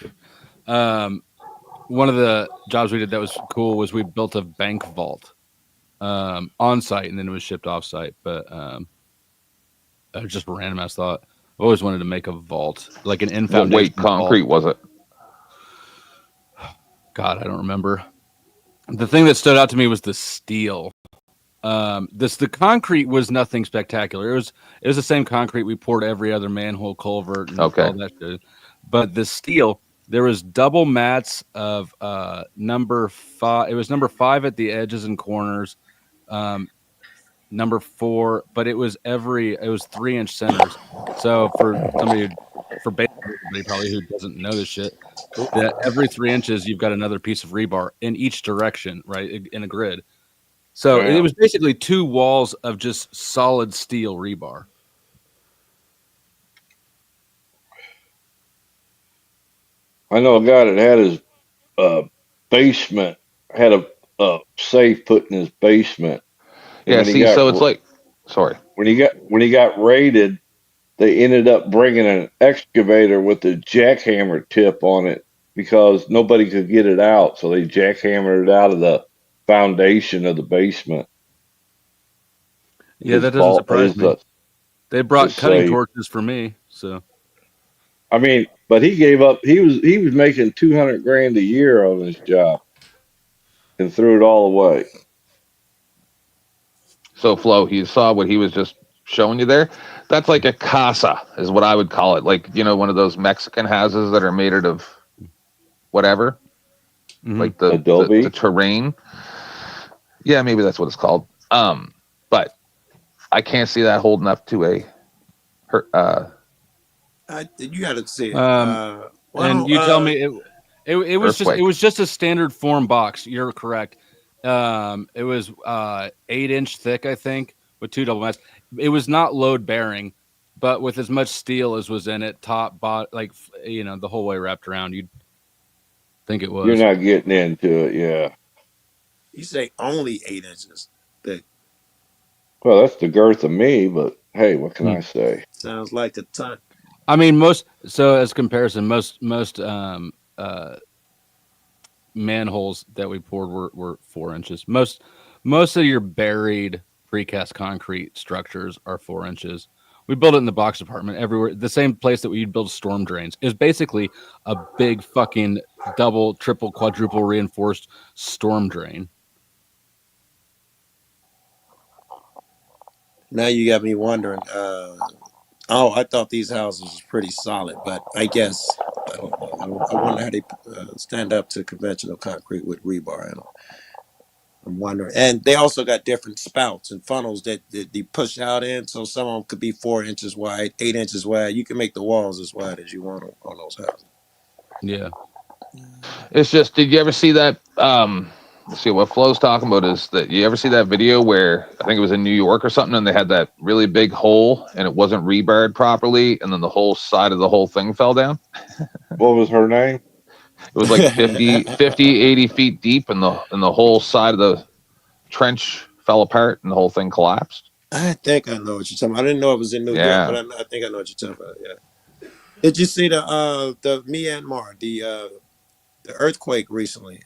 one of the jobs we did that was cool was we built a bank vault on site, and then it was shipped off site. But it was just a random ass thought. I always wanted to make a vault, like an in foundation. What weight concrete was it? God, I don't remember. The thing that stood out to me was the steel. The concrete was nothing spectacular. It was the same concrete we poured every other manhole culvert and all that shit. But the steel, there was double mats of number 5. It was number 5 at the edges and corners. Number 4, but it was 3-inch centers. So for somebody probably who doesn't know this shit, that every 3 inches you've got another piece of rebar in each direction, right, in a grid. So it was basically 2 walls of just solid steel rebar. I know a guy that had his basement, had a safe put in his basement. Yeah, see, so it's like, sorry. When he got raided, they ended up bringing an excavator with a jackhammer tip on it because nobody could get it out. So they jackhammered it out of the foundation of the basement. Yeah, that doesn't surprise me. They brought cutting torches for me, so. I mean, but he gave up. He was making $200,000 a year on his job, and threw it all away. So, Flo, you saw what he was just showing you there? That's like a casa, is what I would call it. Like, one of those Mexican houses that are made out of whatever. Mm-hmm. Like the terrain. Yeah, maybe that's what it's called. But I can't see that holding up to a you got to see it. And you tell me it was just a standard form box. You're correct. It was 8-inch thick, I think, with 2 double mats. It was not load bearing, but with as much steel as was in it, top, bottom, like the whole way wrapped around, you'd think it was. You're not getting into it, yeah. You say only 8 inches thick. Well, that's the girth of me, but hey, what can I say? Sounds like a ton. I mean, as comparison, most manholes that we poured were 4 inches. Most of your buried precast concrete structures are 4 inches. We built it in the box department everywhere. The same place that we'd build storm drains is basically a big fucking double, triple, quadruple reinforced storm drain. Now you got me wondering. I thought these houses was pretty solid, but I guess I don't know. I wonder how they stand up to conventional concrete with rebar in them. I'm wondering, and they also got different spouts and funnels that they push out in. So some of them could be 4 inches wide, 8 inches wide. You can make the walls as wide as you want on those houses. Yeah. It's just, did you ever see that? Let's see what Flo's talking about is that you ever see that video where I think it was in New York or something, and they had that really big hole and it wasn't rebarred properly, and then the whole side of the whole thing fell down. What was her name? It was like 50, 80 feet deep, and the whole side of the trench fell apart and the whole thing collapsed. I think I know what you're talking about. I didn't know it was in New York, but I think I know what you're talking about. Yeah. Did you see the Myanmar, the earthquake recently?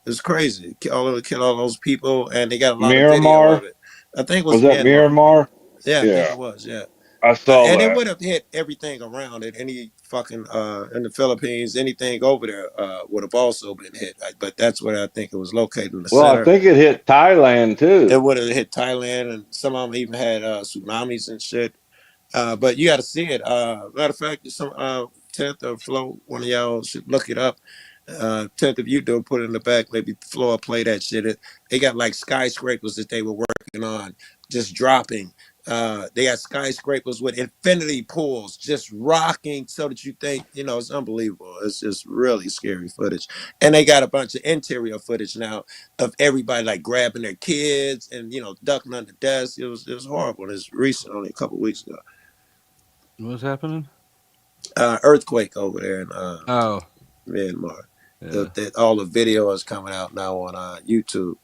It's crazy. Killed all those people, and they got a lot of video of it. I think it was that Myanmar? Yeah, I think it was. Yeah. I saw and that. it would have hit everything around it. Any fucking in the Philippines, anything over there would have also been hit. But that's where I think it was located in the Well, center. I think it hit Thailand too. It would have hit Thailand, and some of them even had tsunamis and shit. But you got to see it. Matter of fact, some 10th or Flo, one of y'all should look it up. 10th of you do put it in the back, maybe Flo play that shit. They got like skyscrapers that they were working on, just dropping. They got skyscrapers with infinity pools just rocking so that you think, it's unbelievable. It's just really scary footage. And they got a bunch of interior footage now of everybody like grabbing their kids and, ducking under desks. It was horrible. It's recent, only a couple weeks ago. What's happening? Earthquake over there in Myanmar. Yeah. All the video is coming out now on YouTube.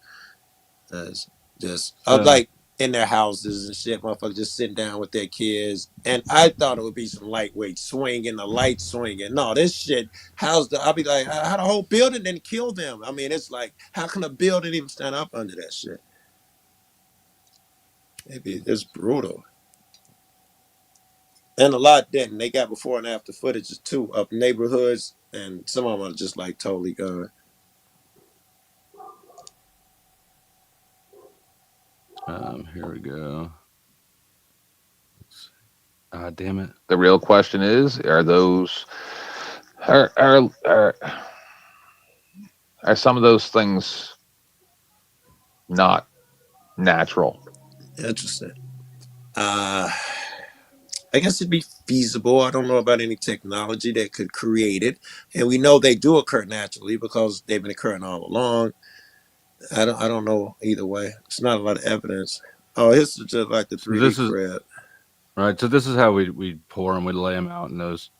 Like in their houses and shit, motherfuckers just sitting down with their kids. And I thought it would be some lightweight swinging, the light swinging. No, this shit, I'll be like, how the whole building didn't kill them? I mean, it's like, how can a building even stand up under that shit? Maybe it's brutal. And a lot didn't. They got before and after footages too of neighborhoods, and some of them are just like totally gone. Here we go. Damn it. The real question is, are some of those things not natural? Interesting. I guess it'd be feasible. I don't know about any technology that could create it. And we know they do occur naturally because they've been occurring all along. I don't know either way. It's not a lot of evidence. Oh, this is just like the 3D crab. Right. So this is how we pour them. We lay them out in those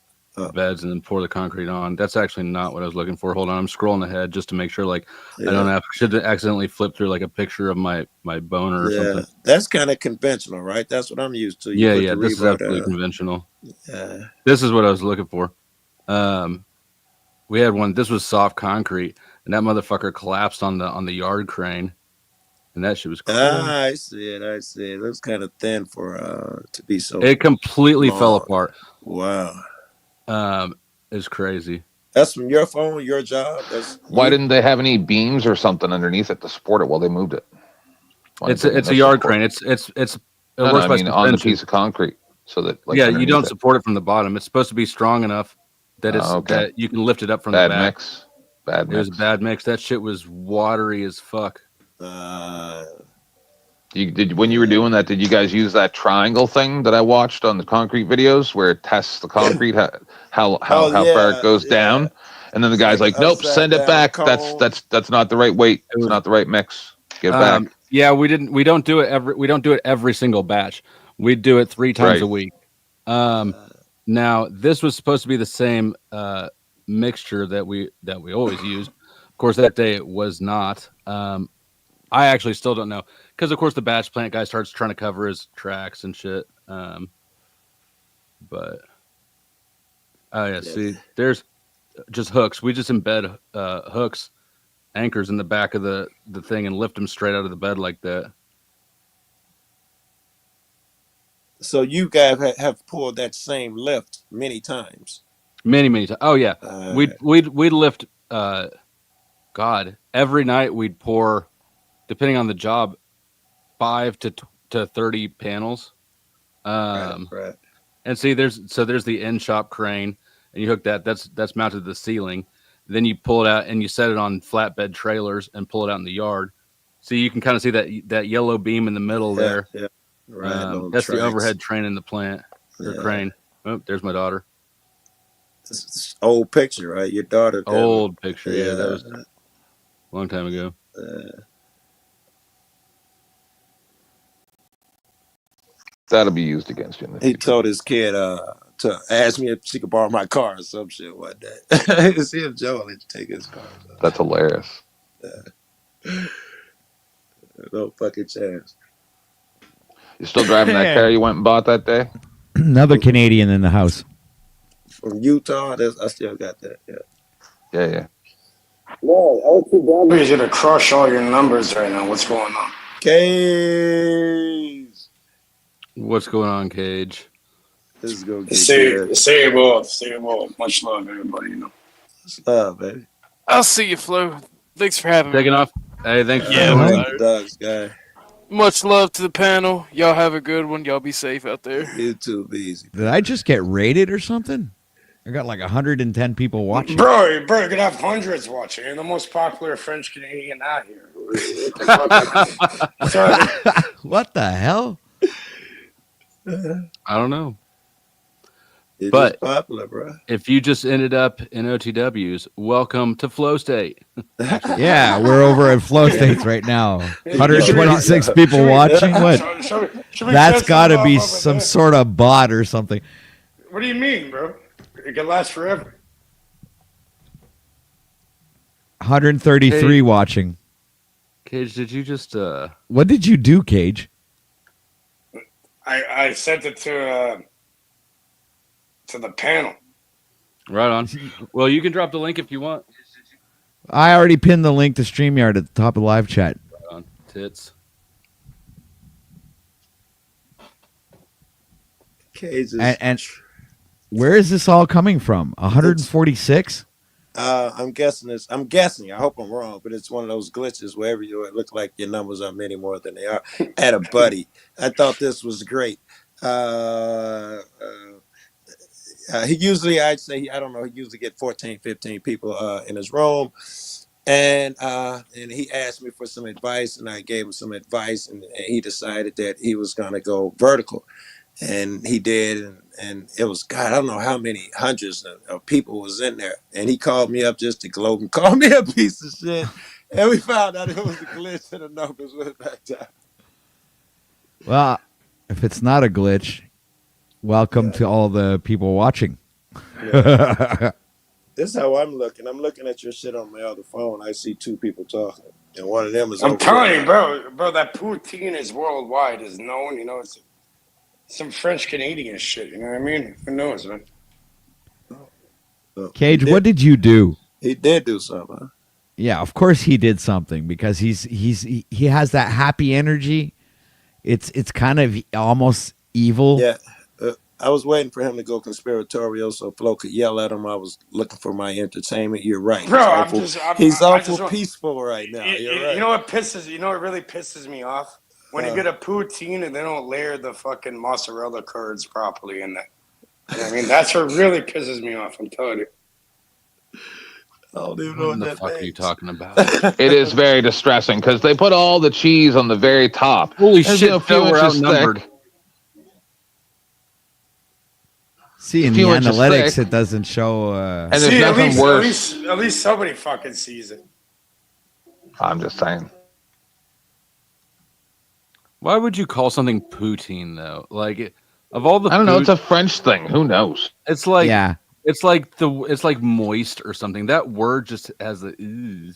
beds and then pour the concrete on. That's actually not what I was looking for. Hold on. I'm scrolling ahead just to make sure I don't should accidentally flip through like a picture of my boner or something. That's kind of conventional, right? That's what I'm used to. Yeah. This is absolutely conventional. Yeah. This is what I was looking for. We had one. This was soft concrete, and that motherfucker collapsed on the yard crane, and that shit was cool. I see it. It looks kind of thin for to be so. It completely long. fell apart. Wow. It's crazy. That's from your phone, your job. Why didn't they have any beams or something underneath it to support it while they moved it? It's a yard crane. It's on the piece of concrete, so that you don't support it from the bottom. It's supposed to be strong enough that that you can lift it up from the back. Bad mix. It was a bad mix. That shit was watery as fuck. When you were doing that, did you guys use that triangle thing that I watched on the concrete videos where it tests the concrete how far it goes down? And then the guy's like, "Nope, send it back. That's not the right weight. It's not the right mix. Get it back." Yeah, we don't do it every single batch. We do it 3 times a week. Now this was supposed to be the same mixture that we always use. Of course, that day it was not. I actually still don't know because, of course, the batch plant guy starts trying to cover his tracks and shit. But oh yeah, see, there's just hooks. We just embed hooks, anchors in the back of the thing and lift them straight out of the bed like that. So you guys have pulled that same lift many times. Many times. Oh yeah, we'd lift. God, every night we'd pour, depending on the job, 5 to 30 panels. Right. And see, there's the end shop crane, and you hook that. That's mounted to the ceiling. Then you pull it out and you set it on flatbed trailers and pull it out in the yard. So you can kind of see that yellow beam in the middle there. Yeah. Right. That's the overhead train in the plant. Or crane. Oh, there's my daughter. This old picture, right? Your daughter. Old picture. Yeah, that was a long time ago. That'll be used against you. He told his kid to ask me if she could borrow my car or some shit like that. See if Joe let you take his car. That's hilarious. No fucking chance. You still driving that car you went and bought that day? Another Canadian in the house. From Utah, I still got that. Yeah. No, LTW is gonna crush all your numbers right now. What's going on? Cage. What's going on, Cage? This is gonna get Stay evolved. Much love, everybody. You know. Love, baby. I'll see you, Flo. Thanks for having me. Taking off. Hey, thanks for Doug's guy. Much love to the panel. Y'all have a good one. Y'all be safe out there. You too, be easy. Did I just get rated or something? I got like 110 people watching. Bro, you're gonna have hundreds watching. You're the most popular French Canadian out here. What the hell? I don't know. It's But popular, bro. if you just ended up in OTWs, welcome to Flow State. Yeah, we're over at Flow States right now. 126 people watching. What? That's got to be some sort of bot or something. What do you mean, bro? It can last forever. 133 watching. Cage, did you just What did you do, Cage? I sent it to the panel. Right on. Well, you can drop the link if you want. I already pinned the link to StreamYard at the top of the live chat. Right on. Tits. Cage is, And where is this all coming from? 146? I'm guessing. I hope I'm wrong, but it's one of those glitches wherever you it looks like your numbers are many more than they are. At a buddy, I thought this was great. He usually, I'd say, I don't know, he usually get 14, 15 people in his room. And he asked me for some advice, and I gave him some advice, and he decided that he was going to go vertical. And he did, and it was, God, I don't know how many hundreds of people was in there. And he called me up just to gloat and call me a piece of shit. And we found out it was a glitch and the numbers went back down. Well, if it's not a glitch, welcome to all the people watching. Yeah. This is how I'm looking. I'm looking at your shit on my other phone. I see 2 people talking, and one of them is. I'm telling you, bro, that poutine is worldwide, is known. You know, it's some French Canadian shit. You know what I mean? Who knows, man? Cage, what did you do? He did do something. Huh? Yeah, of course he did something because he has that happy energy. It's kind of almost evil. Yeah. I was waiting for him to go conspiratorial so Flo could yell at him. I was looking for my entertainment. You're right. Bro, he's awful peaceful right now. You're right. You know what really pisses me off? When you get a poutine and they don't layer the fucking mozzarella curds properly in that. You know what I mean? That's what really pisses me off, I'm telling you. I don't even know what the fuck are you talking about? It is very distressing because they put all the cheese on the very top. Holy There's shit, a few Phil, we're inches outnumbered. thick. See, in the analytics, it doesn't show. And there's See, nothing worse. At least somebody fucking sees it. I'm just saying. Why would you call something poutine though? Like, of all the I don't know. It's a French thing. Who knows? It's like Yeah. It's like moist or something. That word just has the. Ew.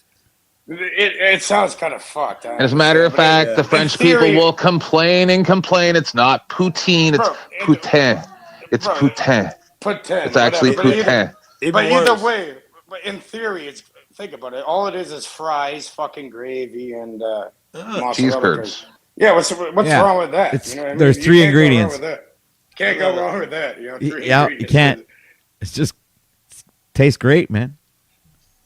It sounds kind of fucked. As a matter of fact, the French people will complain and complain. It's not poutine. It's putain. It's putain. Putain. It's actually whatever. putain. But either way, but in theory, it's think about it. All it is fries, fucking gravy, and mozzarella Cheese curds. curds. Yeah, what's wrong with that? It's- You know what I mean? there's You three can't go wrong ingredients. with that. Can't go wrong with that. You know, three Yeah, you ingredients. can't. It's just tastes great, man.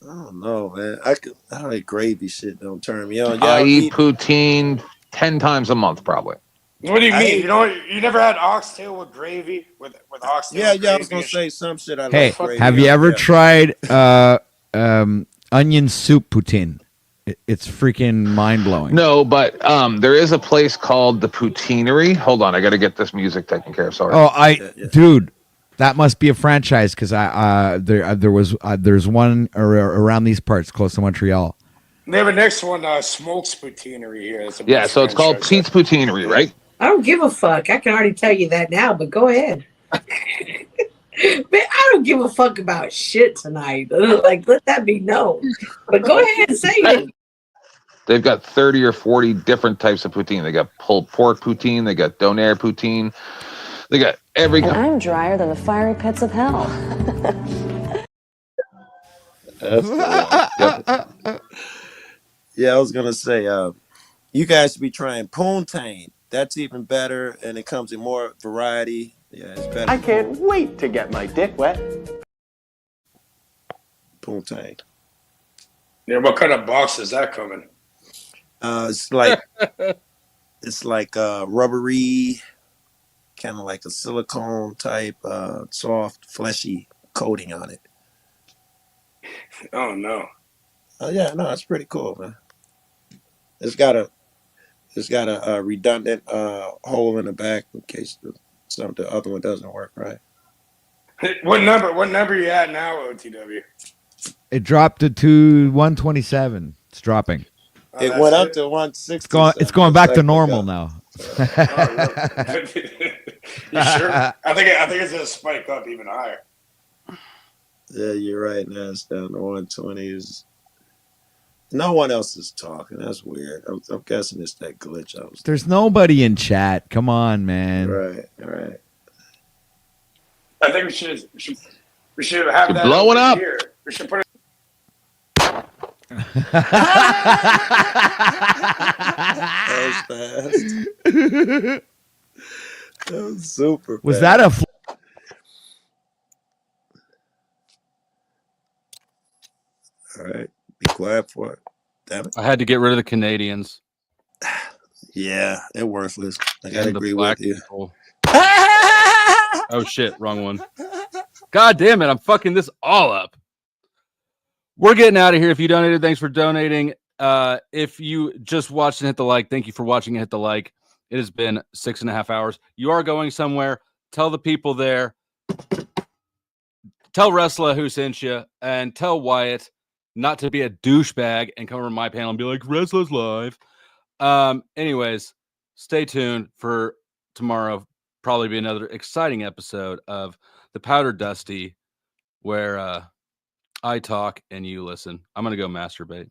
I don't know, man. I like gravy shit don't turn me on. I Y'all eat eat poutine 10 times a month, probably. What do you mean? You never had oxtail with gravy with oxtail? Yeah, and yeah. I was gravy gonna say some shit. I Hey, like gravy. have you ever tried onion soup poutine? It's freaking mind blowing. No, but there is a place called the Poutineery. Hold on, I got to get this music taken care of. Sorry. Oh, dude, that must be a franchise because there's one around these parts close to Montreal. They have a next one, Smokes Poutineery here. It's a Yeah, big so it's called franchise. Pete's Poutineery, right? I don't give a fuck. I can already tell you that now, but go ahead. Man, I don't give a fuck about shit tonight. Like, let that be known. But go ahead and say it. They've got 30 or 40 different types of poutine. They got pulled pork poutine. They got donair poutine. They got every. And I'm drier than the fiery pits of hell. Yeah, I was gonna say, you guys should be trying Poontang. That's even better, and it comes in more variety. Yeah, it's better. I can't wait to get my dick wet. Poontang. Yeah, what kind of box is that coming? It's like rubbery, kind of like a silicone type, soft, fleshy coating on it. Oh no. Oh yeah, no, it's pretty cool, man. It's got a redundant hole in the back in case the other one doesn't work right. What number you at now, OTW? It dropped to 127. It's dropping. It went up to 160. It's going back to normal now. You sure? I think it's gonna spike up even higher. Yeah, you're right. Now it's down to 120s. No one else is talking. That's weird. I'm guessing it's that glitch. There's nobody in chat. Come on, man. Right. I think we should have that blowing over up. here. We should put it. That was fast. That was super. Was fast. that a? All right. Be quiet for it. Damn it. I had to get rid of the Canadians. Yeah, they're worthless. I gotta And the agree black with you. people. Oh shit, wrong one. God damn it, I'm fucking this all up. We're getting out of here. If you donated, thanks for donating. If you just watched and hit the like, thank you for watching and hit the like. It has been 6.5 hours. You are going somewhere. Tell the people there. Tell Wrestler who sent you, and tell Wyatt not to be a douchebag and come over to my panel and be like, Wrestlers Live. Anyways, stay tuned for tomorrow. Probably be another exciting episode of the Powder Dusty, where I talk and you listen. I'm gonna go masturbate.